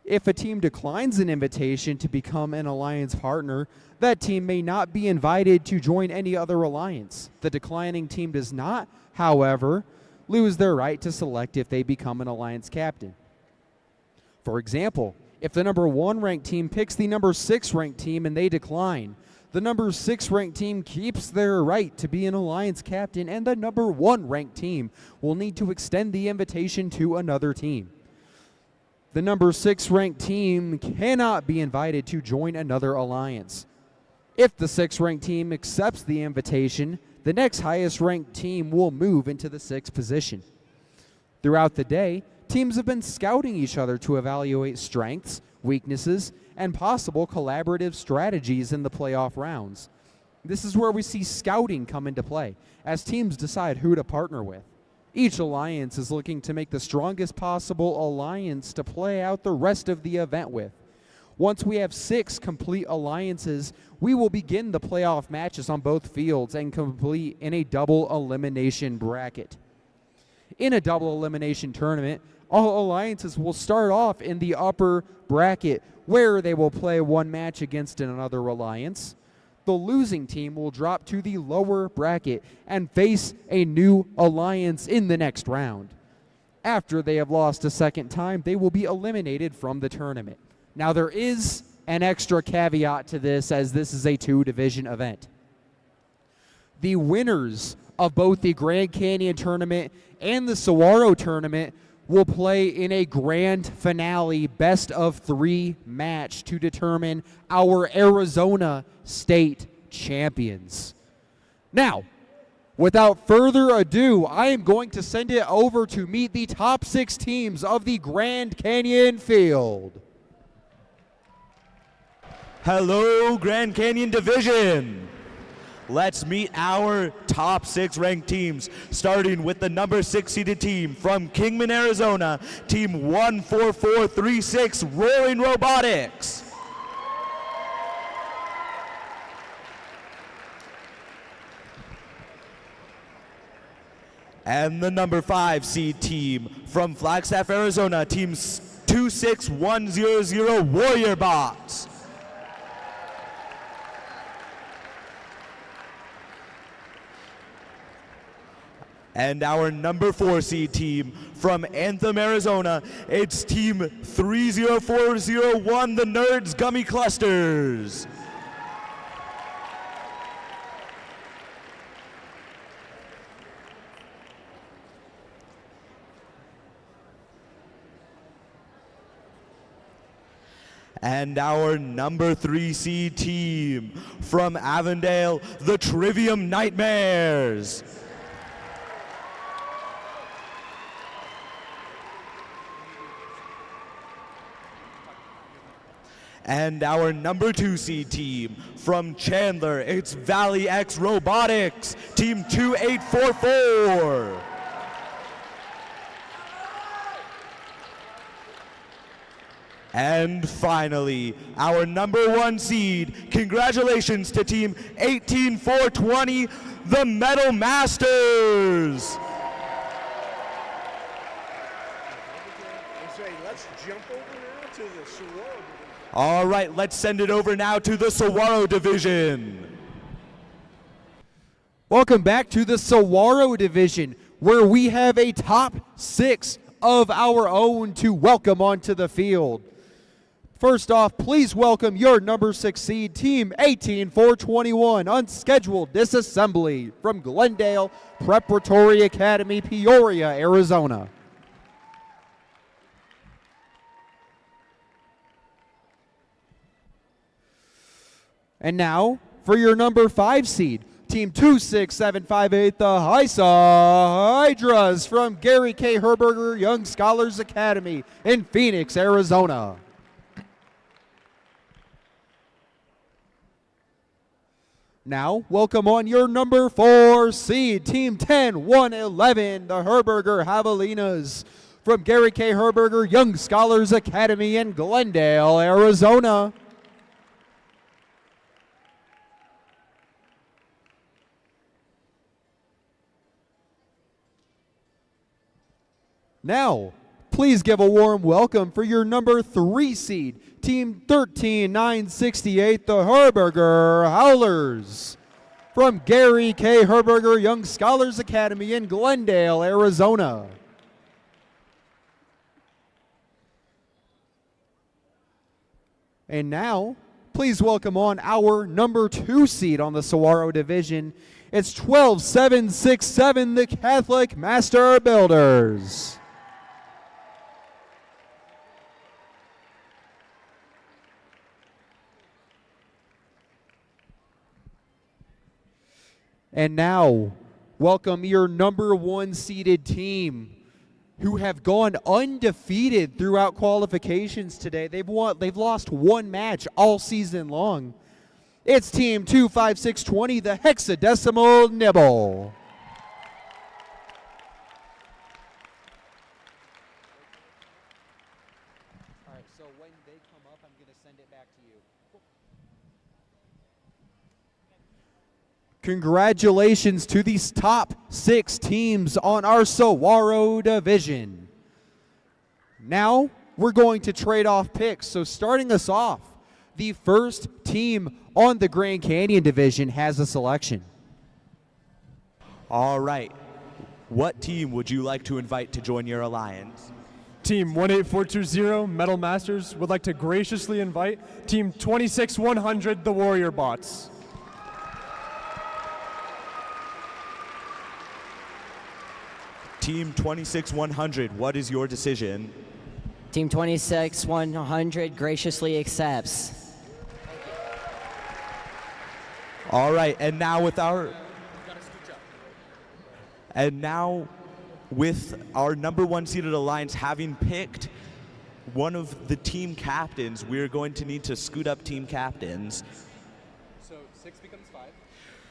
If a team declines an invitation to become an alliance partner, that team may not be invited to join any other alliance. The declining team does not, however, lose their right to select if they become an alliance captain. For example, if the number 1 ranked team picks the number 6 ranked team and they decline, the number 6 ranked team keeps their right to be an alliance captain, and the number 1 ranked team will need to extend the invitation to another team. The number 6 ranked team cannot be invited to join another alliance. If the 6th ranked team accepts the invitation, the next highest ranked team will move into the 6th position. Throughout the day, teams have been scouting each other to evaluate strengths, weaknesses, and possible collaborative strategies in the playoff rounds. This is where we see scouting come into play, as teams decide who to partner with. Each alliance is looking to make the strongest possible alliance to play out the rest of the event with. Once we have 6 complete alliances, we will begin the playoff matches on both fields and complete in a double elimination bracket. In a double elimination tournament, all alliances will start off in the upper bracket, where they will play 1 match against another alliance. The losing team will drop to the lower bracket and face a new alliance in the next round. After they have lost a second time, they will be eliminated from the tournament. Now, there is an extra caveat to this, as this is a 2-division event. The winners of both the Grand Canyon tournament and the Saguaro tournament will play in a grand finale best of 3 match to determine our Arizona State champions. Now, without further ado, I am going to send it over to meet the top 6 teams of the Grand Canyon field. Hello, Grand Canyon Division. Let's meet our top 6 ranked teams, starting with the number 6 seeded team from Kingman, Arizona, Team 14436 Roaring Robotics. And the number 5 seed team from Flagstaff, Arizona, Team 26100 Warrior Bots. And our number 4 seed team from Anthem, Arizona, it's Team 30401, the Nerds Gummy Clusters. And our number 3 seed team from Avondale, the Trivium Nightmares. And our number 2 seed team from Chandler, it's Valley X Robotics, team 2844. And finally, our number 1 seed, congratulations to team 18420, the Metal Masters. Let's jump over now to the Saguaro. All right, let's send it over now to the Saguaro division. Welcome back to the Saguaro division, where we have a top 6 of our own to welcome onto the field. First off, please welcome your number 6 seed, team 18421, unscheduled disassembly from Glendale Preparatory Academy, Peoria, Arizona. And now, for your number 5 seed, team 26758, the Hysa Hydras from Gary K. Herberger Young Scholars Academy in Phoenix, Arizona. Now, welcome on your number 4 seed, team 10111, the Herberger Javelinas from Gary K. Herberger Young Scholars Academy in Glendale, Arizona. Now, please give a warm welcome for your number 3 seed, team 13968, the Herberger Howlers from Gary K. Herberger Young Scholars Academy in Glendale, Arizona. And now, please welcome on our number 2 seed on the Saguaro division. It's 12767, the Catholic Master Builders. And now, welcome your number 1 seeded team, who have gone undefeated throughout qualifications today. They've lost 1 match all season long. It's team 25620, the Hexadecimal Nibble. All right, so when they come up, I'm going to send it back to you. Congratulations to these top 6 teams on our Saguaro division. Now, we're going to trade off picks. So starting us off, the first team on the Grand Canyon division has a selection. All right. What team would you like to invite to join your alliance? Team 18420, Metal Masters, would like to graciously invite Team 26100, the Warrior Bots. Team 26100, what is your decision? Team 26100 graciously accepts. All right, and now with our number 1 seeded alliance having picked one of the team captains, we're going to need to scoot up team captains. So 6 becomes 5.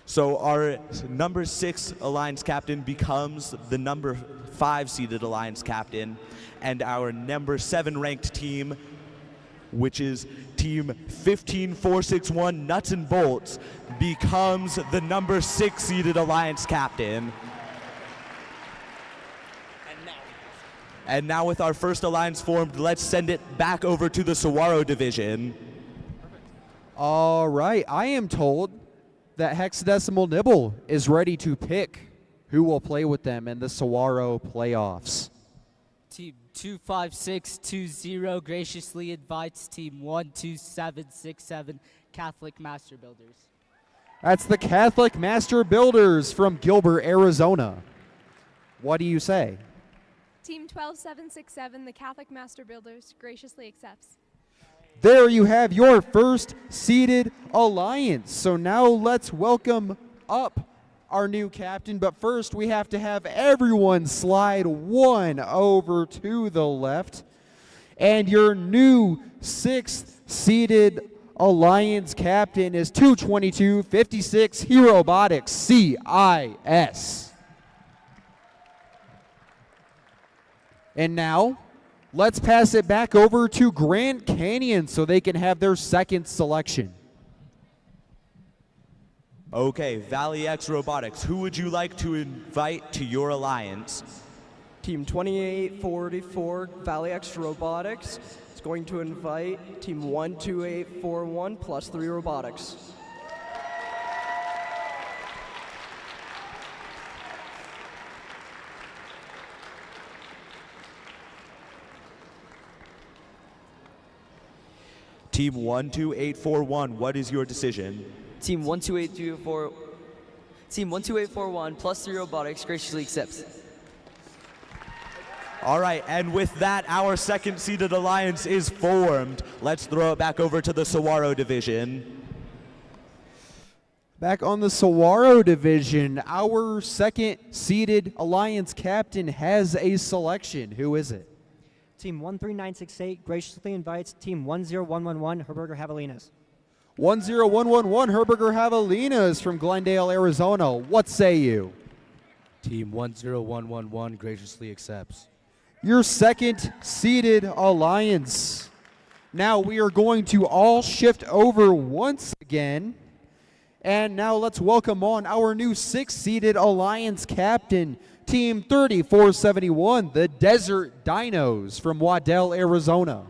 So our number 6 alliance captain becomes the number 5 seeded alliance captain, and our number 7 ranked team, which is team 15461 Nuts and Bolts, becomes the number 6 seeded alliance captain. And now with our first alliance formed, let's send it back over to the Saguaro division. All right, I am told that Hexadecimal Nibble is ready to pick who will play with them in the Saguaro playoffs. Team 25620 graciously invites Team 12767 Catholic Master Builders. That's the Catholic Master Builders from Gilbert, Arizona. What do you say? Team 12767, the Catholic Master Builders, graciously accepts. There you have your first seeded alliance. So now let's welcome up our new captain. But first, we have to have everyone slide one over to the left. And your new 6th seeded alliance captain is 22256 Herobotics CIS. And now, let's pass it back over to Grand Canyon so they can have their second selection. Okay, Valley X Robotics, who would you like to invite to your alliance? Team 2844 Valley X Robotics is going to invite Team 12841 plus 3 Robotics. Team 12841, what is your decision? Team 12841 plus 3 Robotics graciously accepts. All right, and with that, our second seeded alliance is formed. Let's throw it back over to the Saguaro division. Back on the Saguaro division, our second seeded alliance captain has a selection. Who is it? Team 13968 graciously invites Team 10111 Herberger Javelinas. 10111 Herberger Javelinas from Glendale, Arizona. What say you? Team 10111 graciously accepts. Your second seeded alliance. Now we are going to all shift over once again. And now let's welcome on our new 6th seeded alliance captain, Team 3471, the Desert Dinos from Waddell, Arizona.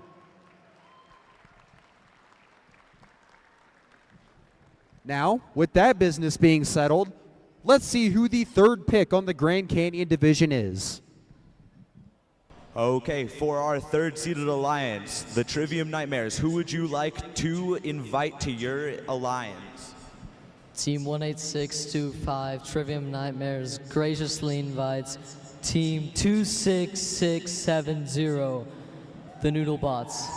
Now, with that business being settled, let's see who the third pick on the Grand Canyon division is. Okay, for our third seeded alliance, the Trivium Nightmares, who would you like to invite to your alliance? Team 18625 Trivium Nightmares graciously invites Team 26670, the Noodlebots.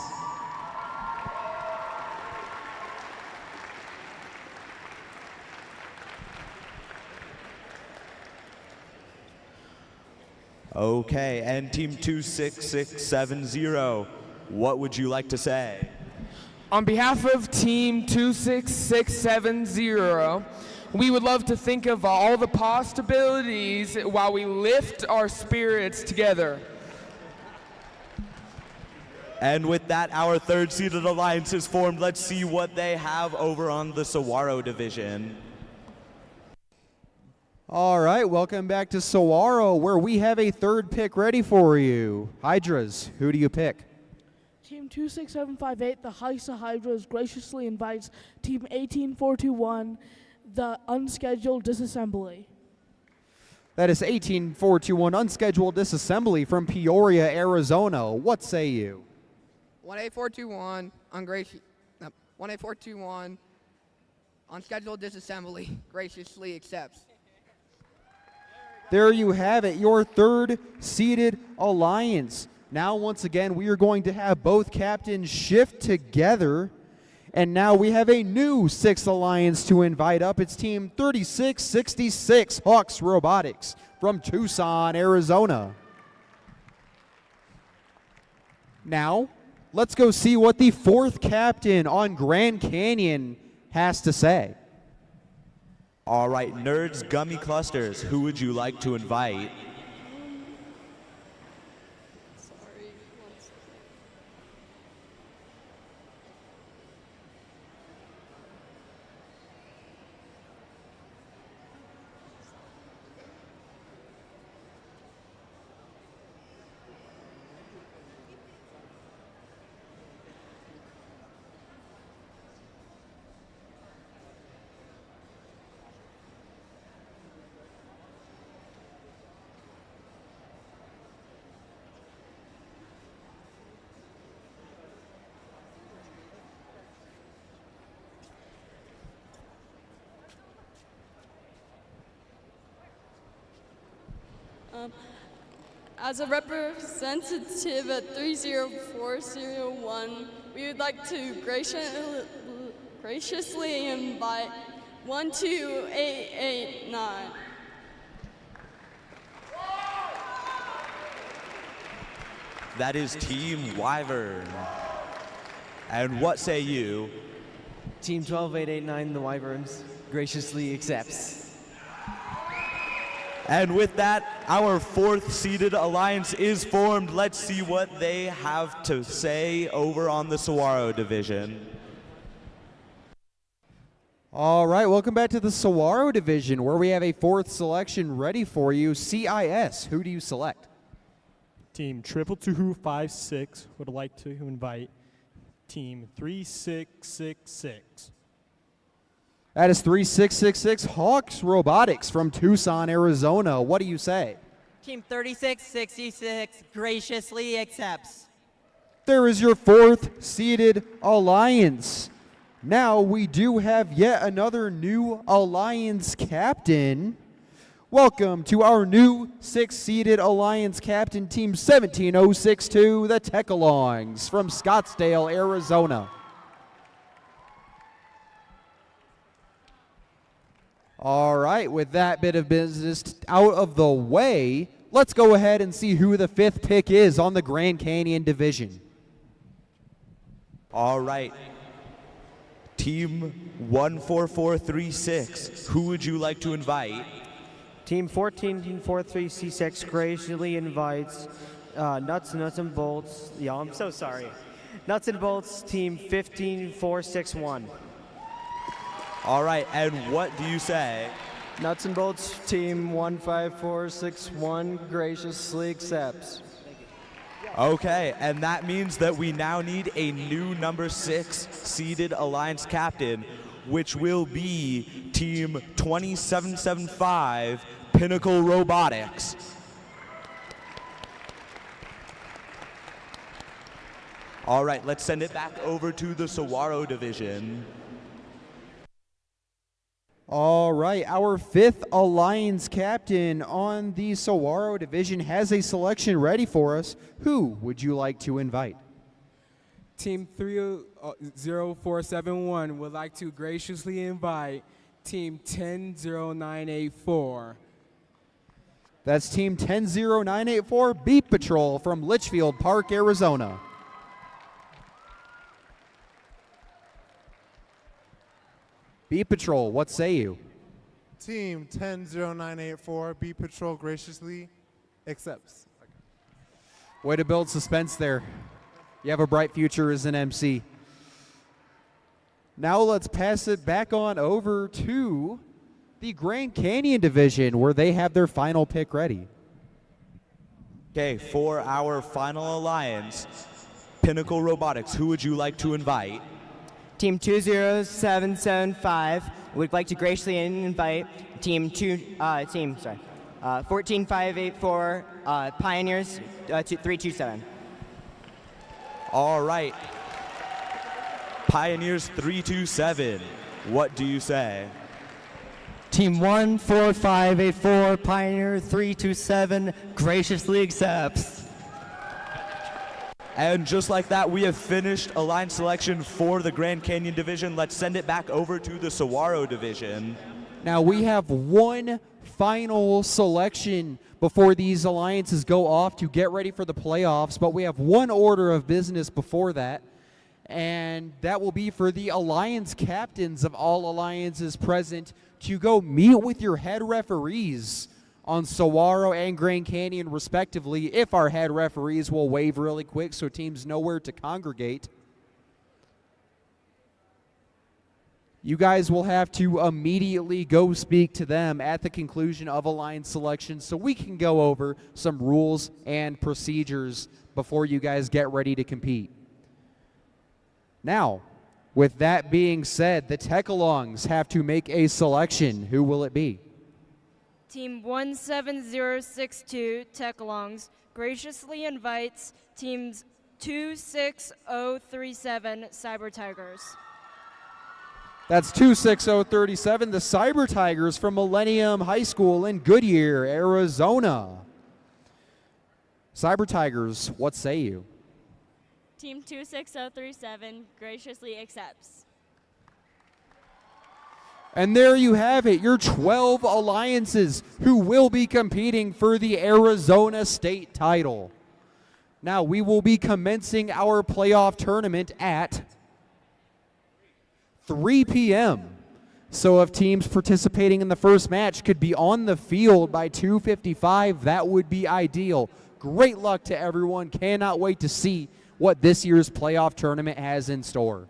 Okay, and Team 26670, what would you like to say? On behalf of Team 26670, we would love to think of all the possibilities while we lift our spirits together. And with that, our third seeded alliance is formed. Let's see what they have over on the Saguaro division. All right, welcome back to Saguaro, where we have a third pick ready for you. Hydras, who do you pick? Team 26758, the Heisa Hydras, graciously invites Team 18421, the Unscheduled Disassembly. That is 18421 Unscheduled Disassembly from Peoria, Arizona. What say you? 18421, 18421, Unscheduled Disassembly, graciously accepts. There you have it, your third seeded alliance. Now, once again, we are going to have both captains shift together. And now we have a new 6th alliance to invite up. It's Team 3666 Hawks Robotics from Tucson, Arizona. Now, let's go see what the 4th captain on Grand Canyon has to say. All right, Nerds Gummy Clusters, who would you like to invite? As a representative at 30401 we would like to graciously invite 12889. That is Team Wyvern. And what say you? Team 12889, the Wyverns, graciously accepts. And with that, our 4th seeded alliance is formed. Let's see what they have to say over on the Saguaro division. All right, welcome back to the Saguaro division, where we have a 4th selection ready for you. CIS, who do you select? Team 22256 would like to invite Team 3666. That is 3666 Hawks Robotics from Tucson, Arizona. What do you say? Team 3666 graciously accepts. There is your 4th seeded alliance. Now we do have yet another new alliance captain. Welcome to our new 6th seeded alliance captain, Team 17062, the Tech-Alongs from Scottsdale, Arizona. All right, with that bit of business out of the way, let's go ahead and see who the 5th pick is on the Grand Canyon division. All right. Team 14436, who would you like to invite? Team 1443C6 graciously invites Nuts and Bolts. Yeah, I'm so sorry. Nuts and Bolts, Team 15461. All right, and what do you say? Nuts and Bolts, Team 15461 graciously accepts. Okay, and that means that we now need a new number 6 seeded alliance captain, which will be Team 2775 Pinnacle Robotics. All right, let's send it back over to the Saguaro division. All right, our 5th alliance captain on the Saguaro division has a selection ready for us. Who would you like to invite? Team 30471 would like to graciously invite Team 100984. That's Team 100984 Beat Patrol from Litchfield Park, Arizona. Beat Patrol, what say you? Team 100984 Beat Patrol graciously accepts. Way to build suspense there. You have a bright future as an MC. Now let's pass it back on over to the Grand Canyon division, where they have their final pick ready. Okay, for our final alliance, Pinnacle Robotics, who would you like to invite? Team 20775 would like to graciously invite Team 14584 Pioneers 327. All right. Pioneers 327, what do you say? Team 14584 Pioneer 327 graciously accepts. And just like that, we have finished a line selection for the Grand Canyon division. Let's send it back over to the Saguaro division. Now we have one final selection before these alliances go off to get ready for the playoffs, but we have one order of business before that, and that will be for the alliance captains of all alliances present to go meet with your head referees on Saguaro and Grand Canyon respectively, if our head referees will wave really quick so teams know where to congregate. You guys will have to immediately go speak to them at the conclusion of a line selection so we can go over some rules and procedures before you guys get ready to compete. Now, with that being said, the Tech-Alongs have to make a selection. Who will it be? Team 17062 Tech-Alongs graciously invites Teams 26037 Cyber Tigers. That's 26037, the Cyber Tigers from Millennium High School in Goodyear, Arizona. Cyber Tigers, what say you? Team 26037 graciously accepts. And there you have it, your 12 alliances who will be competing for the Arizona State title. Now, we will be commencing our playoff tournament at 3 p.m. So if teams participating in the first match could be on the field by 2:55, that would be ideal. Great luck to everyone. Cannot wait to see what this year's playoff tournament has in store.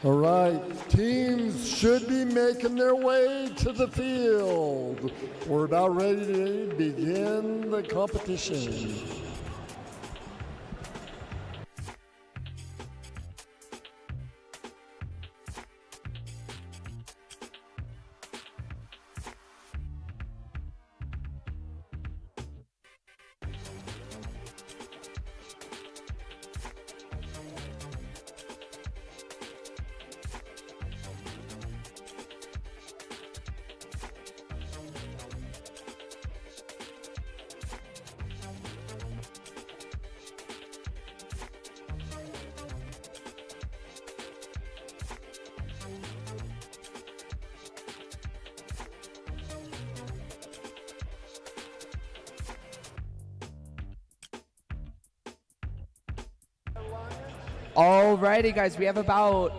All right, teams should be making their way to the field. We're about ready to begin the competition. Alrighty, guys, we have about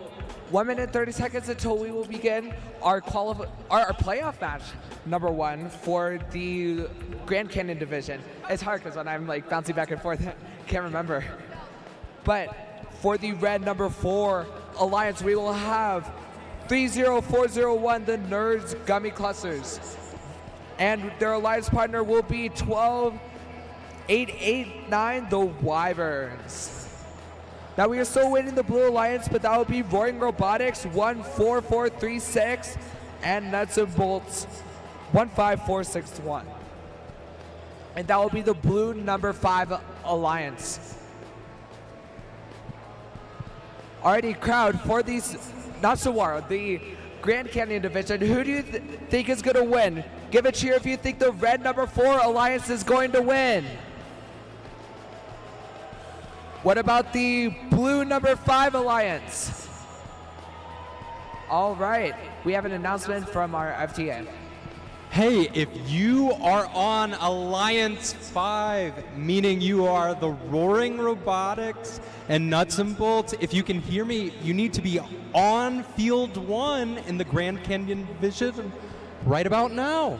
1 minute and 30 seconds until we will begin our playoff match number 1 for the Grand Canyon division. It's hard because when I'm like bouncing back and forth, can't remember. But for the red number 4 alliance, we will have 30401, the Nerds Gummy Clusters, and their alliance partner will be 12889, the Wyverns. Now we are still waiting the Blue Alliance, but that will be Roaring Robotics 14436 and Nuts and Bolts 15461. And that will be the Blue number 5 Alliance. Alrighty, crowd, for these, not Saguaro, the Grand Canyon division, who do you think is going to win? Give a cheer if you think the red number 4 Alliance is going to win. What about the blue number 5 Alliance? All right, we have an announcement from our FTA. Hey, if you are on Alliance 5, meaning you are the Roaring Robotics and Nuts and Bolts, if you can hear me, you need to be on Field 1 in the Grand Canyon division right about now.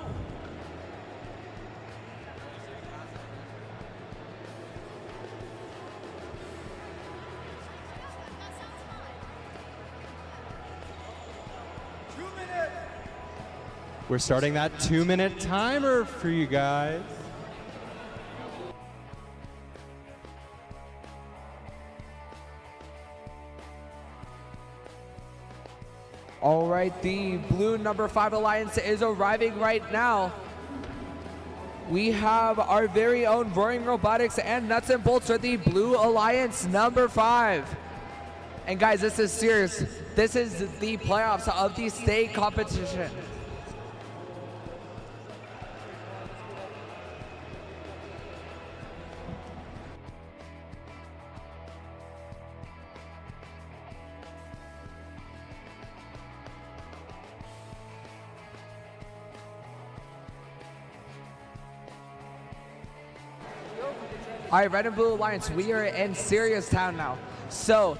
We're starting that 2-minute timer for you guys. All right, the blue number 5 Alliance is arriving right now. We have our very own Roaring Robotics and Nuts and Bolts for the Blue Alliance number 5. And guys, this is serious. This is the playoffs of the state competition. All right, Red and Blue Alliance, we are in serious town now. So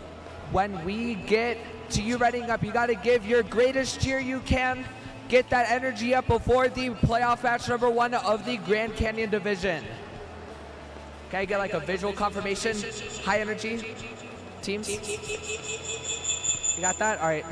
when we get to you readying up, you got to give your greatest cheer you can. Get that energy up before the playoff match number 1 of the Grand Canyon division. Can I get like a visual confirmation? High energy teams? You got that? All right.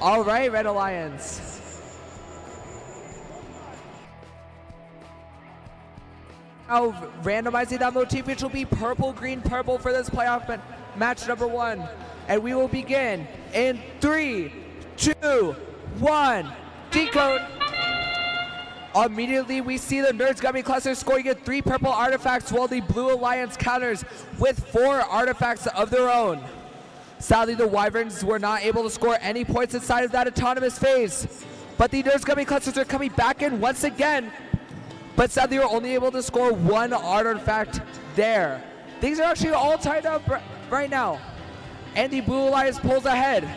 All right, Red Alliance. Now randomizing that motif, which will be purple, green, purple for this playoff match number 1. And we will begin in 3, 2, 1, decode. Immediately we see the Nerds Gummy Cluster scoring at 3 purple artifacts, while the Blue Alliance counters with 4 artifacts of their own. Sadly, the Wyverns were not able to score any points inside of that autonomous phase. But the Nerds Gummy Clusters are coming back in once again. But sadly, they were only able to score 1 artifact there. Things are actually all tied up right now. And the Blue Alliance pulls ahead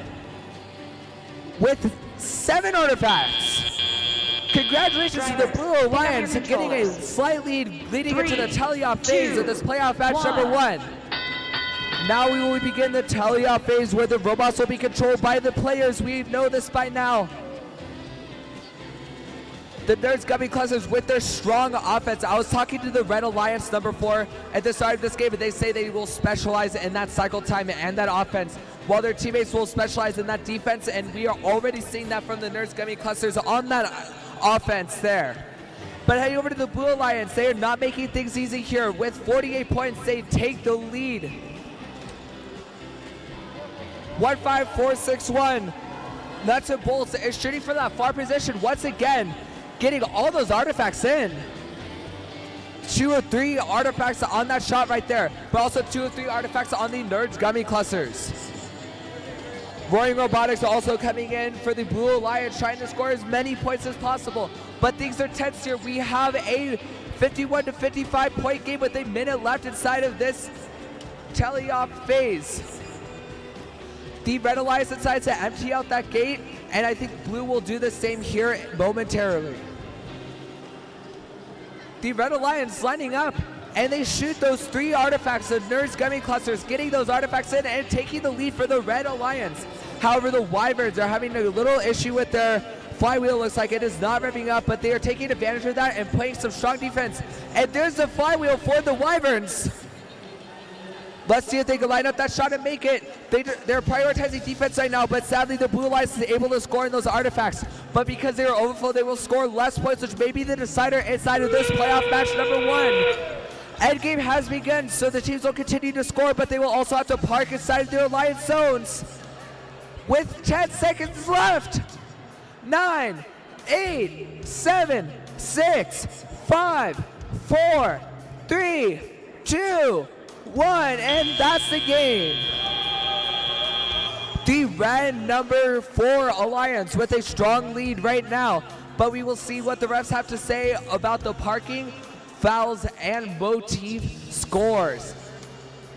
with 7 artifacts. Congratulations to the Blue Alliance getting a slight lead leading into the teleoff phase of this playoff match number 1. Now we will begin the teleoff phase where the robots will be controlled by the players. We know this by now. The Nerds Gummy Clusters with their strong offense. I was talking to the Red Alliance number 4 at the start of this game, and they say they will specialize in that cycle time and that offense, while their teammates will specialize in that defense, and we are already seeing that from the Nerds Gummy Clusters on that offense there. But heading over to the Blue Alliance, they are not making things easy here. With 48 points, they take the lead. 1-5-4-6-1. Nuts and Bolts is shooting for that far position once again, getting all those artifacts in. 2 or 3 artifacts on that shot right there, but also 2 or 3 artifacts on the Nerds Gummy Clusters. Roaring Robotics also coming in for the Blue Alliance, trying to score as many points as possible. But things are tense here. We have a 51 to 55 point game with a minute left inside of this teleoff phase. The Red Alliance decides to empty out that gate, and I think Blue will do the same here momentarily. The Red Alliance lining up, and they shoot those 3 artifacts, the Nerds Gummy Clusters, getting those artifacts in and taking the lead for the Red Alliance. However, the Wyverns are having a little issue with their flywheel. Looks like it is not revving up, but they are taking advantage of that and playing some strong defense. And there's the flywheel for the Wyverns. Let's see if they can line up that shot and make it. They're prioritizing defense right now, but sadly the Blue Alliance is able to score in those artifacts. But because they are overflow, they will score less points, which may be the decider inside of this playoff match number 1. Endgame has begun, so the teams will continue to score, but they will also have to park inside their alliance zones. With 10 seconds left. 9, 8, 7, 6, 5, 4, 3, 2, 1, and that's the game. The Red number 4 Alliance with a strong lead right now, but we will see what the refs have to say about the parking, fouls, and motif scores.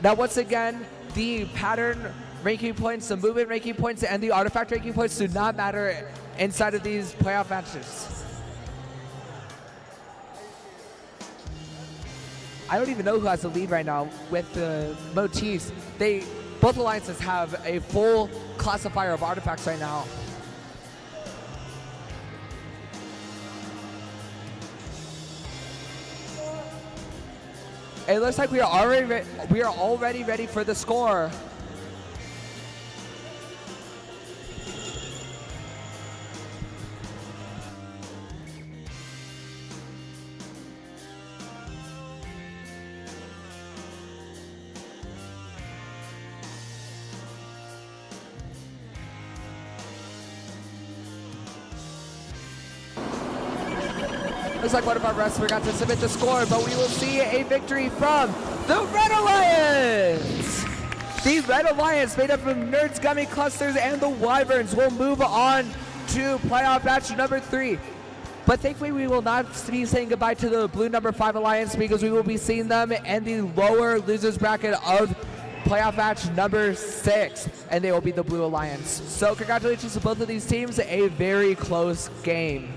Now once again, the pattern ranking points, the movement ranking points, and the artifact ranking points do not matter inside of these playoff matches. I don't even know who has the lead right now with the motifs. Both alliances have a full classifier of artifacts right now. It looks like we are already ready for the score. Looks like one of our refs forgot to submit the score, but we will see a victory from the Red Alliance. The Red Alliance, made up of Nerds Gummy Clusters and the Wyverns, will move on to playoff match number 3. But thankfully, we will not be saying goodbye to the Blue number 5 Alliance, because we will be seeing them in the lower losers bracket of playoff match number 6, and they will be the Blue Alliance. So congratulations to both of these teams, a very close game.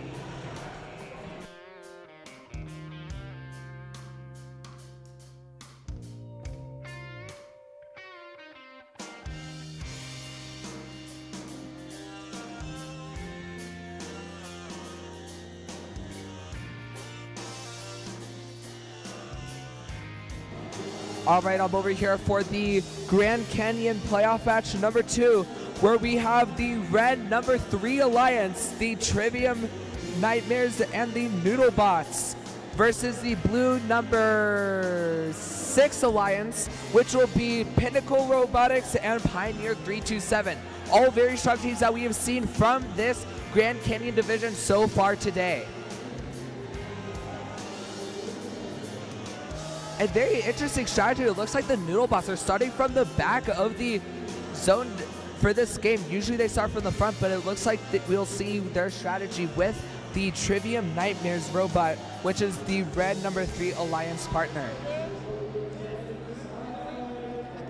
All right, I'm over here for the Grand Canyon playoff match number 2, where we have the Red number 3 Alliance, the Trivium Nightmares and the Noodlebots, versus the Blue number 6 Alliance, which will be Pinnacle Robotics and Pioneer 327. All very strong teams that we have seen from this Grand Canyon division so far today. A very interesting strategy. It looks like the Noodlebots are starting from the back of the zone for this game. Usually they start from the front, but it looks like we'll see their strategy with the Trivium Nightmares robot, which is the Red number 3 Alliance partner.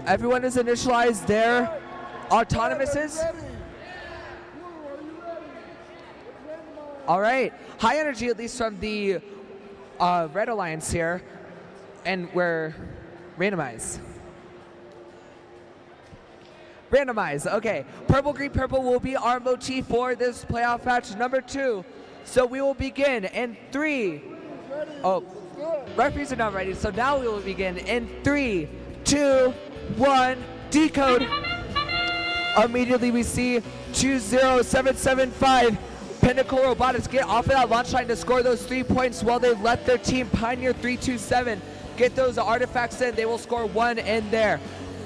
Everyone has initialized their autonomouses. All right. High energy, at least from the Red Alliance here. And we're randomized. Randomize, okay. Purple, green, purple will be our motif for this playoff match number 2. So we will begin in 3. Oh, referees are not ready, so now we will begin in 3, 2, 1, decode. Immediately we see 20775. Pinnacle Robotics get off of that launch line to score those 3 points while they let their team Pioneer 327 get those artifacts in. They will score 1 in there.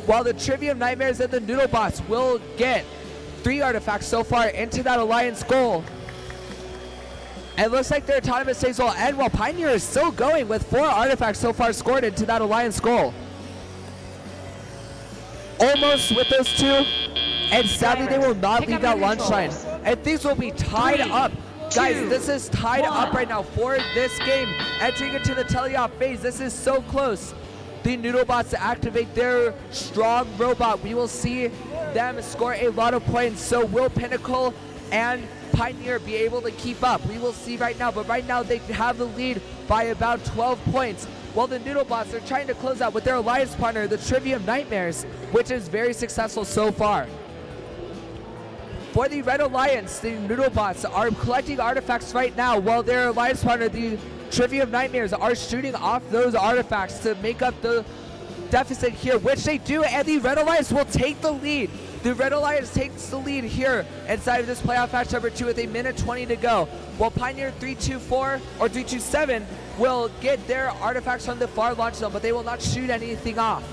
While the Trivium Nightmares and the Noodlebots will get 3 artifacts so far into that Alliance goal. And it looks like their autonomous saves will end while Pioneer is still going with 4 artifacts so far scored into that Alliance goal. Almost with those 2, and sadly they will not leave that launch line. And things will be tied up. Guys, this is tied up right now for this game. Entering into the teleoff phase, this is so close. The Noodlebots activate their strong robot. We will see them score a lot of points. So will Pinnacle and Pioneer be able to keep up? We will see right now, but right now they have the lead by about 12 points. While the Noodlebots are trying to close out with their alliance partner, the Trivium Nightmares, which is very successful so far. For the Red Alliance, the Noodlebots are collecting artifacts right now, while their alliance partner, the Trivium Nightmares, are shooting off those artifacts to make up the deficit here, which they do, and the Red Alliance will take the lead. The Red Alliance takes the lead here inside of this playoff match number 2 with 1:20 to go, while Pioneer 324 or 327 will get their artifacts from the far launch zone, but they will not shoot anything off.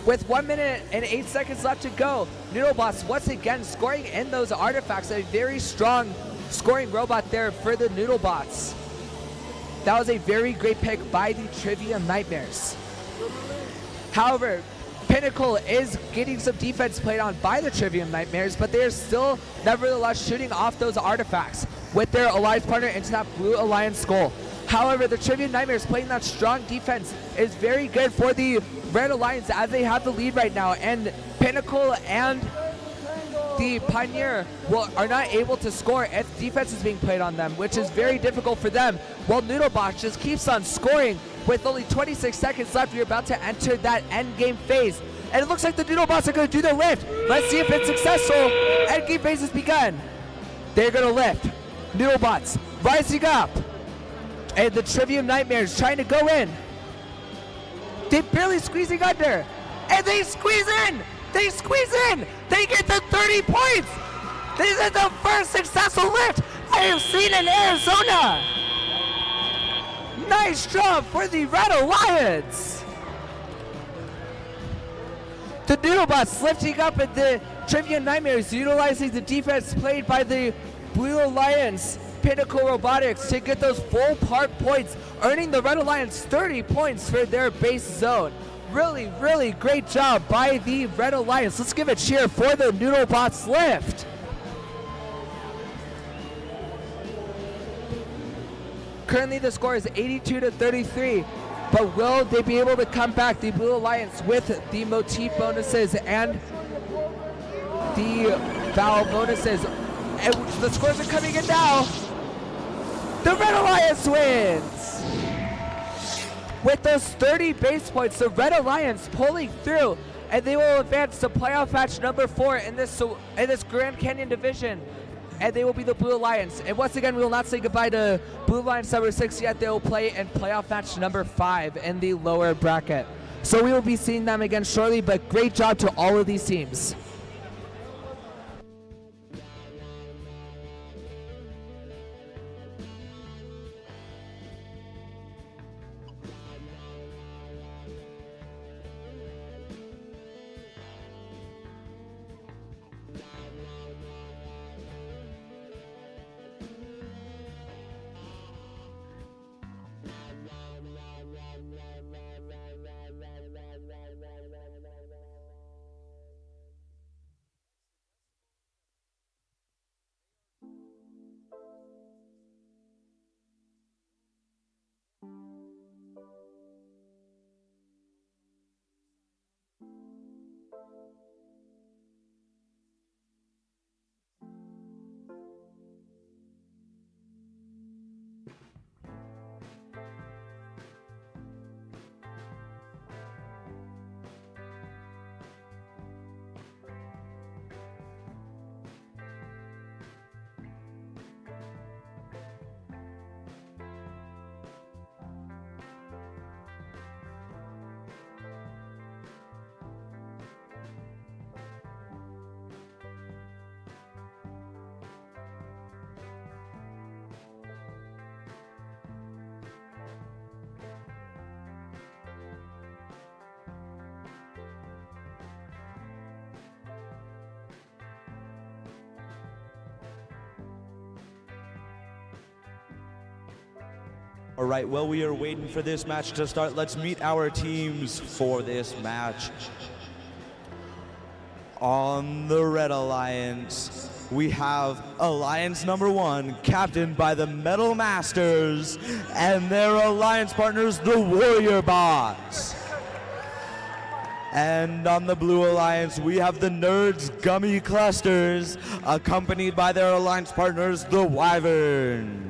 With 1 minute and 8 seconds left to go, Noodlebots once again scoring in those artifacts. A very strong scoring robot there for the Noodlebots. That was a very great pick by the Trivium Nightmares. However, Pinnacle is getting some defense played on by the Trivium Nightmares, but they are still nevertheless shooting off those artifacts with their alliance partner into that Blue Alliance goal. However, the Trivium Nightmares playing that strong defense is very good for the Red Alliance as they have the lead right now, and Pinnacle and the Pioneer are not able to score if defense is being played on them, which is very difficult for them, while Noodlebot just keeps on scoring. With only 26 seconds left, we're about to enter that end game phase, and it looks like the Noodlebots are going to do their lift. Let's see if it's successful. End game phase has begun. They're going to lift. Noodlebots rising up, and the Trivium Nightmares trying to go in. They're barely squeezing under, and they squeeze in. They squeeze in. They get the 30 points. This is the first successful lift I have seen in Arizona. Nice job for the Red Alliance. The Noodlebots lifting up at the Trivium Nightmares, utilizing the defense played by the Blue Alliance Pinnacle Robotics to get those full part points, earning the Red Alliance 30 points for their base zone. Really, really great job by the Red Alliance. Let's give a cheer for the Noodlebots lift. Currently the score is 82-33, but will they be able to come back, the Blue Alliance, with the motif bonuses and the foul bonuses? And the scores are coming in now. The Red Alliance wins! With those 30 base points, the Red Alliance pulling through, and they will advance to playoff match number 4 in this Grand Canyon division, and they will be the Blue Alliance. And once again, we will not say goodbye to Blue Alliance number 6 yet. They will play in playoff match number 5 in the lower bracket. So we will be seeing them again shortly, but great job to all of these teams. All right, well, we are waiting for this match to start. Let's meet our teams for this match. On the Red Alliance, we have Alliance number 1, captained by the Metal Masters, and their alliance partners, the Warrior Bots. And on the Blue Alliance, we have the Nerds Gummy Clusters, accompanied by their alliance partners, the Wyverns.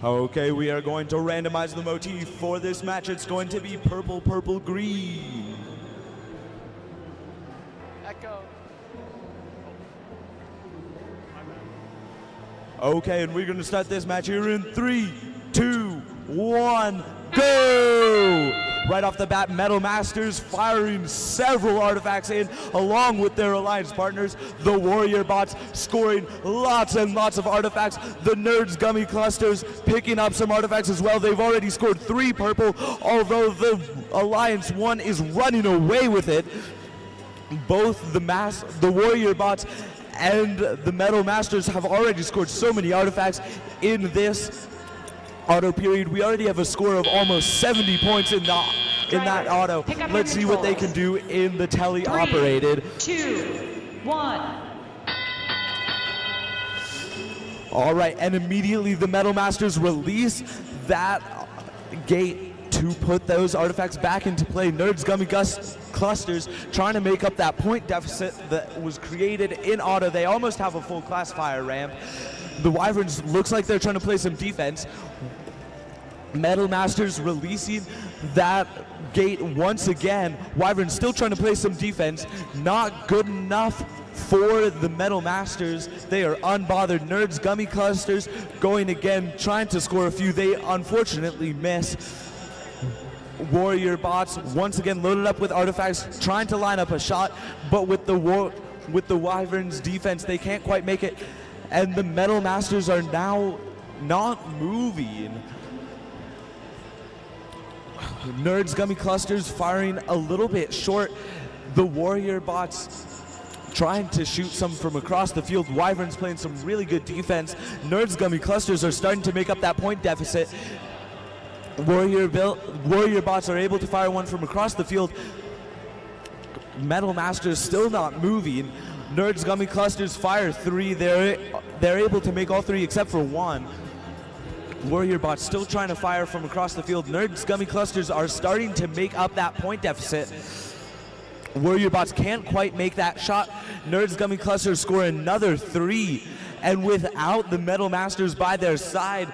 Okay, we are going to randomize the motif for this match. It's going to be purple, purple, green. Echo. Okay, and we're going to start this match here in 3, 2, 1, go! Right off the bat, Metal Masters firing several artifacts in, along with their alliance partners, the Warrior Bots, scoring lots and lots of artifacts. The Nerds Gummy Clusters picking up some artifacts as well. They've already scored 3 purple, although the Alliance 1 is running away with it. Both the Warrior Bots and the Metal Masters have already scored so many artifacts in this auto period. We already have a score of almost 70 points in that auto. Let's see what they can do in the tele-operated. 3, 2, 1. All right, and immediately the Metal Masters release that gate to put those artifacts back into play. Nerds Gummy Clusters trying to make up that point deficit that was created in auto. They almost have a full classifier ramp. The Wyverns looks like they're trying to play some defense. Metal Masters releasing that gate once again. Wyverns still trying to play some defense. Not good enough for the Metal Masters. They are unbothered. Nerds Gummy Clusters going again, trying to score a few. They unfortunately miss. Warrior Bots once again loaded up with artifacts, trying to line up a shot, but with the Wyverns defense, they can't quite make it. And the Metal Masters are now not moving. Nerds Gummy Clusters firing a little bit short. The Warrior Bots trying to shoot some from across the field. Wyverns playing some really good defense. Nerds Gummy Clusters are starting to make up that point deficit. Warrior Bots are able to fire one from across the field. Metal Masters still not moving. Nerds Gummy Clusters fire 3. They're able to make all 3 except for 1. Warrior Bots still trying to fire from across the field. Nerds Gummy Clusters are starting to make up that point deficit. Warrior Bots can't quite make that shot. Nerds Gummy Clusters score another 3. And without the Metal Masters by their side,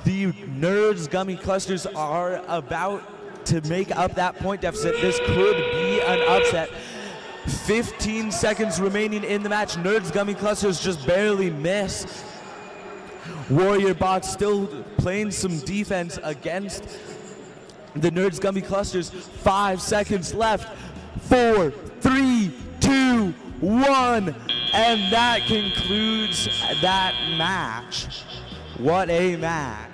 the Nerds Gummy Clusters are about to make up that point deficit. This could be an upset. 15 seconds remaining in the match. Nerds Gummy Clusters just barely miss. Warrior Bots still playing some defense against the Nerds Gummy Clusters. 5 seconds left. 4, 3, 2, 1. And that concludes that match. What a match.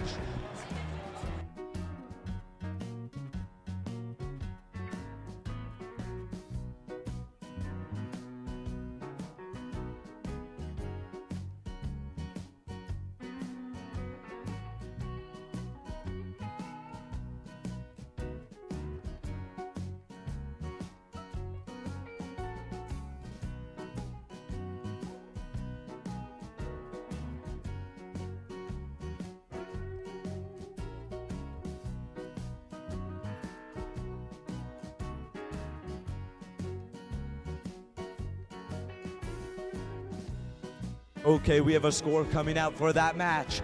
Okay, we have a score coming out for that match.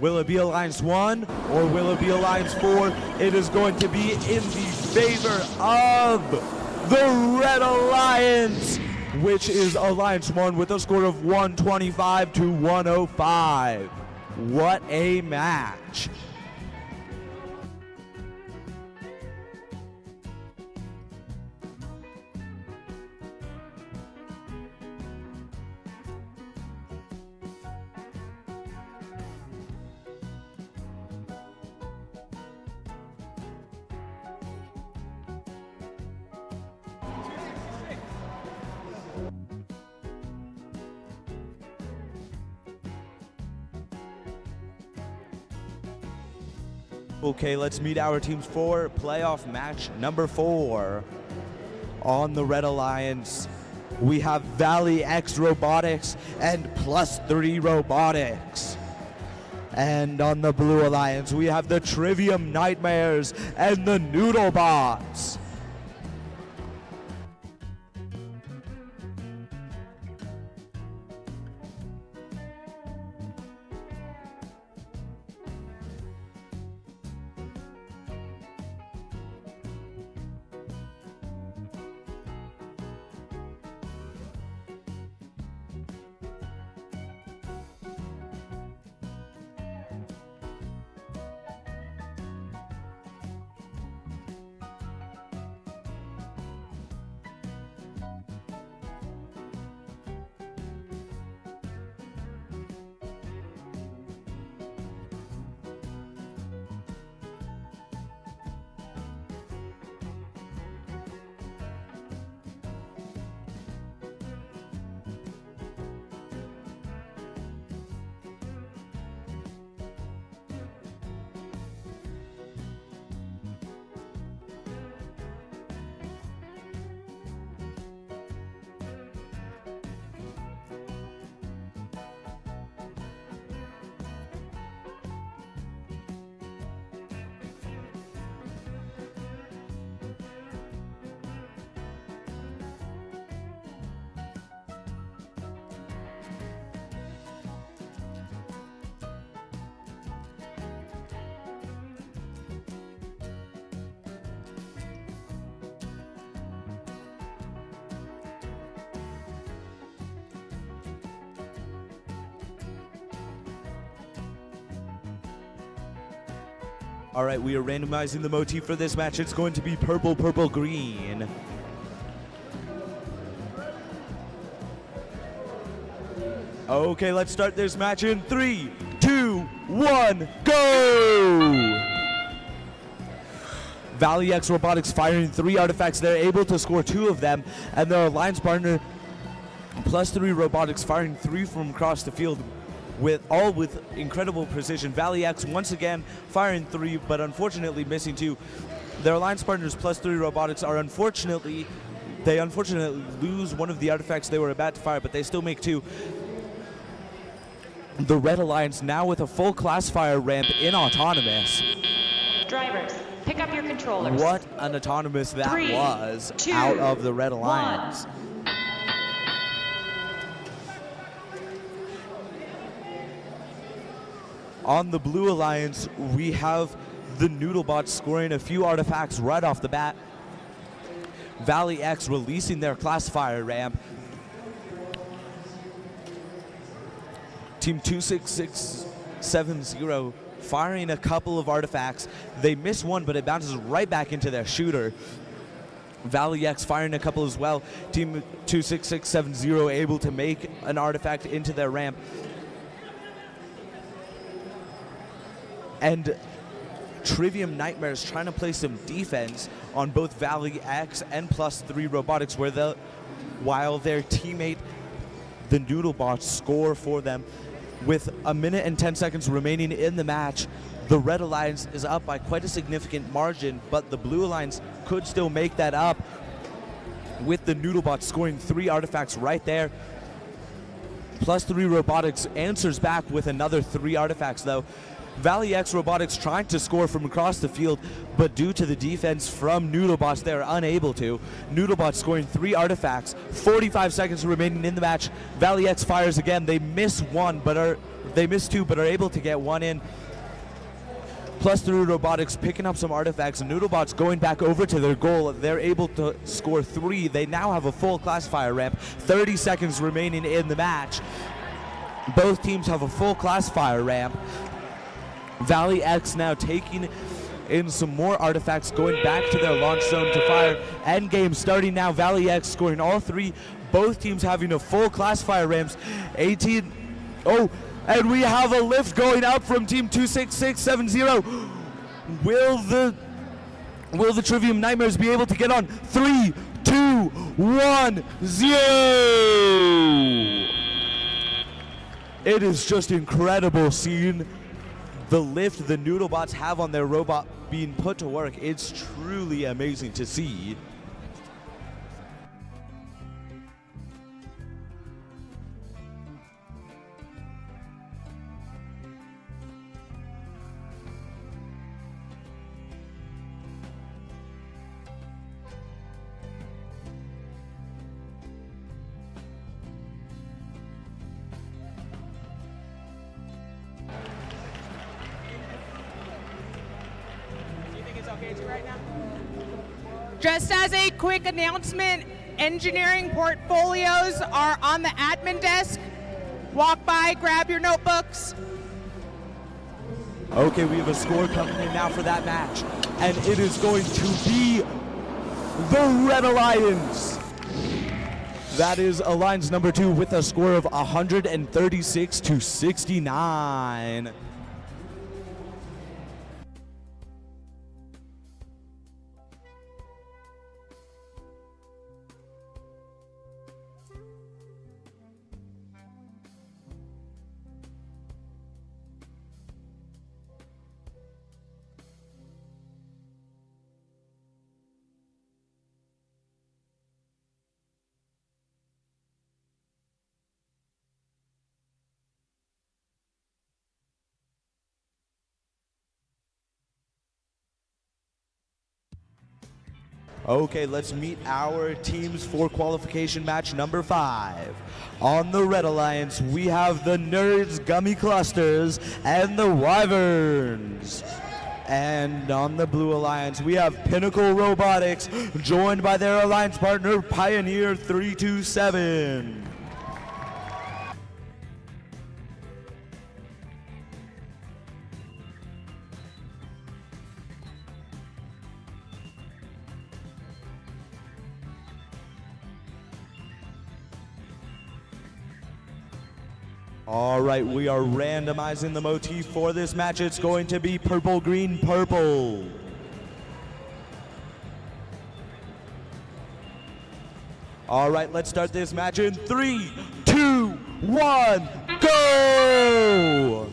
Will it be Alliance 1 or will it be Alliance 4? It is going to be in the favor of the Red Alliance, which is Alliance 1 with a score of 125 to 105. What a match. Okay, let's meet our teams for playoff match number 4. On the Red Alliance, we have Valley X Robotics and +3 Robotics. And on the Blue Alliance, we have the Trivium Nightmares and the Noodlebots. All right, we are randomizing the motif for this match. It's going to be purple, purple, green. Okay, let's start this match in 3, 2, 1, go! Valley X Robotics firing 3 artifacts. They're able to score 2 of them, and their alliance partner +3 Robotics firing 3 from across the field, with incredible precision. Valley X once again firing 3, but unfortunately missing 2. Their alliance partners +3 Robotics are unfortunately lose one of the artifacts they were about to fire, but they still make 2. The Red Alliance now with a full class fire ramp in autonomous. Drivers, pick up your controllers. What an autonomous that 3, was 2, out of the Red Alliance. 1. On the Blue Alliance, we have the Noodlebots scoring a few artifacts right off the bat. Valley X releasing their classifier ramp. Team 26670 firing a couple of artifacts. They miss one, but it bounces right back into their shooter. Valley X firing a couple as well. Team 26670 able to make an artifact into their ramp. And Trivium Nightmares trying to play some defense on both Valley X and +3 Robotics, while their teammate, the Noodlebots, score for them. With a minute and 10 seconds remaining in the match, the Red Alliance is up by quite a significant margin, but the Blue Alliance could still make that up, with the Noodlebots scoring 3 artifacts right there. +3 Robotics answers back with another 3 artifacts, though. Valley X Robotics trying to score from across the field, but due to the defense from Noodlebots, they're unable to. Noodlebots scoring 3 artifacts, 45 seconds remaining in the match. Valley X fires again. They miss 2, but are able to get 1 in. Plus through Robotics picking up some artifacts, and Noodlebots going back over to their goal. They're able to score 3. They now have a full classifier ramp. 30 seconds remaining in the match. Both teams have a full classifier ramp. Valley X now taking in some more artifacts, going back to their launch zone to fire. End game starting now. Valley X scoring all 3. Both teams having a full classifier ramps. 18. Oh, and we have a lift going up from team 26670. Will the Trivium Nightmares be able to get on? 3, 2, 1, 0. It is just incredible seeing the lift the Noodlebots have on their robot being put to work. It's truly amazing to see. Just as a quick announcement, engineering portfolios are on the admin desk. Walk by, grab your notebooks. Okay, we have a score coming in now for that match, and it is going to be the Red Alliance. That is Alliance number 2 with a score of 136-69. Okay, let's meet our teams for qualification match number 5. On the Red Alliance, we have the Nerds Gummy Clusters and the Wyverns. And on the Blue Alliance, we have Pinnacle Robotics, joined by their alliance partner, Pioneer 327. All right, we are randomizing the motif for this match. It's going to be purple, green, purple. All right, let's start this match in 3, 2, 1, go!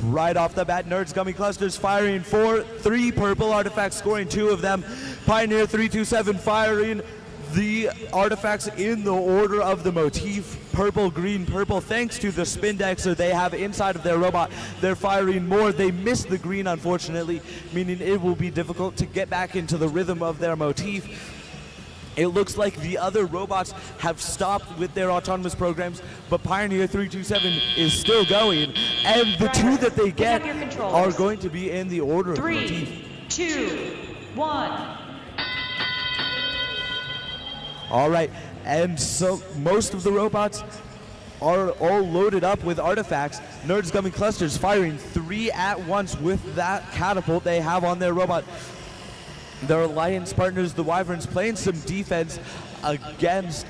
Right off the bat, Nerds Gummy Clusters firing 3 purple artifacts, scoring 2 of them. Pioneer 327 firing the artifacts in the order of the motif, purple, green, purple. Thanks to the Spindexer they have inside of their robot, they're firing more. They missed the green, unfortunately, meaning it will be difficult to get back into the rhythm of their motif. It looks like the other robots have stopped with their autonomous programs, but Pioneer 327 is still going, and the 2 that they get are going to be in the order of the motif. 3, 2, 1. All right, and so most of the robots are all loaded up with artifacts. Nerds Gummy Clusters firing 3 at once with that catapult they have on their robot. Their alliance partners, the Wyverns, playing some defense against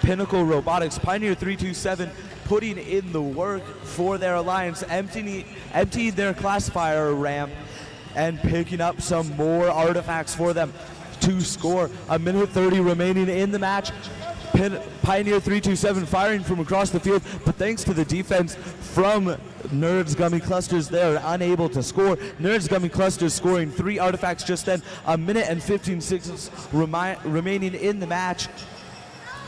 Pinnacle Robotics. Pioneer 327 putting in the work for their alliance, emptying their classifier ramp and picking up some more artifacts for them to score. 1:30 remaining in the match. Pioneer 327 firing from across the field, but thanks to the defense from Nerds Gummy Clusters, they're unable to score. Nerds Gummy Clusters scoring 3 artifacts just then. 1:15 seconds remaining in the match.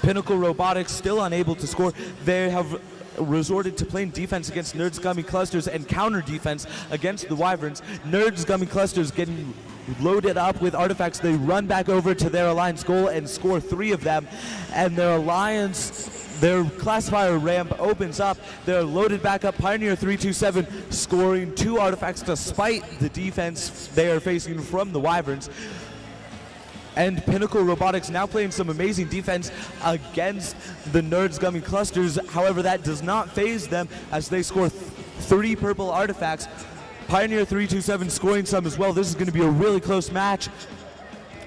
Pinnacle Robotics still unable to score. They have resorted to playing defense against Nerds Gummy Clusters and counter defense against the Wyverns. Nerds Gummy Clusters getting loaded up with artifacts. They run back over to their Alliance goal and score 3 of them, and their Alliance, their classifier ramp opens up. They're loaded back up. Pioneer 327 scoring 2 artifacts despite the defense they are facing from the Wyverns. And Pinnacle Robotics now playing some amazing defense against the Nerds Gummy Clusters. However, that does not phase them as they score 3 purple artifacts. Pioneer 327 scoring some as well. This is going to be a really close match.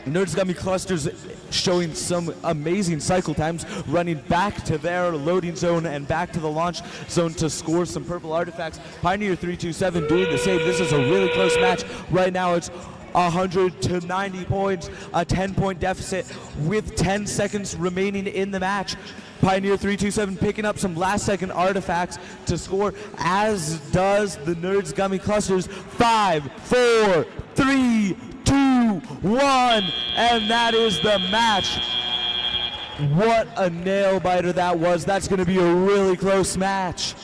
Nerds Gummy Clusters showing some amazing cycle times, running back to their loading zone and back to the launch zone to score some purple artifacts. Pioneer 327 doing the same. This is a really close match. Right now it's 100 to 90 points, a 10-point deficit with 10 seconds remaining in the match. Pioneer 327 picking up some last-second artifacts to score, as does the Nerds Gummy Clusters. 5, 4, 3, 2, 1, and that is the match. What a nail-biter that was. That's going to be a really close match.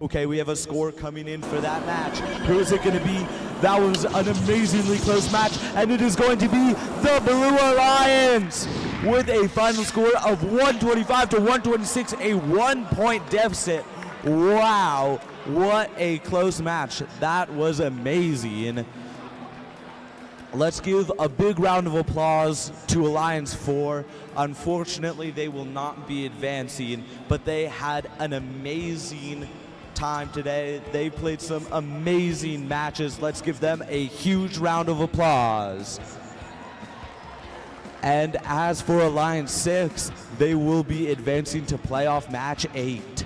Okay, we have a score coming in for that match. Who is it going to be? That was an amazingly close match, and it is going to be the Blue Alliance with a final score of 125 to 126, a 1-point deficit. Wow, what a close match. That was amazing. Let's give a big round of applause to Alliance 4. Unfortunately, they will not be advancing, but they had an amazing time today. They played some amazing matches. Let's give them a huge round of applause. And as for Alliance 6, they will be advancing to playoff match 8.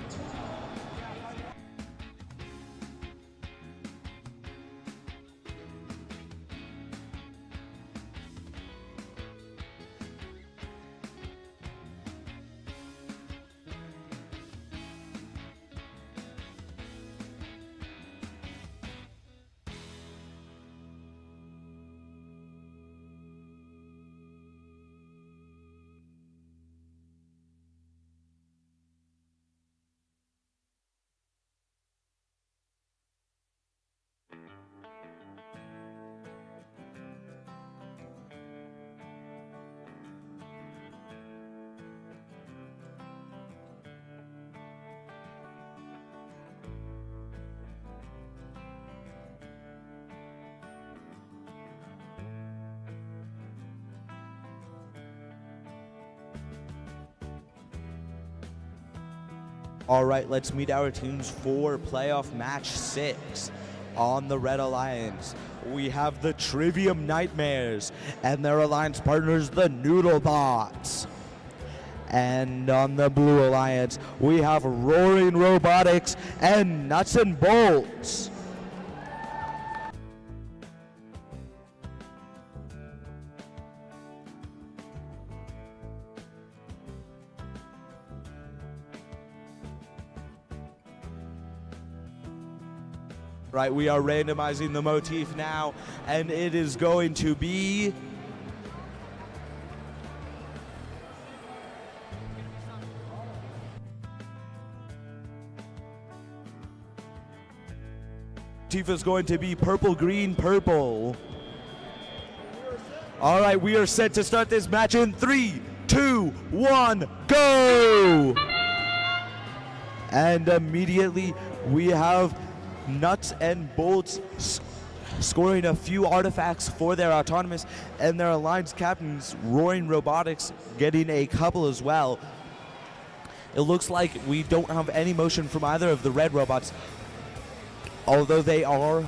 All right, let's meet our teams for playoff match 6. On the Red Alliance, we have the Trivium Nightmares and their alliance partners, the Noodlebots. And on the Blue Alliance, we have Roaring Robotics and Nuts and Bolts. Right, we are randomizing the motif now, and it is going to be Tifa's going to be purple, green, purple. All right, we are set to start this match in 3, 2, 1, go! And immediately we have Nuts and Bolts scoring a few artifacts for their autonomous, and their alliance captains, Roaring Robotics, getting a couple as well. It looks like we don't have any motion from either of the red robots, although they are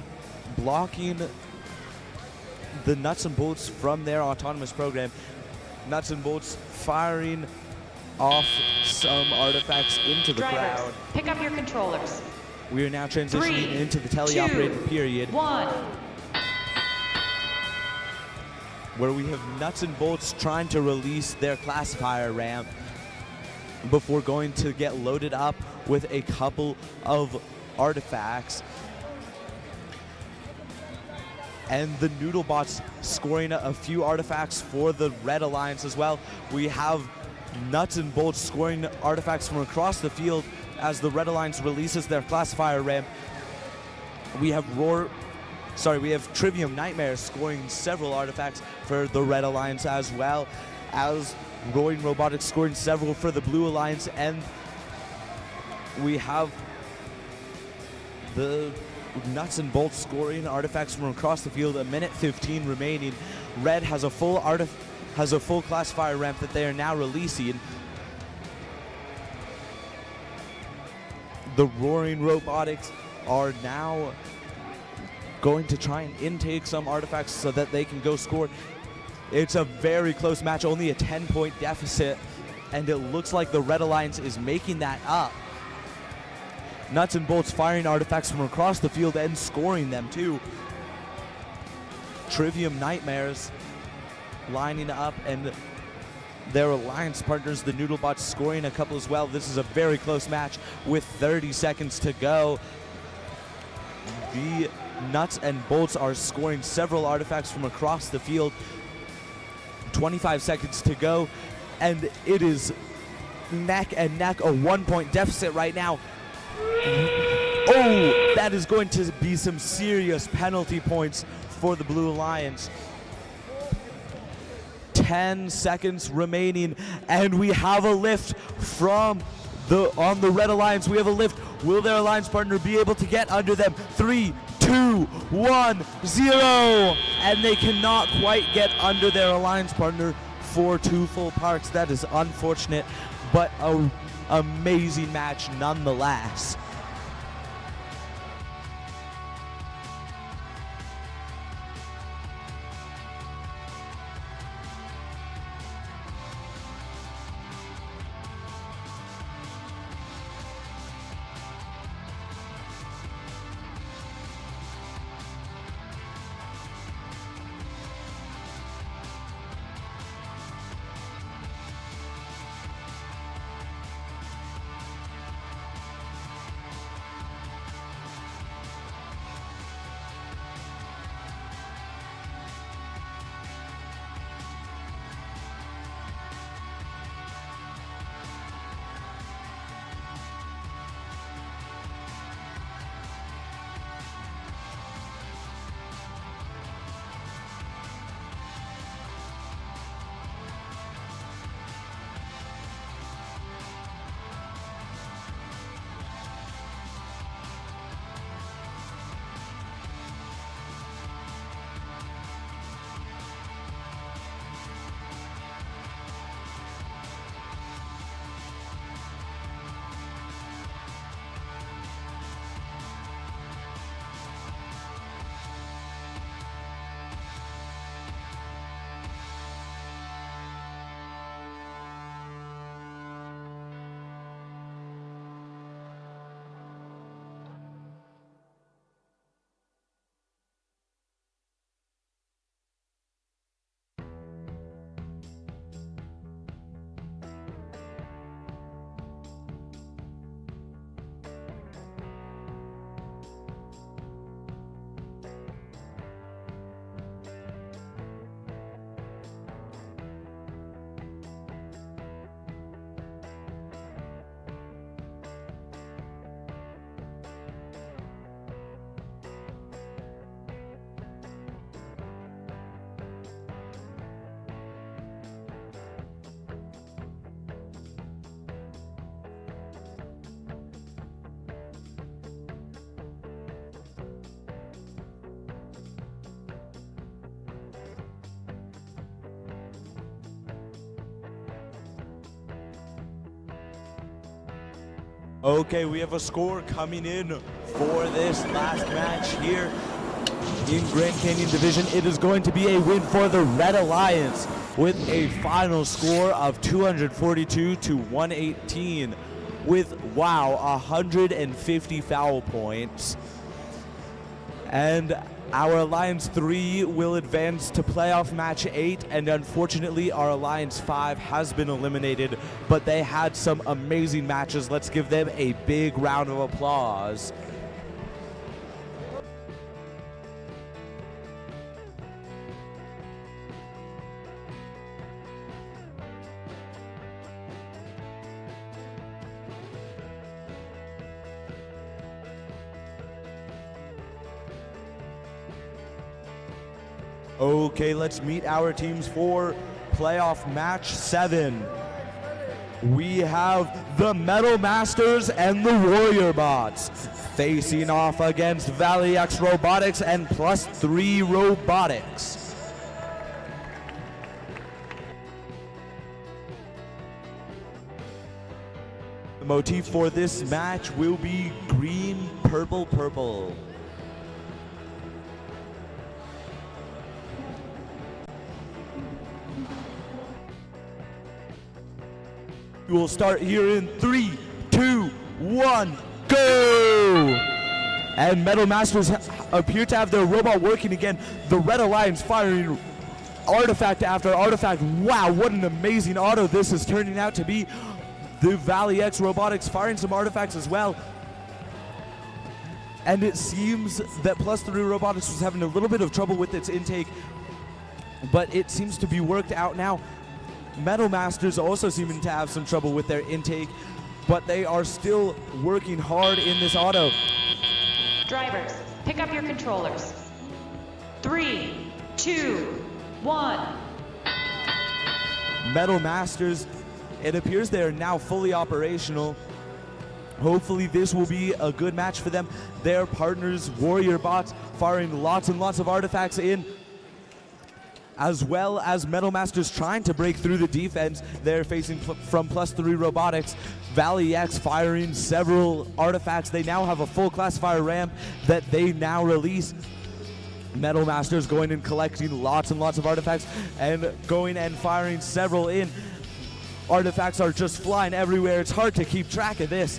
blocking the Nuts and Bolts from their autonomous program. Nuts and Bolts firing off some artifacts into the crowd. Pick up your controllers. We are now transitioning 3, into the teleoperated 2, period, 1. where we have Nuts and Bolts trying to release their classifier ramp before going to get loaded up with a couple of artifacts. And the Noodlebots scoring a few artifacts for the Red Alliance as well. We have Nuts and Bolts scoring artifacts from across the field as the Red Alliance releases their classifier ramp. We have Trivium Nightmares scoring several artifacts for the Red Alliance, as well as Roaring Robotics scoring several for the Blue Alliance, and we have the Nuts and Bolts scoring artifacts from across the field. 1:15 remaining. Red has a full classifier ramp that they are now releasing. The Roaring Robotics are now going to try and intake some artifacts so that they can go score. It's a very close match, only a 10-point deficit, and it looks like the Red Alliance is making that up. Nuts and Bolts firing artifacts from across the field and scoring them too. Trivium Nightmares lining up, and their alliance partners, the Noodlebots, scoring a couple as well. This is a very close match with 30 seconds to go. The Nuts and Bolts are scoring several artifacts from across the field. 25 seconds to go, and it is neck and neck, a 1-point deficit right now. Oh, that is going to be some serious penalty points for the Blue Alliance. 10 seconds remaining, and we have a lift on the Red Alliance. We have a lift. Will their alliance partner be able to get under them? 3, 2, 1, 0. And they cannot quite get under their alliance partner for 2 full parks. That is unfortunate, but an amazing match nonetheless. Okay, we have a score coming in for this last match here in Grand Canyon Division. It is going to be a win for the Red Alliance with a final score of 242 to 118 with, wow, 150 foul points. And our Alliance 3 will advance to playoff match 8, and unfortunately our Alliance 5 has been eliminated, but they had some amazing matches. Let's give them a big round of applause. Okay, let's meet our teams for playoff match 7. We have the Metal Masters and the Warrior Bots facing off against Valley X Robotics and +3 Robotics. The motif for this match will be green, purple, purple. We will start here in 3, 2, 1, go! And Metal Masters appear to have their robot working again. The Red Alliance firing artifact after artifact. Wow, what an amazing auto this is turning out to be. The Valley X Robotics firing some artifacts as well. And it seems that +3 Robotics was having a little bit of trouble with its intake, but it seems to be worked out now. Metal Masters also seeming to have some trouble with their intake, but they are still working hard in this auto. Drivers, pick up your controllers. 3, 2, 1. Metal Masters, it appears they are now fully operational. Hopefully this will be a good match for them. Their partners, Warrior Bots, firing lots and lots of artifacts in, as well as Metal Masters trying to break through the defense they're facing from +3 Robotics. Valley X firing several artifacts. They now have a full classifier ramp that they now release. Metal Masters going and collecting lots and lots of artifacts and going and firing several in. Artifacts are just flying everywhere. It's hard to keep track of this.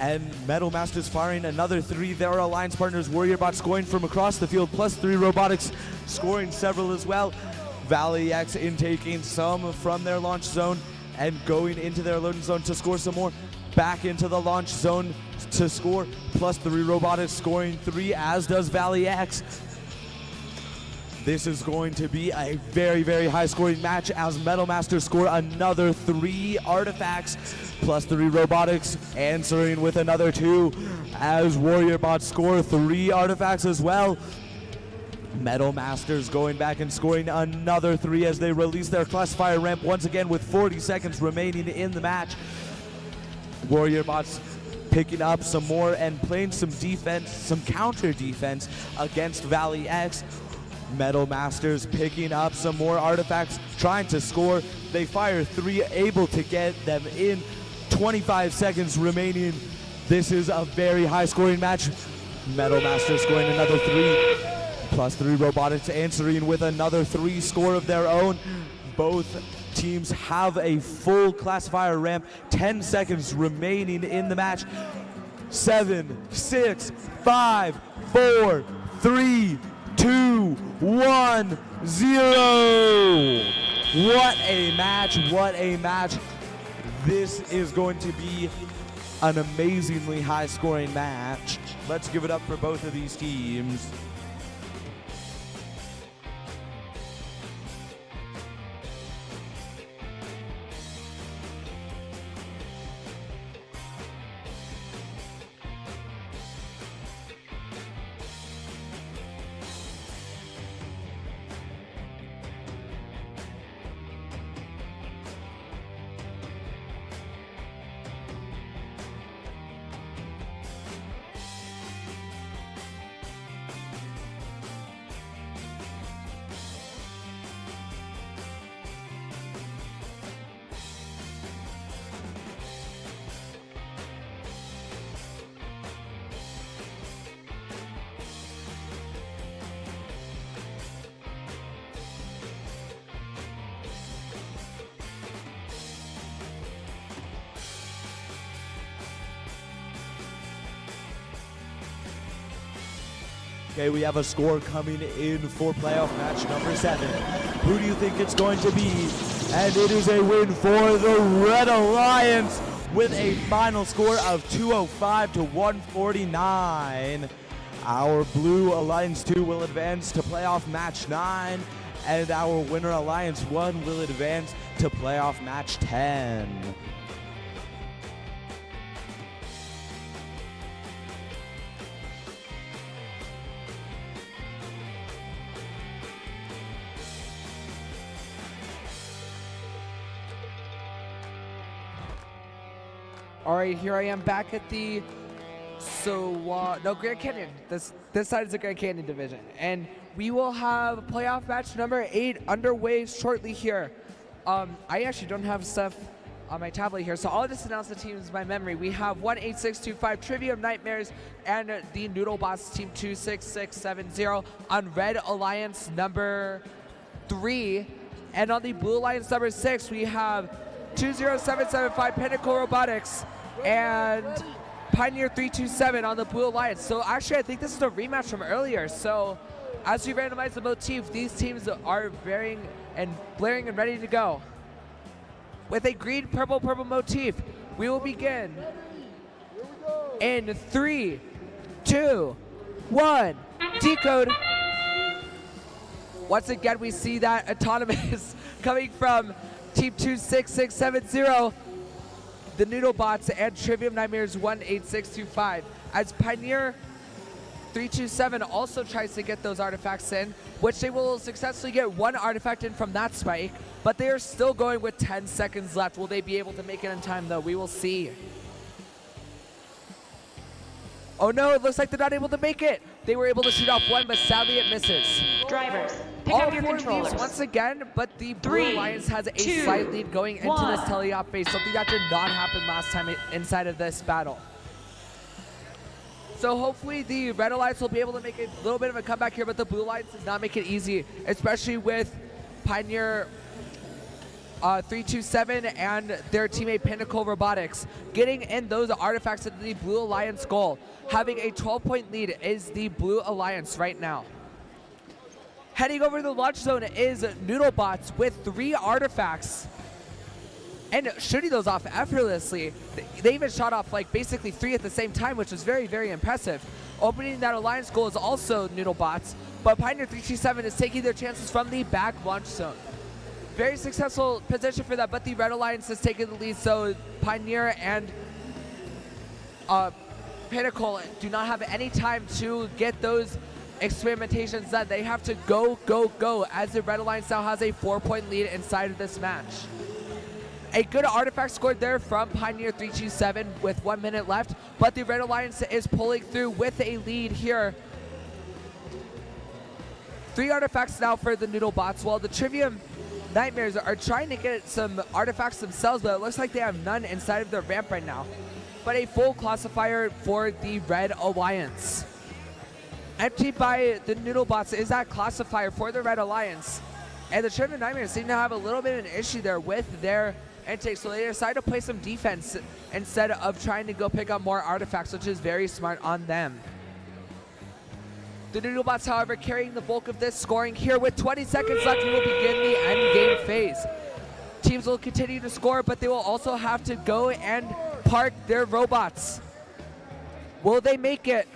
And Metal Masters firing another 3. Their alliance partners, Warrior Bots, scoring from across the field, +3 Robotics scoring several as well. Valley X intaking some from their launch zone and going into their loading zone to score some more. Back into the launch zone to score, +3 Robotics scoring 3, as does Valley X. This is going to be a very, very high-scoring match as Metal Masters score another 3 artifacts. +3 Robotics answering with another 2 as Warrior Bots score 3 artifacts as well. Metal Masters going back and scoring another 3 as they release their classifier ramp once again with 40 seconds remaining in the match. Warrior Bots picking up some more and playing some defense, some counter defense against Valley X. Metal Masters picking up some more artifacts, trying to score. They fire 3, able to get them in. 25 seconds remaining. This is a very high-scoring match. Metal Masters scoring another 3. +3 Robotics answering with another 3 score of their own. Both teams have a full classifier ramp. 10 seconds remaining in the match. 7, 6, 5, 4, 3, 2, 1, 0. What a match, what a match. This is going to be an amazingly high-scoring match. Let's give it up for both of these teams. Okay, we have a score coming in for playoff match number 7. Who do you think it's going to be? And it is a win for the Red Alliance with a final score of 205 to 149. Our Blue Alliance 2 will advance to playoff match 9, and our winner Alliance 1 will advance to playoff match 10. All right, here I am back at the Grand Canyon. This side is the Grand Canyon division, and we will have playoff match number 8 underway shortly here. I actually don't have stuff on my tablet here, so I'll just announce the teams by memory. We have 18625 Trivium Nightmares and the Noodlebots team 26670 on Red Alliance number 3, and on the Blue Alliance number 6 we have 20775 Pinnacle Robotics and Pioneer 327 on the Blue Alliance. So actually I think this is a rematch from earlier. So as we randomize the motif, these teams are blaring and ready to go. With a green, purple, purple motif, we will begin in 3, 2, 1, decode. Once again, we see that autonomous coming from Team 26670, the Noodlebots, and Trivium Nightmares 18625. As Pioneer 327 also tries to get those artifacts in, which they will successfully get 1 artifact in from that spike, but they are still going with 10 seconds left. Will they be able to make it in time, though? We will see. Oh no, it looks like they're not able to make it. They were able to shoot off 1, but sadly it misses. Drivers, pick All up your 4 controllers. leads once again, but the Blue 3, Alliance has a 2, slight lead going into 1. this teleop phase, something that did not happen last time inside of this battle. So hopefully the Red Alliance will be able to make a little bit of a comeback here, but the Blue Alliance does not make it easy, especially with Pioneer 327 and their teammate Pinnacle Robotics getting in those artifacts into the Blue Alliance goal. Having a 12-point lead is the Blue Alliance right now. Heading over to the launch zone is Noodlebots with 3 artifacts and shooting those off effortlessly. They even shot off like basically 3 at the same time, which was very, very impressive. Opening that Alliance goal is also Noodlebots, but Pioneer 327 is taking their chances from the back launch zone. Very successful position for that, but the Red Alliance has taken the lead, so Pioneer and Pinnacle do not have any time to get those experimentations done. They have to go, go, go, as the Red Alliance now has a 4-point lead inside of this match. A good artifact scored there from Pioneer 327 with 1 minute left, but the Red Alliance is pulling through with a lead here. 3 artifacts now for the Noodlebots, while the Trivium Nightmares are trying to get some artifacts themselves, but it looks like they have none inside of their ramp right now. But a full classifier for the Red Alliance. Emptied by the Noodlebots is that classifier for the Red Alliance. And the Trivium Nightmares seem to have a little bit of an issue there with their intake, so they decide to play some defense instead of trying to go pick up more artifacts, which is very smart on them. The Noodlebots, however, carrying the bulk of this scoring here. With 20 seconds left, we will begin the end game phase. Teams will continue to score, but they will also have to go and park their robots. Will they make it?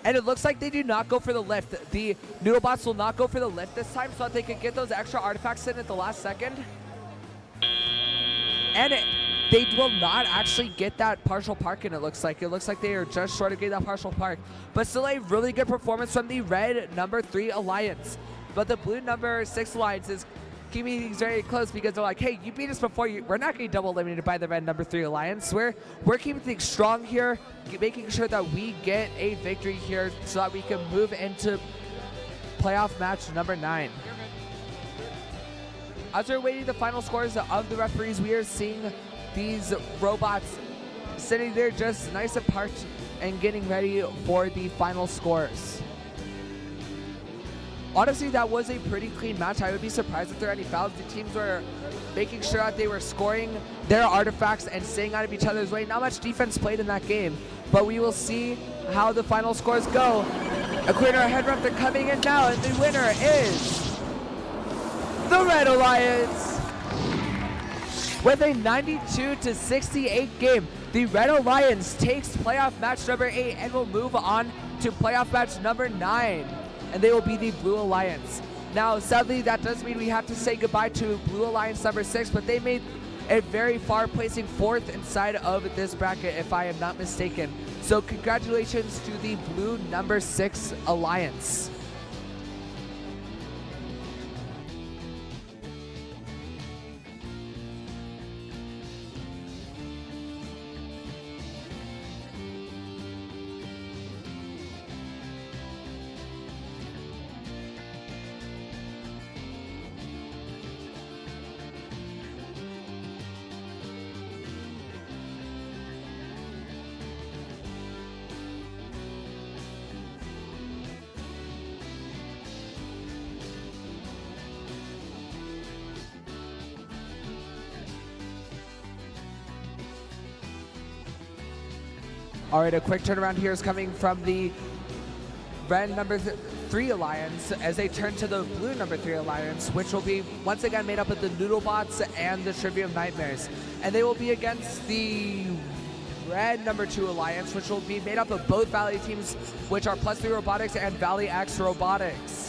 And it looks like they do not go for the lift. The Noodlebots will not go for the lift this time so that they can get those extra artifacts in at the last second. And they will not actually get that partial park in, it looks like. It looks like they are just short of getting that partial park. But still a really good performance from the Red number 3 Alliance. But the Blue number 6 Alliance is keeping things very close because they're like, hey, you beat us before. We're not getting double eliminated by the Red number 3 Alliance. We're keeping things strong here, making sure that we get a victory here so that we can move into playoff match number 9. As we're waiting the final scores of the referees, we are seeing these robots sitting there just nice apart and getting ready for the final scores. honestly, that was a pretty clean match. I would be surprised if there are any fouls. The teams were making sure that they were scoring their artifacts and staying out of each other's way. Not much defense played in that game, but we will see how the final scores go. Equator head-rep, they're coming in now, and the winner is the Red Alliance. With a 92-68 game, the Red Alliance takes playoff match number 8 and will move on to playoff match number 9. And they will be the Blue Alliance. Now, sadly, that does mean we have to say goodbye to Blue Alliance number 6, but they made it very far, placing 4th inside of this bracket, if I am not mistaken. So congratulations to the Blue number 6 Alliance. All right, a quick turnaround here is coming from the Red number 3 Alliance as they turn to the Blue number 3 Alliance, which will be once again made up of the Noodlebots and the Trivium Nightmares. And they will be against the Red number 2 Alliance, which will be made up of both Valley teams, which are +3 Robotics and Valley X Robotics.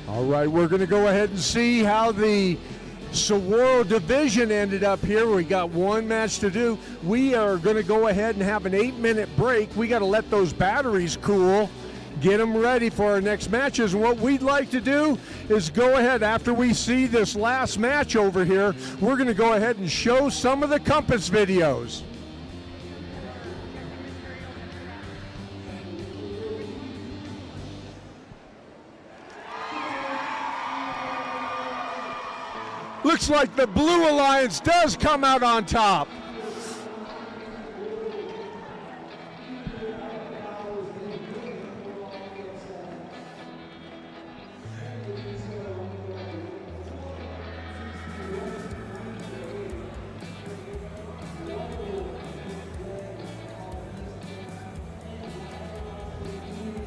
All right, we're going to go ahead and see how the Saguaro division ended up here. We got one match to do. We are going to go ahead and have an 8-minute break. We got to let those batteries cool, get them ready for our next matches. And what we'd like to do is go ahead, after we see this last match over here, we're going to go ahead and show some of the Compass videos. Looks like the Blue Alliance does come out on top.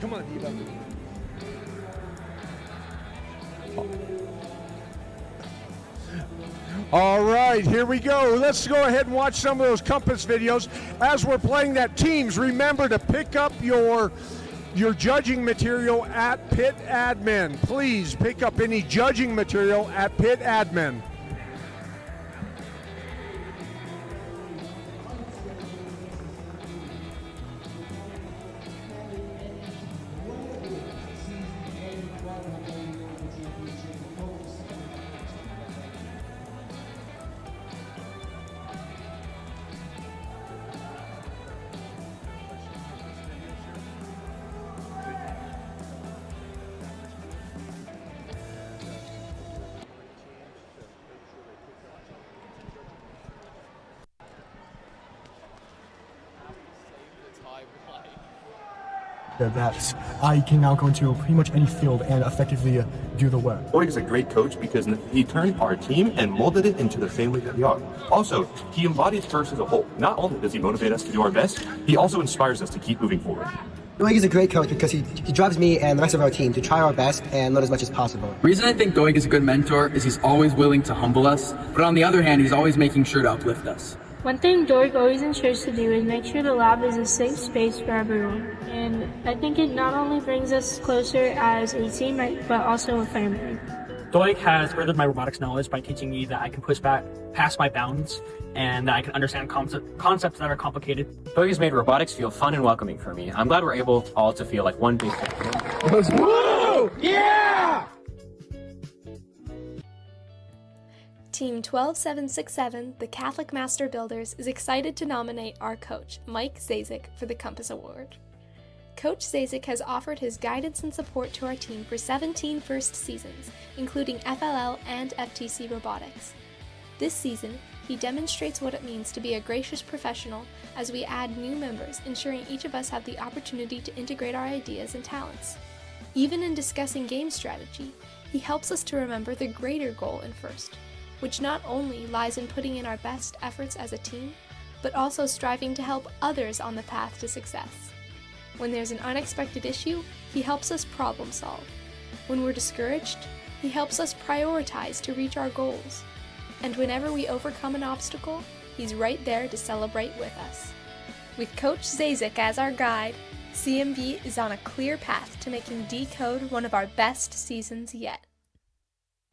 Come on, Eva. All right, here we go. Let's go ahead and watch some of those Compass videos. As we're playing that, teams, remember to pick up your judging material at Pit Admin. Please pick up any judging material at Pit Admin. That I can now go into pretty much any field and effectively do the work. Boyd is a great coach because he turned our team and molded it into the family that we are. Also, he embodies FIRST as a whole. Not only does he motivate us to do our best, he also inspires us to keep moving forward. Doig is a great coach because he drives me and the rest of our team to try our best and learn as much as possible. The reason I think Doig is a good mentor is he's always willing to humble us, but on the other hand, he's always making sure to uplift us. One thing Doig always ensures to do is make sure the lab is a safe space for everyone. And I think it not only brings us closer as a team, but also a family. TOEIC has furthered my robotics knowledge by teaching me that I can push back past my bounds and that I can understand concepts that are complicated. TOEIC has made robotics feel fun and welcoming for me. I'm glad we're able all to feel like one big family. Woo! Yeah! Team 12767, the Catholic Master Builders, is excited to nominate our coach, Mike Zazik, for the Compass Award. Coach Zazik has offered his guidance and support to our team for 17 first seasons, including FLL and FTC robotics. This season, he demonstrates what it means to be a gracious professional as we add new members, ensuring each of us have the opportunity to integrate our ideas and talents. Even in discussing game strategy, he helps us to remember the greater goal in first, which not only lies in putting in our best efforts as a team, but also striving to help others on the path to success. When there's an unexpected issue, he helps us problem solve. When we're discouraged, he helps us prioritize to reach our goals. And whenever we overcome an obstacle, he's right there to celebrate with us. With Coach Zazik as our guide, CMB is on a clear path to making Decode one of our best seasons yet.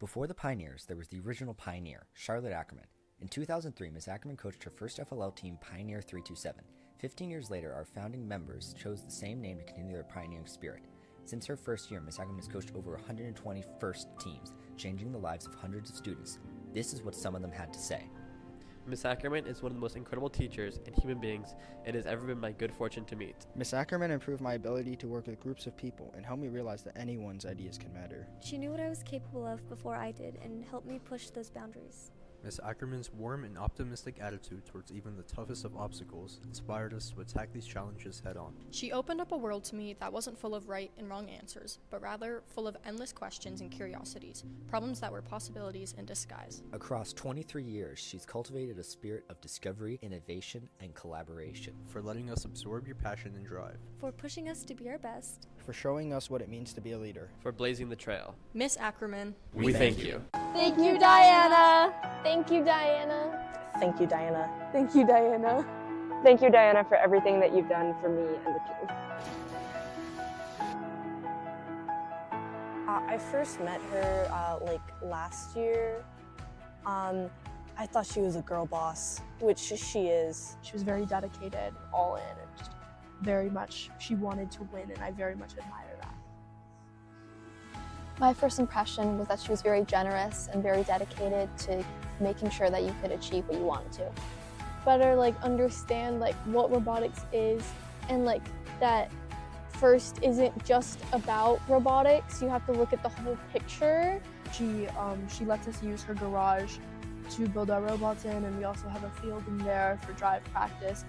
Before the Pioneers, there was the original Pioneer, Charlotte Ackerman. In 2003, Miss Ackerman coached her first FLL team, Pioneer 327. 15 years later, our founding members chose the same name to continue their pioneering spirit. Since her first year, Miss Ackerman has coached over 120 first teams, changing the lives of hundreds of students. This is what some of them had to say. Miss Ackerman is one of the most incredible teachers and human beings it has ever been my good fortune to meet. Miss Ackerman improved my ability to work with groups of people and helped me realize that anyone's ideas can matter. She knew what I was capable of before I did and helped me push those boundaries. Miss Ackerman's warm and optimistic attitude towards even the toughest of obstacles inspired us to attack these challenges head-on. She opened up a world to me that wasn't full of right and wrong answers, but rather full of endless questions and curiosities, problems that were possibilities in disguise. Across 23 years, she's cultivated a spirit of discovery, innovation, and collaboration. For letting us absorb your passion and drive. For pushing us to be our best. For showing us what it means to be a leader. For blazing the trail. Miss Ackerman, we thank you. Thank you, Diana. Thank you, Diana. Thank you, Diana. Thank you, Diana. Thank you, Diana, for everything that you've done for me and the team. I first met her last year. I thought she was a girl boss, which she is. She was very dedicated, all in, and just very much, she wanted to win, and I very much admire that. My first impression was that she was very generous and very dedicated to making sure that you could achieve what you wanted to. Better understand what robotics is, and that first isn't just about robotics. You have to look at the whole picture. She lets us use her garage to build our robots in, and we also have a field in there for drive practice.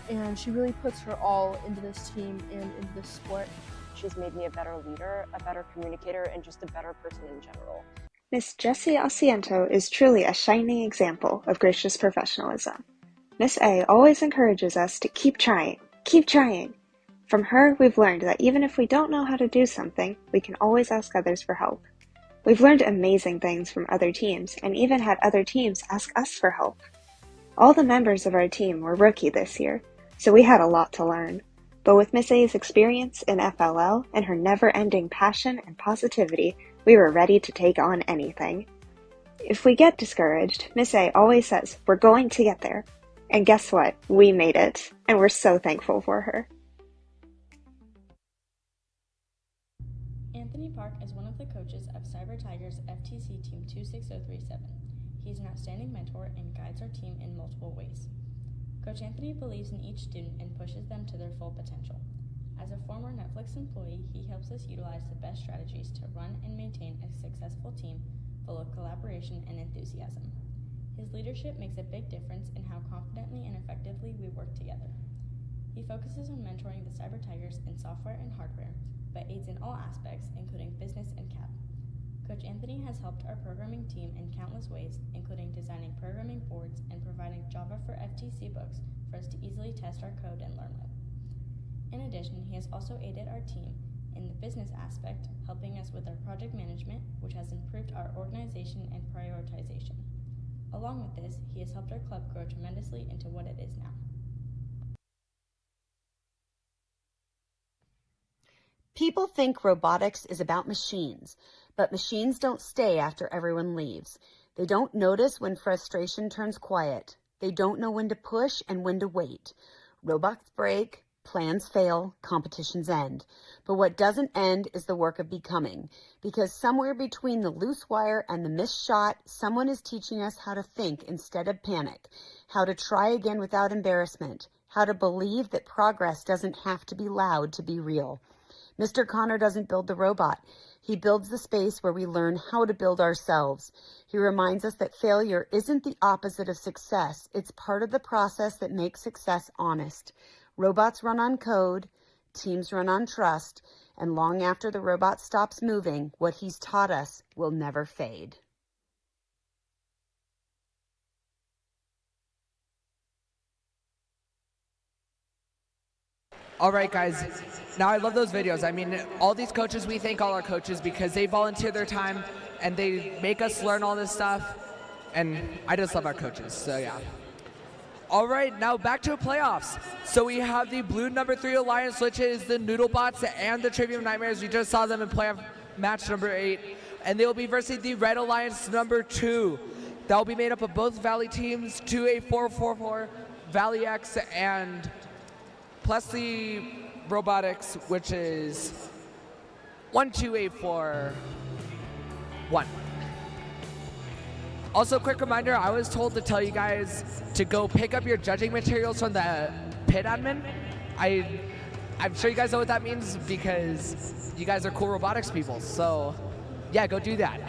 And she really puts her all into this team and into this sport. She's made me a better leader, a better communicator, and just a better person in general. Miss Jessie Asiento is truly a shining example of gracious professionalism. Miss A always encourages us to keep trying, keep trying. From her, we've learned that even if we don't know how to do something, we can always ask others for help. We've learned amazing things from other teams, and even had other teams ask us for help. All the members of our team were rookie this year, so we had a lot to learn. But with Miss A's experience in FLL and her never-ending passion and positivity, we were ready to take on anything. If we get discouraged, Miss A always says, "We're going to get there." And guess what? We made it, and we're so thankful for her. Anthony Park is one of the coaches of Cyber Tigers FTC Team 26037. He's an outstanding mentor and guides our team in multiple ways. Coach Anthony believes in each student and pushes them to their full potential. As a former Netflix employee, he helps us utilize the best strategies to run and maintain a successful team full of collaboration and enthusiasm. His leadership makes a big difference in how confidently and effectively we work together. He focuses on mentoring the Cyber Tigers in software and hardware, but aids in all aspects, including business and CAP. Coach Anthony has helped our programming team in countless ways, including designing programming boards and providing Java for FTC books for us to easily test our code and learn with. In addition, he has also aided our team in the business aspect, helping us with our project management, which has improved our organization and prioritization. Along with this, he has helped our club grow tremendously into what it is now. People think robotics is about machines, but machines don't stay after everyone leaves. They don't notice when frustration turns quiet. They don't know when to push and when to wait. Robots break, plans fail, competitions end. But what doesn't end is the work of becoming, because somewhere between the loose wire and the missed shot, someone is teaching us how to think instead of panic, how to try again without embarrassment, how to believe that progress doesn't have to be loud to be real. Mr. Connor doesn't build the robot. He builds the space where we learn how to build ourselves. He reminds us that failure isn't the opposite of success. It's part of the process that makes success honest. Robots run on code, teams run on trust, and long after the robot stops moving, what he's taught us will never fade. All right, guys. Now, I love those videos. I mean, all these coaches, we thank all our coaches because they volunteer their time and they make us learn all this stuff. And I just love our coaches, so yeah. All right, now back to playoffs. So we have the blue number 3 alliance, which is the Noodlebots and the Trivium Nightmares. We just saw them in playoff match number 8. And they will be versus the red alliance number 2. That will be made up of both Valley teams, 2A444, Valley X, and plus the robotics, which is 1284-1. Also, quick reminder, I was told to tell you guys to go pick up your judging materials from the pit admin. I'm sure you guys know what that means because you guys are cool robotics people. So yeah, go do that.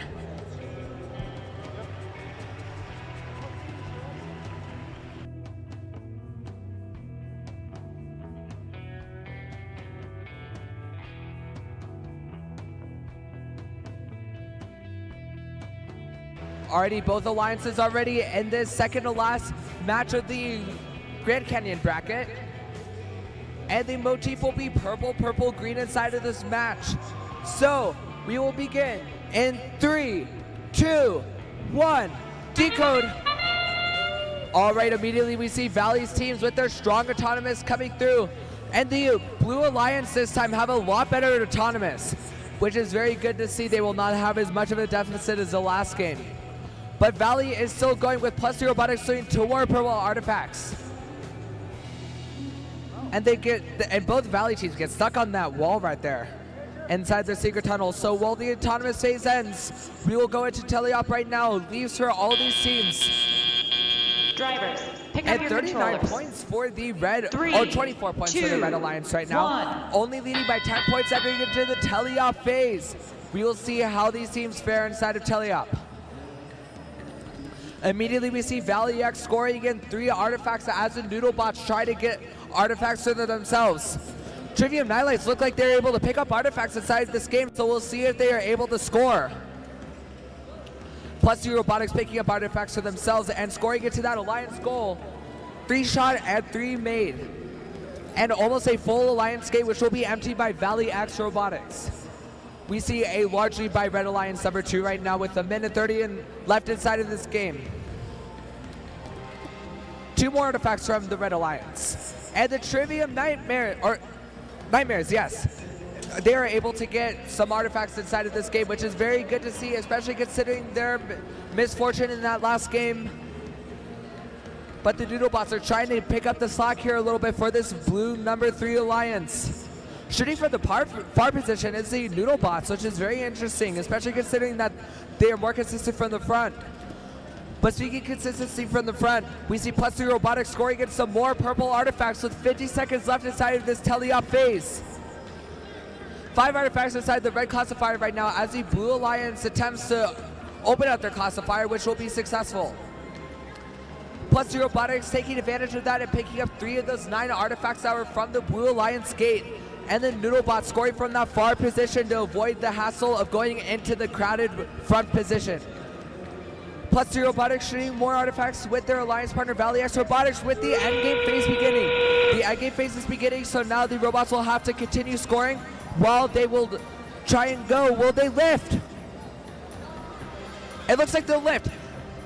Already, both alliances already in this second to last match of the Grand Canyon bracket. And the motif will be purple, purple, green inside of this match. So we will begin in 3, 2, 1, decode. All right, immediately we see Valley's teams with their strong autonomous coming through. And the Blue Alliance this time have a lot better autonomous, which is very good to see. They will not have as much of a deficit as the last game. But Valley is still going with plus 3 robotics doing 2 more purple artifacts. And both Valley teams get stuck on that wall right there inside their secret tunnel. So while the autonomous phase ends, we will go into teleop right now. Leaves for all these teams. Drivers, pick up your 39 points for the red, 24 points for the Red Alliance right now. Only leading by 10 points entering into the teleop phase. We will see how these teams fare inside of teleop. Immediately we see Valley X scoring again 3 artifacts as the Noodlebots try to get artifacts for themselves. Trivium Nightlights look like they're able to pick up artifacts inside this game, so we'll see if they are able to score. Plus 3 robotics picking up artifacts for themselves and scoring into that alliance goal. 3 shot and 3 made. And almost a full alliance gate, which will be emptied by Valley X robotics. We see a large lead by Red Alliance number 2 right now with a minute 30 left inside of this game. 2 more artifacts from the Red Alliance. And the Trivium Nightmares, yes. They are able to get some artifacts inside of this game, which is very good to see, especially considering their misfortune in that last game. But the Noodlebots are trying to pick up the slack here a little bit for this blue number 3 alliance. Shooting for the far position is the Noodlebots, which is very interesting, especially considering that they are more consistent from the front. But speaking consistency from the front, we see plus 3 robotics scoring against some more purple artifacts with 50 seconds left inside of this teleop phase. 5 artifacts inside the red classifier right now as the Blue Alliance attempts to open up their classifier, which will be successful. Plus 3 robotics taking advantage of that and picking up 3 of those 9 artifacts that were from the Blue Alliance gate. And then Noodlebot scoring from that far position to avoid the hassle of going into the crowded front position. Plus 3 robotics shooting more artifacts with their alliance partner Valley X Robotics with the endgame phase beginning. The endgame phase is beginning, so now the robots will have to continue scoring while they will try and go. Will they lift? It looks like they'll lift.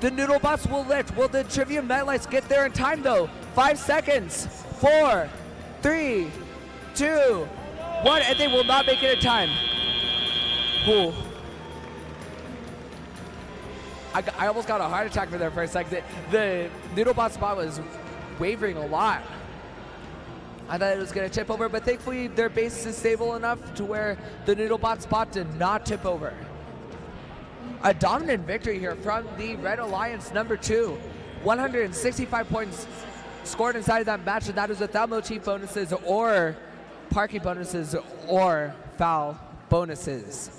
The Noodlebots will lift. Will the Trivium Nightlights get there in time though? 5 seconds. 4, 3, 2, 1, and they will not make it in time. Ooh. I almost got a heart attack for there for a second. The Noodlebot spot was wavering a lot. I thought it was going to tip over, but thankfully their base is stable enough to where the Noodlebot spot did not tip over. A dominant victory here from the Red Alliance number 2. 165 points scored inside of that match, and that is without motif bonuses or parking bonuses or foul bonuses.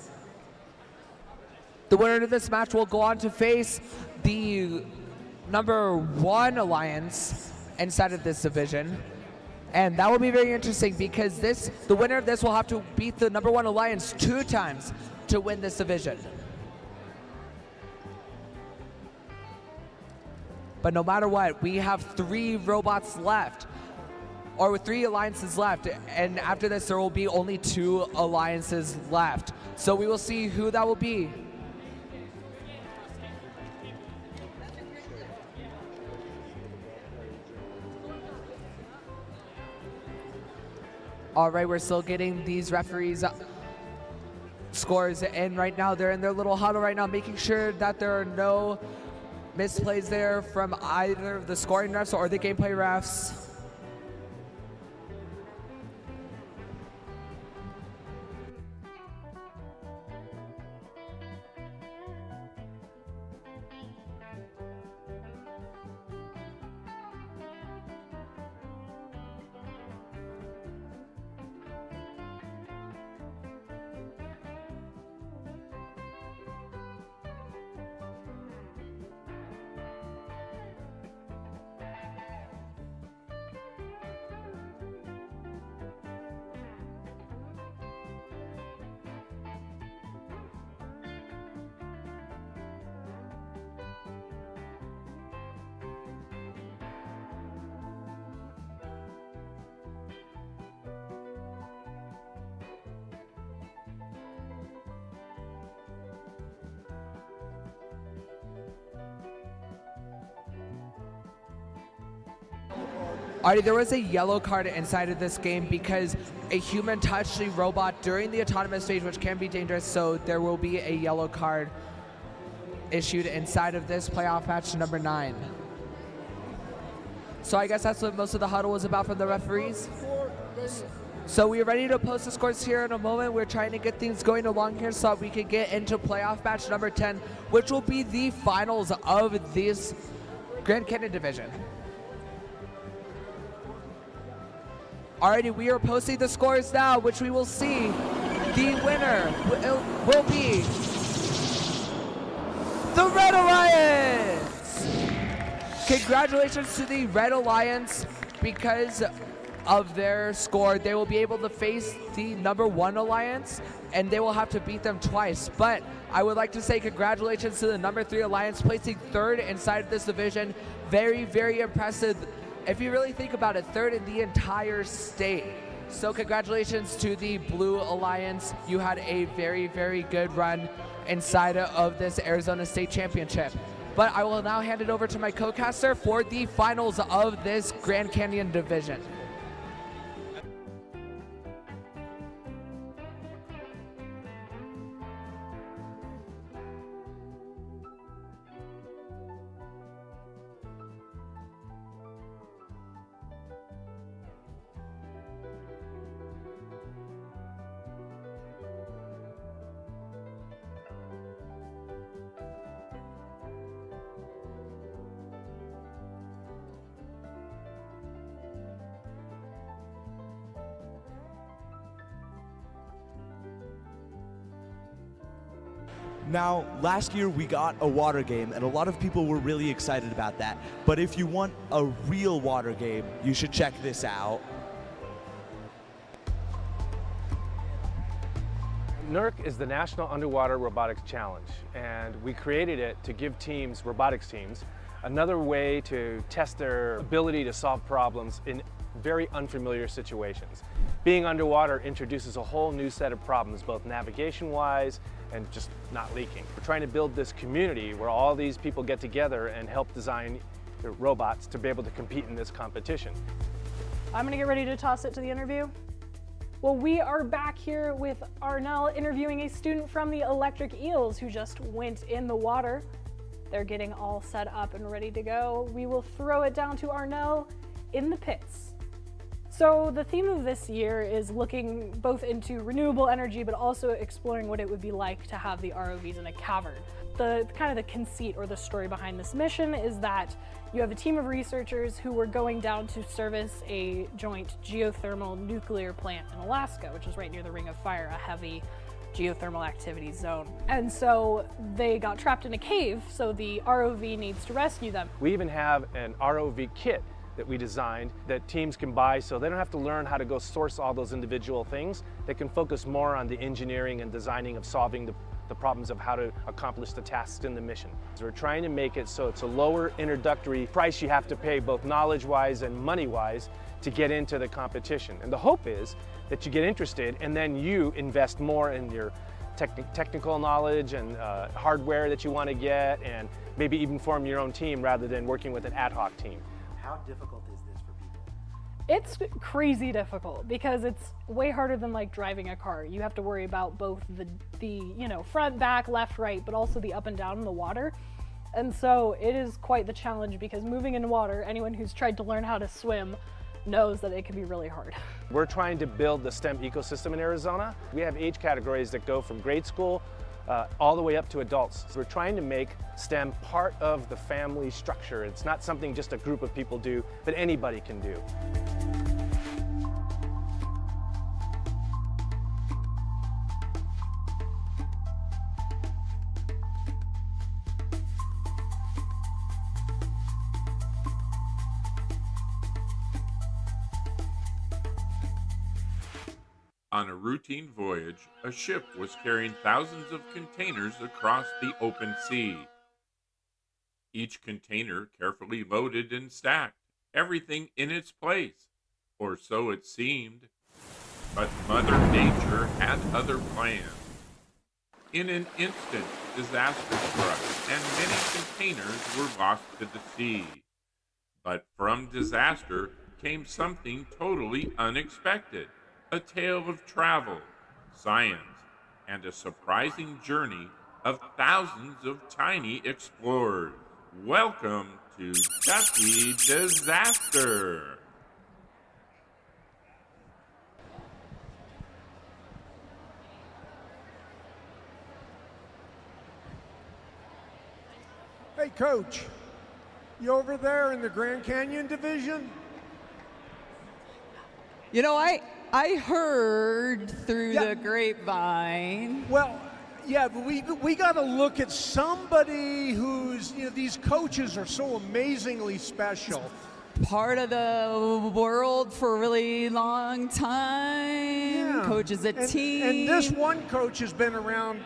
The winner of this match will go on to face the number 1 alliance inside of this division. And that will be very interesting because the winner of this will have to beat the number 1 alliance 2 times to win this division. But no matter what, we have 3 robots left, or with 3 alliances left, and after this there will be only 2 alliances left. So we will see who that will be. All right, we're still getting these referees' scores in right now. They're in their little huddle right now, making sure that there are no misplays there from either the scoring refs or the gameplay refs. Alrighty, there was a yellow card inside of this game because a human touched the robot during the autonomous stage, which can be dangerous, so there will be a yellow card issued inside of this playoff match number 9. So I guess that's what most of the huddle was about from the referees. So we're ready to post the scores here in a moment. We're trying to get things going along here so that we can get into playoff match number 10, which will be the finals of this Grand Canyon division. Alrighty, we are posting the scores now, which we will see. The winner will be the Red Alliance! Congratulations to the Red Alliance. Because of their score, they will be able to face the number 1 alliance, and they will have to beat them twice. But I would like to say congratulations to the number 3 alliance, placing 3rd inside of this division. Very, very impressive. If you really think about it, 3rd in the entire state. So congratulations to the Blue Alliance. You had a very, very good run inside of this Arizona State Championship. But I will now hand it over to my co-caster for the finals of this Grand Canyon division. Now, last year we got a water game, and a lot of people were really excited about that. But if you want a real water game, you should check this out. NERC is the National Underwater Robotics Challenge, and we created it to give robotics teams, another way to test their ability to solve problems in very unfamiliar situations. Being underwater introduces a whole new set of problems, both navigation-wise and just not leaking. We're trying to build this community where all these people get together and help design robots to be able to compete in this competition. I'm gonna get ready to toss it to the interview. Well, we are back here with Arnell interviewing a student from the Electric Eels who just went in the water. They're getting all set up and ready to go. We will throw it down to Arnell in the pits. So the theme of this year is looking both into renewable energy, but also exploring what it would be like to have the ROVs in a cavern. The kind of the conceit or the story behind this mission is that you have a team of researchers who were going down to service a joint geothermal nuclear plant in Alaska, which is right near the Ring of Fire, a heavy geothermal activity zone. And so they got trapped in a cave, so the ROV needs to rescue them. We even have an ROV kit that we designed that teams can buy so they don't have to learn how to go source all those individual things. They can focus more on the engineering and designing of solving the problems of how to accomplish the tasks in the mission. So we're trying to make it so it's a lower introductory price you have to pay both knowledge-wise and money-wise to get into the competition. And the hope is that you get interested and then you invest more in your technical knowledge and hardware that you want to get, and maybe even form your own team rather than working with an ad hoc team. How difficult is this for people? It's crazy difficult because it's way harder than like driving a car. You have to worry about both the front, back, left, right, but also the up and down in the water. And so it is quite the challenge because moving in water, anyone who's tried to learn how to swim knows that it can be really hard. We're trying to build the STEM ecosystem in Arizona. We have age categories that go from grade school all the way up to adults. So we're trying to make STEM part of the family structure. It's not something just a group of people do, but anybody can do. On a routine voyage, a ship was carrying thousands of containers across the open sea. Each container carefully loaded and stacked, everything in its place, or so it seemed. But Mother Nature had other plans. In an instant, disaster struck, and many containers were lost to the sea. But from disaster came something totally unexpected. A tale of travel, science, and a surprising journey of thousands of tiny explorers. Welcome to Chucky Disaster! Hey, Coach, you over there in the Grand Canyon division? You know, I heard through the grapevine. Well, yeah, we got to look at somebody who's, these coaches are so amazingly special. Part of the world for a really long time. Yeah. Coaches a team. And this one coach has been around,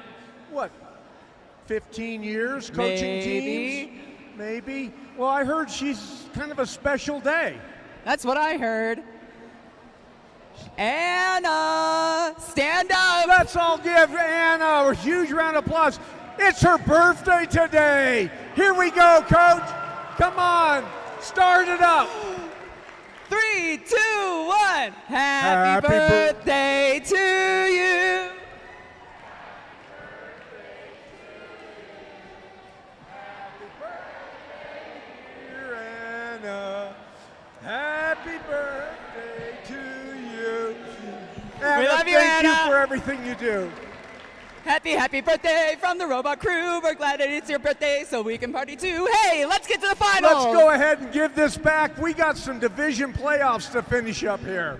15 years coaching teams? Maybe. Well, I heard she's kind of a special day. That's what I heard. Anna, stand up. Let's all give Anna a huge round of applause. It's her birthday today. Here we go, Coach. Come on, start it up. 3, 2, 1. Happy birthday to you. Dear Anna, happy birthday to you. Anna, We love you, thank Anna. you for everything you do. Happy birthday from the robot crew. We're glad that it's your birthday so we can party too. Hey, let's get to the finals. Let's go ahead and give this back. We got some division playoffs to finish up here.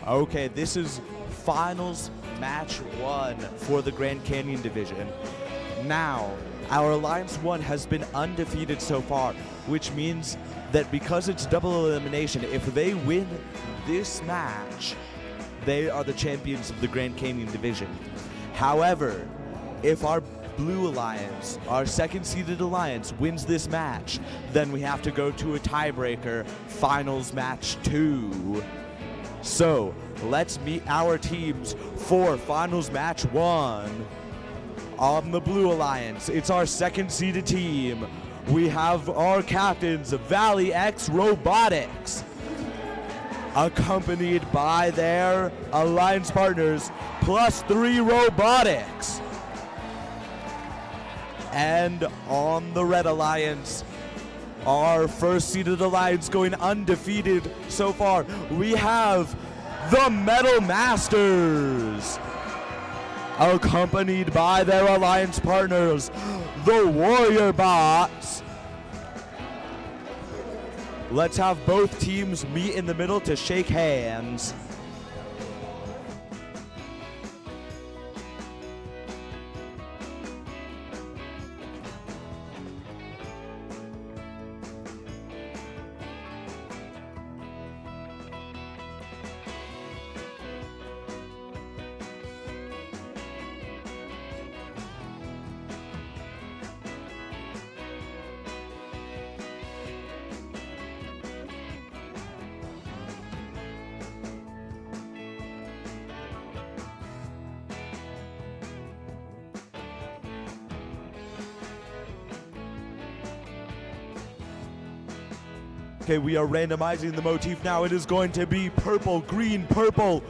Okay, this is finals match 1 for the Grand Canyon division. Now, our Alliance 1 has been undefeated so far, which means that because it's double elimination, if they win this match, they are the champions of the Grand Canyon division. However, if our Blue Alliance, our second-seeded alliance, wins this match, then we have to go to a tiebreaker, finals match 2. So, let's meet our teams for finals match 1. On the Blue Alliance, it's our second-seeded team. We have our captains, Valley X Robotics, accompanied by their alliance partners, +3 Robotics. And on the Red Alliance, our first-seeded alliance going undefeated so far, we have the Metal Masters, accompanied by their alliance partners, the Warrior Bots. Let's have both teams meet in the middle to shake hands. Okay, we are randomizing the motif now. It is going to be purple, green, purple.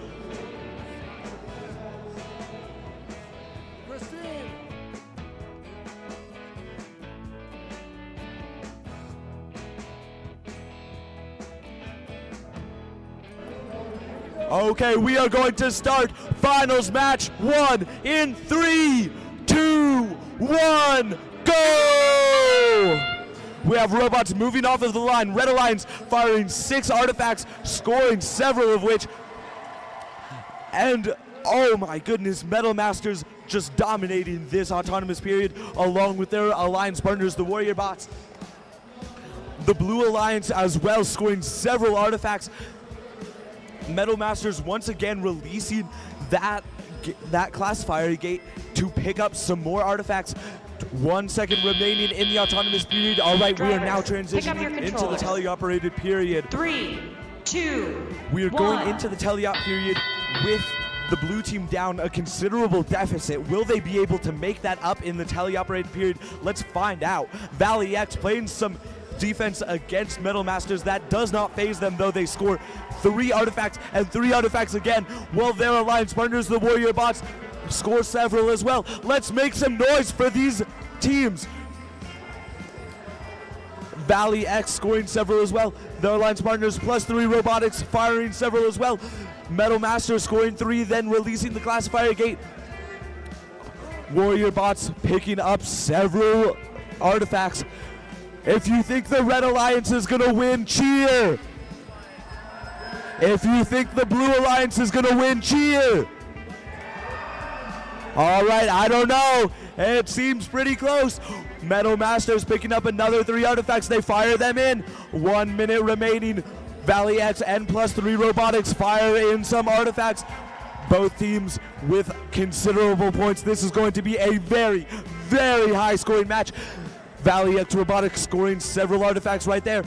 Okay, we are going to start finals match 1 in 3, 2, 1, go! We have robots moving off of the line. Red Alliance firing 6 artifacts, scoring several of which. And oh my goodness, Metal Masters just dominating this autonomous period along with their alliance partners, the Warrior Bots. The Blue Alliance as well scoring several artifacts. Metal Masters once again releasing that classifier gate to pick up some more artifacts. 1 second remaining in the autonomous period. All right, we are now transitioning into the teleoperated period. 3, 2, we are 1. going into the teleop period with the blue team down a considerable deficit. Will they be able to make that up in the teleoperated period? Let's find out. Valley X playing some defense against Metal Masters. That does not phase them, though. They score 3 artifacts and 3 artifacts again, while their alliance partners, the Warrior Bots, score several as well. Let's make some noise for these teams. Valley X scoring several as well. Their alliance partners +3 Robotics firing several as well. Metal Master scoring 3, then releasing the classifier gate. Warrior Bots picking up several artifacts. If you think the Red Alliance is gonna win, cheer. If you think the Blue Alliance is gonna win, cheer. All right, I don't know. It seems pretty close. Metal Masters picking up another 3 artifacts. They fire them in. 1 minute remaining. Valley X and +3 Robotics fire in some artifacts. Both teams with considerable points. This is going to be a very, very high scoring match. Valley X Robotics scoring several artifacts right there.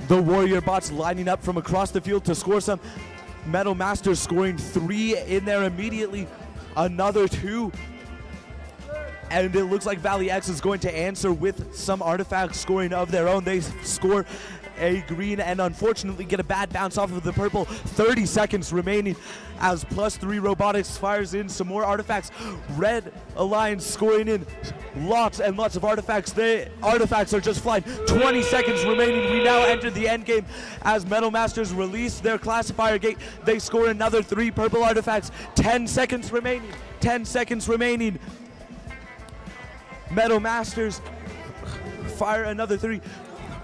The Warrior Bots lining up from across the field to score some. Metal Masters scoring 3 in there immediately. Another 2. And it looks like Valley X is going to answer with some artifact scoring of their own. They score a green and unfortunately get a bad bounce off of the purple. 30 seconds remaining as +3 Robotics fires in some more artifacts. Red Alliance scoring in lots and lots of artifacts. The artifacts are just flying. 20 seconds remaining. We now enter the end game as Metal Masters release their classifier gate. They score another 3 purple artifacts. 10 seconds remaining. 10 seconds remaining. Metal Masters fire another 3.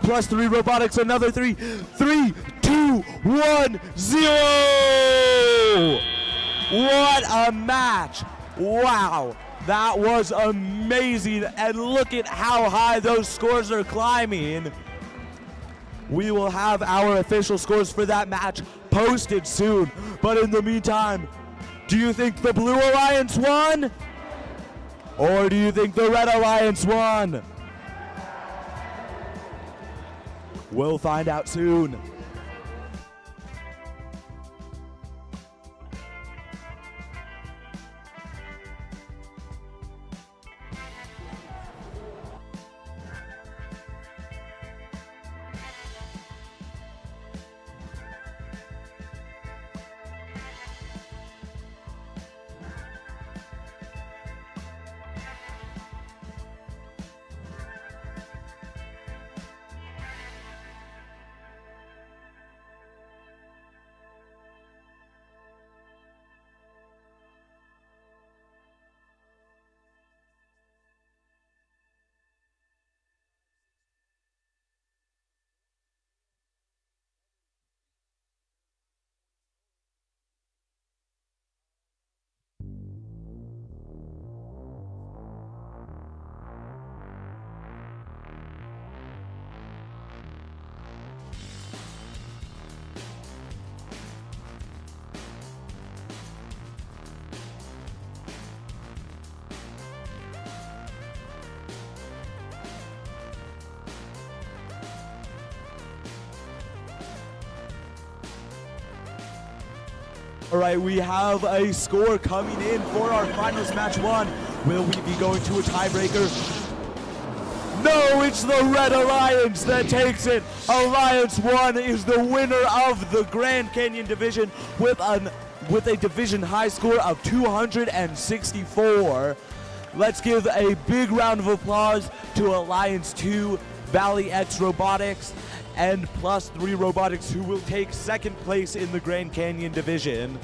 plus 3 robotics, another 3. 3, 2, 1, 0! What a match! Wow, that was amazing. And look at how high those scores are climbing. We will have our official scores for that match posted soon. But in the meantime, do you think the Blue Alliance won? Or do you think the Red Alliance won? We'll find out soon. All right, we have a score coming in for our finals match 1. Will we be going to a tiebreaker? No, it's the Red Alliance that takes it. Alliance 1 is the winner of the Grand Canyon division with a division high score of 264. Let's give a big round of applause to Alliance 2, Valley X Robotics, and plus 3 robotics, who will take second place in the Grand Canyon division.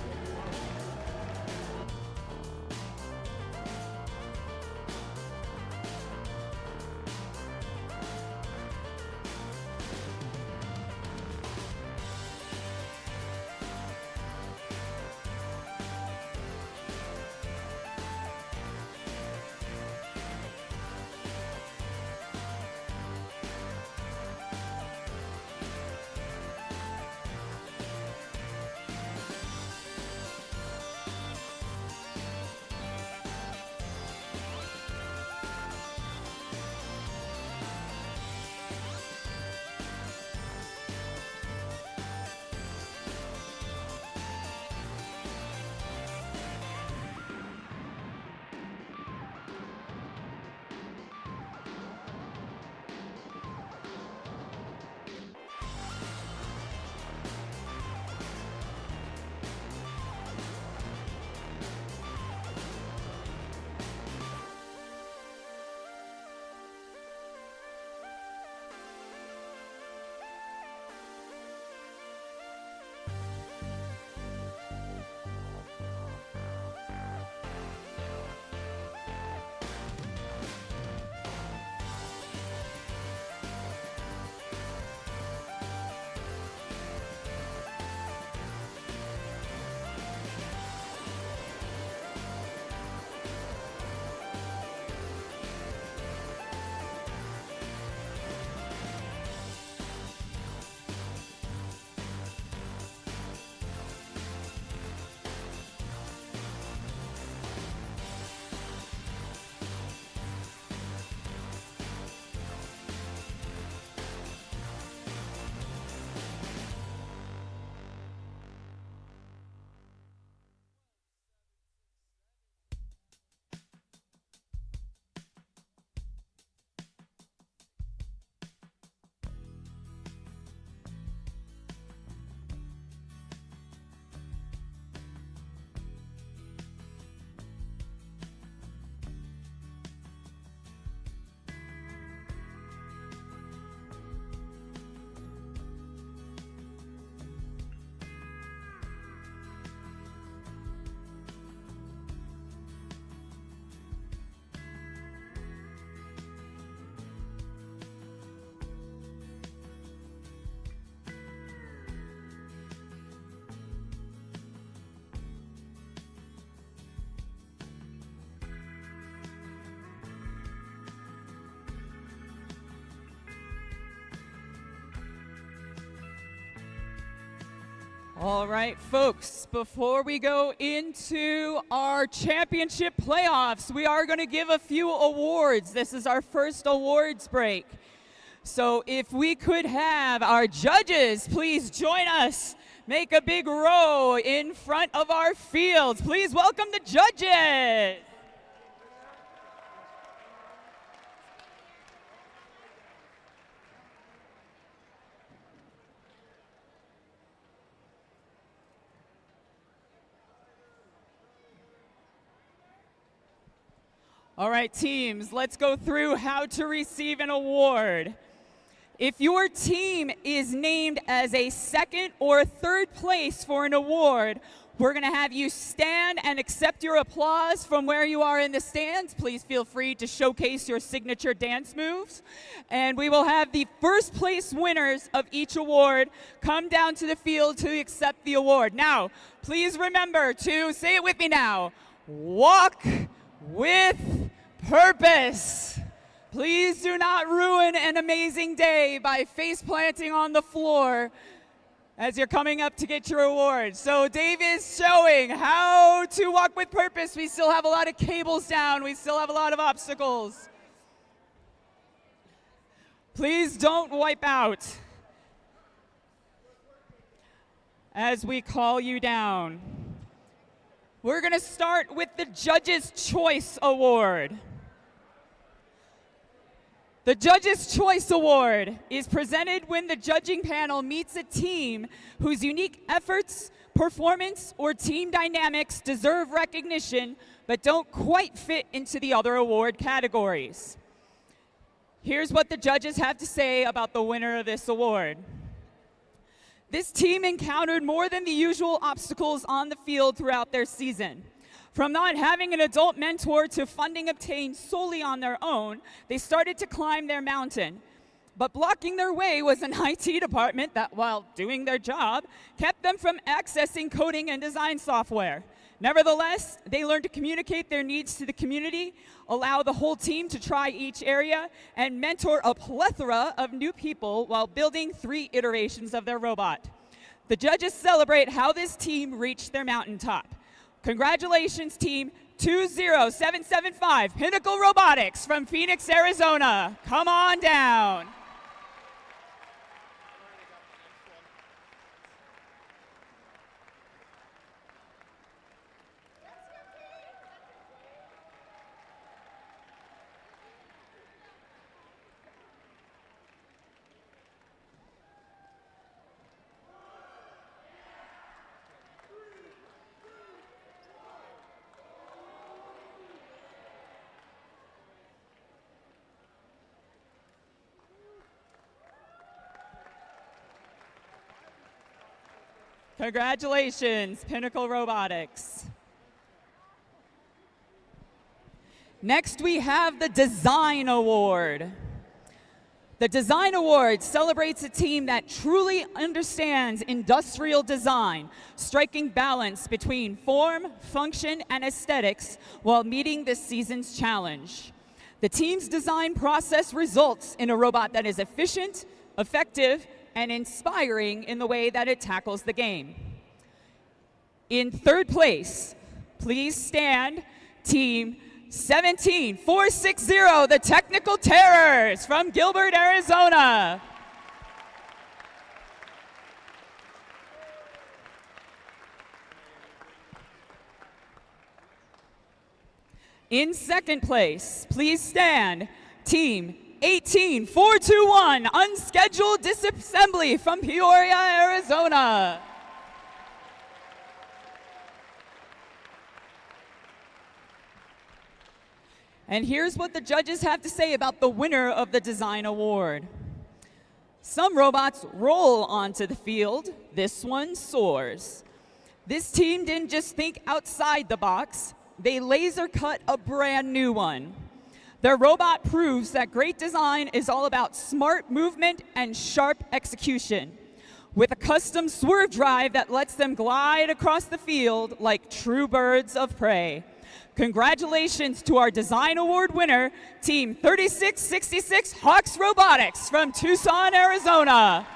All right, folks, before we go into our championship playoffs, we are going to give a few awards. This is our first awards break. So if we could have our judges please join us, make a big row in front of our fields. Please welcome the judges. All right, teams, let's go through how to receive an award. If your team is named as a second or third place for an award, we're going to have you stand and accept your applause from where you are in the stands. Please feel free to showcase your signature dance moves. And we will have the first place winners of each award come down to the field to accept the award. Now, please remember to, say it with me now, walk with purpose. Please do not ruin an amazing day by face planting on the floor as you're coming up to get your award. So Dave is showing how to walk with purpose. We still have a lot of cables down. We still have a lot of obstacles. Please don't wipe out as we call you down. We're going to start with the Judges' Choice Award. The Judges' Choice Award is presented when the judging panel meets a team whose unique efforts, performance, or team dynamics deserve recognition but don't quite fit into the other award categories. Here's what the judges have to say about the winner of this award. This team encountered more than the usual obstacles on the field throughout their season. From not having an adult mentor to funding obtained solely on their own, they started to climb their mountain. But blocking their way was an IT department that, while doing their job, kept them from accessing coding and design software. Nevertheless, they learned to communicate their needs to the community, allow the whole team to try each area, and mentor a plethora of new people while building 3 iterations of their robot. The judges celebrate how this team reached their mountaintop. Congratulations, team 20775, Pinnacle Robotics from Phoenix, Arizona. Come on down. Congratulations, Pinnacle Robotics. Next, we have the Design Award. The Design Award celebrates a team that truly understands industrial design, striking balance between form, function, and aesthetics while meeting this season's challenge. The team's design process results in a robot that is efficient, effective, and inspiring in the way that it tackles the game. In third place, please stand, team 17460, the Technical Terrors from Gilbert, Arizona. In second place, please stand, team 18421, Unscheduled Disassembly from Peoria, Arizona. And here's what the judges have to say about the winner of the Design Award. Some robots roll onto the field. This one soars. This team didn't just think outside the box. They laser cut a brand new one. Their robot proves that great design is all about smart movement and sharp execution, with a custom swerve drive that lets them glide across the field like true birds of prey. Congratulations to our Design Award winner, Team 3666 Hawks Robotics from Tucson, Arizona.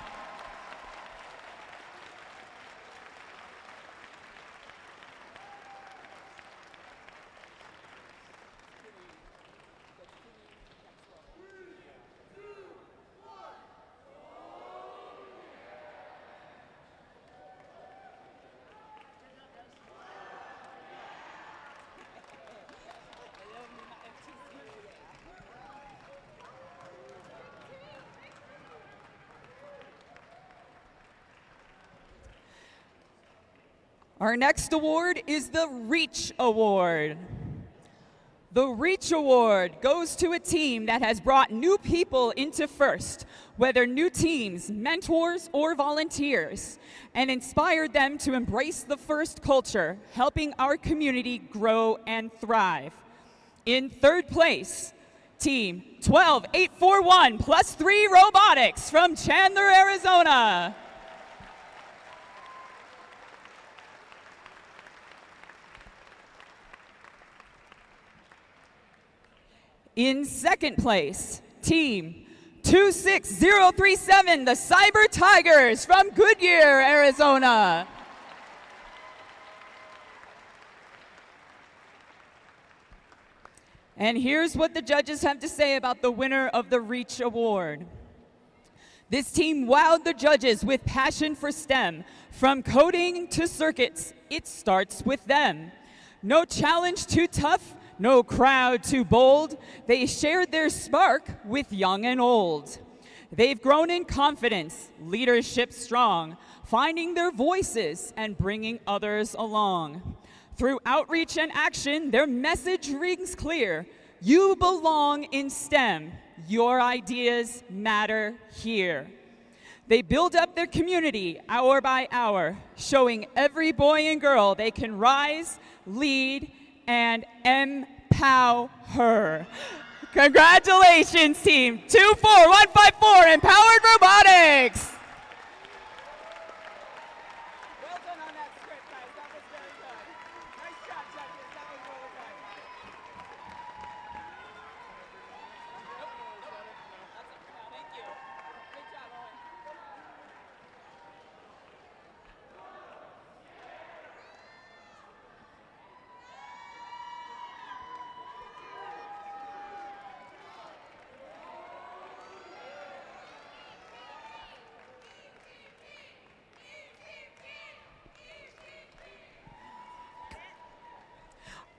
Our next award is the Reach Award. The Reach Award goes to a team that has brought new people into FIRST, whether new teams, mentors, or volunteers, and inspired them to embrace the FIRST culture, helping our community grow and thrive. In third place, Team 12841 plus 3 Robotics from Chandler, Arizona. In second place, Team 26037, the Cyber Tigers from Goodyear, Arizona. And here's what the judges have to say about the winner of the Reach Award. This team wowed the judges with passion for STEM. From coding to circuits, it starts with them. No challenge too tough, no crowd too bold. They shared their spark with young and old. They've grown in confidence, leadership strong, finding their voices and bringing others along. Through outreach and action, their message rings clear. You belong in STEM. Your ideas matter here. They build up their community hour by hour, showing every boy and girl they can rise, lead, and empower. Congratulations, Team 24154, Empowered Robotics!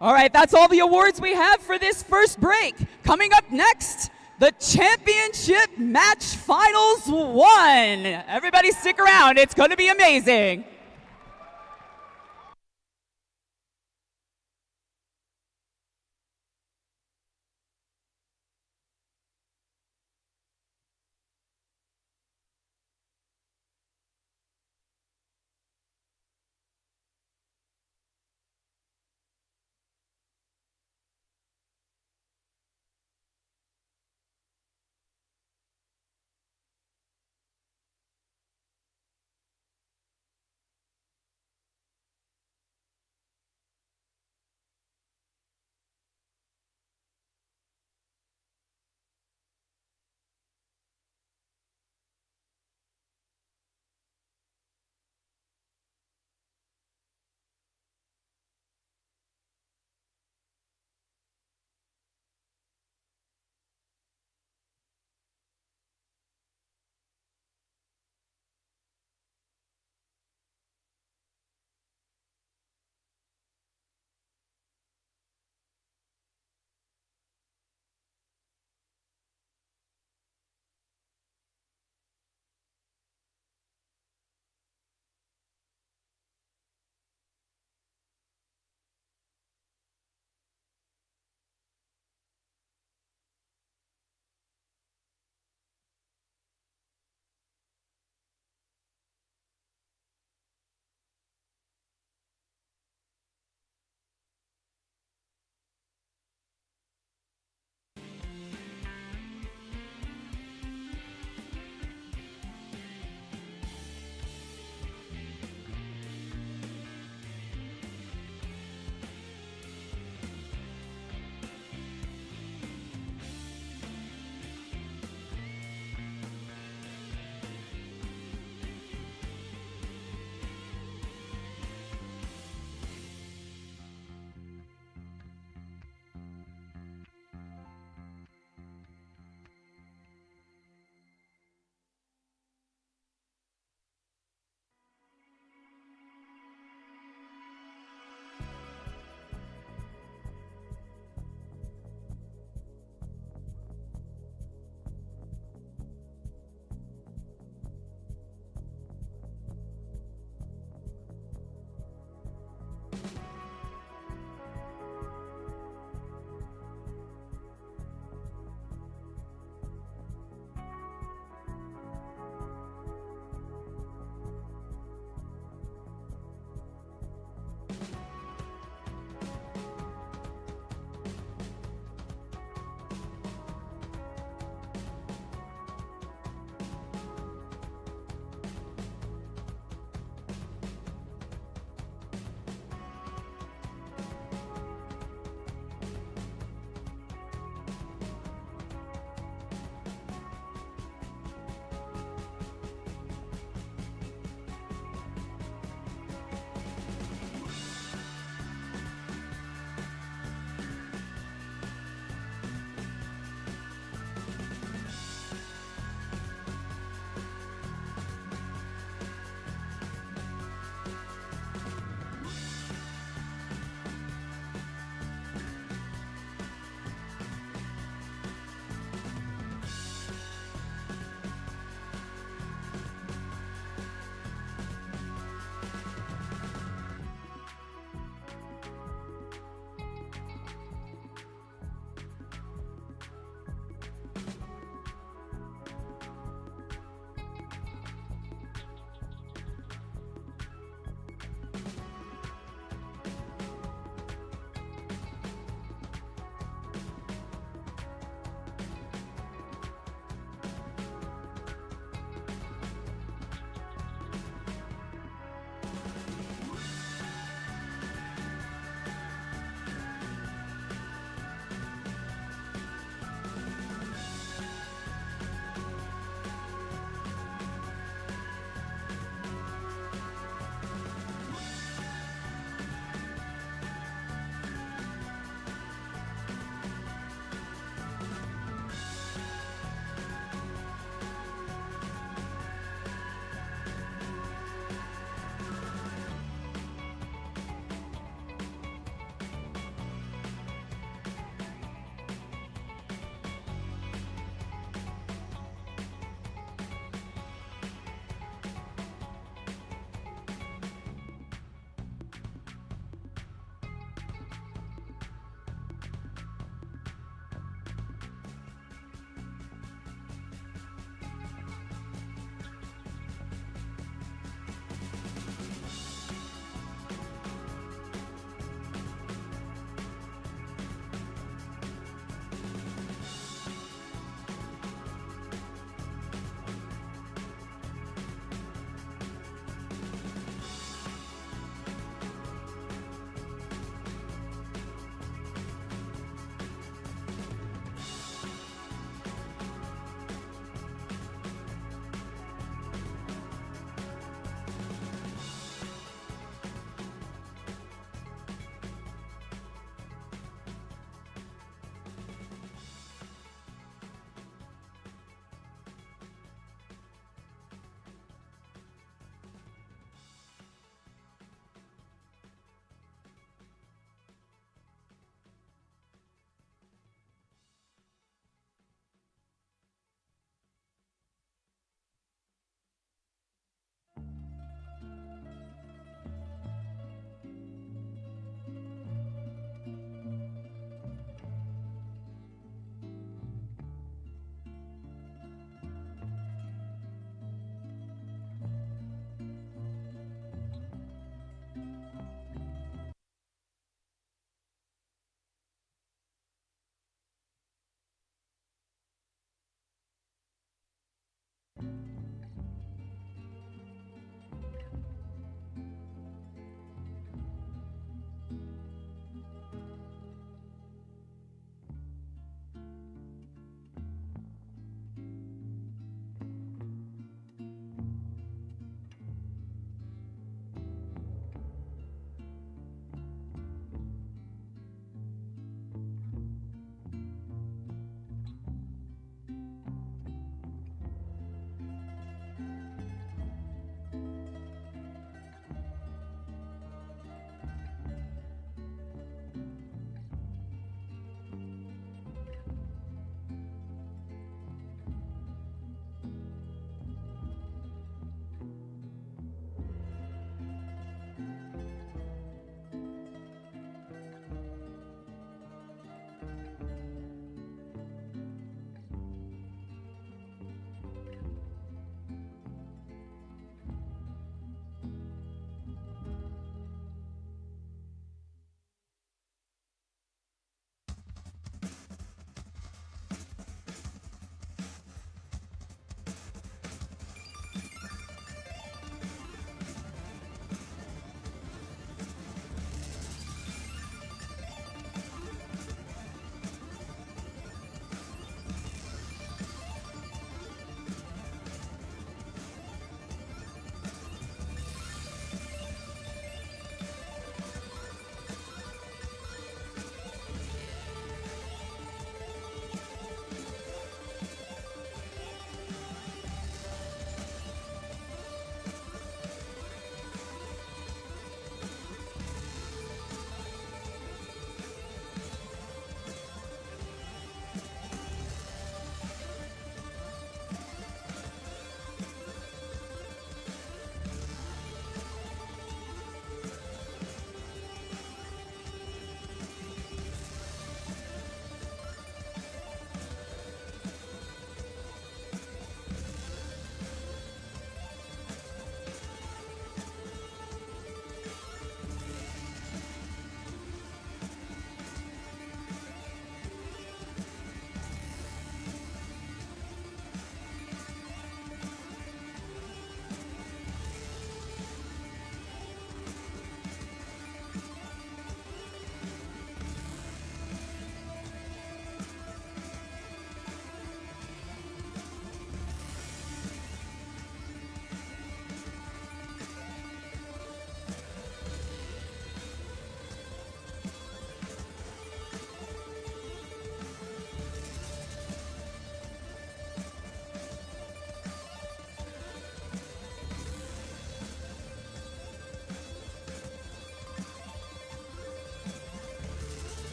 All right, that's all the awards we have for this first break. Coming up next, the Championship Match Finals 1. Everybody stick around, it's going to be amazing.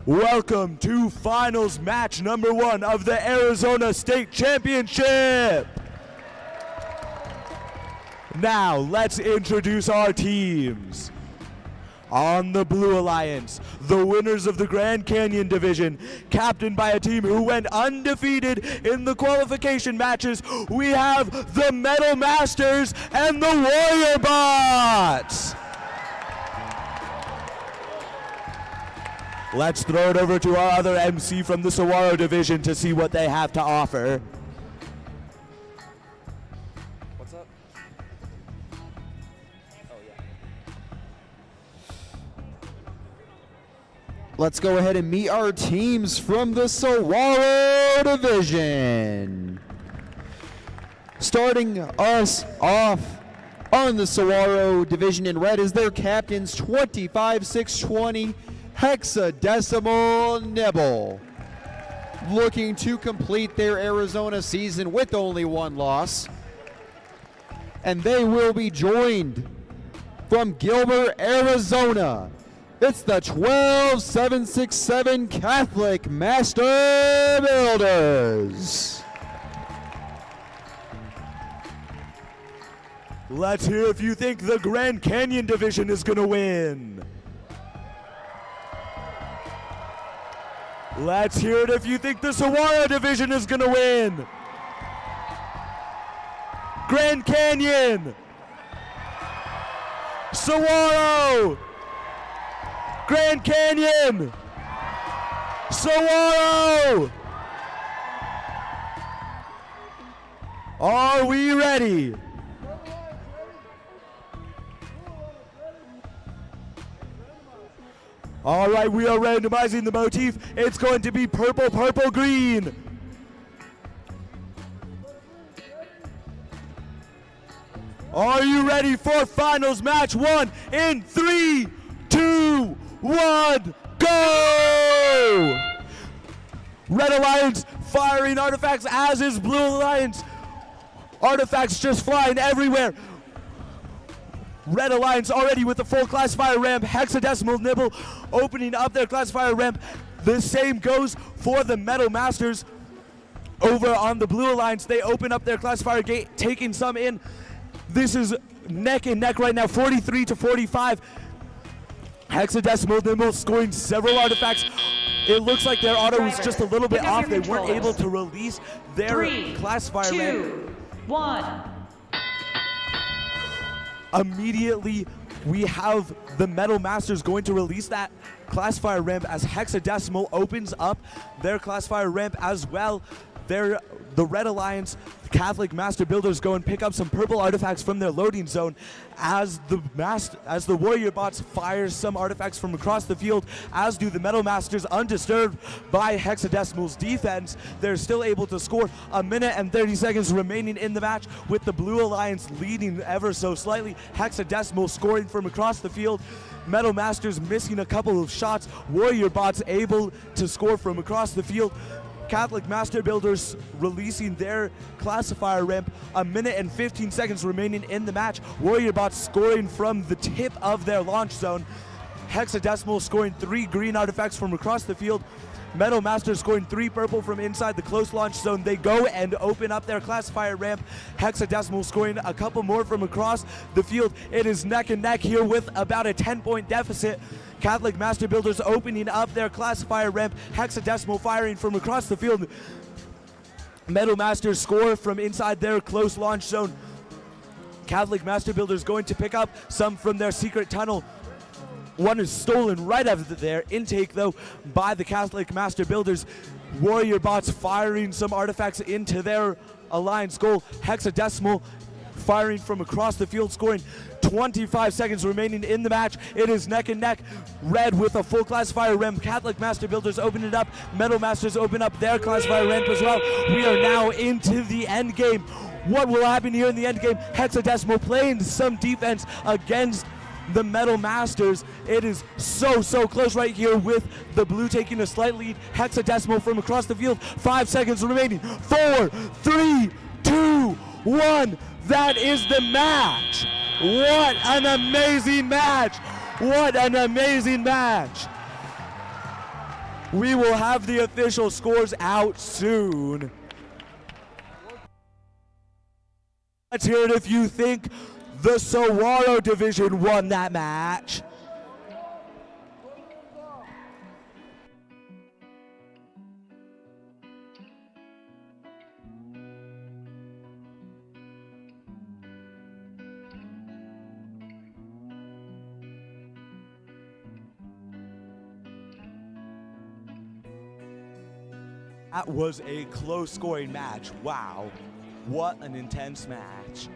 Welcome to finals match number 1 of the Arizona State Championship. Now let's introduce our teams. On the Blue Alliance, the winners of the Grand Canyon Division, captained by a team who went undefeated in the qualification matches, we have the Metal Masters and the Warrior Bots. Let's throw it over to our other MC from the Saguaro Division to see what they have to offer. What's up? Let's go ahead and meet our teams from the Saguaro Division. Starting us off on the Saguaro Division in red is their captains, 25-620 Hexadecimal Nibble. Looking to complete their Arizona season with only 1 loss. And they will be joined from Gilbert, Arizona. It's the 12767 Catholic Master Builders. Let's hear if you think the Grand Canyon Division is gonna win. Let's hear it if you think the Saguaro Division is gonna win. Grand Canyon. Saguaro. Grand Canyon. Saguaro. Are we ready? All right, we are randomizing the motif. It's going to be purple, purple, green. Are you ready for finals match 1 in 3, 2, 1, go! Red Alliance firing artifacts, as is Blue Alliance. Artifacts just flying everywhere. Red Alliance already with the full classifier ramp. Hexadecimal Nibble opening up their classifier ramp. The same goes for the Metal Masters. Over on the Blue Alliance, they open up their classifier gate, taking some in. This is neck and neck right now, 43-45. Hexadecimal Nibble scoring several artifacts. It looks like their auto was just a little bit off. They weren't able to release their classifier ramp. 1. Immediately, we have the Metal Masters going to release that classifier ramp as Hexadecimal opens up their classifier ramp as well. The Red Alliance Catholic Master Builders go and pick up some purple artifacts from their loading zone as the Warrior Bots fire some artifacts from across the field, as do the Metal Masters, undisturbed by Hexadecimal's defense. They're still able to score. 1 minute and 30 seconds remaining in the match, with the Blue Alliance leading ever so slightly. Hexadecimal scoring from across the field. Metal Masters missing a couple of shots. Warrior Bots able to score from across the field. Catholic Master Builders releasing their classifier ramp. 1 minute and 15 seconds remaining in the match. Warrior Bots scoring from the tip of their launch zone. Hexadecimal scoring 3 green artifacts from across the field. Metal Masters scoring 3 purple from inside the close launch zone. They go and open up their classifier ramp. Hexadecimal scoring a couple more from across the field. It is neck and neck here with about a 10-point deficit. Catholic Master Builders opening up their classifier ramp. Hexadecimal firing from across the field. Metal Masters score from inside their close launch zone. Catholic Master Builders going to pick up some from their secret tunnel. One is stolen right out of their intake, though, by the Catholic Master Builders. Warrior Bots firing some artifacts into their alliance goal. Hexadecimal firing from across the field, scoring. 25 seconds remaining in the match. It is neck and neck. Red with a full classifier ramp. Catholic Master Builders open it up. Metal Masters open up their classifier ramp as well. We are now into the end game. What will happen here in the end game? Hexadecimal playing some defense against the Metal Masters. It is so close right here, with the blue taking a slight lead. Hexadecimal from across the field. 5 seconds remaining. 4, 3, 2, 1. That is the match. What an amazing match. What an amazing match. We will have the official scores out soon. Let's hear it if you think the Saguaro division won that match. That was a close scoring match. Wow, what an intense match.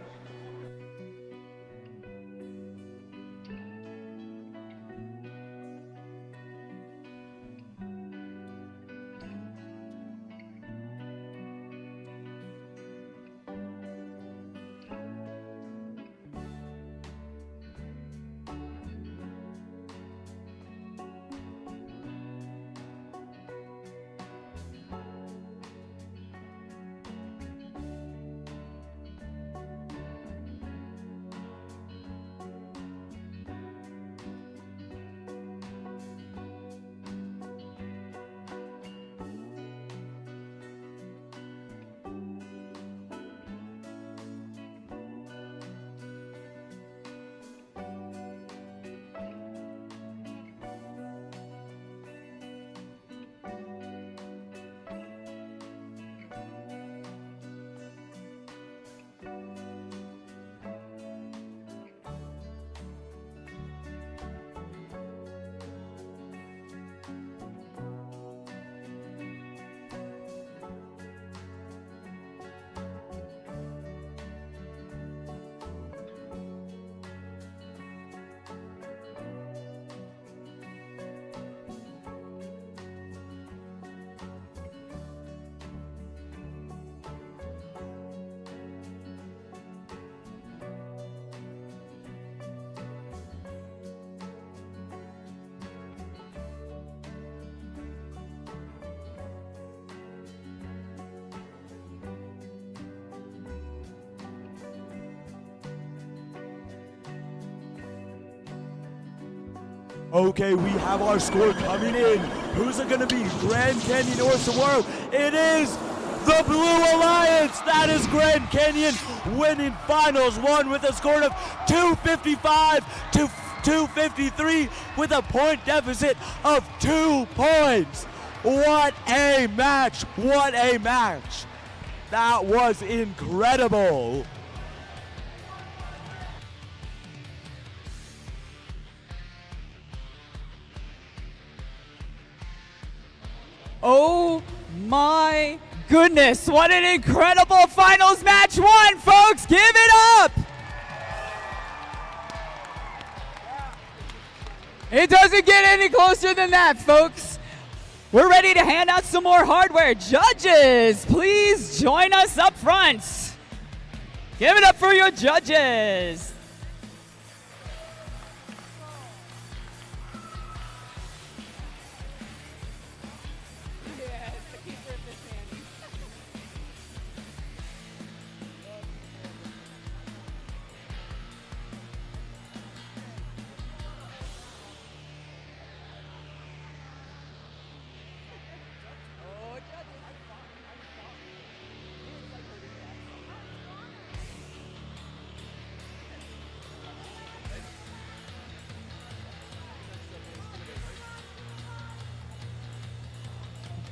Okay, we have our score coming in. Who's it gonna be, Grand Canyon or Saguaro? It is the Blue Alliance. That is Grand Canyon winning finals one with a score of 255 to 253 with a point deficit of 2 points. What a match, what a match. That was incredible. Oh my goodness, what an incredible finals match one, folks. Give it up. It doesn't get any closer than that, folks. We're ready to hand out some more hardware. Judges, please join us up front. Give it up for your judges.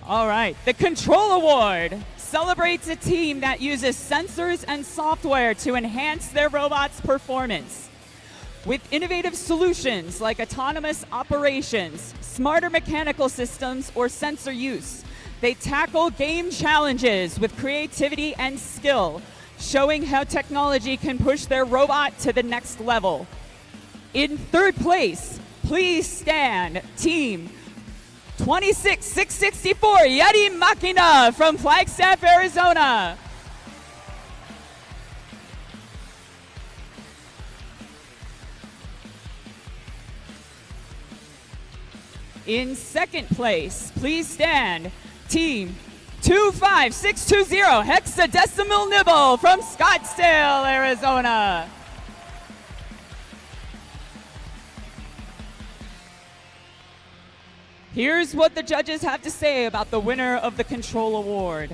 All right, the Control Award celebrates a team that uses sensors and software to enhance their robots' performance. With innovative solutions like autonomous operations, smarter mechanical systems, or sensor use, they tackle game challenges with creativity and skill, showing how technology can push their robot to the next level. In third place, please stand, Team 26664 Yeti Machina from Flagstaff, Arizona. In second place, please stand, Team 25620 Hexadecimal Nibble from Scottsdale, Arizona. Here's what the judges have to say about the winner of the Control Award.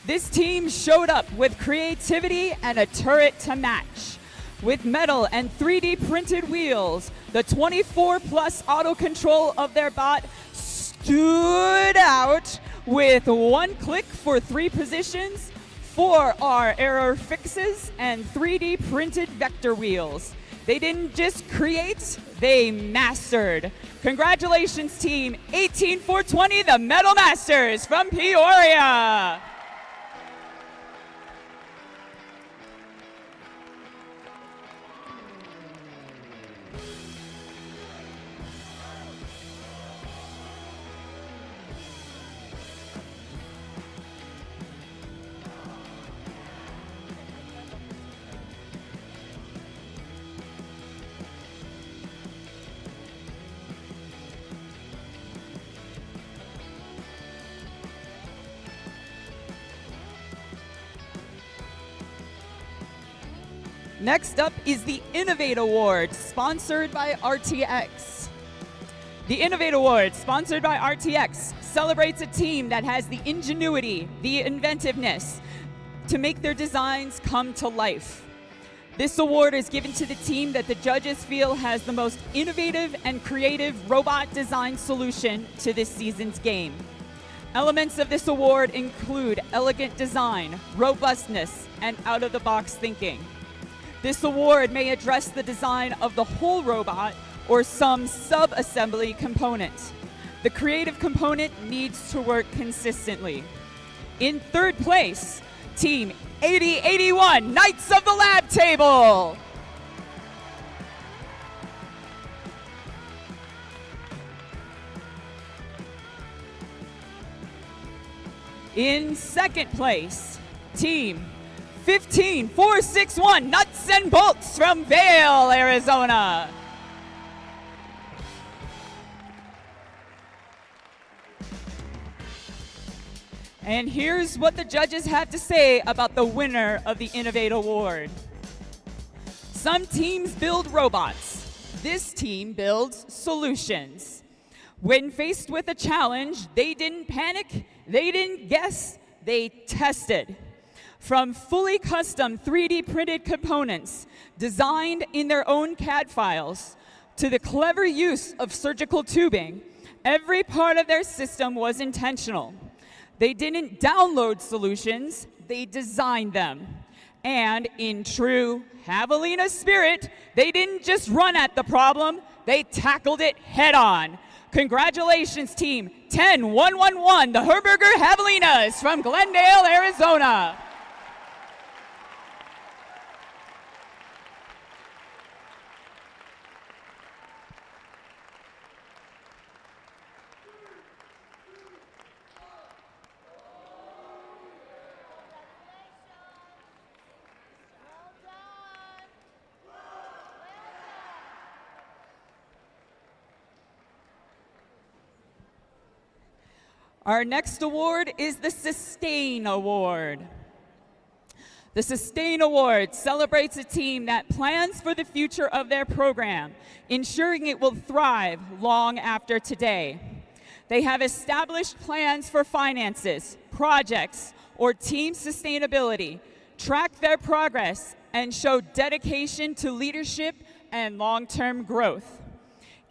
This team showed up with creativity and a turret to match. With metal and 3D printed wheels, the 24+ auto control of their bot stood out with 1 click for 3 positions, 4 R error fixes, and 3D printed vector wheels. They didn't just create, they mastered. Congratulations, team 18420, the Metal Masters from Peoria. Next up is the Innovate Award, sponsored by RTX. The Innovate Award, sponsored by RTX, celebrates a team that has the ingenuity, the inventiveness to make their designs come to life. This award is given to the team that the judges feel has the most innovative and creative robot design solution to this season's game. Elements of this award include elegant design, robustness, and out-of-the-box thinking. This award may address the design of the whole robot or some sub-assembly component. The creative component needs to work consistently. In third place, Team 8081, Knights of the Lab Table. In second place, Team 15461, Nuts and Bolts from Vail, Arizona. And here's what the judges have to say about the winner of the Innovate Award. Some teams build robots. This team builds solutions. When faced with a challenge, they didn't panic, they didn't guess, they tested. From fully custom 3D printed components designed in their own CAD files to the clever use of surgical tubing, every part of their system was intentional. They didn't download solutions, they designed them. And in true Javelina spirit, they didn't just run at the problem, they tackled it head on. Congratulations, team 10111, the Herberger Javelinas from Glendale, Arizona. Our next award is the Sustain Award. The Sustain Award celebrates a team that plans for the future of their program, ensuring it will thrive long after today. They have established plans for finances, projects, or team sustainability, track their progress, and show dedication to leadership and long-term growth.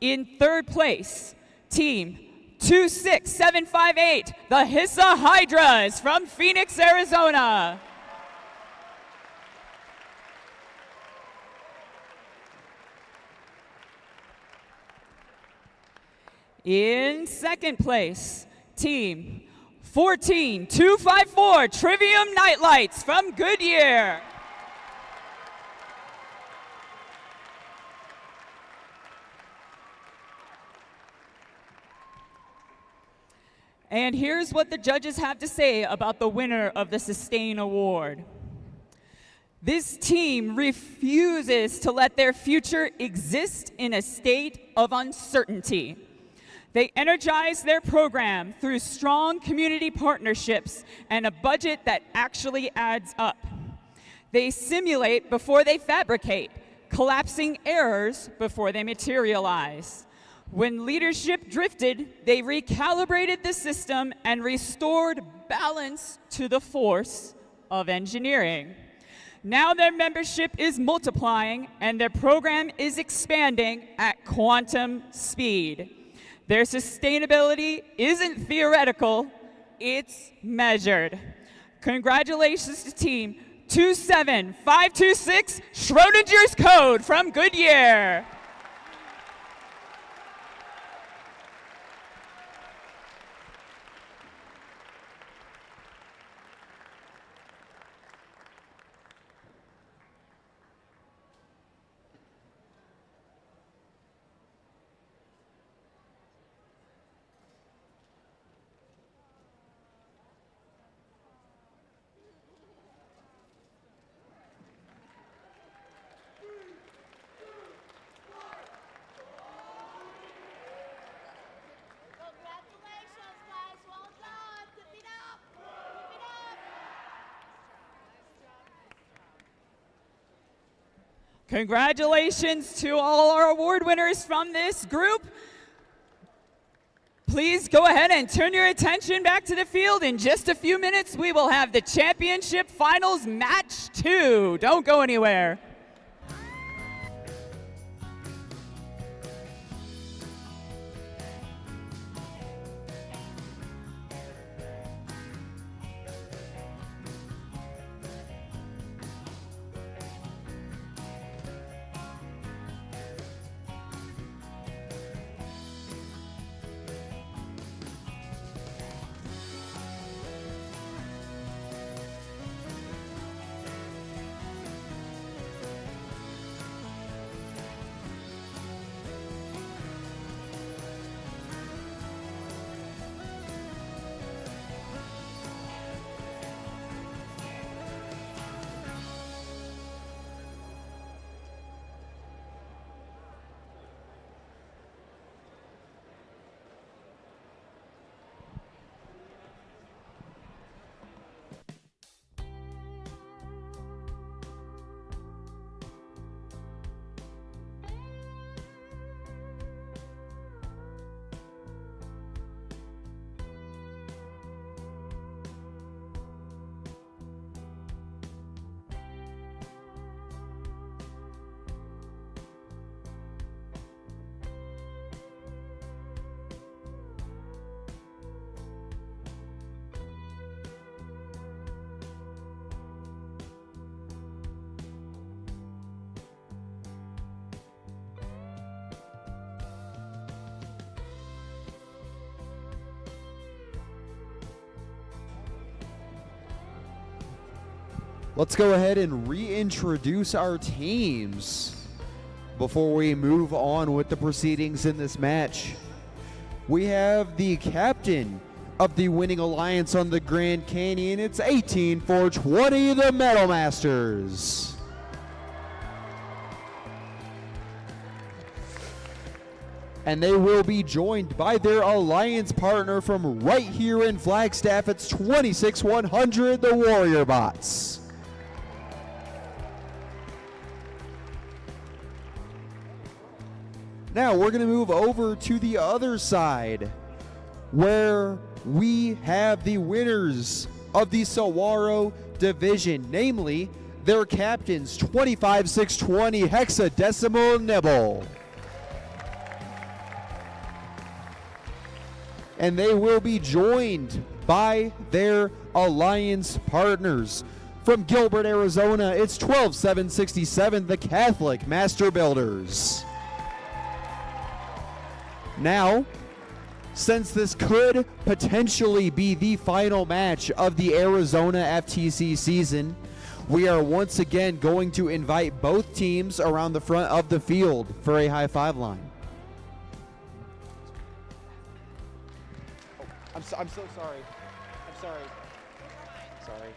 In third place, Team 26758, the Hissa Hydras from Phoenix, Arizona. In second place, Team 14254, Trivium Nightlights from Goodyear. And here's what the judges have to say about the winner of the Sustain Award. This team refuses to let their future exist in a state of uncertainty. They energize their program through strong community partnerships and a budget that actually adds up. They simulate before they fabricate, collapsing errors before they materialize. When leadership drifted, they recalibrated the system and restored balance to the force of engineering. Now their membership is multiplying and their program is expanding at quantum speed. Their sustainability isn't theoretical, it's measured. Congratulations to Team 27526, Schrodinger's Code from Goodyear. Congratulations to all our award winners from this group. Please go ahead and turn your attention back to the field. In just a few minutes, we will have the championship finals match 2. Don't go anywhere. Let's go ahead and reintroduce our teams before we move on with the proceedings in this match. We have the captain of the winning alliance on the Grand Canyon. It's 18-4-20, the Medal Masters. And they will be joined by their alliance partner from right here in Flagstaff. It's 26-100, the Warrior Bots. Now we're going to move over to the other side where we have the winners of the Saguaro division, namely their captains 25-6-20 Hexadecimal Nibble. And they will be joined by their alliance partners. From Gilbert, Arizona, it's 12-7-67 the Catholic Master Builders. Now, since this could potentially be the final match of the Arizona FTC season, we are once again going to invite both teams around the front of the field for a high five line. I'm so sorry. I'm sorry. Sorry.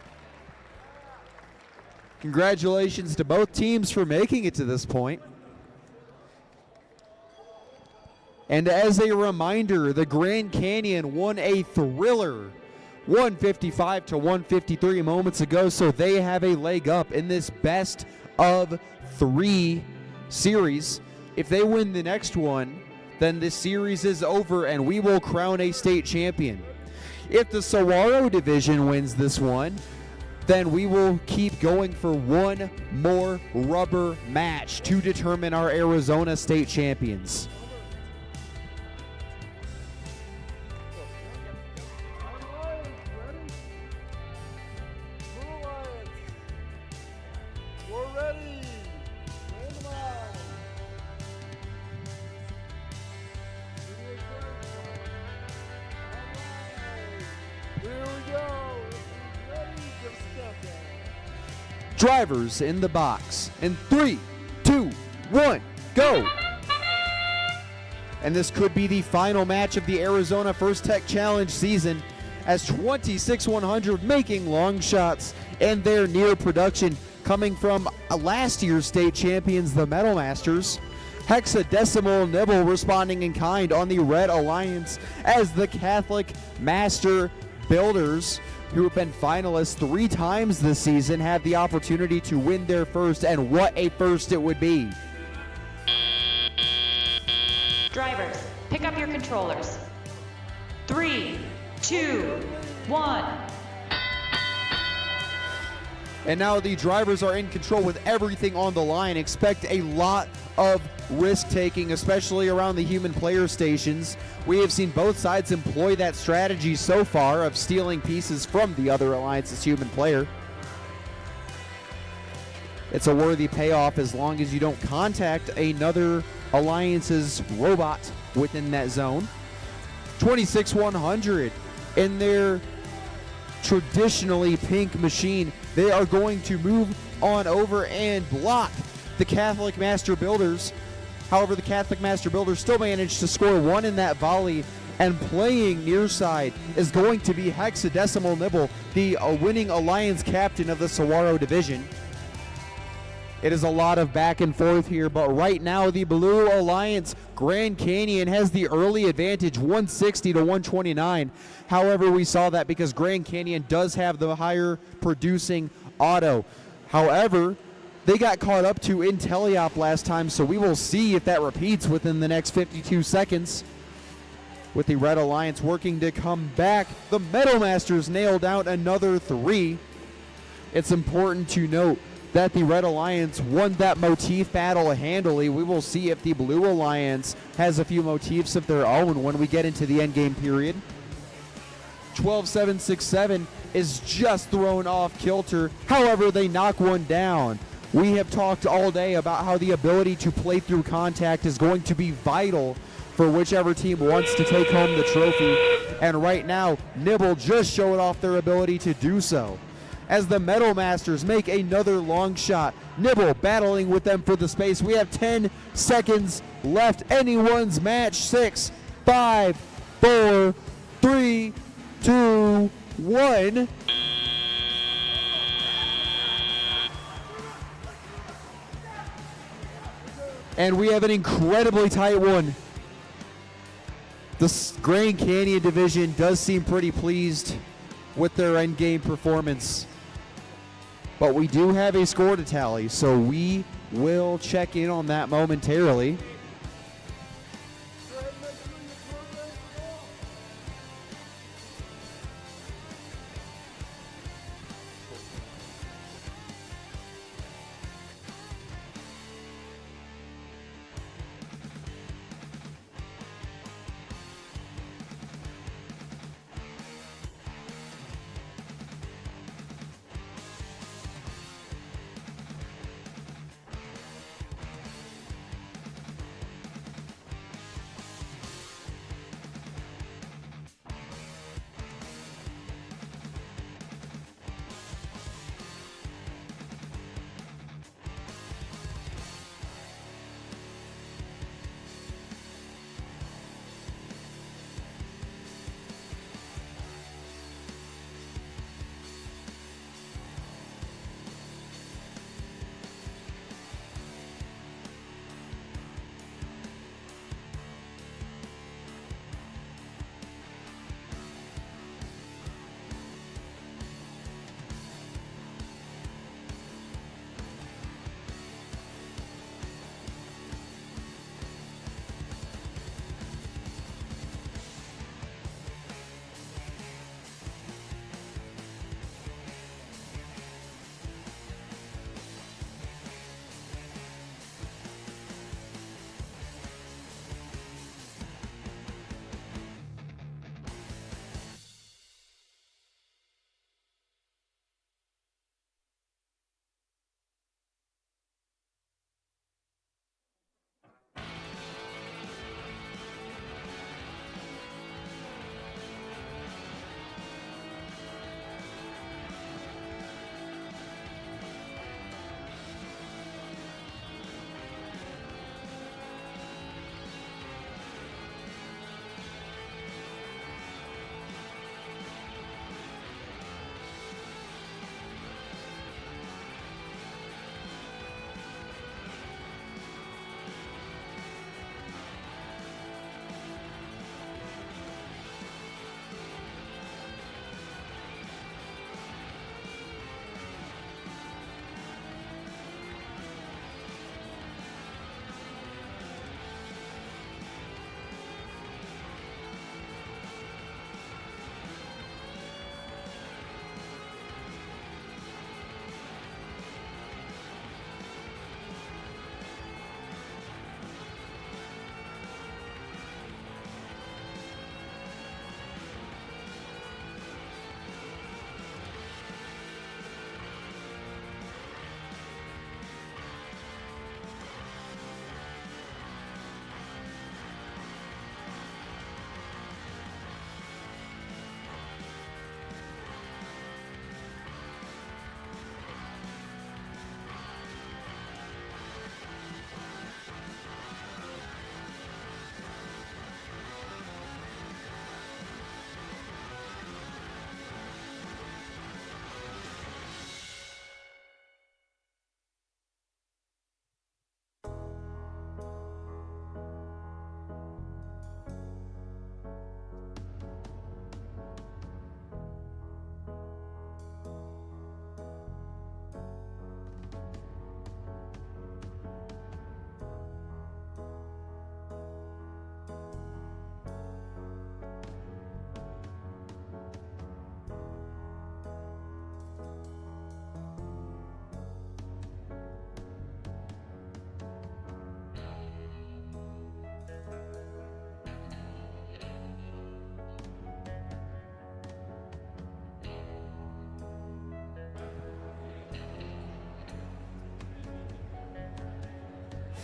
Congratulations to both teams for making it to this point. And as a reminder, the Grand Canyon won a thriller 155-153 moments ago, so they have a leg up in this best of 3 series. If they win the next one, then this series is over and we will crown a state champion. If the Saguaro division wins this one, then we will keep going for one more rubber match to determine our Arizona state champions. Drivers in the box in 3, 2, 1, go! And this could be the final match of the Arizona First Tech Challenge season, as 26-100 making long shots in their near production coming from last year's state champions, the Metal Masters. Hexadecimal Nibble responding in kind on the Red Alliance, as the Catholic Master Builders, who have been finalists 3 times this season, have the opportunity to win their first, and what a first it would be. Drivers, pick up your controllers. 3, 2, 1. And now the drivers are in control with everything on the line. Expect a lot of risk-taking, especially around the human player stations. We have seen both sides employ that strategy so far of stealing pieces from the other alliance's human player. It's a worthy payoff as long as you don't contact another alliance's robot within that zone. 26-100 in their traditionally pink machine. They are going to move on over and block the Catholic Master Builders. However, the Catholic Master Builders still managed to score 1 in that volley, and playing near side is going to be Hexadecimal Nibble, the winning alliance captain of the Saguaro division. It is a lot of back and forth here, but right now the Blue Alliance Grand Canyon has the early advantage, 160 to 129. However, we saw that because Grand Canyon does have the higher producing auto. However, they got caught up to IntelliOp last time, so we will see if that repeats within the next 52 seconds. With the Red Alliance working to come back, the Metal Masters nailed out another 3. It's important to note that the Red Alliance won that motif battle handily. We will see if the Blue Alliance has a few motifs of their own when we get into the endgame period. 12-7-6-7 is just thrown off kilter. However, they knock one down. We have talked all day about how the ability to play through contact is going to be vital for whichever team wants to take home the trophy. And right now, Nibble just showed off their ability to do so. As the Metal Masters make another long shot, Nibble battling with them for the space. We have 10 seconds left. Anyone's match. 6, 5, 4, 3, 2, 1. And we have an incredibly tight one. The Grand Canyon division does seem pretty pleased with their endgame performance. But we do have a score to tally, so we will check in on that momentarily.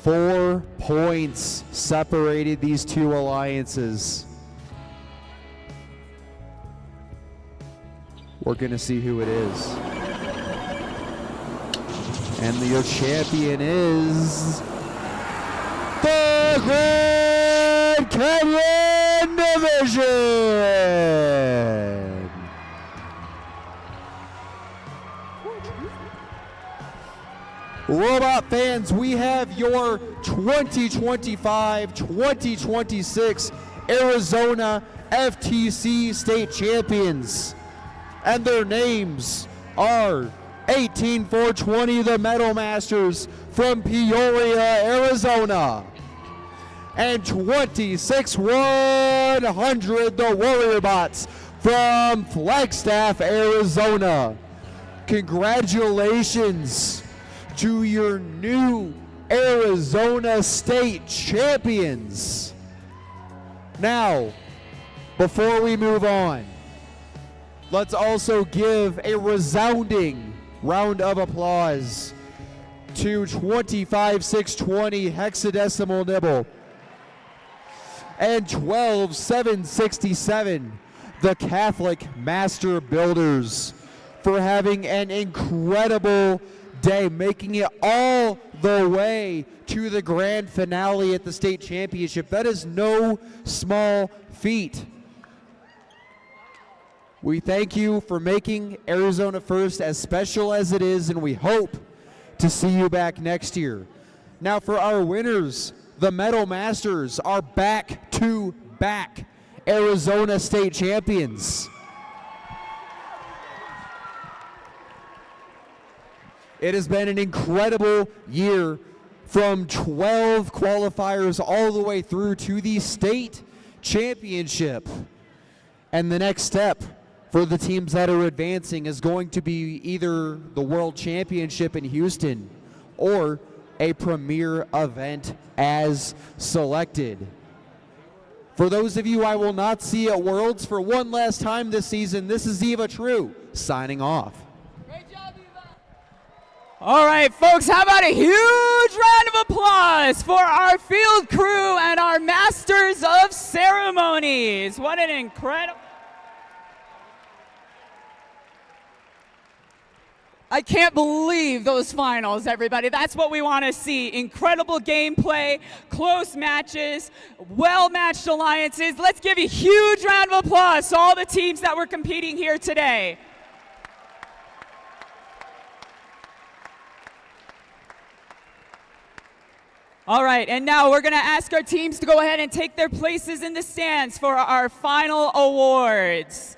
4 points separated these two alliances. We're going to see who it is. And your champion is the Grand Canyon Division. Robot fans, we have your 2025-2026 Arizona FTC state champions. And their names are 18420, the Metal Masters from Peoria, Arizona, and 26100, the Warrior Bots from Flagstaff, Arizona. Congratulations to your new Arizona State champions. Now, before we move on, let's also give a resounding round of applause to 25620 Hexadecimal Nibble and 12767 the Catholic Master Builders for having an incredible day, making it all the way to the grand finale at the state championship. That is no small feat. We thank you for making Arizona First as special as it is, and we hope to see you back next year. Now for our winners, the Metal Masters are back-to-back Arizona State champions. It has been an incredible year, from 12 qualifiers all the way through to the state championship. And the next step for the teams that are advancing is going to be either the World Championship in Houston or a premier event as selected. For those of you I will not see at Worlds for one last time this season, this is Eva True signing off. All right, folks, how about a huge round of applause for our field crew and our masters of ceremonies. What an incredible... I can't believe those finals, everybody. That's what we want to see. Incredible gameplay, close matches, well-matched alliances. Let's give a huge round of applause to all the teams that were competing here today. All right, and now we're going to ask our teams to go ahead and take their places in the stands for our final awards.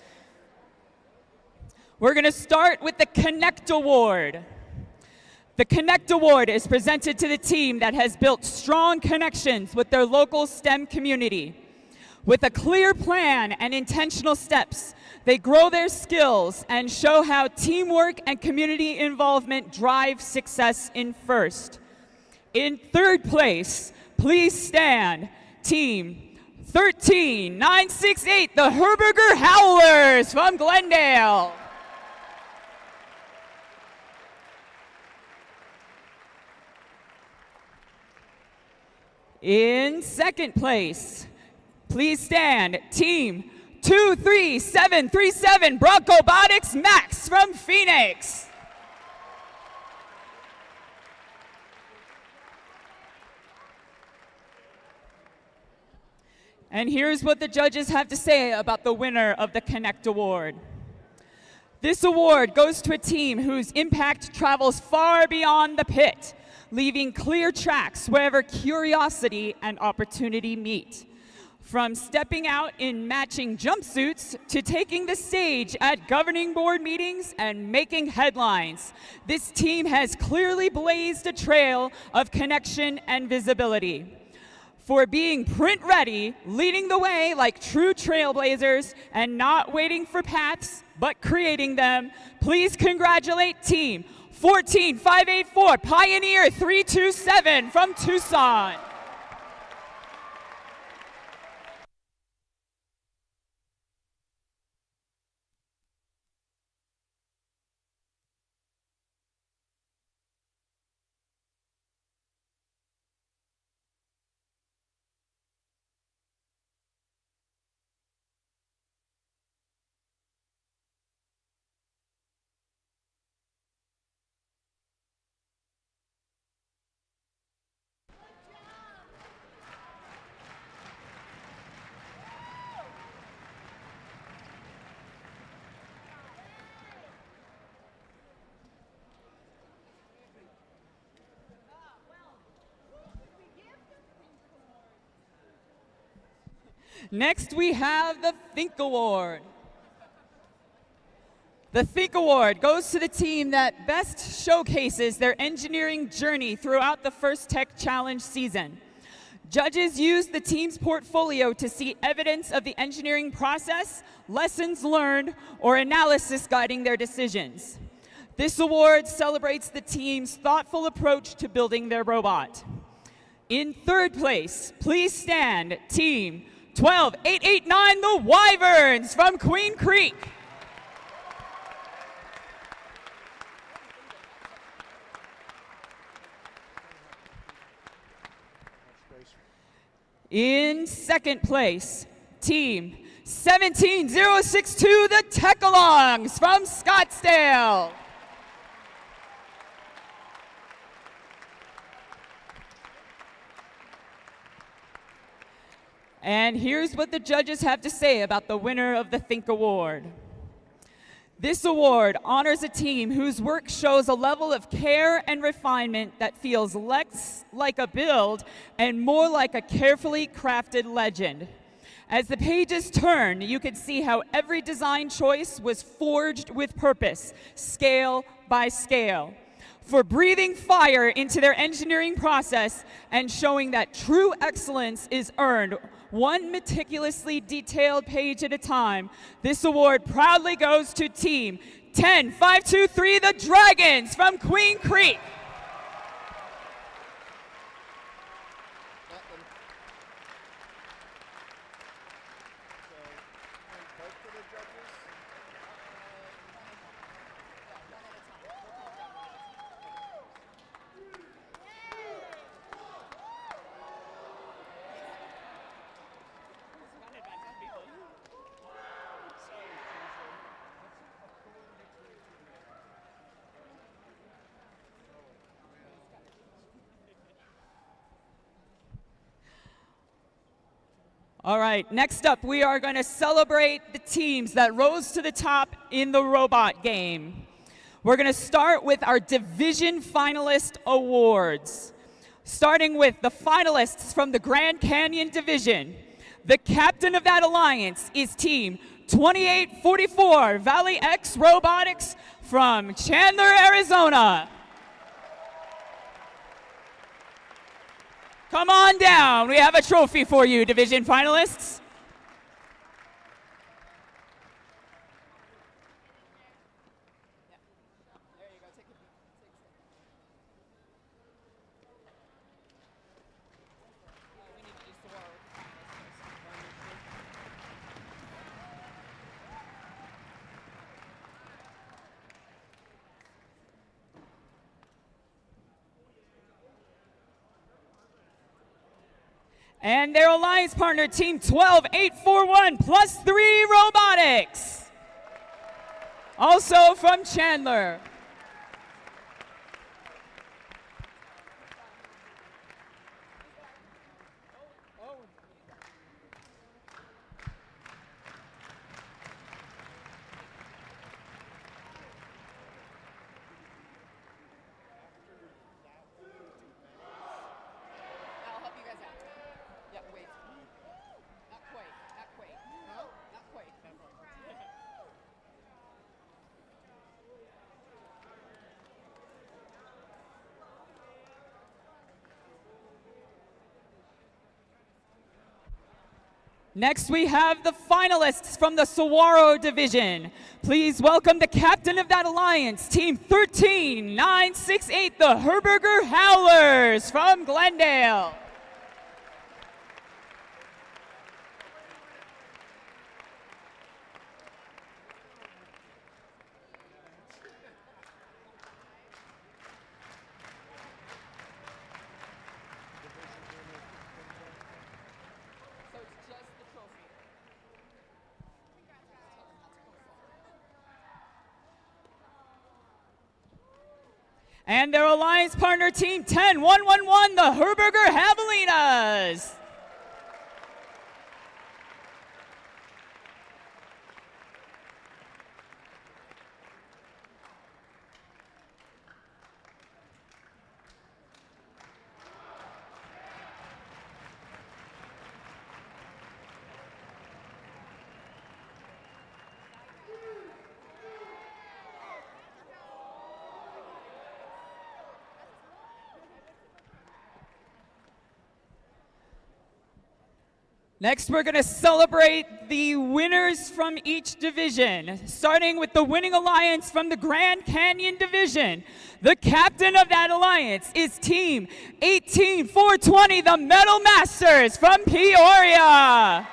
We're going to start with the Connect Award. The Connect Award is presented to the team that has built strong connections with their local STEM community. With a clear plan and intentional steps, they grow their skills and show how teamwork and community involvement drive success in first. In third place, please stand, Team 13968, the Herberger Howlers from Glendale. In second place, please stand, Team 23737, Broncobotics Max from Phoenix. And here's what the judges have to say about the winner of the Connect Award. This award goes to a team whose impact travels far beyond the pit, leaving clear tracks wherever curiosity and opportunity meet. From stepping out in matching jumpsuits to taking the stage at governing board meetings and making headlines, this team has clearly blazed a trail of connection and visibility. For being print ready, leading the way like true trailblazers, and not waiting for paths, but creating them, please congratulate Team 14584 Pioneer 327 from Tucson. Next, we have the Think Award. The Think Award goes to the team that best showcases their engineering journey throughout the First Tech Challenge season. Judges use the team's portfolio to see evidence of the engineering process, lessons learned, or analysis guiding their decisions. This award celebrates the team's thoughtful approach to building their robot. In third place, please stand, Team 12889, the Wyverns from Queen Creek. In second place, Team 17062, the Tech-Alongs from Scottsdale. And here's what the judges have to say about the winner of the Think Award. This award honors a team whose work shows a level of care and refinement that feels less like a build and more like a carefully crafted legend. As the pages turn, you can see how every design choice was forged with purpose, scale by scale, for breathing fire into their engineering process and showing that true excellence is earned one meticulously detailed page at a time. This award proudly goes to Team 10523, the Dragons from Queen Creek. All right, next up, we are going to celebrate the teams that rose to the top in the robot game. We're going to start with our division finalist awards. Starting with the finalists from the Grand Canyon division. The captain of that alliance is Team 2844, Valley X Robotics from Chandler, Arizona. Come on down. We have a trophy for you, division finalists. And their alliance partner, Team 12841 plus 3 Robotics. Also from Chandler. Next, we have the finalists from the Saguaro division. Please welcome the captain of that alliance, Team 13968, the Herberger Howlers from Glendale. And their alliance partner, Team 10111, the Herberger Javelinas. Next, we're going to celebrate the winners from each division, starting with the winning alliance from the Grand Canyon division. The captain of that alliance is Team 18420, the Metal Masters from Peoria.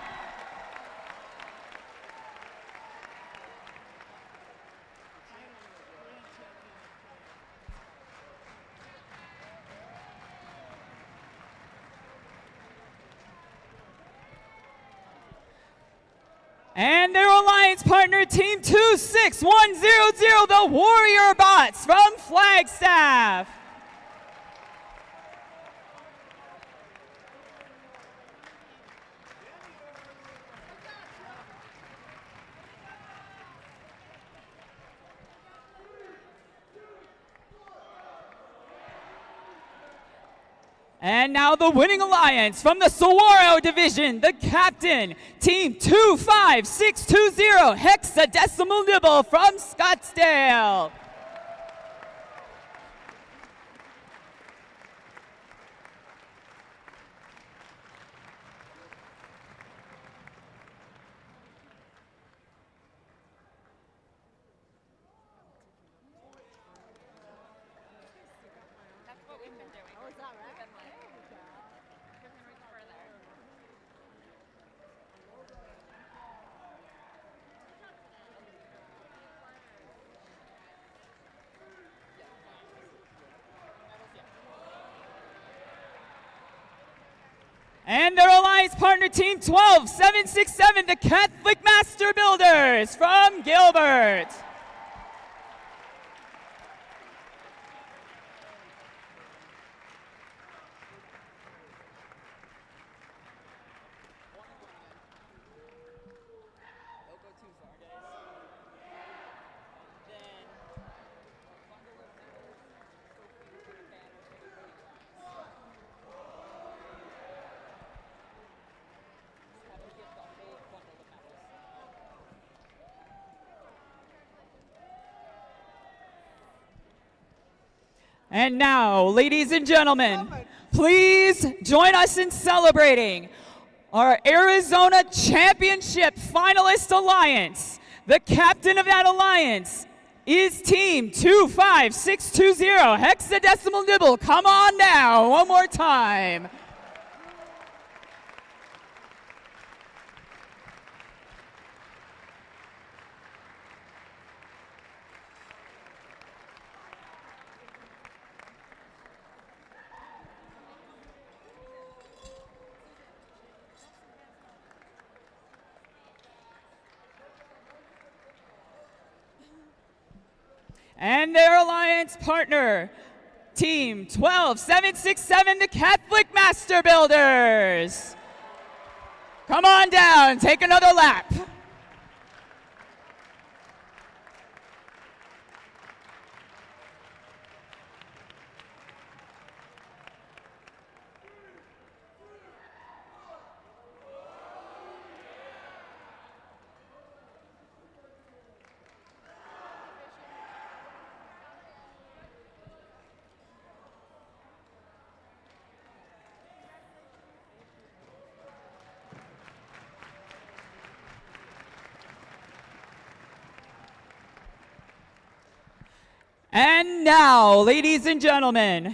And their alliance partner, Team 26100, the Warrior Bots from Flagstaff. And now the winning alliance from the Saguaro division, the captain, Team 25620, Hexadecimal Nibble from Scottsdale. And their alliance partner, Team 12767, the Catholic Master Builders from Gilbert. And now, ladies and gentlemen, please join us in celebrating our Arizona Championship Finalist Alliance. The captain of that alliance is Team 25620, Hexadecimal Nibble. Come on now, one more time. And their alliance partner, Team 12767, the Catholic Master Builders. Come on down, take another lap. And now, ladies and gentlemen,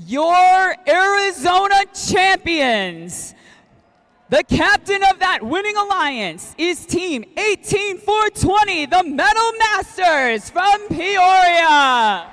your Arizona champions. The captain of that winning alliance is Team 18420, the Metal Masters from Peoria.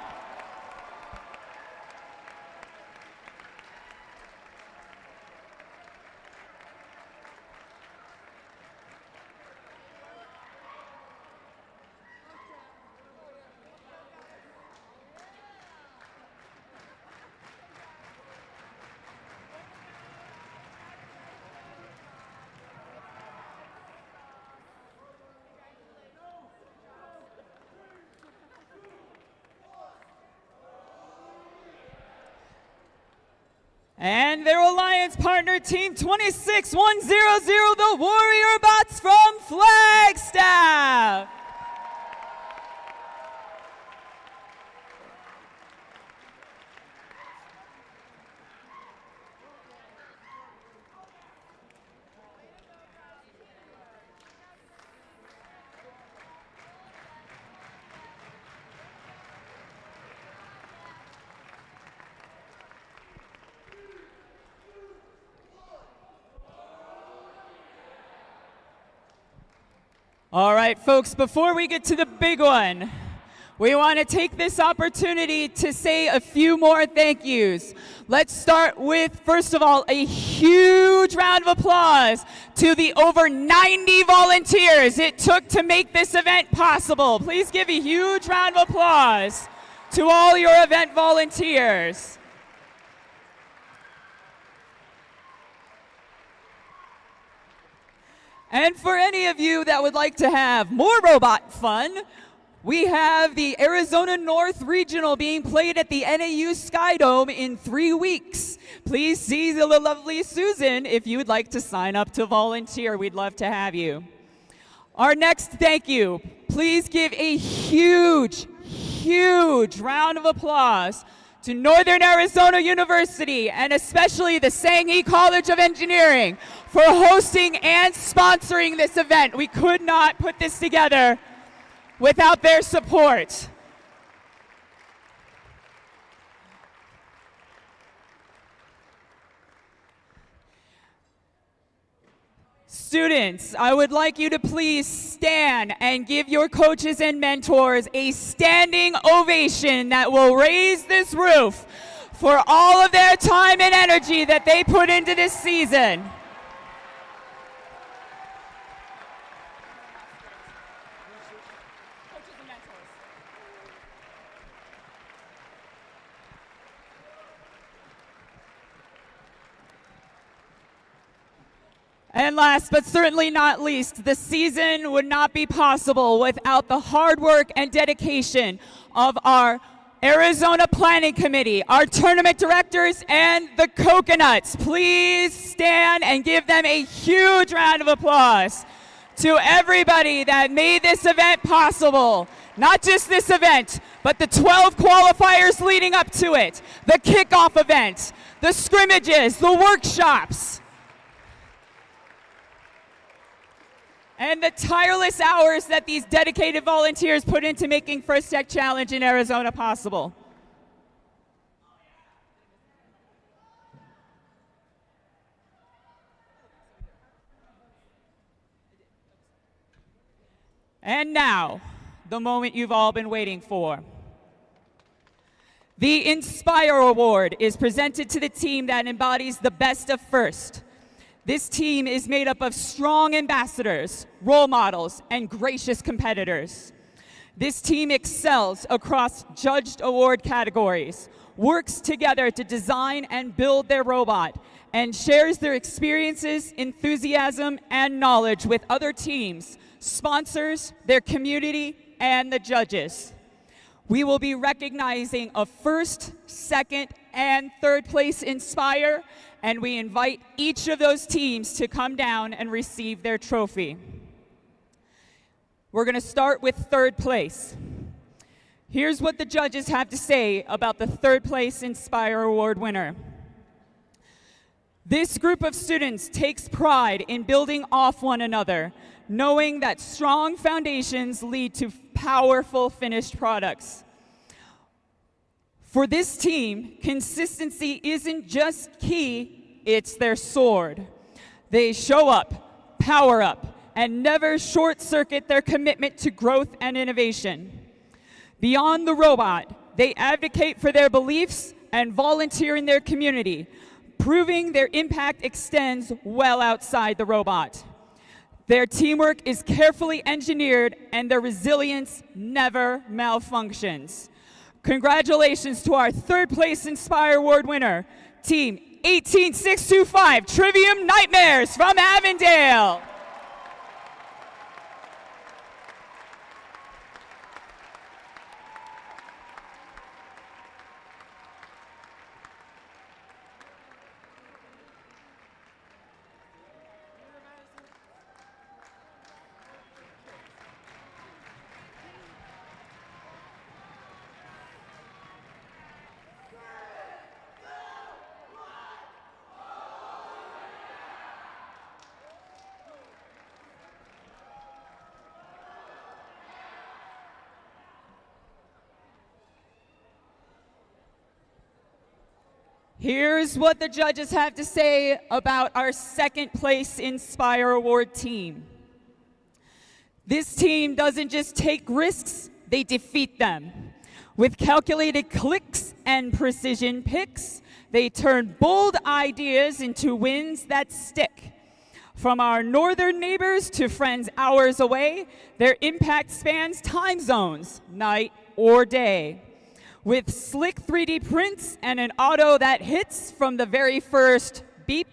And their alliance partner, Team 26100, the Warrior Bots from Flagstaff. All right, folks, before we get to the big one, we want to take this opportunity to say a few more thank yous. Let's start with, first of all, a huge round of applause to the over 90 volunteers it took to make this event possible. Please give a huge round of applause to all your event volunteers. And for any of you that would like to have more robot fun, we have the Arizona North Regional being played at the NAU Skydome in 3 weeks. Please see the lovely Susan if you would like to sign up to volunteer. We'd love to have you. Our next thank you, please give a huge, huge round of applause to Northern Arizona University and especially the Sanghi College of Engineering for hosting and sponsoring this event. We could not put this together without their support. Students, I would like you to please stand and give your coaches and mentors a standing ovation that will raise this roof for all of their time and energy that they put into this season. And last but certainly not least, the season would not be possible without the hard work and dedication of our Arizona Planning Committee, our tournament directors, and the Coconuts. Please stand and give them a huge round of applause to everybody that made this event possible. Not just this event, but the 12 qualifiers leading up to it, the kickoff event, the scrimmages, the workshops, and the tireless hours that these dedicated volunteers put into making First Tech Challenge in Arizona possible. And now, the moment you've all been waiting for. The Inspire Award is presented to the team that embodies the best of First. This team is made up of strong ambassadors, role models, and gracious competitors. This team excels across judged award categories, works together to design and build their robot, and shares their experiences, enthusiasm, and knowledge with other teams, sponsors, their community, and the judges. We will be recognizing a first, second, and third place Inspire, and we invite each of those teams to come down and receive their trophy. We're going to start with third place. Here's what the judges have to say about the third place Inspire Award winner. This group of students takes pride in building off one another, knowing that strong foundations lead to powerful finished products. For this team, consistency isn't just key, it's their sword. They show up, power up, and never short-circuit their commitment to growth and innovation. Beyond the robot, they advocate for their beliefs and volunteer in their community, proving their impact extends well outside the robot. Their teamwork is carefully engineered and their resilience never malfunctions. Congratulations to our third place Inspire Award winner, Team 18625 Trivium Nightmares from Avondale. Here's what the judges have to say about our second place Inspire Award team. This team doesn't just take risks, they defeat them. With calculated clicks and precision picks, they turn bold ideas into wins that stick. From our northern neighbors to friends hours away, their impact spans time zones, night or day. With slick 3D prints and an auto that hits from the very first beep,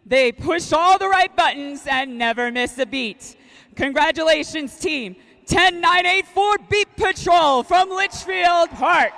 they push all the right buttons and never miss a beat. Congratulations, team. 10984 Beat Patrol from Litchfield Park.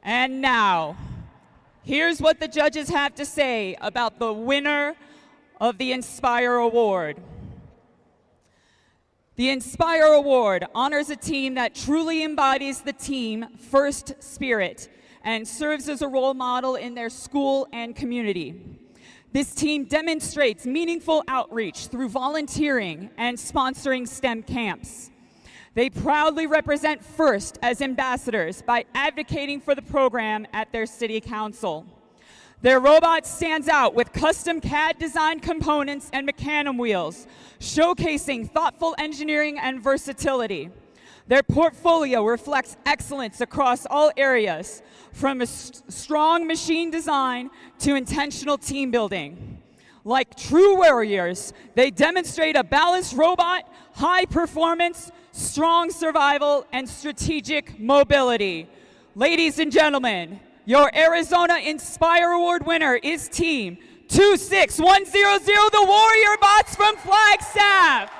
And now, here's what the judges have to say about the winner of the Inspire Award. The Inspire Award honors a team that truly embodies the team first spirit and serves as a role model in their school and community. This team demonstrates meaningful outreach through volunteering and sponsoring STEM camps. They proudly represent FIRST as ambassadors by advocating for the program at their city council. Their robot stands out with custom CAD designed components and mecanum wheels, showcasing thoughtful engineering and versatility. Their portfolio reflects excellence across all areas, from a strong machine design to intentional team building. Like true warriors, they demonstrate a balanced robot, high performance, strong survival, and strategic mobility. Ladies and gentlemen, your Arizona Inspire Award winner is Team 26100, the Warrior Bots from Flagstaff.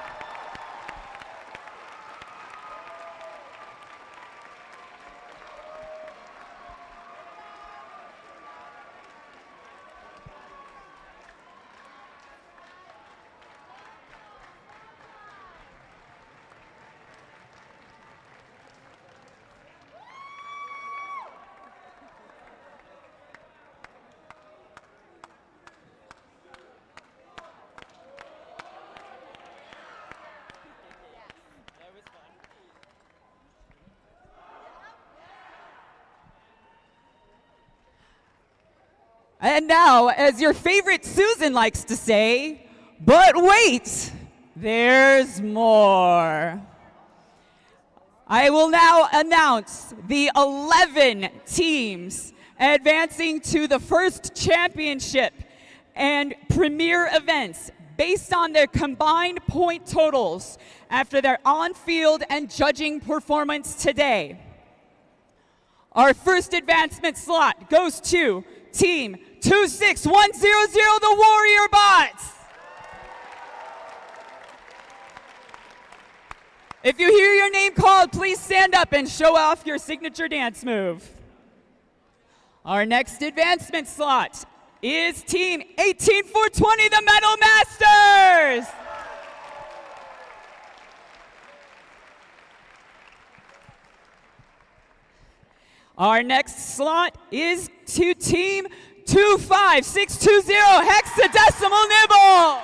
And now, as your favorite Susan likes to say, but wait, there's more. I will now announce the 11 teams advancing to the first championship and premier events based on their combined point totals after their on-field and judging performance today. Our first advancement slot goes to Team 26100, the Warrior Bots. If you hear your name called, please stand up and show off your signature dance move. Our next advancement slot is Team 18420, the Metal Masters. Our next slot is to Team 25620, Hexadecimal Nibble.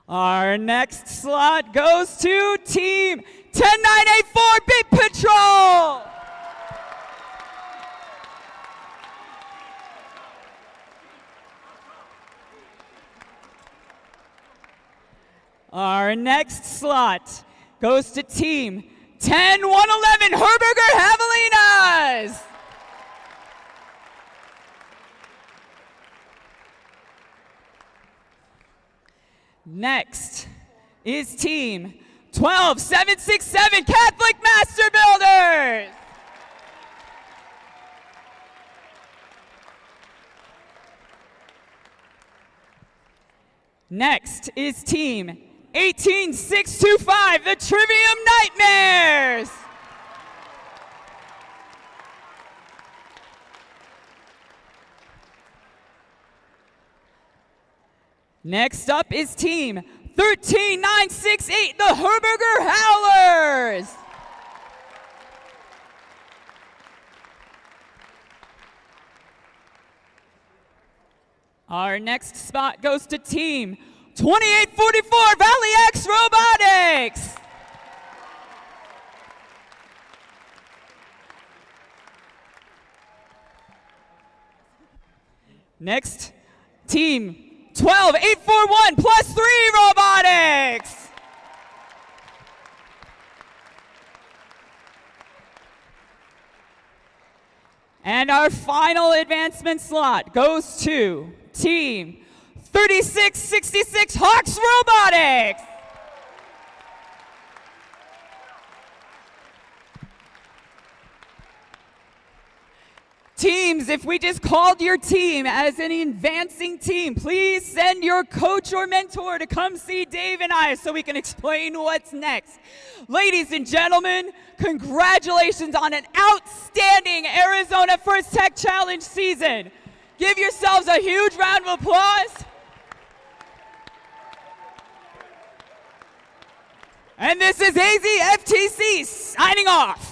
Our next slot goes to Team 10984, Beat Patrol. Our next slot goes to Team 10111, Herberger Javelinas. Next is Team 12767, Catholic Master Builders. Next is Team 18625, the Trivium Nightmares. Next up is Team 13968, the Herberger Howlers. Our next spot goes to Team 2844, Valley X Robotics. Next, Team 12841 plus 3 Robotics. And our final advancement slot goes to Team 3666 Hawks Robotics. Teams, if we just called your team as an advancing team, please send your coach or mentor to come see Dave and I so we can explain what's next. Ladies and gentlemen, congratulations on an outstanding Arizona First Tech Challenge season. Give yourselves a huge round of applause. And this is AZ FTC signing off.